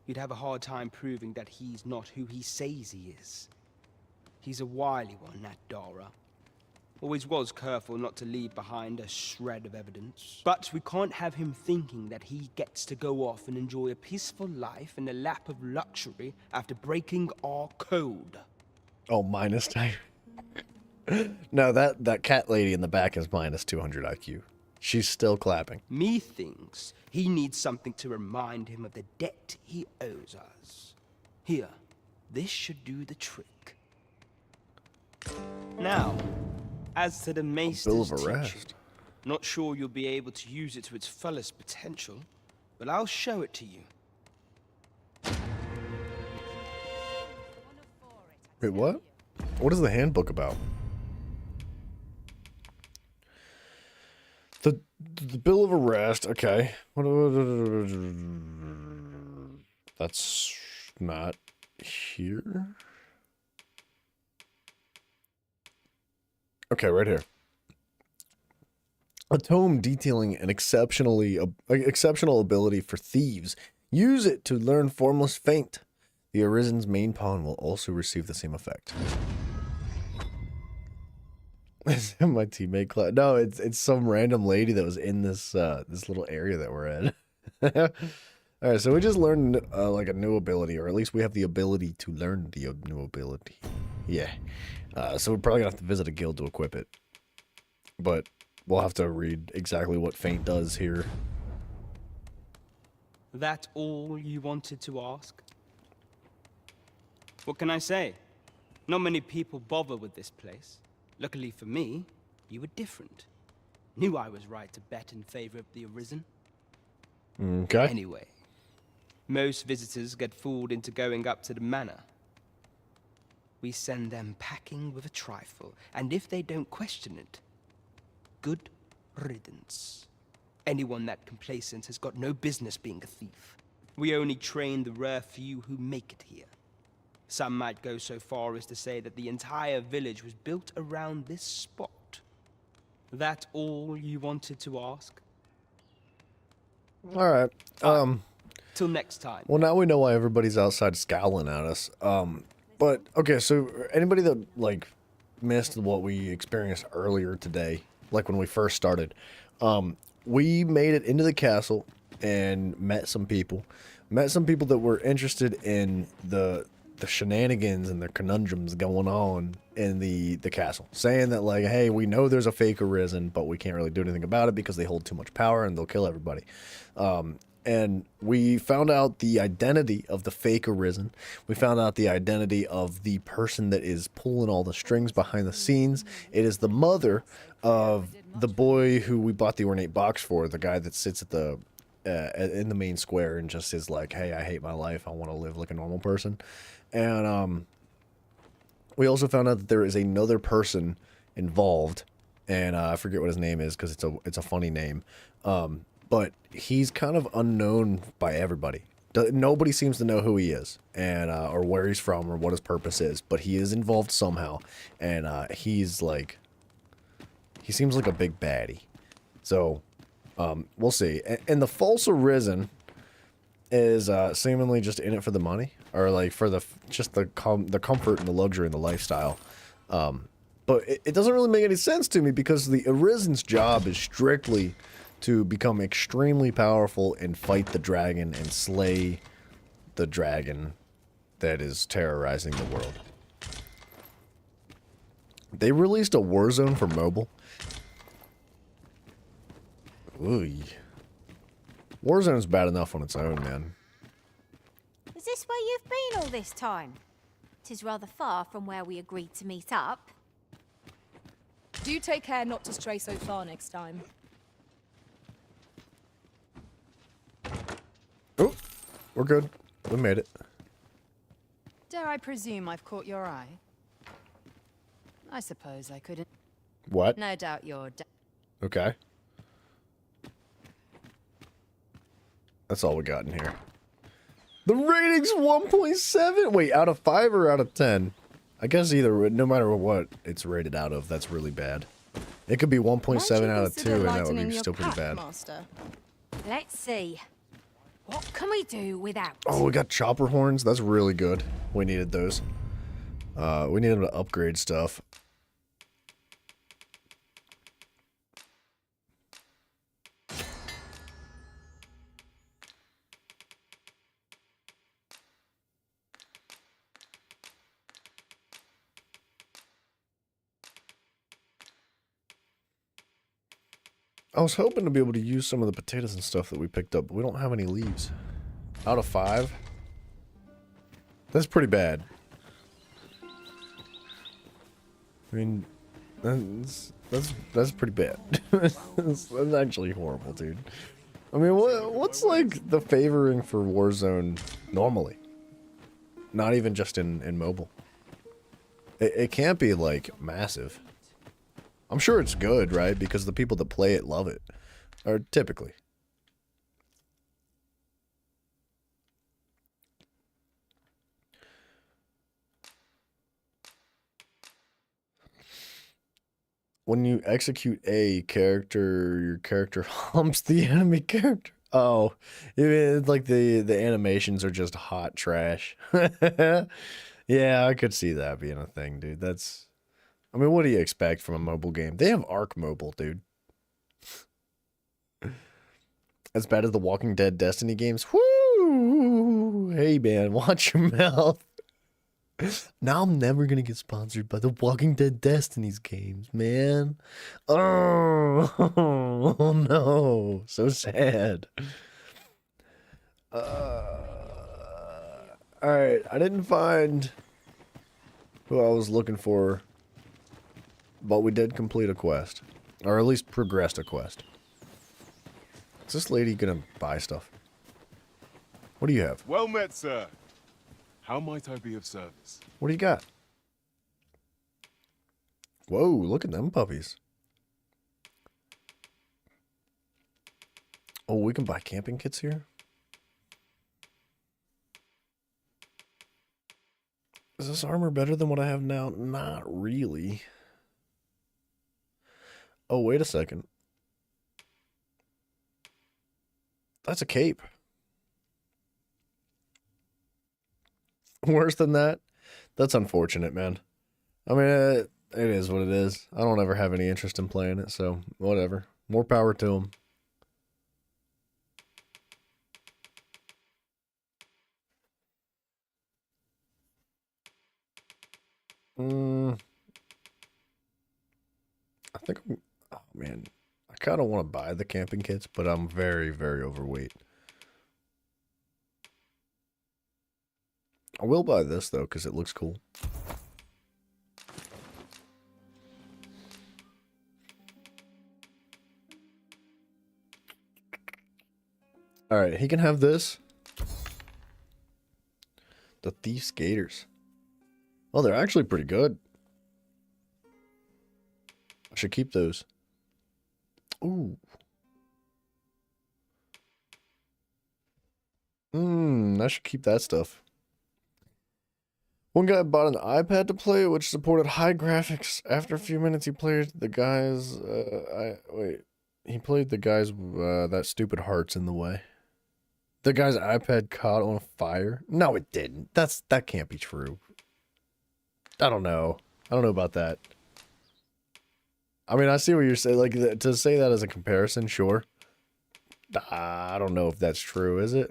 you'd have a hard time proving that he's not who he says he is. He's a wily one, that Dara. Always was careful not to leave behind a shred of evidence. But we can't have him thinking that he gets to go off and enjoy a peaceful life in the lap of luxury after breaking our code. Oh, minus time. No, that cat lady in the back is minus 200 IQ. She's still clapping. Methinks he needs something to remind him of the debt he owes us. Here, this should do the trick. Now, as to the Maester's Bill of teaching, Arrest. not sure you'll be able to use it to its fullest potential, but I'll show it to you. Wait, what? What is the handbook about? The Bill of Arrest, okay. That's not here. Okay, right here. A tome detailing an exceptional ability for thieves. Use it to learn Formless Feint. The Arisen's main pawn will also receive the same effect. Is that my teammate class? No, it's some random lady that was in this this little area that we're in. All right, so we just learned like a new ability, or at least we have the ability to learn the new ability. Yeah. So we're probably gonna have to visit a guild to equip it, but we'll have to read exactly what Feint does here. That all you wanted to ask? What can I say? Not many people bother with this place. Luckily for me, you were different. Knew I was right to bet in favor of the Arisen. Okay. Anyway, most visitors get fooled into going up to the manor. We send them packing with a trifle, and if they don't question it, good riddance. Anyone that complacent has got no business being a thief. We only train the rare few who make it here. Some might go so far as to say that the entire village was built around this spot. That all you wanted to ask? All right. Till next time. Well, now we know why everybody's outside scowling at us. But okay, so anybody that like missed what we experienced earlier today, like when we first started, we made it into the castle and met some people that were interested in the shenanigans and the conundrums going on in the castle, saying that like, hey, we know there's a fake Arisen, but we can't really do anything about it because they hold too much power and they'll kill everybody. And we found out the identity of the fake Arisen. We found out the identity of the person that is pulling all the strings behind the scenes. It is the mother of the boy who we bought the ornate box for, the guy that sits at the in the main square and just is like, hey, I hate my life. I want to live like a normal person. And we also found out that there is another person involved, and I forget what his name is because it's a funny name. But he's kind of unknown by everybody. Nobody seems to know who he is, and or where he's from, or what his purpose is. But he is involved somehow, and he's like, he seems like a big baddie. So we'll see. And the false Arisen is seemingly just in it for the money, or like for the comfort and the luxury and the lifestyle. But it doesn't really make any sense to me, because the Arisen's job is strictly to become extremely powerful and fight the dragon and slay the dragon that is terrorizing the world. They released a Warzone for mobile. Ooh. Warzone's bad enough on its own, man. Is this where you've been all this time? 'Tis rather far from where we agreed to meet up. Do take care not to stray so far next time. Oh, we're good. We made it. Dare I presume I've caught your eye? I suppose I couldn't. What? No doubt you're. Okay. That's all we got in here. The rating's 1.7. Wait, out of 5 or out of 10? I guess either, no matter what it's rated out of, that's really bad. It could be 1.7 out of 2, and that would be still pretty bad. Master? Let's see. What can we do without? Oh, we got chopper horns. That's really good. We needed those. We needed to upgrade stuff. I was hoping to be able to use some of the potatoes and stuff that we picked up, but we don't have any leaves. Out of 5? That's pretty bad. I mean, that's pretty bad. that's actually horrible, dude. I mean, what's like the favoring for Warzone normally? Not even just in mobile. It can't be like massive. I'm sure it's good, right? Because the people that play it love it. Or typically. When you execute a character, your character humps the enemy character. Oh, it's like the animations are just hot trash. Yeah, I could see that being a thing, dude. That's... I mean, what do you expect from a mobile game? They have Arc Mobile, dude. As bad as the Walking Dead Destiny games. Woo! Hey, man, watch your mouth. Now I'm never gonna get sponsored by the Walking Dead Destiny's games, man. Oh, oh no. So sad. Alright, I didn't find who I was looking for. But we did complete a quest. Or at least progressed a quest. Is this lady gonna buy stuff? What do you have? Well met, sir. How might I be of service? What do you got? Whoa, look at them puppies. Oh, we can buy camping kits here? Is this armor better than what I have now? Not really. Oh, wait a second. That's a cape. Worse than that? That's unfortunate, man. I mean, it is what it is. I don't ever have any interest in playing it, so whatever. More power to them. I think oh man, I kind of want to buy the camping kits, but I'm very, very overweight. I will buy this though because it looks cool. All right, he can have this. The Thief's Gators. Oh, they're actually pretty good. I should keep those. Ooh. I should keep that stuff. One guy bought an iPad to play, which supported high graphics. After a few minutes, he played the guy's. He played the guy's. That stupid heart's in the way. The guy's iPad caught on fire. No, it didn't. That can't be true. I don't know. I don't know about that. I mean, I see what you're saying. Like to say that as a comparison, sure. I don't know if that's true. Is it?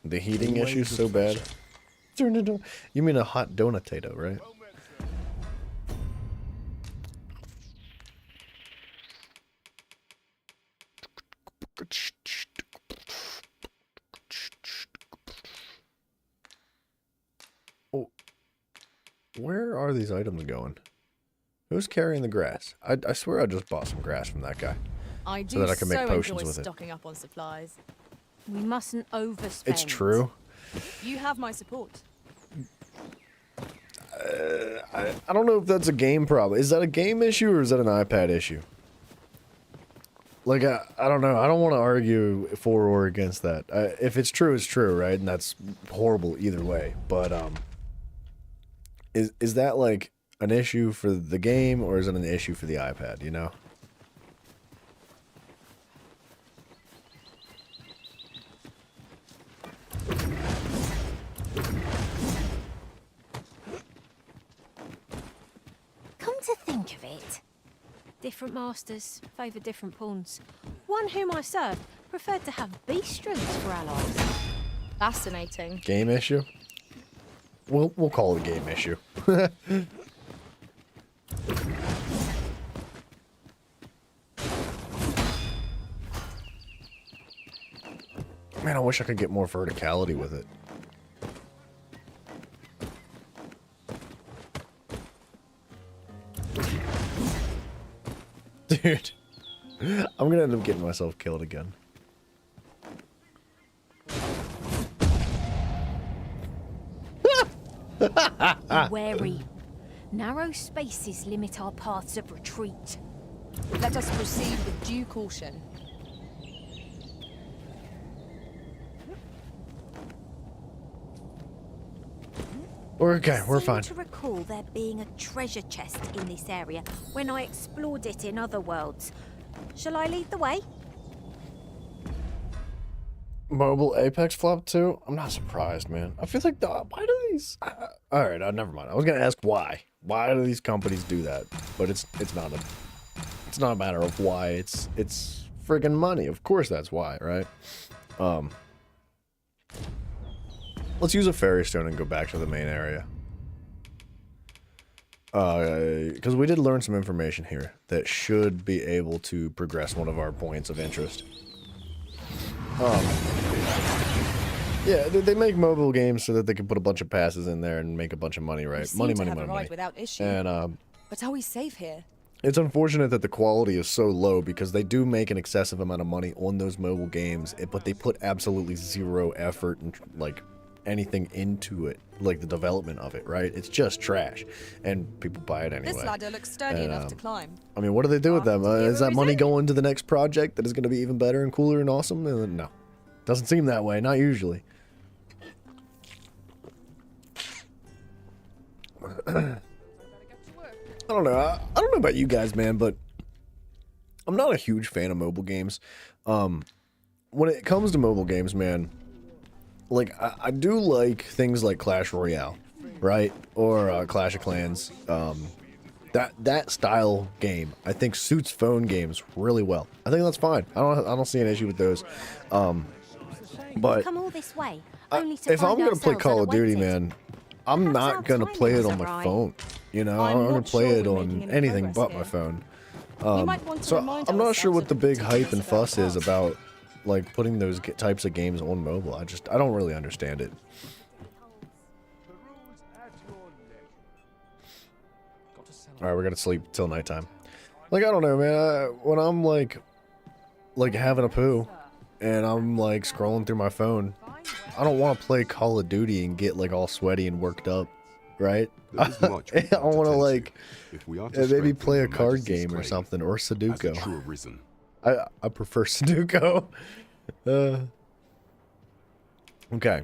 The heating issue's so bad. You mean a hot donut-tato, right? Oh, where are these items going? Who's carrying the grass? I swear I just bought some grass from that guy. I do so that I can make potions enjoy with it. stocking up on supplies. We mustn't overspend. It's true. You have my support. I don't know if that's a game problem. Is that a game issue or is that an iPad issue? Like, I don't know. I don't want to argue for or against that. If it's true, it's true, right? And that's horrible either way. But is that like an issue for the game or is it an issue for the iPad, you know? Come to think of it, Different masters favour different pawns. One whom I served preferred to have beast strings for allies. Fascinating. Game issue? We'll call it a game issue. Man, I wish I could get more verticality with it. Dude, I'm gonna end up getting myself killed again. wary. Narrow spaces limit our paths of retreat. Let us proceed with due caution. We're okay, we're fine. I seem to recall there being a treasure chest in this area when I explored it in other worlds. Shall I lead the way? Mobile Apex flop too? I'm not surprised, man. I feel like, why do these... Alright, never mind. I was gonna ask why. Why do these companies do that? But it's not a matter of why. It's friggin' money. Of course that's why, right? Let's use a fairy stone and go back to the main area. Because we did learn some information here that should be able to progress one of our points of interest. Yeah, they make mobile games so that they can put a bunch of passes in there and make a bunch of money, right? Money. Without issue. And but are we safe here? it's unfortunate that the quality is so low because they do make an excessive amount of money on those mobile games, but they put absolutely zero effort and like anything into it, like the development of it, right? It's just trash, and people buy it anyway. This ladder looks sturdy enough to climb. I mean, what do they do with them? Is that money going to the next project that is going to be even better and cooler and awesome? No. Doesn't seem that way, not usually. I don't know. I don't know about you guys, man, but I'm not a huge fan of mobile games. When it comes to mobile games, man, like I do like things like Clash Royale, right? Or Clash of Clans. That style game I think suits phone games really well. I think that's fine. I don't see an issue with those. But come all this way, if I'm gonna play Call of Duty, man, I'm not gonna play it on my phone. You know, I'm gonna play it on anything but my phone. So I'm not sure what the big hype and fuss is about, like putting those types of games on mobile. I don't really understand it. All right, we're gonna sleep till nighttime. Like, I don't know, man. When I'm like having a poo, and I'm like scrolling through my phone, I don't want to play Call of Duty and get like all sweaty and worked up, right? There is much we I want to like if we are to maybe strengthen play a Your card Majesty's game or claim something, or as the Sudoku. true arisen. I prefer Sudoku. Okay.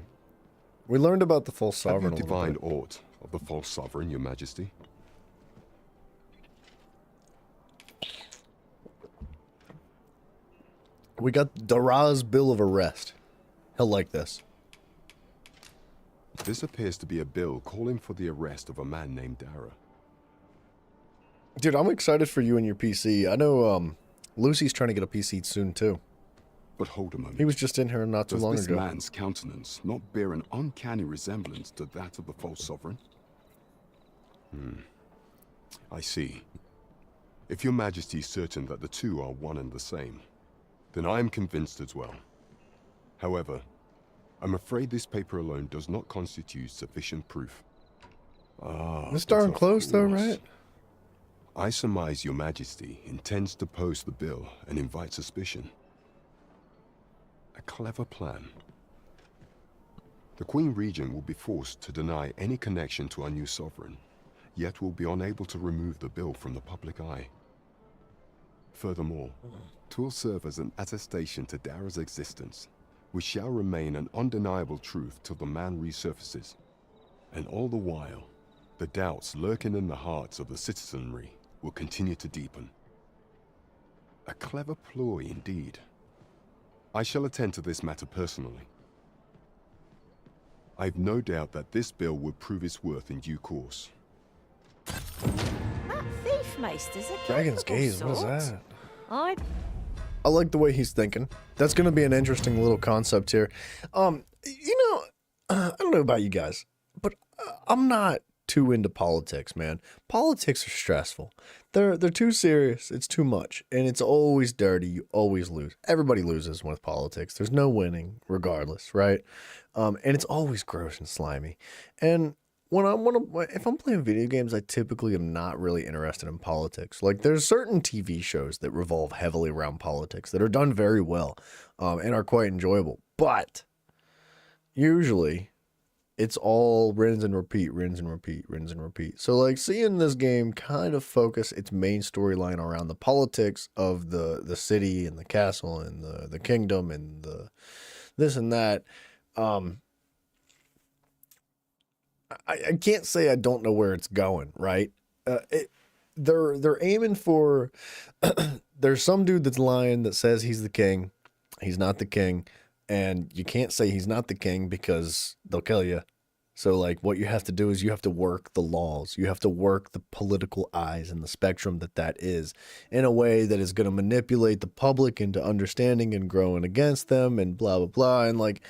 We learned about the false sovereign. Have you divined aught of the false sovereign, Your Majesty? We got Dara's bill of arrest. He'll like this. This appears to be a bill calling for the arrest of a man named Dara. Dude, I'm excited for you and your PC. I know Lucy's trying to get a PC soon too. But hold a moment. He was just in here not too long Does ago. this man's countenance not bear an uncanny resemblance to that of the false sovereign? I see. If Your Majesty is certain that the two are one and the same, then I am convinced as well. However, I'm afraid this paper alone does not constitute sufficient proof. It's darn close though, right? I surmise Your Majesty intends to post the bill and invite suspicion. A clever plan. The Queen Regent will be forced to deny any connection to our new sovereign, yet will be unable to remove the bill from the public eye. Furthermore, 'twill serve as an attestation to Dara's existence, which shall remain an undeniable truth till the man resurfaces. And all the while, the doubts lurking in the hearts of the citizenry will continue to deepen. A clever ploy indeed. I shall attend to this matter personally. I've no doubt that this bill will prove its worth in due course. That thief maester's a Dragon's capable Gaze, what is sort. that? I I like the way he's thinking. That's going to be an interesting little concept here. You know, I don't know about you guys, but I'm not too into politics, man. Politics are stressful. They're too serious. It's too much, and it's always dirty. You always lose. Everybody loses with politics. There's no winning, regardless, right? And it's always gross and slimy. And if I'm playing video games, I typically am not really interested in politics. Like, there's certain TV shows that revolve heavily around politics that are done very well, and are quite enjoyable. But usually, it's all rinse and repeat, rinse and repeat, rinse and repeat. So, like, seeing this game kind of focus its main storyline around the politics of the city and the castle and the kingdom and the this and that. I can't say I don't know where it's going, right? They're aiming for. There's some dude that's lying that says he's the king. He's not the king, and you can't say he's not the king because they'll kill you. So, like, what you have to do is you have to work the laws. You have to work the political eyes and the spectrum that is in a way that is going to manipulate the public into understanding and growing against them and blah, blah, blah. And, like,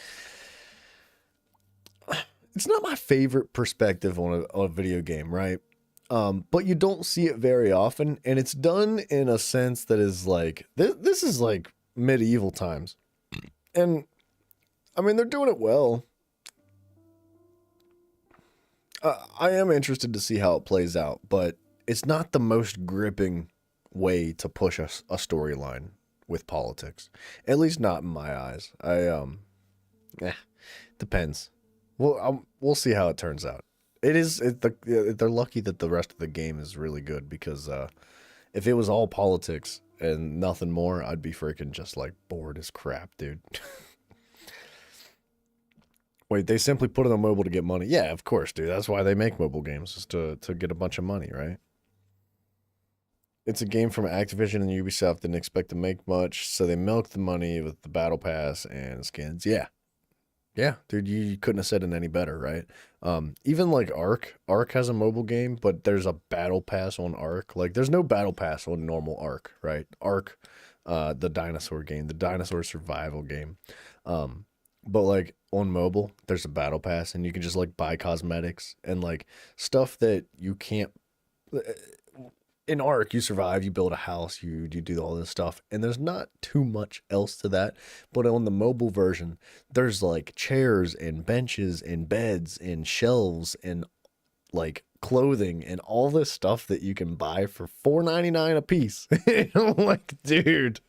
it's not my favorite perspective on a video game, right? But you don't see it very often, and it's done in a sense that is like, this is like medieval times. And, I mean, they're doing it well. I am interested to see how it plays out, but it's not the most gripping way to push a storyline with politics. At least not in my eyes. Depends. Well, we'll see how it turns out. They're lucky that the rest of the game is really good, because if it was all politics and nothing more, I'd be freaking just like bored as crap, dude. Wait, they simply put it on mobile to get money. Yeah, of course, dude. That's why they make mobile games, is to get a bunch of money, right? It's a game from Activision, and Ubisoft didn't expect to make much, so they milked the money with the battle pass and skins. Yeah. Yeah, dude, you couldn't have said it any better, right? Even like Ark has a mobile game, but there's a battle pass on Ark. Like, there's no battle pass on normal Ark, right? Ark, the dinosaur game, the dinosaur survival game. But like on mobile, there's a battle pass, and you can just like buy cosmetics and like stuff that you can't. in Ark, you survive, you build a house, you do all this stuff, and there's not too much else to that. But on the mobile version, there's like chairs and benches and beds and shelves and like clothing and all this stuff that you can buy for $4.99 a piece. I'm like, dude,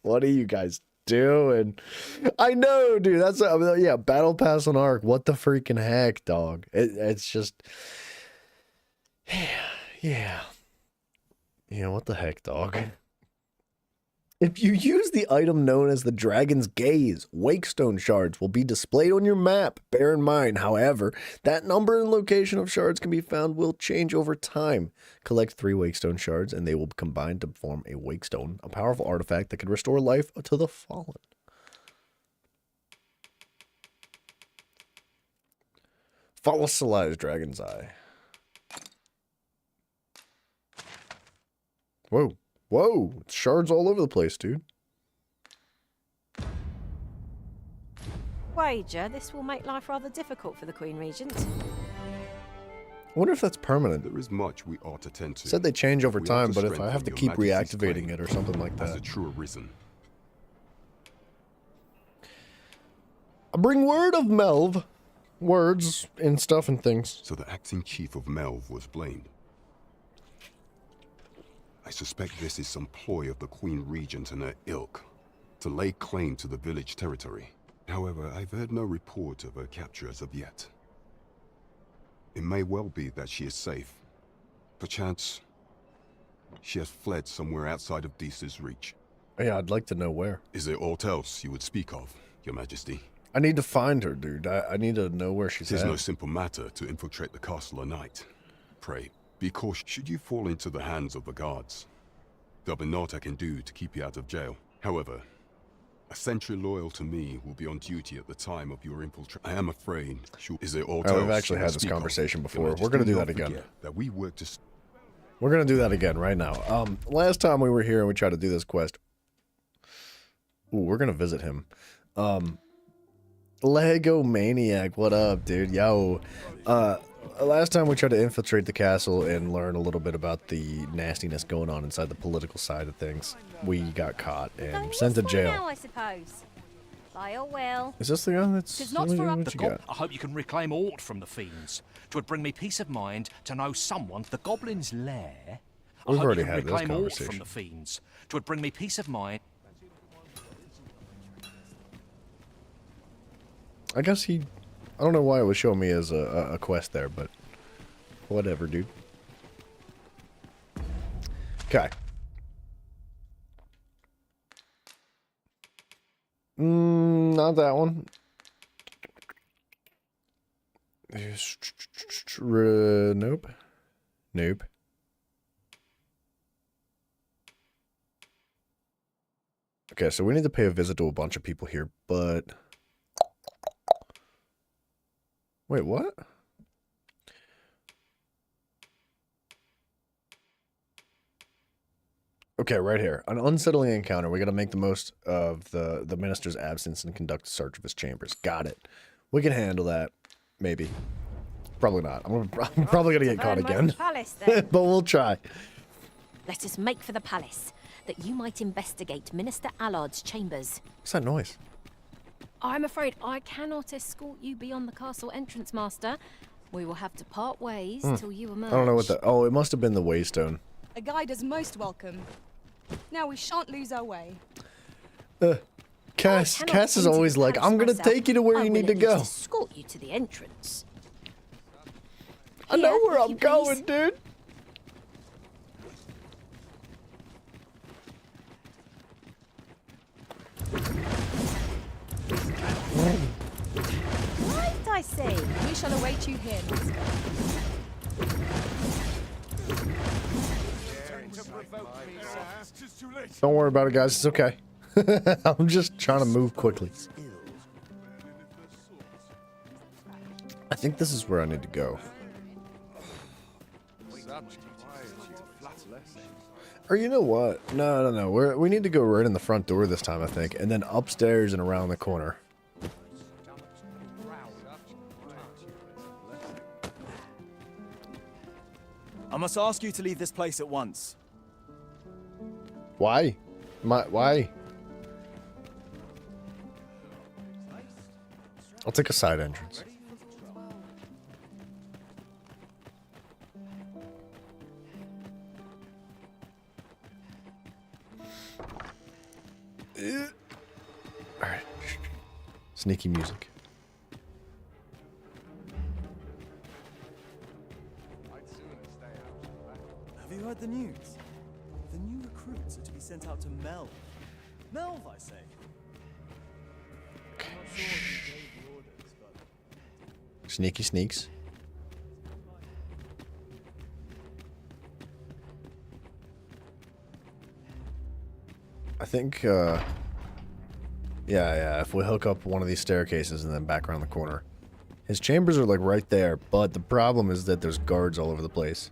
what are you guys doing? I know, dude. That's yeah, Battle Pass on Ark. What the freaking heck, dog? It's just, yeah. Yeah, what the heck, dog? If you use the item known as the Dragon's Gaze, Wakestone shards will be displayed on your map. Bear in mind, however, that number and location of shards can be found will change over time. Collect 3 Wakestone shards and they will combine to form a Wakestone, a powerful artifact that can restore life to the fallen. Fossilized Dragon's Eye. Whoa. Whoa. It's shards all over the place, dude. Wager, this will make life rather difficult for the Queen Regent. I wonder if that's permanent. There is much we ought to tend to. Said they change over We ought time, to but if I have to strengthen keep Your Majesty's reactivating claim it or something like as that. a true arisen. I bring word of Melv. Words and stuff and things. So the acting chief of Melv was blamed. I suspect this is some ploy of the Queen Regent and her ilk to lay claim to the village territory. However, I've heard no report of her capture as of yet. It may well be that she is safe. Perchance, she has fled somewhere outside of Deesa's reach. Yeah, I'd like to know where. Is there aught else you would speak of, Your Majesty? I need to find her, dude. I need to know where she's It is at. no simple matter to infiltrate the castle at night. Pray, be cautious. Should you fall into the hands of the guards, there'll be naught I can do to keep you out of jail. However, a sentry loyal to me will be on duty at the time of your infiltration. I am afraid. Is there aught else We've actually you had would this speak of? conversation Your before. Majesty, We're gonna do don't that again. forget that we work to. We're gonna do that again right now. Last time we were here and we tried to do this quest. Ooh, we're gonna visit him. Lego Maniac, what up, dude? Yo. Last time we tried to infiltrate the castle and learn a little bit about the nastiness going on inside the political side of things. We got caught and sent to jail. Now, I suppose. By all well. Is this the guy that's... Tis not for what up you the got? I hope you can reclaim aught from the fiends. 'Twould bring me peace of mind to know someone's the goblin's lair. I We've hope already you can had this reclaim aught conversation. from the fiends. 'Twould bring me peace of mind. I guess he... I don't know why it was showing me as a quest there, but... Whatever, dude. Okay. Not that one. Nope. Nope. Okay, so we need to pay a visit to a bunch of people here, but... Wait, what? Okay, right here. An unsettling encounter. We got to make the most of the minister's absence and conduct a search of his chambers. Got it. We can handle that. Maybe. Probably not. I'm probably going to get caught again. Palace, then. But we'll try. Let us make for the palace, that you might investigate Minister Allard's chambers. What's that noise? I'm afraid I cannot escort you beyond the castle entrance, Master. We will have to part ways till you emerge. I don't know what the... Oh, it must have been the Waystone. A guide is most welcome. Now we shan't lose our way. Cass cannot is enter always the like, palace I'm going to myself. take you to where I you will need to at least go. escort you to the entrance. I know Here, where if I'm you going, please. dude. What did I say? We shall await you here, Master. Don't worry about it, guys. It's okay. I'm just trying to move quickly. I think this is where I need to go. Or you know what? No. We need to go right in the front door this time, I think. And then upstairs and around the corner. I must ask you to leave this place at once. Why? Why? I'll take a side entrance. Alright. Sneaky music. Have you heard the news? The new recruits are to be sent out to Melve. Melve, I say. I'm not sure who gave the orders, but... Sneaky sneaks. I think, yeah, if we hook up one of these staircases and then back around the corner. His chambers are, like, right there, but the problem is that there's guards all over the place.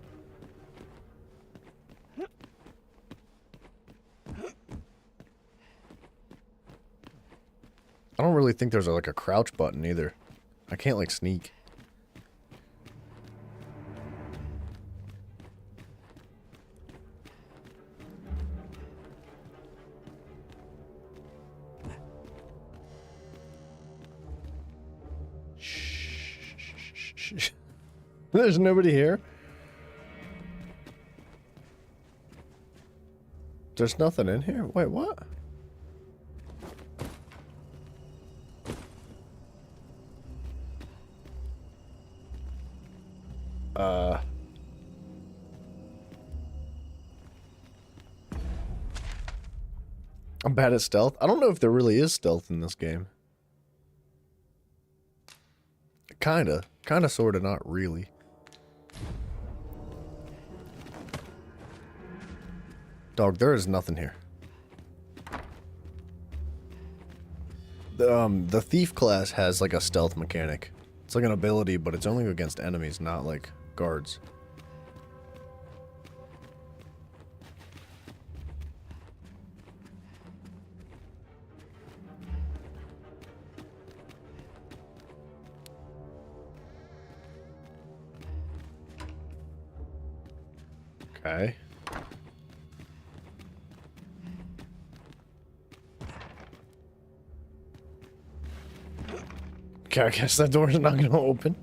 I don't really think there's, like, a crouch button, either. I can't, like, sneak. There's nobody here. There's nothing in here? Wait, what? I'm bad at stealth. I don't know if there really is stealth in this game. Kinda, sorta, not really. Dog, there is nothing here. The thief class has like a stealth mechanic. It's like an ability, but it's only against enemies, not like guards. Okay. Okay, I guess that door's not gonna open.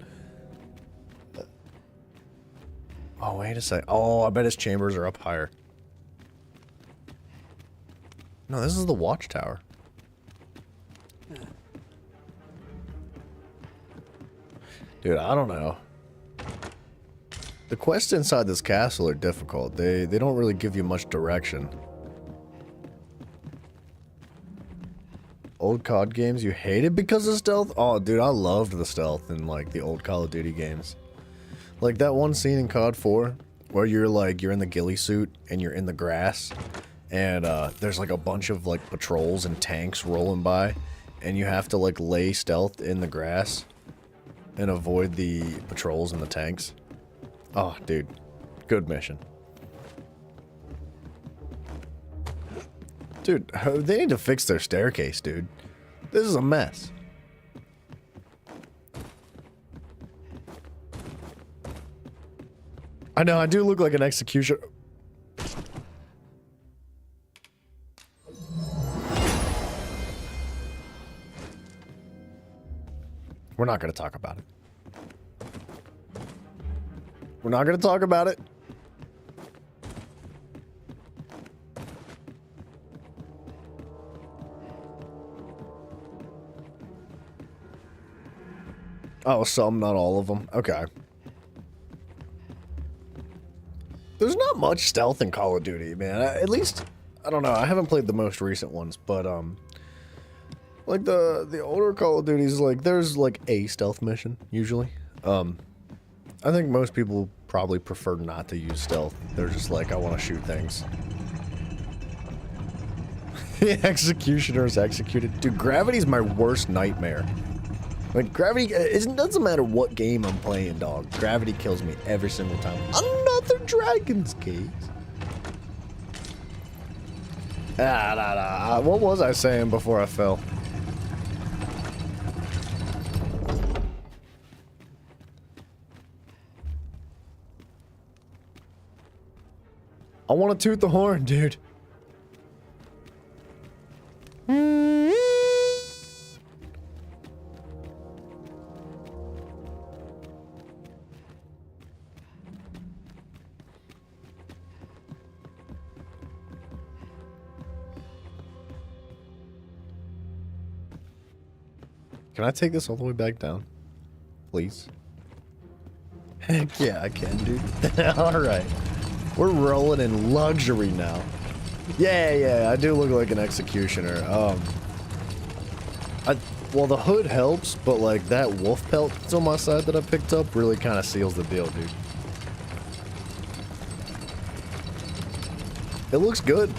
Oh, wait a sec. Oh, I bet his chambers are up higher. No, this is the watchtower. Dude, I don't know. The quests inside this castle are difficult. They don't really give you much direction. Old COD games you hated because of stealth? Oh, dude, I loved the stealth in, like, the old Call of Duty games. Like, that one scene in COD 4 where you're in the ghillie suit and you're in the grass and, there's, like, a bunch of, like, patrols and tanks rolling by and you have to, like, lay stealth in the grass and avoid the patrols and the tanks. Oh, dude. Good mission. Dude, they need to fix their staircase, dude. This is a mess. I know, I do look like an executioner. We're not gonna talk about it. We're not gonna talk about it. Oh, some, not all of them. Okay. There's not much stealth in Call of Duty, man. At least, I don't know. I haven't played the most recent ones, but, like, the older Call of Duties, like, there's, like, a stealth mission, usually. I think most people probably prefer not to use stealth. They're just like, I want to shoot things. The executioner is executed. Dude, gravity's my worst nightmare. Like, gravity, it doesn't matter what game I'm playing, dog. Gravity kills me every single time. Another dragon's case. What was I saying before I fell? I want to toot the horn, dude. Can I take this all the way back down? Please? Heck yeah, I can, dude. Alright. We're rolling in luxury now. Yeah, I do look like an executioner. Well, the hood helps, but like that wolf pelt that's on my side that I picked up really kind of seals the deal, dude. It looks good.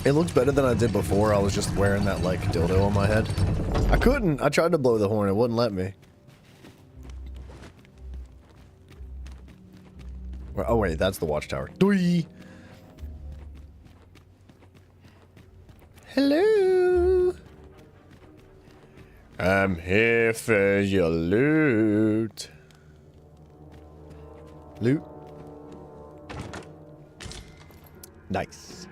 It looks better than I did before. I was just wearing that like dildo on my head. I couldn't. I tried to blow the horn. It wouldn't let me. Oh wait, that's the watchtower. Doi. Hello. I'm here for your loot. Loot. Nice.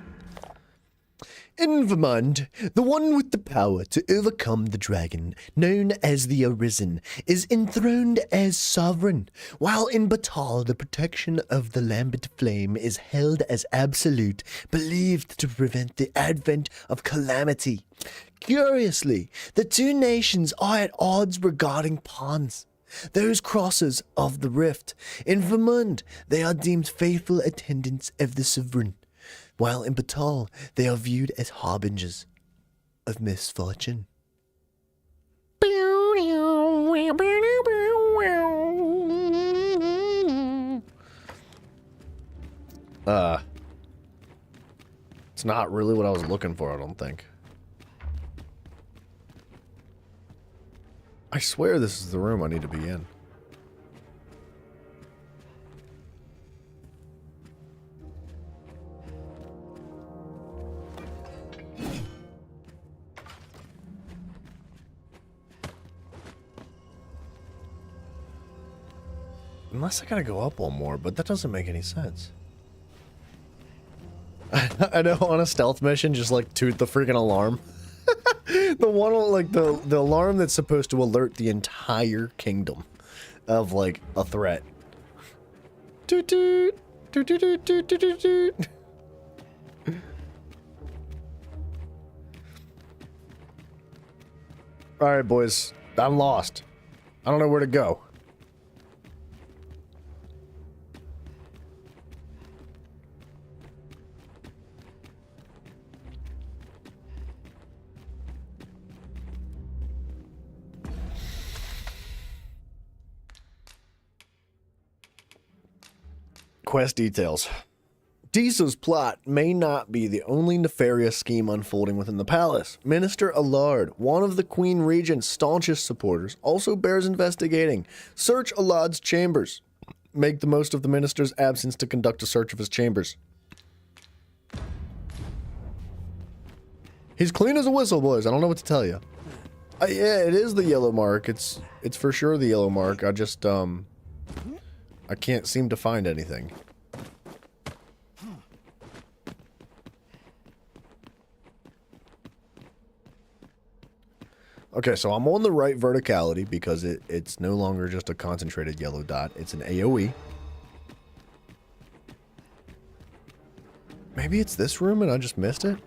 Invermund, the one with the power to overcome the dragon, known as the Arisen, is enthroned as sovereign, while in Batal the protection of the lambent flame is held as absolute, believed to prevent the advent of calamity. Curiously, the two nations are at odds regarding pawns. Those crossers of the rift. In Vermund, they are deemed faithful attendants of the sovereign, while in Batal, they are viewed as harbingers of misfortune. It's not really what I was looking for, I don't think. I swear this is the room I need to be in. Unless I gotta go up one more, but that doesn't make any sense. I know, on a stealth mission, just like toot the freaking alarm. The one, like the alarm that's supposed to alert the entire kingdom of like a threat. Toot toot toot toot toot toot toot toot. All right, boys, I'm lost. I don't know where to go. Quest details. Disa's plot may not be the only nefarious scheme unfolding within the palace. Minister Allard, one of the Queen Regent's staunchest supporters, also bears investigating. Search Allard's chambers. Make the most of the minister's absence to conduct a search of his chambers. He's clean as a whistle, boys. I don't know what to tell you. Yeah, it is the yellow mark. It's for sure the yellow mark. I just, I can't seem to find anything. Okay, so I'm on the right verticality because it's no longer just a concentrated yellow dot. It's an AoE. Maybe it's this room and I just missed it?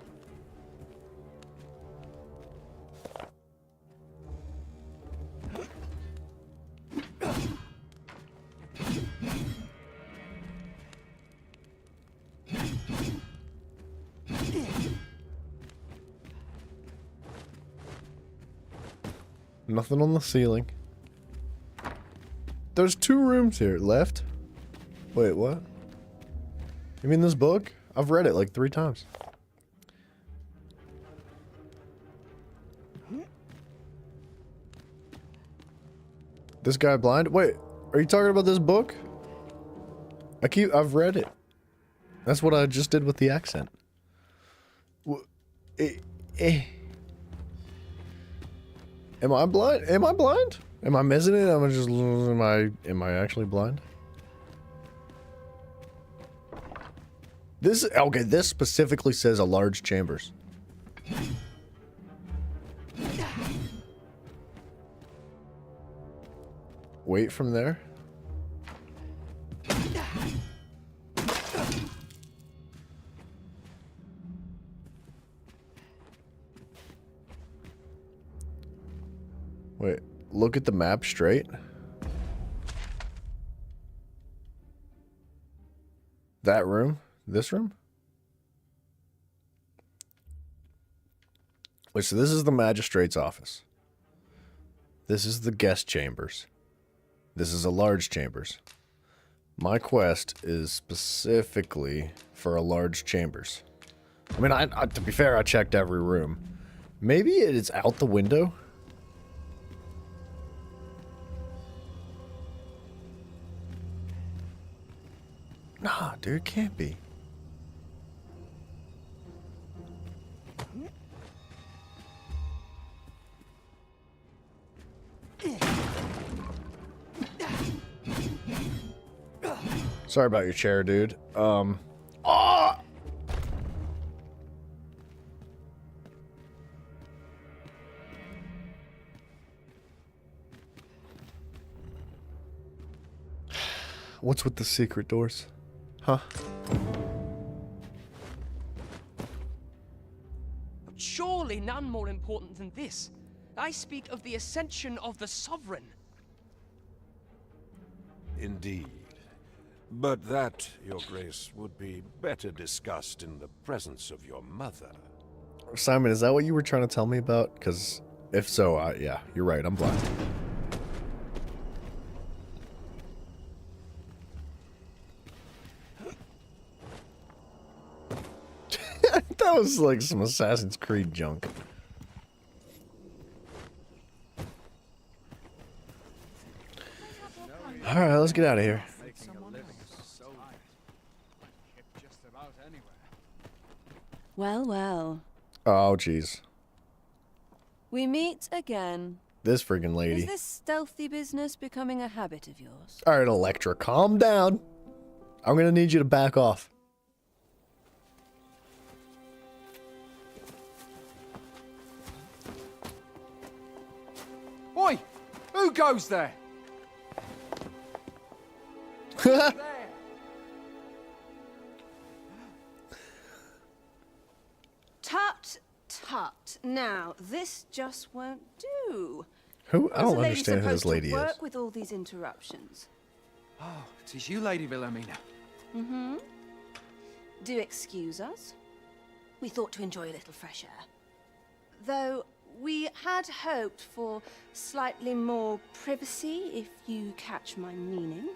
Nothing on the ceiling. There's 2 rooms here. Left? Wait, what? You mean this book? I've read it like 3 times. This guy blind? Wait, are you talking about this book? I've read it. That's what I just did with the accent. Am I blind? Am I blind? Am I missing it? Am I actually blind? This okay. This specifically says a large chambers. Wait from there. Wait, look at the map straight. That room? This room? Wait, so this is the magistrate's office. This is the guest chambers. This is a large chambers. My quest is specifically for a large chambers. I mean, to be fair, I checked every room. Maybe it is out the window? Nah, dude, it can't be. Sorry about your chair, dude. Oh! What's with the secret doors? Huh? Surely none more important than this. I speak of the ascension of the Sovereign. Indeed. But that, Your Grace, would be better discussed in the presence of your mother. Simon, is that what you were trying to tell me about? Because if so, yeah, you're right. I'm blind. That was like some Assassin's Creed junk. Alright, let's get out of here. Well, well. Oh, jeez. We meet again. This friggin' lady. Is this stealthy business becoming a habit of yours? Alright, Electra, calm down. I'm gonna need you to back off. Oi! Who goes there? Tut, tut. Now, this just won't do. Who? I How's don't a lady understand who this supposed lady to is. work with all these interruptions? Oh, it is you, Lady Wilhelmina. Mm-hmm. Do excuse us. We thought to enjoy a little fresh air. Though we had hoped for slightly more privacy, if you catch my meaning.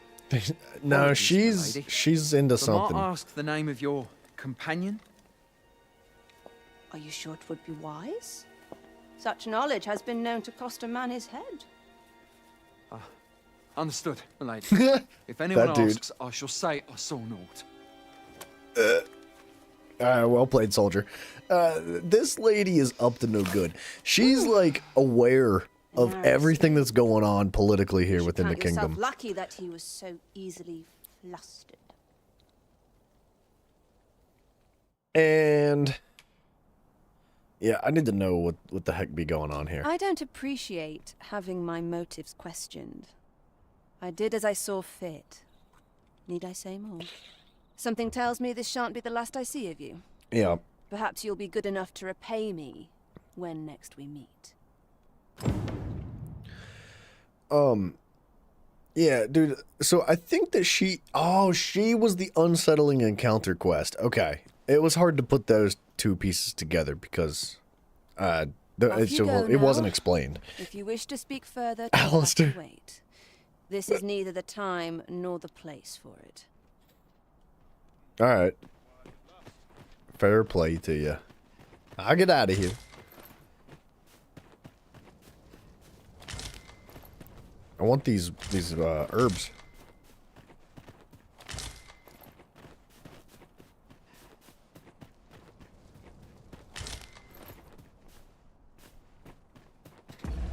No, Apologies, lady. she's into But might something. I ask the name of your companion? Are you sure it would be wise? Such knowledge has been known to cost a man his head. Understood, lady. If anyone That dude. asks, I shall say I saw naught. Well played, soldier. This lady is up to no good. She's like aware of everything that's going on politically here within the Count yourself kingdom. lucky that he was so easily flustered. And yeah, I need to know what the heck be going on here. I don't appreciate having my motives questioned. I did as I saw fit. Need I say more? Something tells me this shan't be the last I see of you. Yeah. Perhaps you'll be good enough to repay me when next we meet. Yeah, dude. So I think that she was the unsettling encounter quest. Okay. It was hard to put those two pieces together because it wasn't explained. If you wish to speak further, Alistair. wait. This is neither the time nor the place for it. All right. Fair play to you. I'll get out of here. I want these herbs.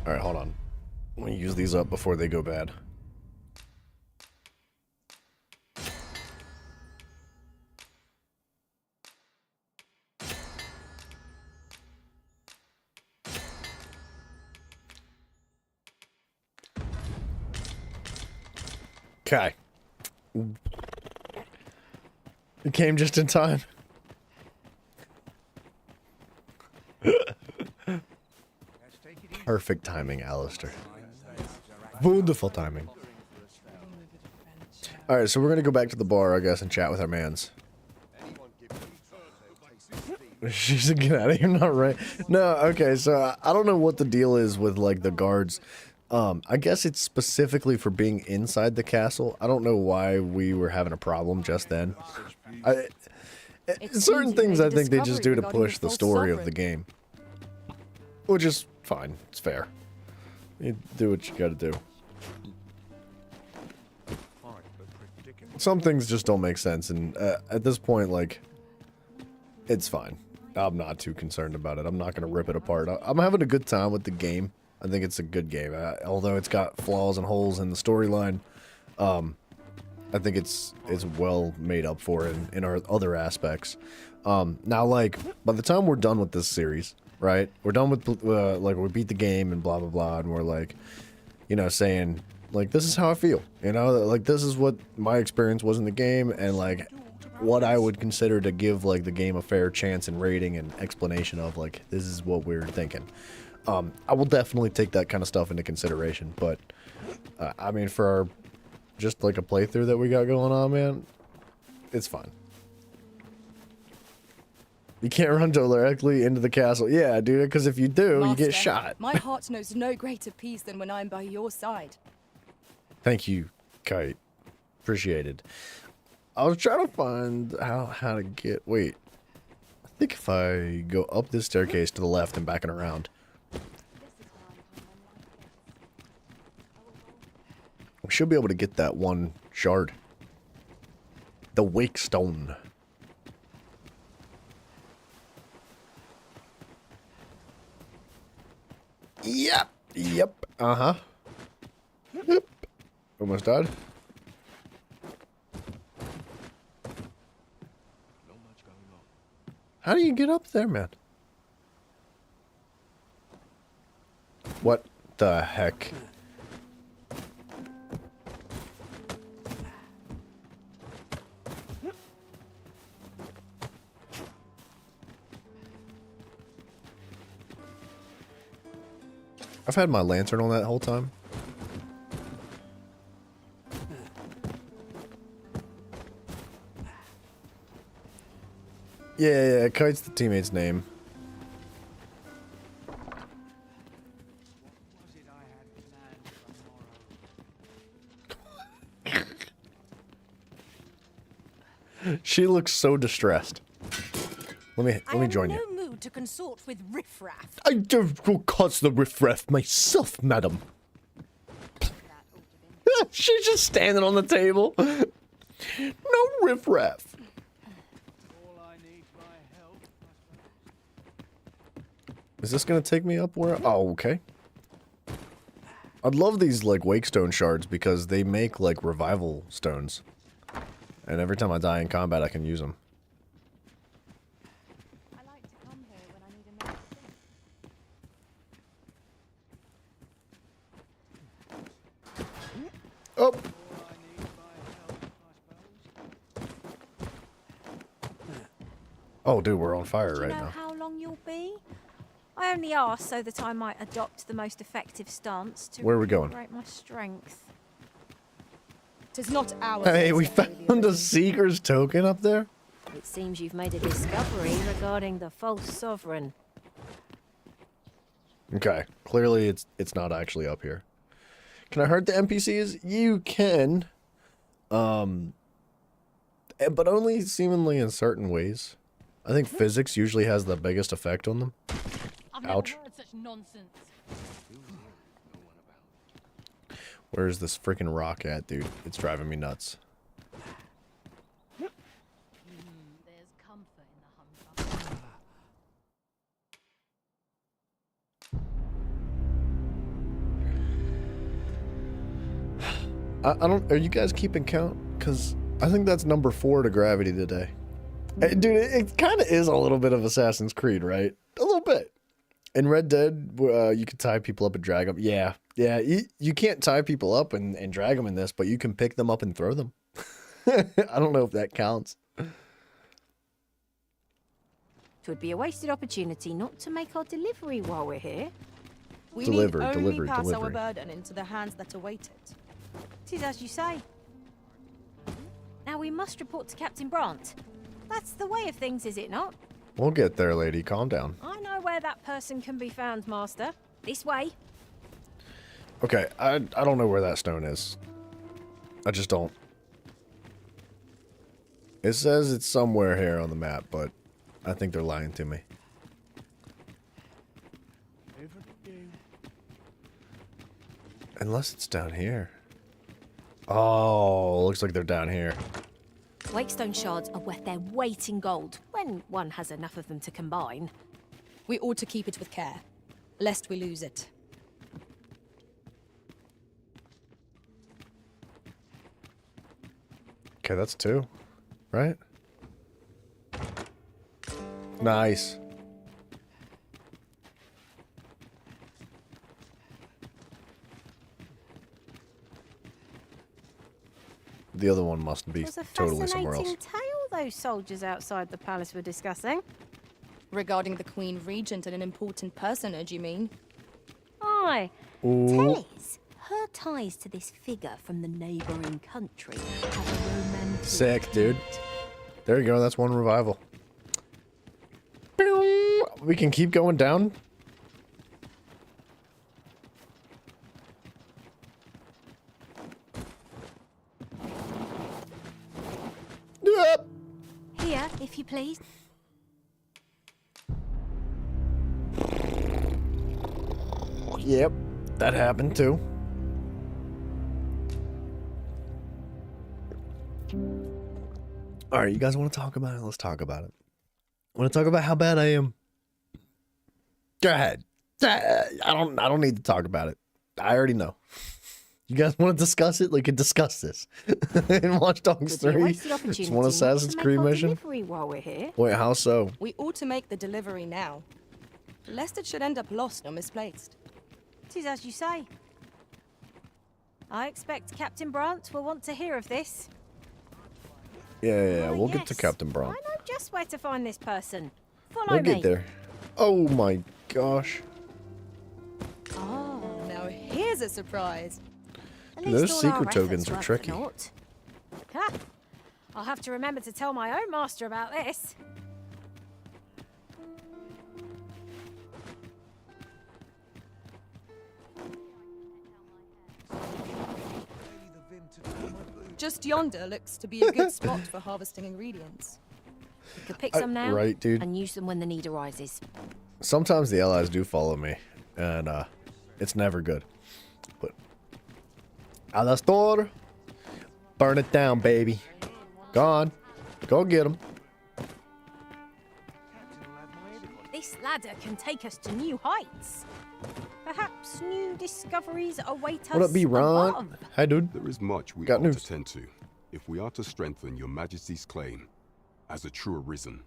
All right, hold on. Let me use these up before they go bad. Okay. It came just in time. Perfect timing, Alistair. Wonderful timing. Alright, so we're gonna go back to the bar, I guess, and chat with our mans. She's like, get out of here, not right. No, okay, so I don't know what the deal is with, like, the guards. I guess it's specifically for being inside the castle. I don't know why we were having a problem just then. Certain things I think they just do to push the story of the game. Which is fine. It's fair. You do what you gotta do. Some things just don't make sense, and at this point, like, it's fine. I'm not too concerned about it. I'm not gonna rip it apart. I'm having a good time with the game. I think it's a good game. Although it's got flaws and holes in the storyline, I think it's well made up for in our other aspects. Now, like, by the time we're done with this series, right? We're done with, like, we beat the game and blah, blah, blah, and we're, like, you know, saying, like, this is how I feel, you know? Like, this is what my experience was in the game, and, like, what I would consider to give, like, the game a fair chance and rating and explanation of, like, this is what we're thinking. I will definitely take that kind of stuff into consideration, but, I mean, for our, just, like, a playthrough that we got going on, man, it's fine. You can't run directly into the castle. Yeah, dude, because if you do, you get shot. My heart knows no greater peace than when I'm by your side. Thank you, Kite. Appreciated. I was trying to find how to get... Wait. I think if I go up this staircase to the left and back and around... we should be able to get that one shard. The Wake Stone. Yep. Yep. Uh-huh. Yep. Almost died. How do you get up there, man? What the heck? I've had my lantern on that whole time. Yeah, Kite's the teammate's name. She looks so distressed. Let me join you. I'm in no mood to consort with riffraff. I don't go cause the riffraff myself, madam. She's just standing on the table. No riffraff. Is this gonna take me up where? Oh, okay. I'd love these, like, Wakestone shards because they make, like, revival stones. And every time I die in combat, I can use them. Oh! Oh, dude, we're on fire right now. How long you'll be? I only asked so that I might adopt the most effective stance to Where are we going? recuperate my strength. Tis not our Hey, we fate to found a Seeker's token up there? It seems you've made a discovery regarding the false sovereign. Okay, clearly it's not actually up here. Can I hurt the NPCs? You can. But only seemingly in certain ways. I think physics usually has the biggest effect on them. Ouch. Never heard such nonsense. Where's this freaking rock at, dude? It's driving me nuts. There's comfort in the humdrum. I don't... Are you guys keeping count? Because I think that's number 4 to gravity today. Dude, it kind of is a little bit of Assassin's Creed, right? A little bit. In Red Dead, you can tie people up and drag them. Yeah, yeah. You can't tie people up and drag them in this, but you can pick them up and throw them. I don't know if that counts. It would be a wasted opportunity not to make our delivery while we're here. We Deliver, need only deliver, pass our delivery. burden into the hands that await it. Tis as you say. Now we must report to Captain Brandt. That's the way of things, is it not? We'll get there, lady. Calm down. I know where that person can be found, Master. This way. Okay, I don't know where that stone is. I just don't. It says it's somewhere here on the map, but I think they're lying to me. Unless it's down here. Oh, looks like they're down here. Wakestone shards are worth their weight in gold, when one has enough of them to combine. We ought to keep it with care, lest we lose it. Okay, that's 2, right? Nice. The other one must be totally somewhere else. It was a fascinating tale those soldiers outside the palace were discussing. Regarding the Queen Regent and an important personage, you mean? Aye. Ooh. Telly's, her ties to this figure from the neighbouring country have a romantic... Sick, dude. There you go, that's one revival. We can keep going down. Yep. Here, if you please. Yep, that happened too. All right, you guys want to talk about it? Let's talk about it. Want to talk about how bad I am? Go ahead. I don't need to talk about it. I already know. You guys want to discuss it? We could discuss this. In Watch Dogs 3, it's one Assassin's Creed mission. While we're here. Wait, how so? We ought to make the delivery now, lest it should end up lost or misplaced. Tis as you say. I expect Captain Brandt will want to hear of this. Yeah, we'll get to Captain Brandt. I know just where to find this person. Follow We'll me. get there. Oh my gosh. Oh, now here's a surprise. Those secret tokens are tricky. Ha! I'll have to remember to tell my own master about this. Just yonder looks to be a good spot for harvesting ingredients. You could pick some now, right, dude. and use them when the need arises. Sometimes the allies do follow me, and it's never good. But a la store, burn it down, baby. Go on, go get them. This ladder can take us to new heights. Perhaps new discoveries await us What up, B. Ron? above. Hi, dude. There is much we Got ought news. to tend to, if we are to strengthen your majesty's claim as a true arisen.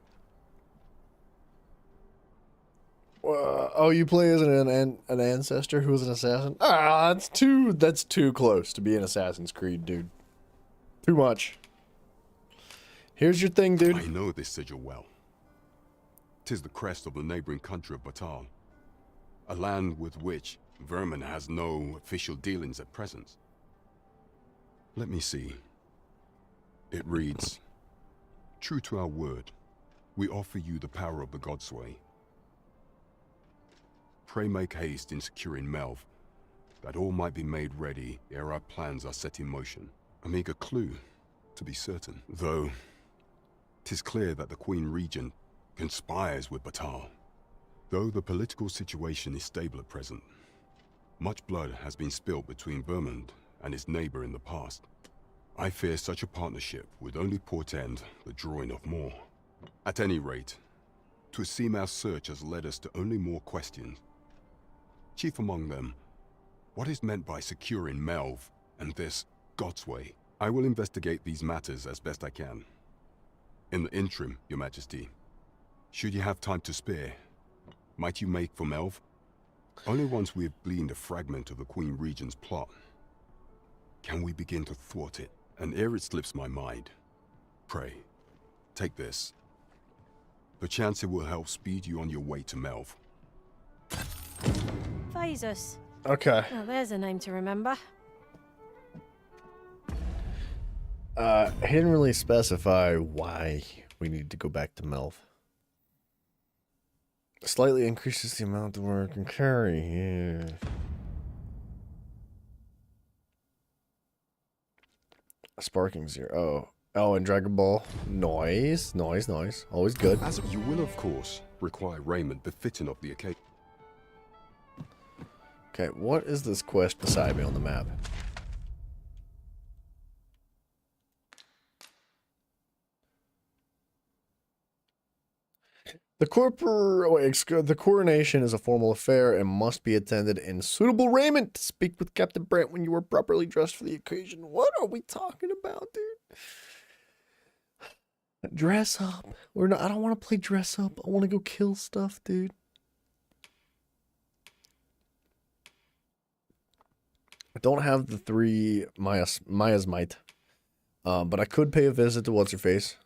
Oh, you play as an ancestor who was an assassin? Ah, that's too close to be an Assassin's Creed, dude. Too much. Here's your thing, dude. I know this sigil well. 'Tis the crest of the neighboring country of Batal, a land with which Vermin has no official dealings at present. Let me see. It reads, "True to our word, we offer you the power of the Godsway. Pray make haste in securing Melv, that all might be made ready ere our plans are set in motion." A meager clue, to be certain. Though, 'tis clear that the Queen Regent conspires with Batal. Though the political situation is stable at present, much blood has been spilled between Vermund and its neighbor in the past. I fear such a partnership would only portend the drawing of more. At any rate, 'twould seem our search has led us to only more questions. Chief among them, what is meant by securing Melv and this Godsway? I will investigate these matters as best I can. In the interim, Your Majesty, should you have time to spare, might you make for Melv? Only once we have gleaned a fragment of the Queen Regent's plot can we begin to thwart it. And ere it slips my mind, pray, take this. Perchance it will help speed you on your way to Melv. Phasus. Okay. Well, there's a name to remember. He didn't really specify why we need to go back to Melv. Slightly increases the amount of work and carry. Yeah. Sparking 0. Oh, and Dragon Ball. Noise. Always good. As you will, of course, require raiment befitting of the occasion. Okay, what is this quest beside me on the map? The coronation is a formal affair and must be attended in suitable raiment. Speak with Captain Brent when you are properly dressed for the occasion. What are we talking about, dude? Dress up. I don't want to play dress up. I want to go kill stuff, dude. I don't have the 3 Maya's Might. But I could pay a visit to What's-Her-Face.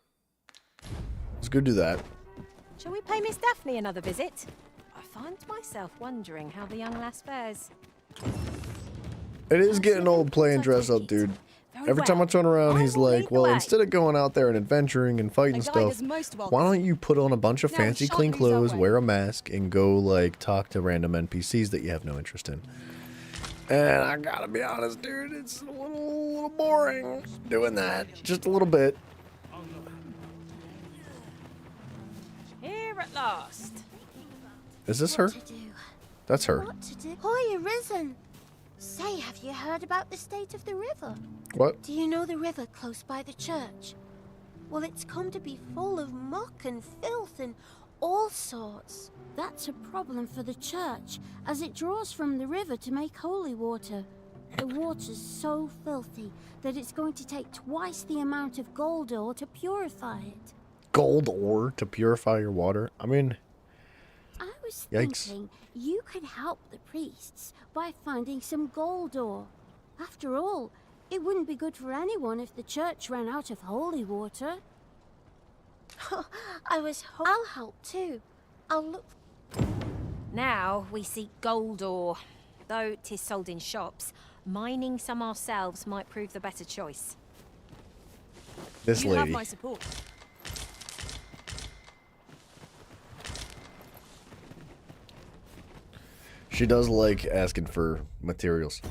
Let's go do that. Shall we pay Miss Daphne another visit? I find myself wondering how the young lass fares. It is getting old playing dress up, dude. Every time I turn around, he's like, well, instead of going out there and adventuring and fighting stuff, why don't you put on a bunch of fancy clean clothes, wear a mask, and go, like, talk to random NPCs that you have no interest in? And I gotta be honest, dude, it's a little boring doing that. Just a little bit. Here at last. Is this her? That's her. What to do? Hoy, Arisen! Say, have you heard about the state of the river? What? Do you know the river close by the church? Well, it's come to be full of muck and filth and all sorts. That's a problem for the church, as it draws from the river to make holy water. The water's so filthy that it's going to take twice the amount of gold ore to purify it. Gold ore to purify your water? I mean, I was yikes. thinking you could help the priests by finding some gold ore. After all, it wouldn't be good for anyone if the church ran out of holy water. I'll help too. I'll look. Now we seek gold ore. Though 'tis sold in shops, mining some ourselves might prove the better choice. This You lady. have my support. She does like asking for materials.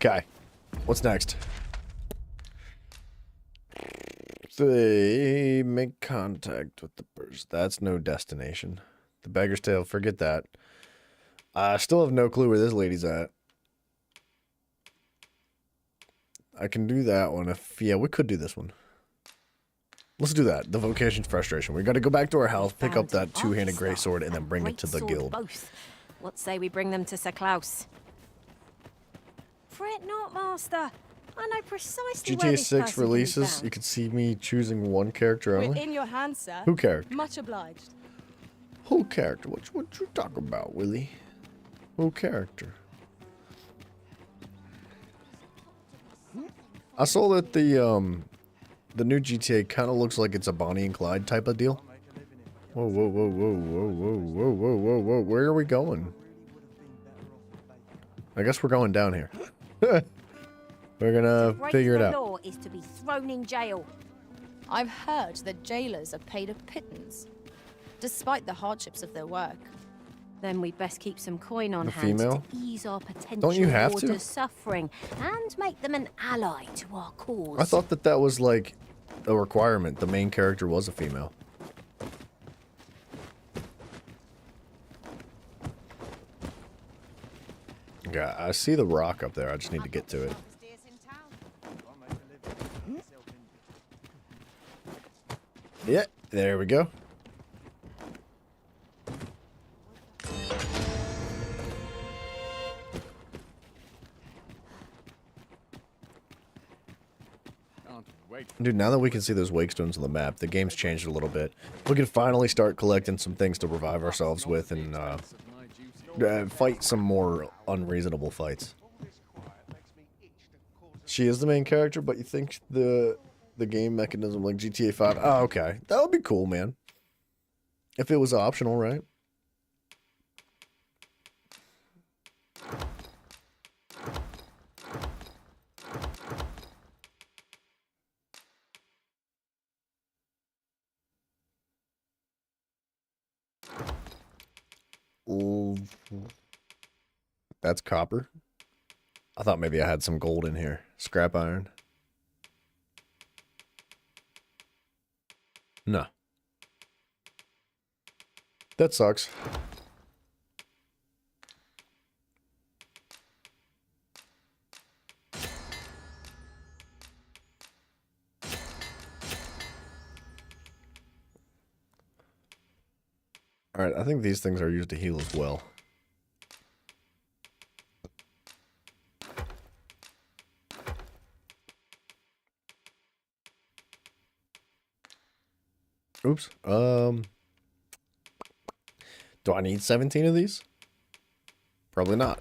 Okay, what's next? They make contact with the person. That's no destination. The Beggar's Tale, forget that. I still have no clue where this lady's at. I can do that one if... Yeah, we could do this one. Let's do that. The Vocation's Frustration. We got to go back to our house, pick up that two-handed greatsword, and then bring it to the guild. Both. What say we bring them to Sir Klaus? Fret not, Master. I know precisely where GTA this 6 person can be releases. found. You can see me choosing one character We're only. in your hands, sir. Who character? Much obliged. Who character? What you talking about, Willie? Who character? I saw that the new GTA kind of looks like it's a Bonnie and Clyde type of deal. Whoa, whoa, whoa, whoa, whoa, whoa, whoa, whoa, whoa, whoa. Where are we going? I guess we're going down here. We're gonna figure it out. The law is to be thrown in jail. I've heard that jailers are paid a pittance, despite the hardships of their work. Then we'd best keep some coin on The hand female? to ease our potential Don't you have to? warders' suffering and make them an ally to our cause. I thought that was like a requirement. The main character was a female. Yeah, I see the rock up there. I just need to get to it. Yeah, there we go. Dude, now that we can see those wake stones on the map, the game's changed a little bit. We can finally start collecting some things to revive ourselves with and fight some more unreasonable fights. She is the main character, but you think the game mechanism like GTA 5... Oh, okay. That would be cool, man. If it was optional, right? Ooh. That's copper. I thought maybe I had some gold in here. Scrap iron. No. That sucks. Alright, I think these things are used to heal as well. Oops. Do I need 17 of these? Probably not.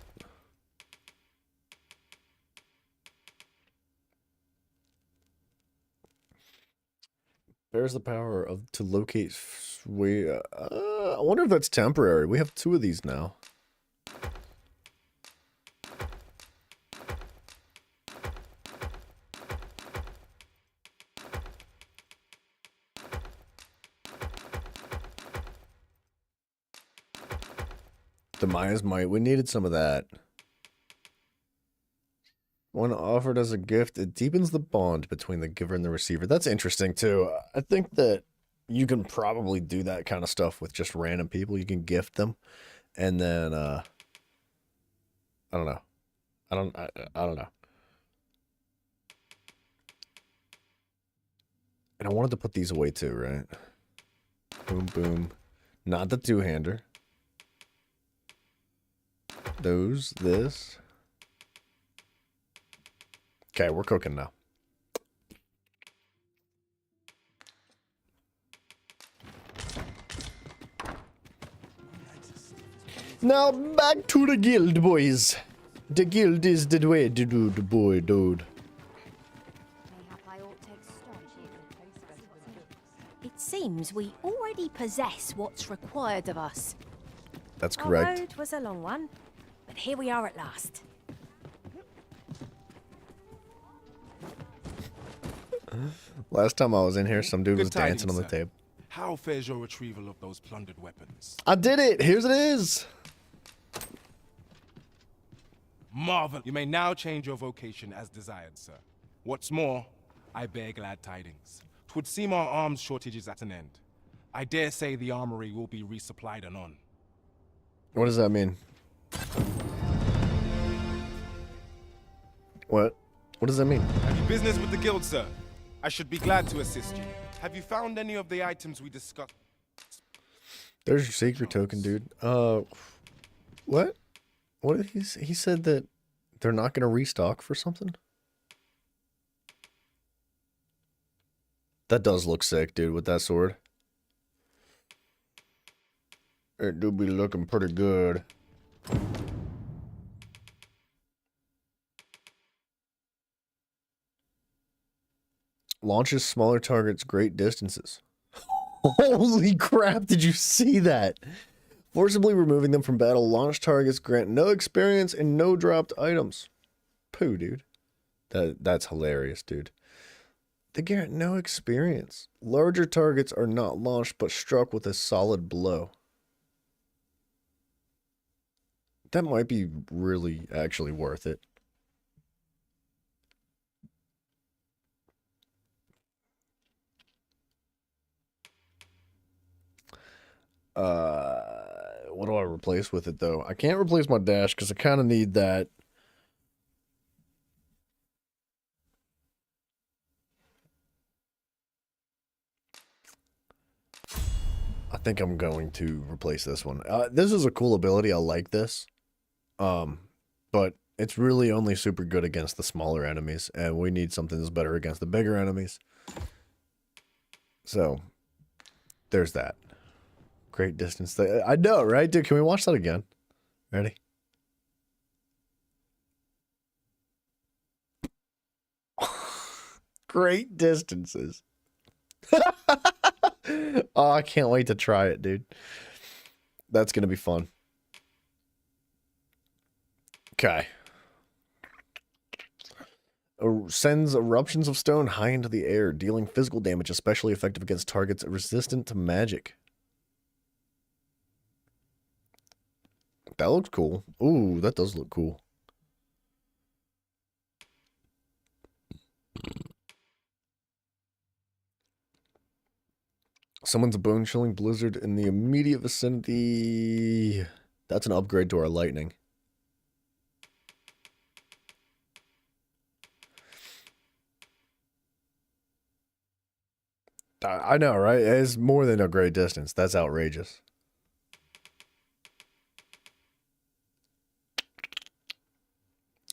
There's the power of to locate. I wonder if that's temporary. We have 2 of these now. The Maya's Might. We needed some of that. When offered as a gift, it deepens the bond between the giver and the receiver. That's interesting, too. I think that you can probably do that kind of stuff with just random people. You can gift them. And then, I don't know. I don't know. And I wanted to put these away, too, right? Boom, boom. Not the two-hander. Those, this. Okay, we're cooking now. Now back to the guild, boys. The guild is the way to do the boy, dude. It seems we already possess what's required of us. That's Our correct. road was a long one, but here we are at last. Last time I was in here, some dude was Good tidings, dancing on the sir. table. How fares your retrieval of those plundered weapons? I did it! Here's it is! Marvel! You may now change your vocation as desired, sir. What's more, I bear glad tidings. 'Twould seem our arms shortage is at an end. I dare say the armory will be resupplied anon. What does that mean? What? What does that mean? Have you business with the guild, sir? I should be glad to assist you. Have you found any of the items we discussed? There's your secret token, dude. What? What did he said that they're not gonna restock for something? That does look sick, dude, with that sword. It do be looking pretty good. Launches smaller targets great distances. Holy crap, did you see that? Forcibly removing them from battle, launch targets grant no experience and no dropped items. Poo, dude. That's hilarious, dude. They grant no experience. Larger targets are not launched but struck with a solid blow. That might be really actually worth it. What do I replace with it, though? I can't replace my dash because I kind of need that. I think I'm going to replace this one. This is a cool ability. I like this. But It's really only super good against the smaller enemies, and we need something that's better against the bigger enemies. So, there's that. Great distance. I know, right? Dude, can we watch that again? Ready? Great distances. Oh, I can't wait to try it, dude. That's going to be fun. Okay. Sends eruptions of stone high into the air, dealing physical damage especially effective against targets resistant to magic. That looks cool. Ooh, that does look cool. Summons a bone-chilling blizzard in the immediate vicinity. That's an upgrade to our lightning. I know, right? It's more than a great distance. That's outrageous.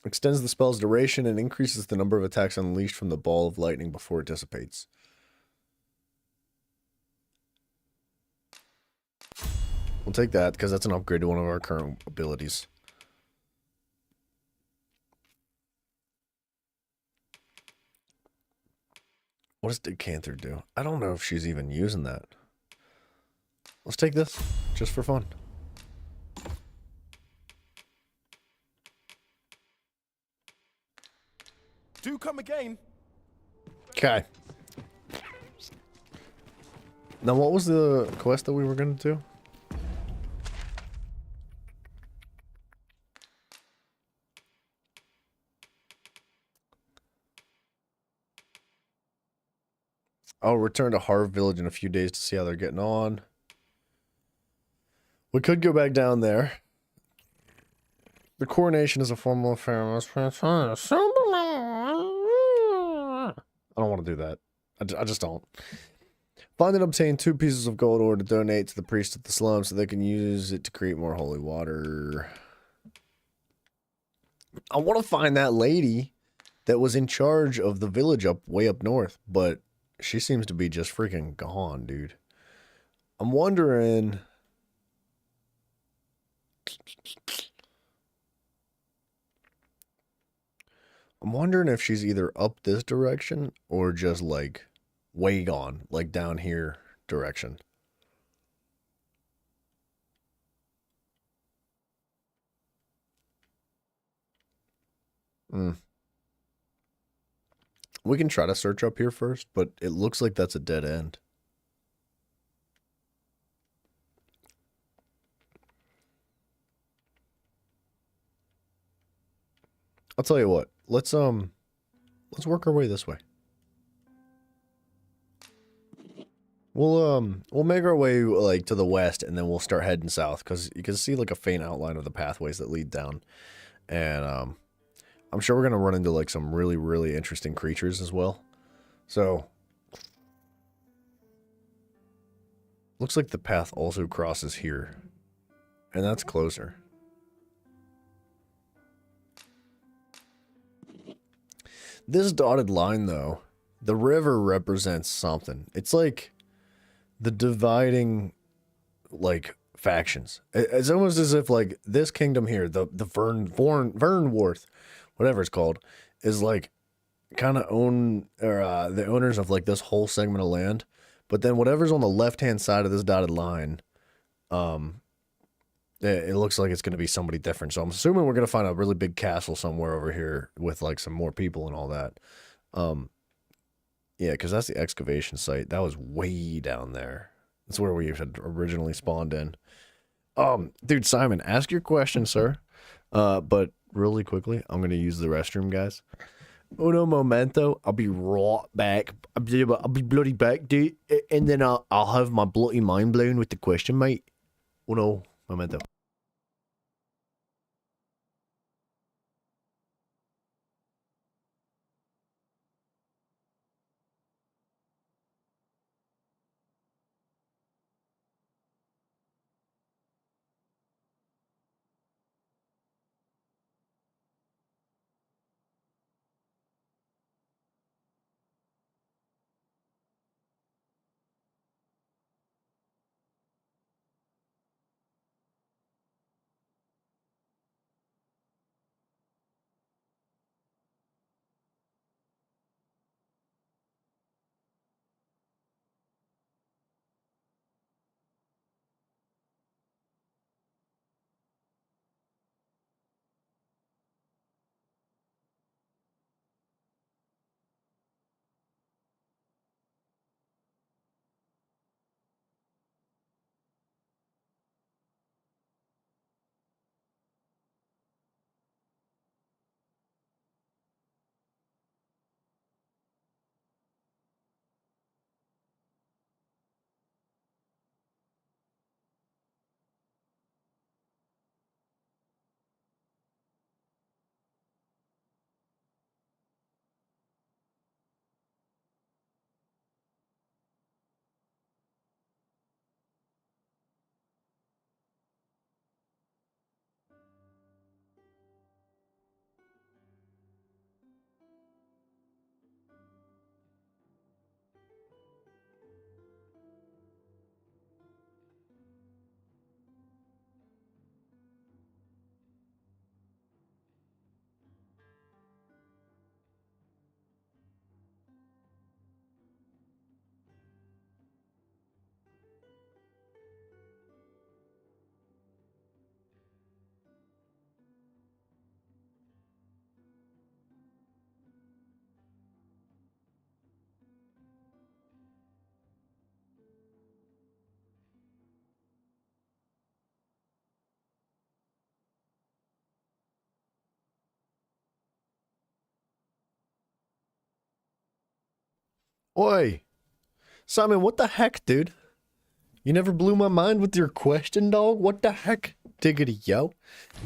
Extends the spell's duration and increases the number of attacks unleashed from the ball of lightning before it dissipates. We'll take that, because that's an upgrade to one of our current abilities. What does Decanther do? I don't know if she's even using that. Let's take this, just for fun. Do come again. Okay. Now, what was the quest that we were going to do? I'll return to Harv Village in a few days to see how they're getting on. We could go back down there. The coronation is a formal affair. I don't want to do that. I just don't. Find and obtain 2 pieces of gold ore to donate to the priest of the slum so they can use it to create more holy water. I want to find that lady that was in charge of the village way up north, but she seems to be just freaking gone, dude. I'm wondering... if she's either up this direction or just like way gone, like down here direction. We can try to search up here first, but it looks like that's a dead end. I'll tell you what. Let's work our way this way. We'll make our way like to the west, and then we'll start heading south because you can see like a faint outline of the pathways that lead down, and I'm sure we're gonna run into like some really, really interesting creatures as well. So looks like the path also crosses here, and that's closer. This dotted line, though, the river represents something. It's like the dividing, like, factions. It's almost as if, like, this kingdom here, the Vernworth, whatever it's called, is, like, kind of the owners of, like, this whole segment of land. But then whatever's on the left-hand side of this dotted line, it looks like it's going to be somebody different. So I'm assuming we're going to find a really big castle somewhere over here with like some more people and all that. Yeah, because that's the excavation site. That was way down there. That's where we had originally spawned in. Dude, Simon, ask your question, sir. But really quickly, I'm going to use the restroom, guys. Uno momento. I'll be right back. I'll be bloody back, dude. And then I'll have my bloody mind blown with the question, mate. Uno momento. Oi. Simon, what the heck, dude? You never blew my mind with your question, dog? What the heck? Diggity yo.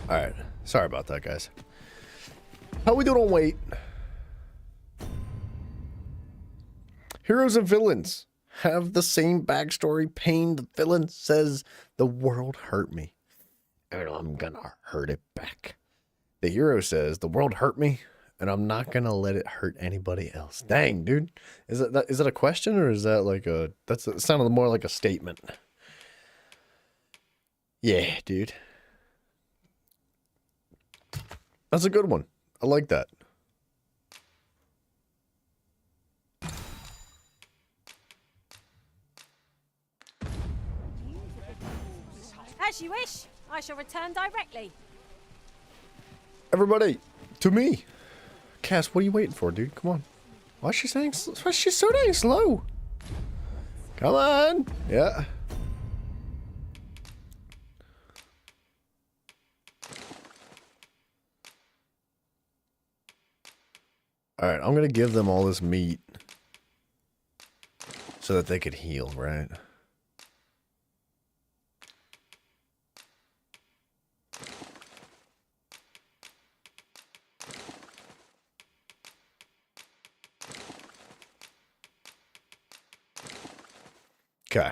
Alright. Sorry about that, guys. How we doing on weight? Heroes and villains have the same backstory. Pain. The villain says, the world hurt me, and I'm gonna hurt it back. The hero says, the world hurt me, and I'm not gonna let it hurt anybody else. Dang, dude. Is that a question, or is that like a... it sounded more like a statement. Yeah, dude. That's a good one. I like that. As you wish. I shall return directly. Everybody, to me. Cass, what are you waiting for, dude? Come on. Why is she so dang slow? Come on. Yeah. Alright, I'm gonna give them all this meat so that they could heal, right? Okay.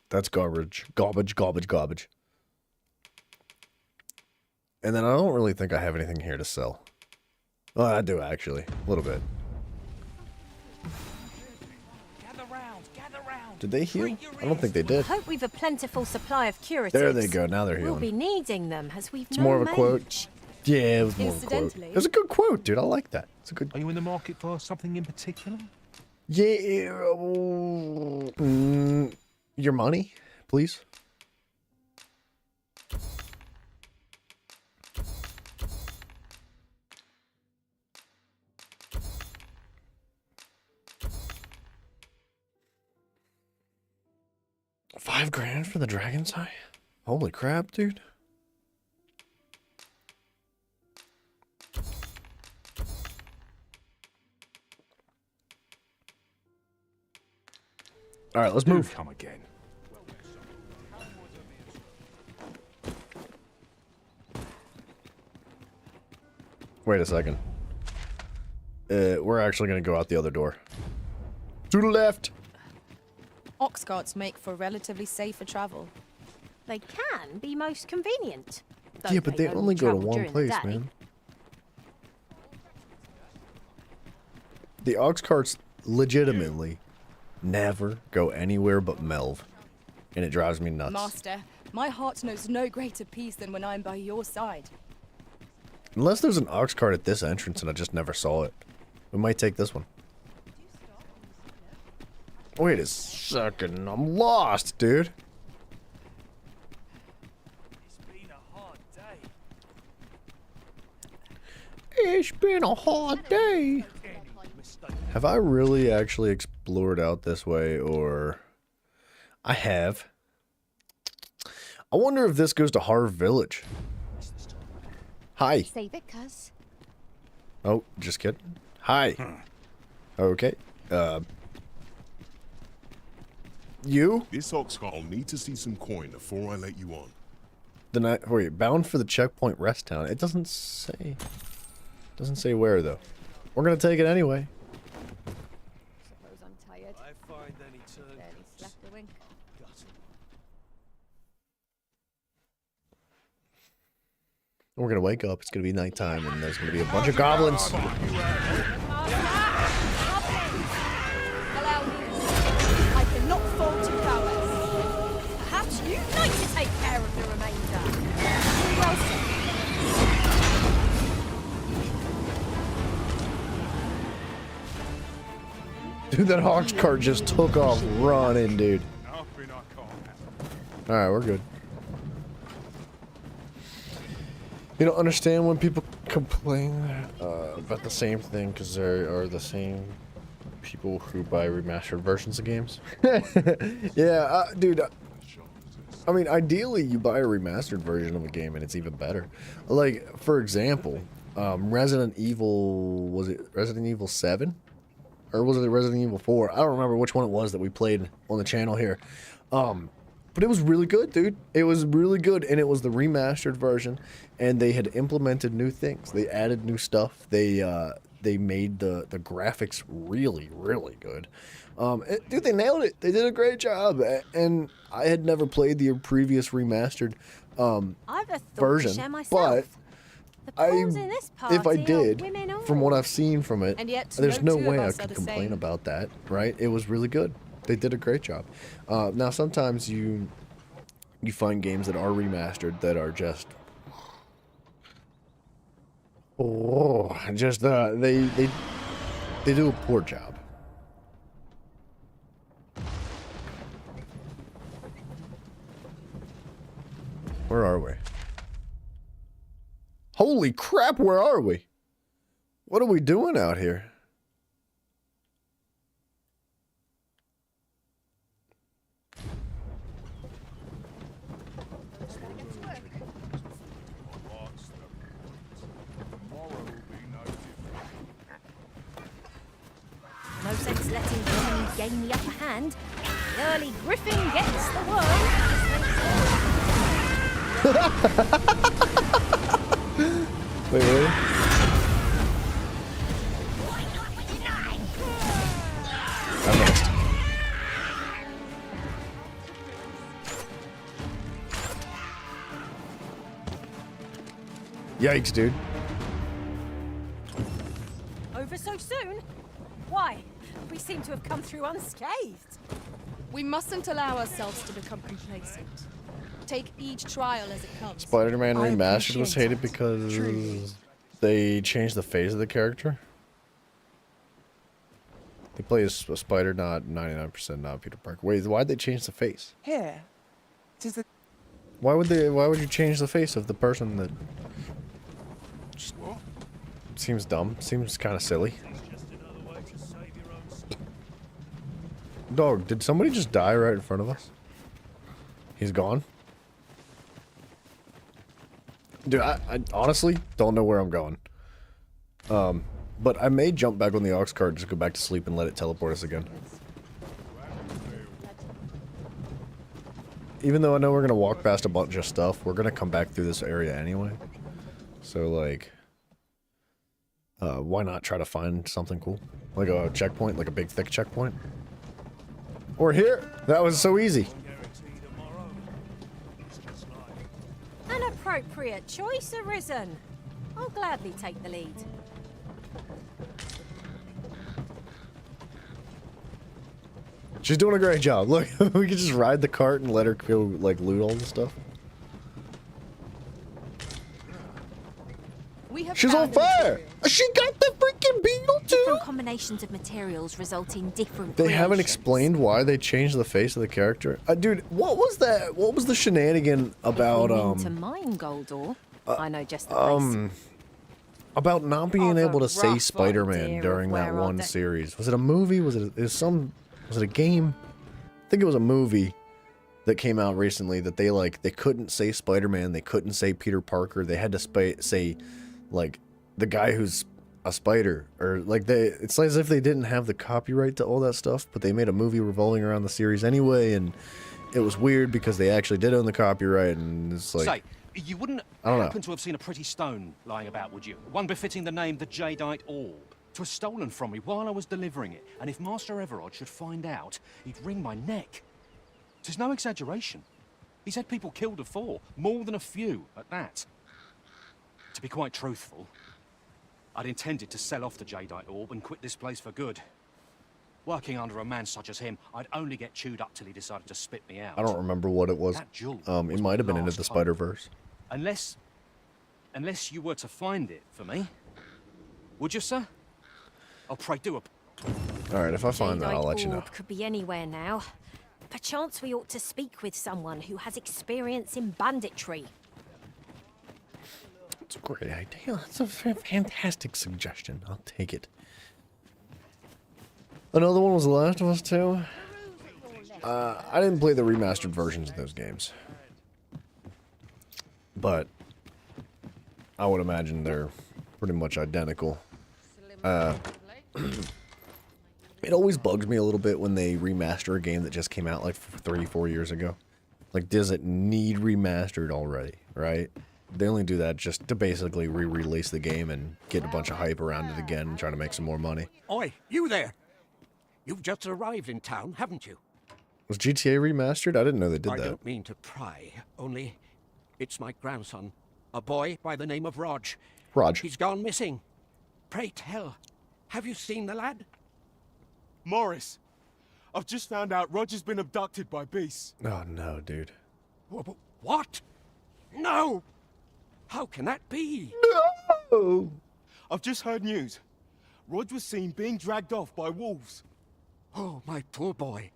That's garbage. Garbage, garbage, garbage. And then I don't really think I have anything here to sell. Well, I do, actually. A little bit. Did they heal? I don't think they did. I hope we've a plentiful supply of curatives. There they go. Now they're healing. We'll be needing them as we've It's more of a quote. Yeah, it was more of a quote. Incidentally. It was a good quote, dude. I like that. It's a good... Are you in the market for something in particular? Yeah. Your money, please. $5,000 for the dragon's eye? Holy crap, dude. All right, let's move. Come again. Wait a second. We're actually going to go out the other door. To the left. Ox carts make for relatively safer travel. They can be most convenient. Yeah, but they only go to one place, man. The ox carts legitimately never go anywhere but Melv. And it drives me nuts. Master, my heart knows no greater peace than when I'm by your side. Unless there's an ox cart at this entrance and I just never saw it. We might take this one. Wait a second. I'm lost, dude. It's been a hard day. Have I really actually explored out this way, or... I have. I wonder if this goes to Harv Village. Hi. Save it, cuz. Oh, just kidding. Hi. Okay. You? This oxcart will need to see some coin before I let you on. The night. Wait, bound for the checkpoint rest town. It doesn't say. Doesn't say where though. We're gonna take it anyway. Suppose I'm tired. I find any turn. Barely slept a wink. We're gonna wake up. It's gonna be nighttime, and there's gonna be a bunch of goblins. Allow me. I cannot fault your prowess. Perhaps you'd like to take care of the remainder. Well said. Dude, that ox cart just took off running, dude. Alright, we're good. You don't understand when people complain about the same thing because they are the same people who buy remastered versions of games. Yeah, dude. I mean, ideally, you buy a remastered version of a game and it's even better. Like, for example, Resident Evil, was it Resident Evil 7? or was it Resident Evil 4? I don't remember which one it was that we played on the channel here. But it was really good, dude. It was really good, and it was the remastered version, and they had implemented new things. They added new stuff. They made the graphics really, really good. Dude, they nailed it. They did a great job, and I had never played the previous remastered I've a thought version, to share myself. but if I did, women from what I've seen from it, And yet there's no no two of way I us are could the complain same. about that, right? It was really good. They did a great job. Now, sometimes you find games that are remastered that are just... they do a poor job. Where are we? Holy crap, where are we? What are we doing out here? No sense letting the enemy gain the upper hand. The early griffin gets the worm. Wait, really? I missed. Yikes, dude. Over so soon? Why? We seem to have come through unscathed. We mustn't allow ourselves to become complacent. Take each trial as it comes. Spider-Man I Remastered was appreciate hated that. because Truly. they changed the face of the character. They play as a spider, not 99% not Peter Parker. Wait, why'd they change the face? Here. Tis the Why would you change the face of the person that... Just seems dumb. Seems kind of silly. Dog, did somebody just die right in front of us? He's gone? Dude, I honestly don't know where I'm going. But I may jump back on the aux card, just go back to sleep and let it teleport us again. Even though I know we're gonna walk past a bunch of stuff, we're gonna come back through this area anyway. So like, why not try to find something cool? Like a checkpoint, like a big thick checkpoint? Or here! That was so easy. An appropriate choice arisen. I'll gladly take the lead. She's doing a great job. Look, we could just ride the cart and let her go, like, loot all the stuff. She's on fire! She got the freaking beetle too! Different combinations of materials result in different They haven't creations. explained why they changed the face of the character. Dude, what was that? What was the shenanigan about, If we mean to mine Goldor, I know just the place. about not being able to say rough Spider-Man idea during of that where our one de- series? Was it a movie? Was it a game? I think it was a movie that came out recently that they couldn't say Spider-Man, they couldn't say Peter Parker, they had to say like the guy who's a spider, or like it's as if they didn't have the copyright to all that stuff, but they made a movie revolving around the series anyway, and it was weird because they actually did own the copyright, and it's like, Say, you wouldn't I don't know. happen to have seen a pretty stone lying about, would you? One befitting the name the Jadeite Orb. 'Twas stolen from me while I was delivering it, and if Master Everard should find out, he'd wring my neck. 'Tis no exaggeration. He's had people killed afore, more than a few at that. To be quite truthful, I'd intended to sell off the Jadeite Orb and quit this place for good. Working under a man such as him, I'd only get chewed up till he decided to spit me out. I don't remember what it was. That jewel It might have been Into last the hope. Spider-Verse. Unless you were to find it for me. Would you, sir? Oh, pray do. Alright, if I find that, I'll let you know. Orb could be anywhere now. Perchance we ought to speak with someone who has experience in banditry. It's a great idea. That's a fantastic suggestion. I'll take it. Another one was The Last of Us 2. I didn't play the remastered versions of those games. But I would imagine they're pretty much identical. It always bugs me a little bit when they remaster a game that just came out like 3-4 years ago. Like, does it need remastered already, right? They only do that just to basically re-release the game and get a bunch of hype around it again and try to make some more money. Oi, you there! You've just arrived in town, haven't you? Was GTA remastered? I didn't know they did I that. don't mean to pry, only it's my grandson, a boy by the name of Rog. Rog. He's gone missing. Pray tell, have you seen the lad? Morris, I've just found out Roger's been abducted by beasts. Oh no, dude. What? No! How can that be? No! I've just heard news. Rog was seen being dragged off by wolves. Oh, my poor boy.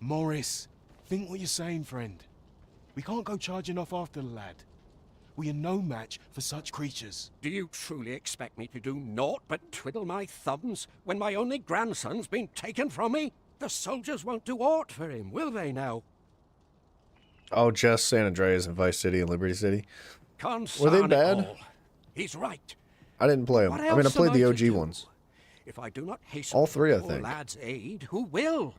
Morris, think what you're saying, friend. We can't go charging off after the lad. We are no match for such creatures. Do you truly expect me to do naught but twiddle my thumbs when my only grandson's been taken from me? The soldiers won't do aught for him, will they now? Oh, just San Andreas and Vice City and Liberty City. Consarn Were they it bad? all. He's right. I didn't play them. What I mean, I else played am the to OG do? ones. If I do not hasten All three, the I poor think. lad's aid, who will?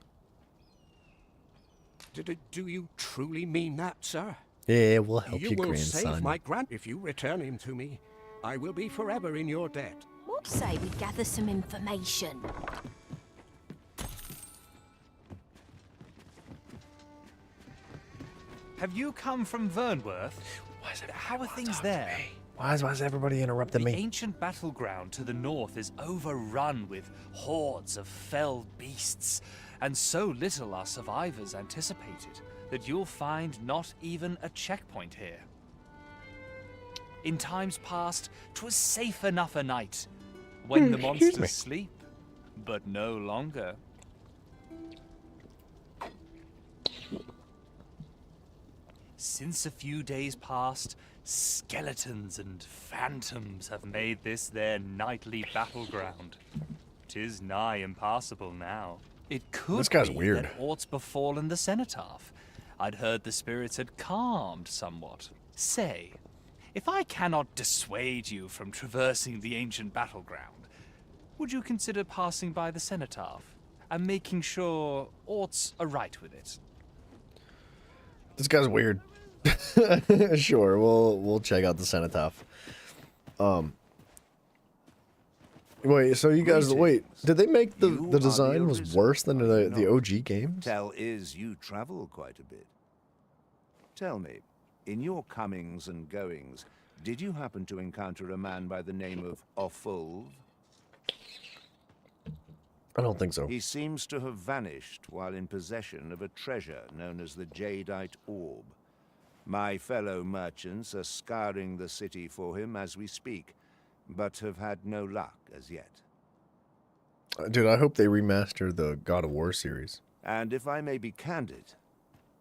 Do you truly mean that, sir? Yeah, we'll help You you, will grandson. save my grand. If you return him to me, I will be forever in your debt. What say we gather some information? Have you come from Vernworth? How are things there? Why is everybody interrupting The me? ancient battleground to the north is overrun with hordes of felled beasts, and so little are survivors anticipated that you'll find not even a checkpoint here. In times past, 'twas safe enough a night, when the Excuse me. monsters sleep, but no longer. Since a few days past, skeletons and phantoms have made this their nightly battleground. 'Tis nigh impassable now. It could This guy's be weird. that aught's befallen the cenotaph. I'd heard the spirits had calmed somewhat. Say, if I cannot dissuade you from traversing the ancient battleground, would you consider passing by the cenotaph and making sure aught's aright with it? This guy's weird. Sure, we'll check out the cenotaph. Wait, so you guys did they make the design was worse than the OG games? Tell is you travel quite a bit. Tell me, in your comings and goings, did you happen to encounter a man by the name of Offulv? I don't think so. He seems to have vanished while in possession of a treasure known as the Jadeite Orb. My fellow merchants are scouring the city for him as we speak, but have had no luck as yet. Dude, I hope they remaster the God of War series. And if I may be candid,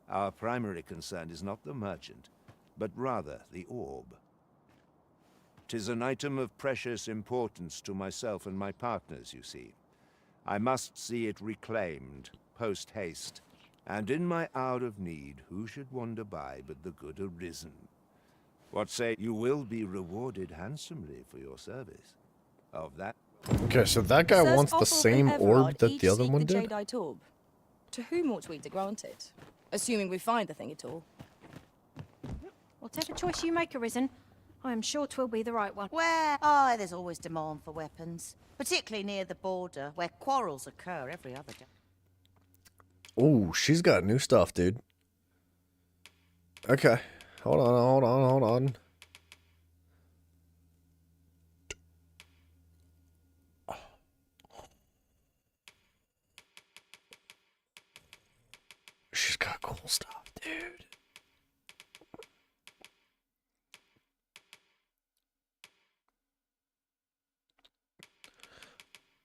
our primary concern is not the merchant, but rather the orb. 'Tis an item of precious importance to myself and my partners, you see. I must see it reclaimed, post-haste, and in my hour of need, who should wander by but the good Arisen? What say you will be rewarded handsomely for your service? Of that... Okay, so that guy Sirs wants the Offal same and orb Everard that each the other seek one the did? Jadeite orb. To whom ought we to grant it? Assuming we find the thing at all. Whatever choice you make, Arisen, I am sure 'twill be the right one. Where? Oh, there's always demand for weapons. Particularly near the border, where quarrels occur every other day. Oh, she's got new stuff, dude. Okay. Hold on. She's got cool stuff, dude.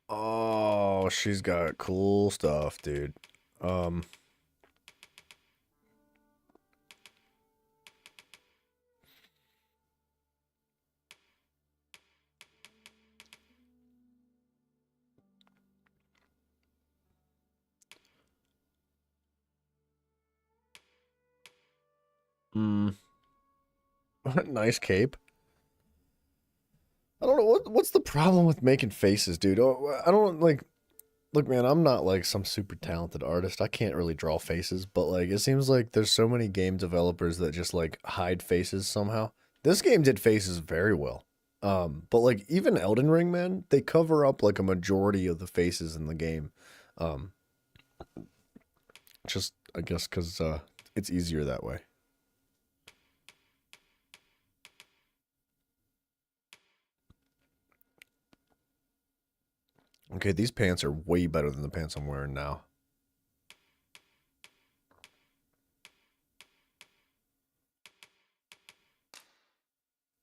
Oh, she's got cool stuff, dude. Nice cape. I don't know what's the problem with making faces, dude. Oh, I don't like. Look, man, I'm not like some super talented artist. I can't really draw faces, but like it seems like there's so many game developers that just like hide faces somehow. This game did faces very well. But like even Elden Ring, man, they cover up like a majority of the faces in the game. Um, just I guess because it's easier that way. Okay, these pants are way better than the pants I'm wearing now.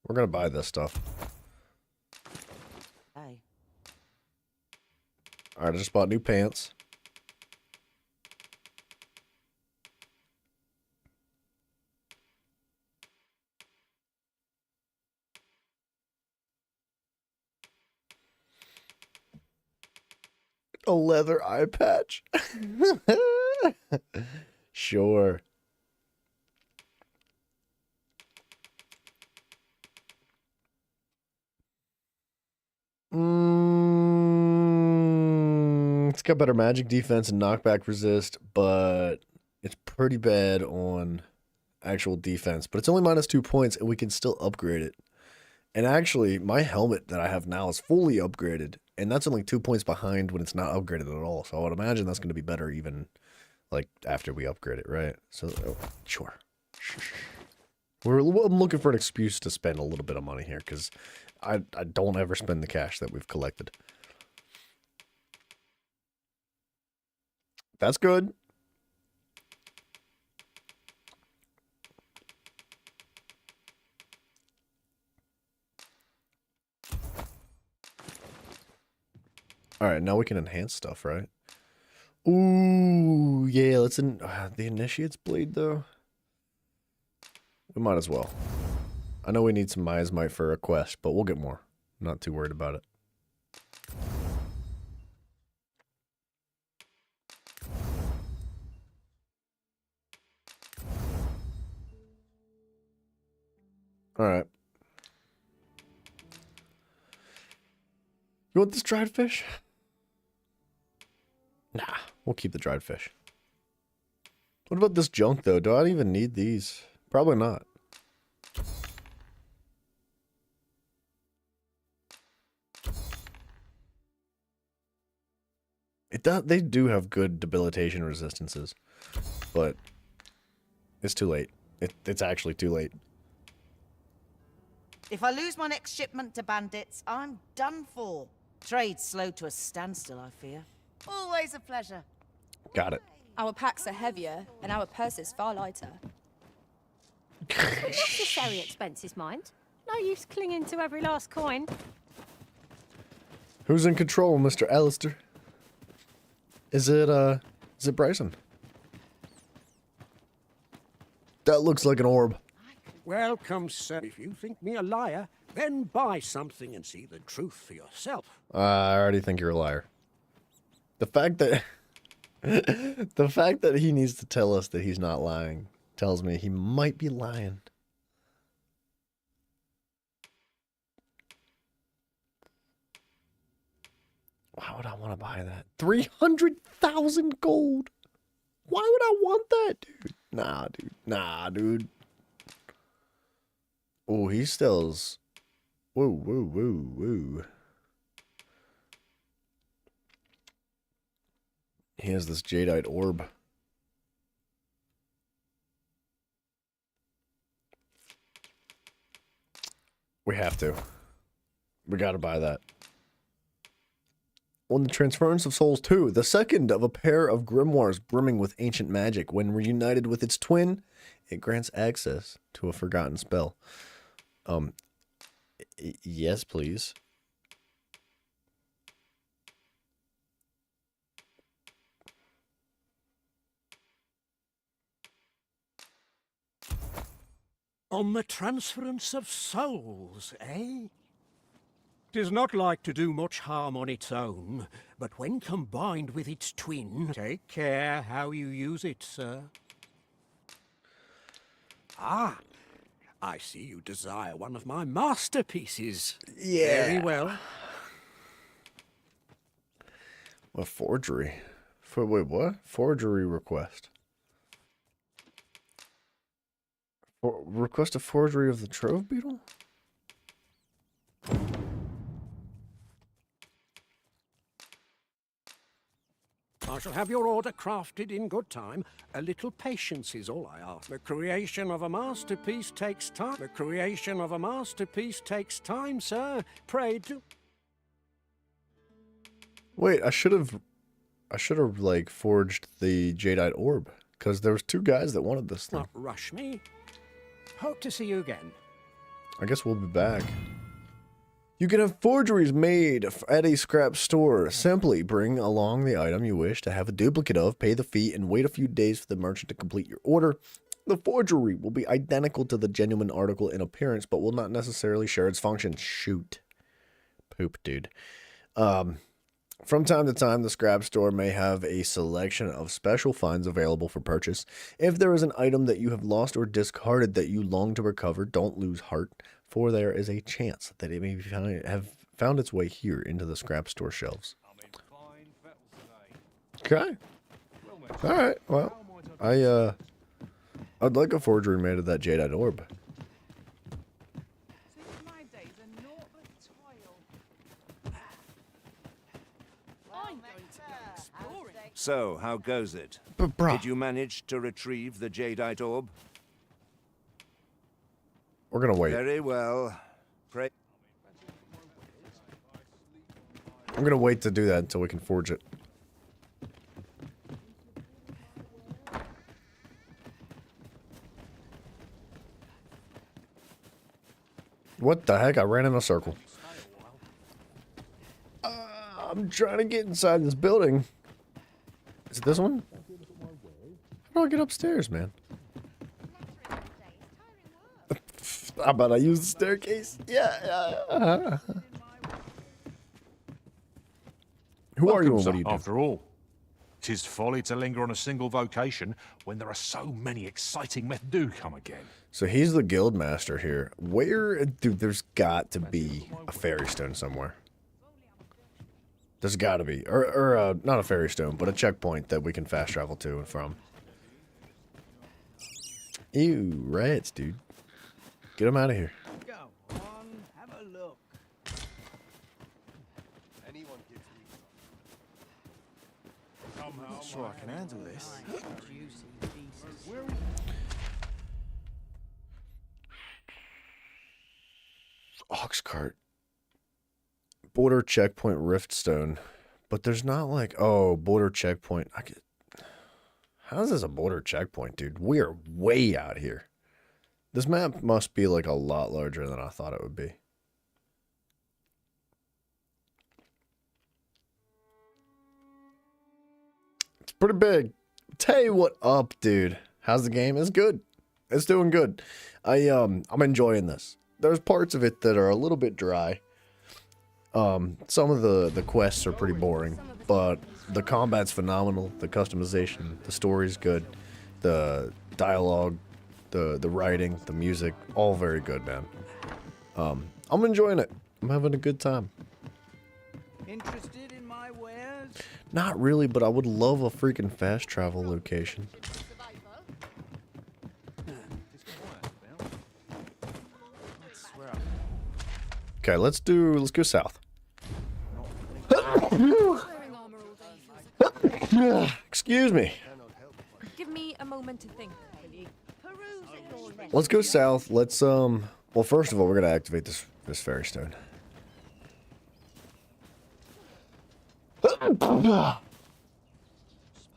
We're gonna buy this stuff. Hey. Alright, I just bought new pants. A leather eye patch. Sure. It's got better magic defense and knockback resist, but it's pretty bad on actual defense. But it's only -2 points, and we can still upgrade it. And actually, my helmet that I have now is fully upgraded, and that's only 2 points behind when it's not upgraded at all. So I would imagine that's going to be better even like after we upgrade it, right? So sure. I'm looking for an excuse to spend a little bit of money here because I don't ever spend the cash that we've collected. That's good. All right, now we can enhance stuff, right? Ooh, yeah, let's the Initiate's Blade, though. We might as well. I know we need some miasmite for a quest, but we'll get more. I'm not too worried about it. All right. You want this dried fish? Nah, we'll keep the dried fish. What about this junk, though? Do I even need these? Probably not. They do have good debilitation resistances, but it's too late. It's actually too late. If I lose my next shipment to bandits, I'm done for. Trade's slow to a standstill, I fear. Always a pleasure. Got it. Our packs are heavier, and our purses far lighter. Unnecessary expenses, mind. No use clinging to every last coin. Who's in control, Mr. Alistair? Is it Bryson? That looks like an orb. Welcome, sir. If you think me a liar, then buy something and see the truth for yourself. I already think you're a liar. The fact that the fact that he needs to tell us that he's not lying tells me he might be lying. Why would I want to buy that? 300,000 gold. Why would I want that, dude? Nah, dude. Nah, dude. Oh, he still's. Woo, woo, woo, woo. He has this jadeite orb. We have to. We gotta buy that. On the Transference of Souls 2, the second of a pair of grimoires brimming with ancient magic. When reunited with its twin, it grants access to a forgotten spell. Yes, please. On the Transference of Souls, eh? 'Tis not like to do much harm on its own, but when combined with its twin, take care how you use it, sir. Ah, I see you desire one of my masterpieces. Yeah. Very well. A forgery. Wait, what? Forgery request. Request a forgery of the Trove Beetle? I shall have your order crafted in good time. A little patience is all I ask. The creation of a masterpiece takes time. The creation of a masterpiece takes time, sir. Pray do. Wait, I should have like forged the jadeite orb because there was 2 guys that wanted this thing. Not rush me. Hope to see you again. I guess we'll be back. You can have forgeries made at a scrap store. Simply bring along the item you wish to have a duplicate of, pay the fee, and wait a few days for the merchant to complete your order. The forgery will be identical to the genuine article in appearance, but will not necessarily share its function. Shoot. Poop, dude. From time to time, the scrap store may have a selection of special finds available for purchase. If there is an item that you have lost or discarded that you long to recover, don't lose heart, for there is a chance that it may have found its way here into the scrap store shelves. Okay. Alright, well, I'd like a forgery made of that jadeite orb. So, how goes it? But bruh. Did you manage to retrieve the jadeite orb? We're gonna wait. Very well. Pray. I'm gonna wait to do that until we can forge it. What the heck? I ran in a circle. I'm trying to get inside this building. Is it this one? How do I get upstairs, man? How about I use the staircase? Yeah. Who are you and what do you do? After all, 'tis folly to linger on a single vocation when there are so many exciting methods do come again. So he's the guild master here. Where, dude, there's got to be a fairy stone somewhere. There's got to be. Or not a fairy stone, but a checkpoint that we can fast travel to and from. Ew, rats, dude. Get them out of here. Go on, have a look. Anyone gives me I'm not sure I can handle this. Ox cart. Border checkpoint riftstone. But there's not like, oh, border checkpoint. How is this a border checkpoint, dude? We are way out here. This map must be like a lot larger than I thought it would be. It's pretty big. Tell you what up, dude. How's the game? It's good. It's doing good. I'm enjoying this. There's parts of it that are a little bit dry. Some of the quests are pretty boring, but the combat's phenomenal. The customization, the story's good. The dialogue, the writing, the music, all very good, man. I'm enjoying it. I'm having a good time. Interested in my wares? Not really, but I would love a freaking fast travel location. Okay, let's go south. Excuse me. Give me a moment to think. Let's go south. Let's well, first of all, we're gonna activate this fairy stone.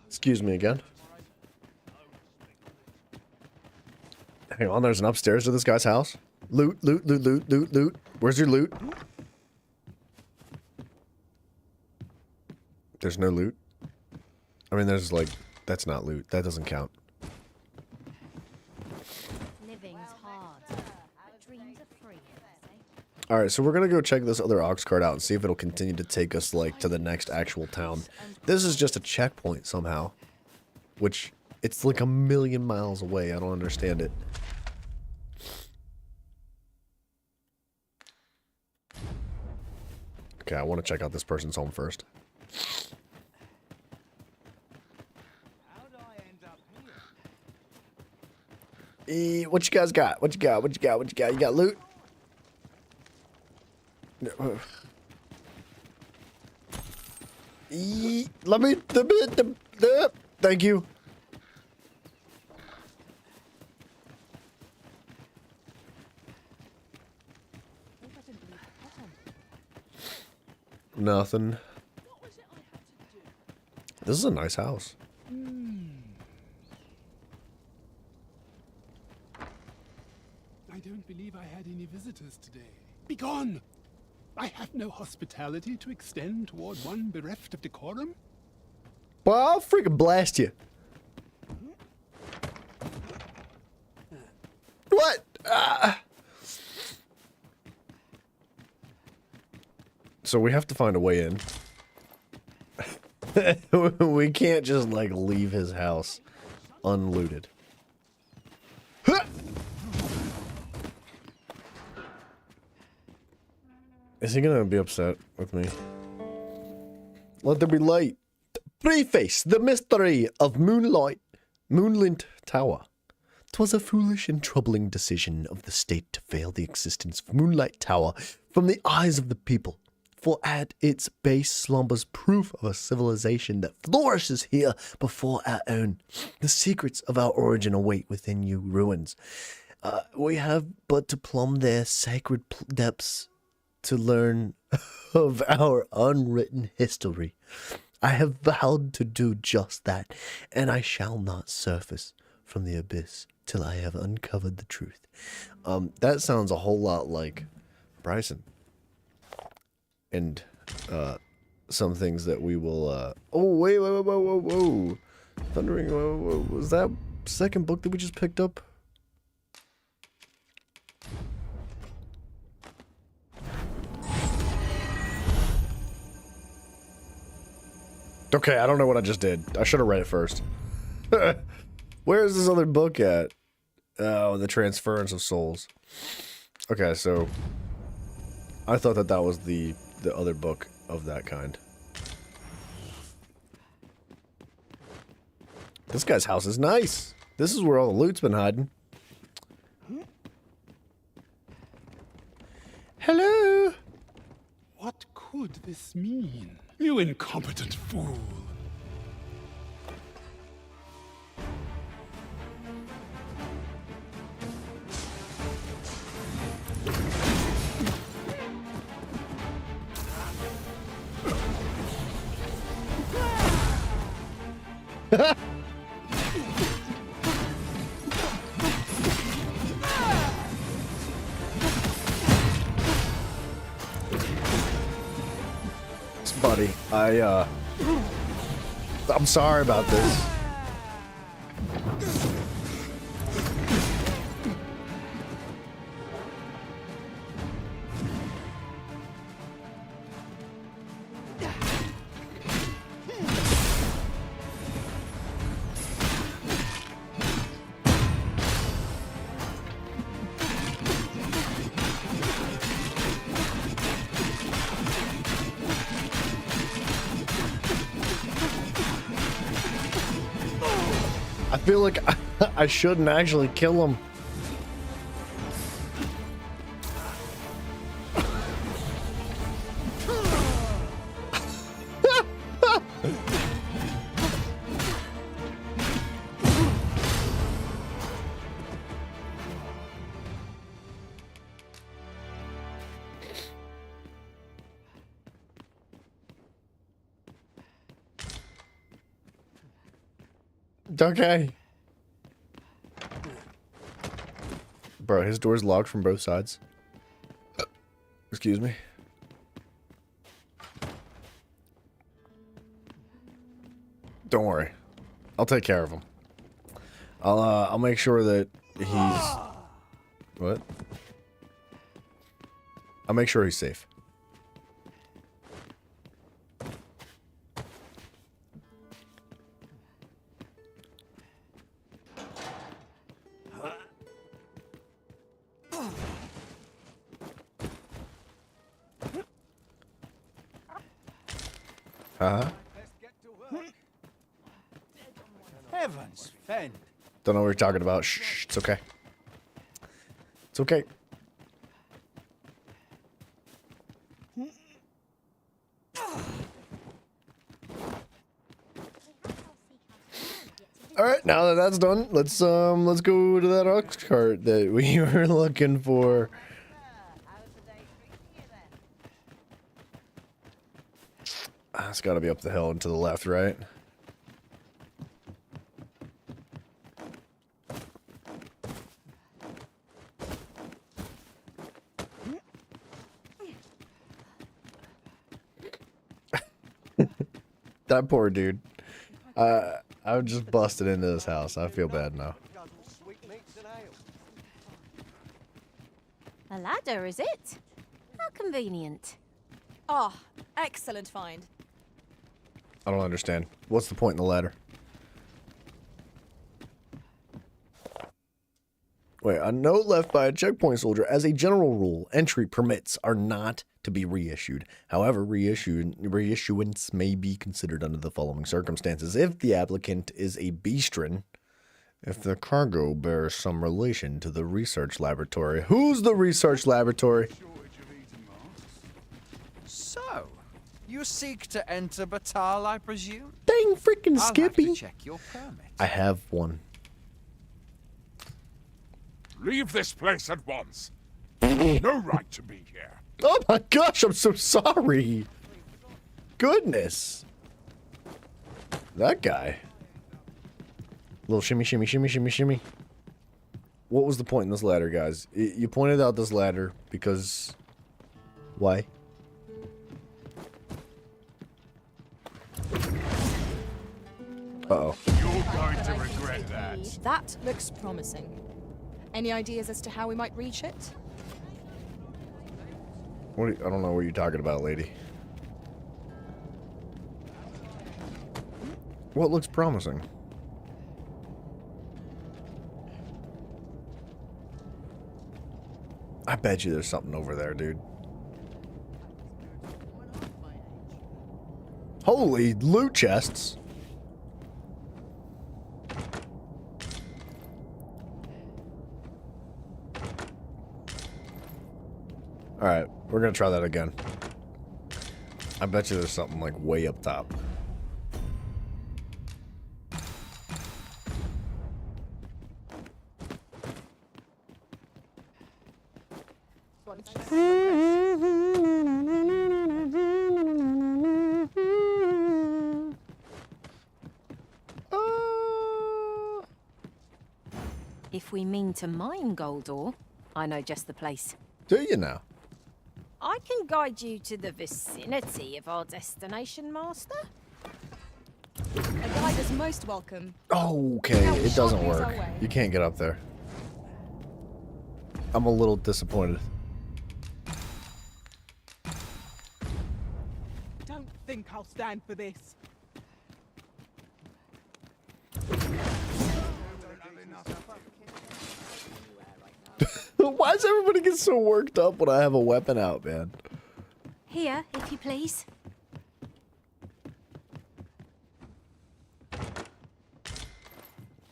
Excuse me again. Hang on, there's an upstairs to this guy's house. Loot, loot, loot, loot, loot, loot. Where's your loot? There's no loot. I mean, there's like, that's not loot. That doesn't count. Living's hard, but dreams are free. All right, so we're gonna go check this other ox cart out and see if it'll continue to take us like to the next actual town. This is just a checkpoint somehow, which it's like 1,000,000 miles away. I don't understand it. Okay, I want to check out this person's home first. What you guys got? What you got? What you got? What you got? You got loot? Let me. Thank you. Nothing. This is a nice house. I don't believe I had any visitors today. Begone! I have no hospitality to extend toward one bereft of decorum. Well, I'll freaking blast you. What? So we have to find a way in. We can't just like leave his house unlooted. Is he gonna be upset with me? Let there be light. Preface: the mystery of Moonlight Tower. 'Twas a foolish and troubling decision of the state to veil the existence of Moonlight Tower from the eyes of the people. For at its base slumbers proof of a civilization that flourishes here before our own. The secrets of our origin await within you ruins. We have but to plumb their sacred depths to learn of our unwritten history. I have vowed to do just that, and I shall not surface from the abyss till I have uncovered the truth. That sounds a whole lot like Bryson. And some things that we will oh wait, whoa. Thundering, whoa. Was that second book that we just picked up? Okay, I don't know what I just did. I should have read it first. Where is this other book at? Oh, the Transference of Souls. Okay, so I thought that was the other book of that kind. This guy's house is nice. This is where all the loot's been hiding. Hello. What could this mean? You incompetent fool. Buddy, I'm sorry about this. I feel like I shouldn't actually kill him. Okay. Bro, his door's locked from both sides. Excuse me. Don't worry. I'll take care of him. I'll make sure that he's... What? I'll make sure he's safe. Uh-huh. Heavens, Fen. Don't know what you're talking about. Shh, it's okay. It's okay. All right, now that that's done, let's go to that ox cart that we were looking for. It's got to be up the hill and to the left, right? That poor dude. I just busted into this house. I feel bad now. A ladder, is it? How convenient. Ah, excellent find. I don't understand. What's the point in the ladder? Wait, a note left by a checkpoint soldier. As a general rule, entry permits are not to be reissued. However, reissuance may be considered under the following circumstances. If the applicant is a beastren, if the cargo bears some relation to the research laboratory. Who's the research laboratory? So, you seek to enter Batal, I presume? Dang freaking Skippy! I'll have to check your permit. I have one. Leave this place at once. No right to be here. Oh my gosh, I'm so sorry. Goodness. That guy. Little shimmy, shimmy, shimmy, shimmy, shimmy. What was the point in this ladder, guys? You pointed out this ladder because... Why? Uh-oh. You're going to regret that. That looks promising. Any ideas as to how we might reach it? What I don't know what you're talking about, lady. What looks promising? I bet you there's something over there, dude. Holy loot chests. Alright, we're gonna try that again. I bet you there's something like way up top. If we mean to mine gold ore, I know just the place. Do you now? I can guide you to the vicinity of our destination, Master. A guide is most welcome. Oh, okay. It doesn't work. You can't get up there. I'm a little disappointed. Don't think I'll stand for this. Why does everybody get so worked up when I have a weapon out, man? Here, if you please.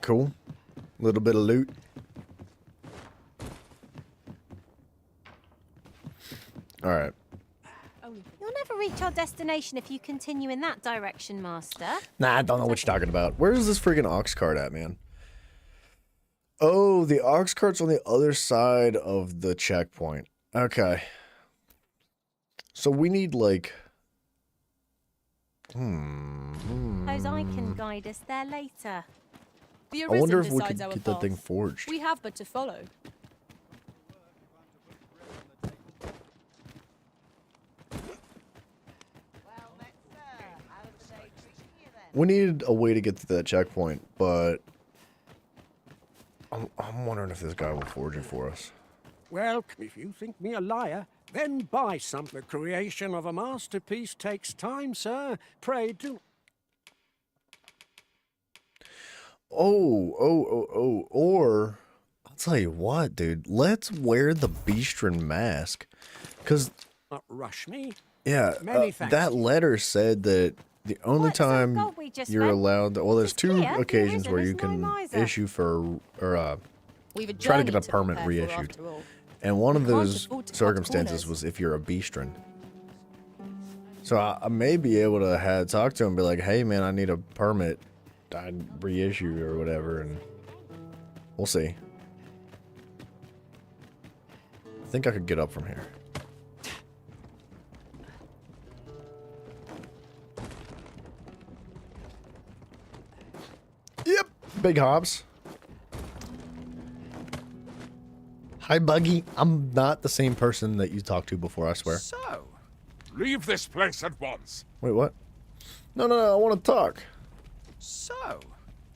Cool. Little bit of loot. Alright. You'll never reach our destination if you continue in that direction, Master. Nah, I don't know what you're talking about. Where's this friggin' ox cart at, man? Oh, the ox cart's on the other side of the checkpoint. Okay. So we need, like... Suppose I can guide us there later. The I wonder Arisen if we decides could our get that thing path. forged. We have but to follow. We needed a way to get to that checkpoint, but... I'm wondering if this guy will forge it for us. Well, if you think me a liar, then buy some. The creation of a masterpiece takes time, sir. Pray do... Or... I'll tell you what, dude. Let's wear the Beastren mask. Because... rush me? Yeah, Many thanks. that letter said that the only time you're allowed... Well, there's two occasions where you can issue for... or We've a try to get journey a permit prepare for reissued. after all. And one of You can't those afford to cut circumstances corners. was if you're a beastren. So I may be able to talk to him and be like, hey man, I need a permit. I reissue or whatever, and we'll see. I think I could get up from here. Yep, big hops. Hi, Buggy. I'm not the same person that you talked to before, I swear. So, leave this place at once. Wait, what? No, I want to talk. So,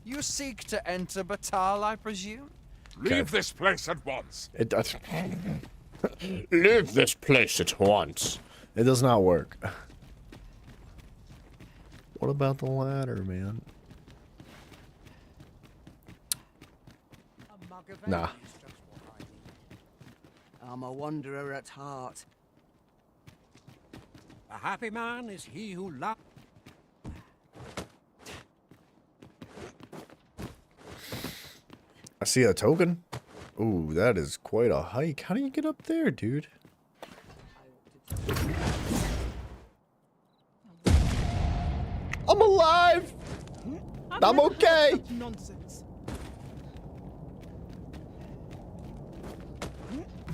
you seek to enter Batal, I presume? Leave this place at once. It does. Leave this place at once. It does not work. What about the ladder, man? Nah. I'm a wanderer at heart. A happy man is he who loves. I see a token. Ooh, that is quite a hike. How do you get up there, dude? I'm alive! I'm okay! Nonsense.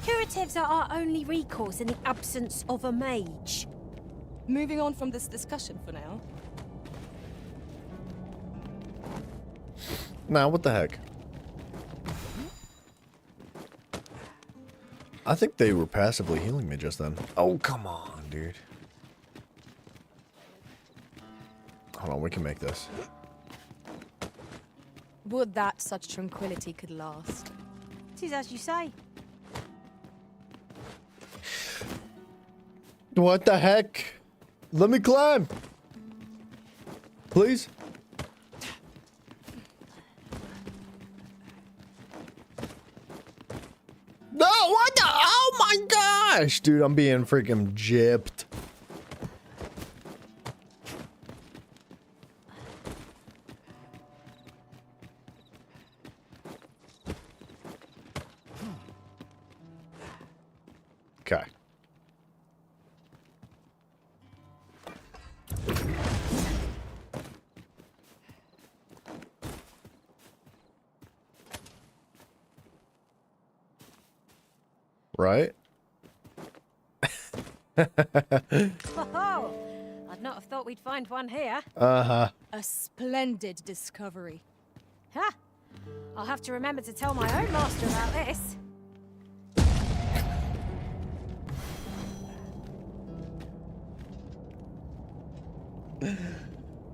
Curatives are our only recourse in the absence of a mage. Moving on from this discussion for now. Nah, what the heck? I think they were passively healing me just then. Oh, come on, dude. Hold on, we can make this. Would that such tranquility could last? It is as you say. What the heck? Let me climb. Please. No, what the? Oh my gosh, dude, I'm being freaking gypped. Okay. Right? Oh, I'd not have thought we'd find one here. Uh-huh. A splendid discovery. Ha! I'll have to remember to tell my own master about this.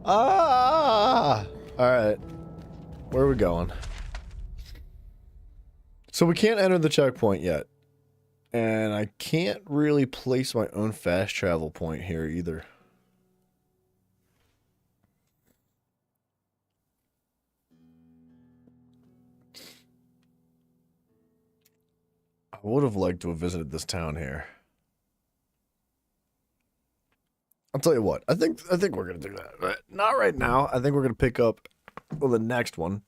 Ah! Alright. Where are we going? So we can't enter the checkpoint yet. And I can't really place my own fast travel point here either. I would have liked to have visited this town here. I'll tell you what. I think we're gonna do that. But not right now. I think we're gonna pick up the next one.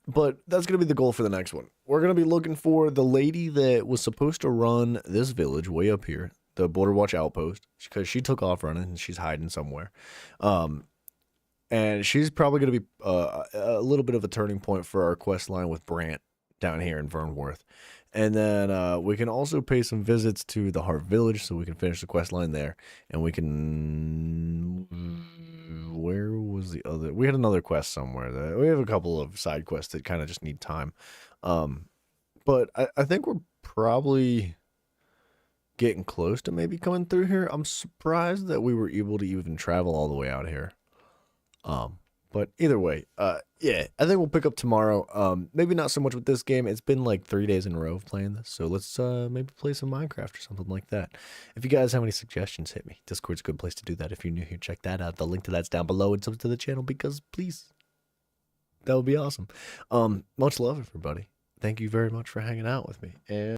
But that's gonna be the goal for the next one. We're gonna be looking for the lady that was supposed to run this village way up here, the Border Watch outpost, because she took off running and she's hiding somewhere. And she's probably gonna be a little bit of a turning point for our quest line with Brant down here in Vernworth. And then we can also pay some visits to the Heart Village so we can finish the quest line there. And we can... Where was the other... We had another quest somewhere. We have a couple of side quests that kind of just need time. But I think we're probably getting close to maybe coming through here. I'm surprised that we were able to even travel all the way out here. But either way, yeah, I think we'll pick up tomorrow. Maybe not so much with this game. It's been like 3 days in a row of playing this. So let's maybe play some Minecraft or something like that. If you guys have any suggestions, hit me. Discord's a good place to do that. If you're new here, check that out. The link to that's down below and sub to the channel because please, that would be awesome. Much love, everybody. Thank you very much for hanging out with me. And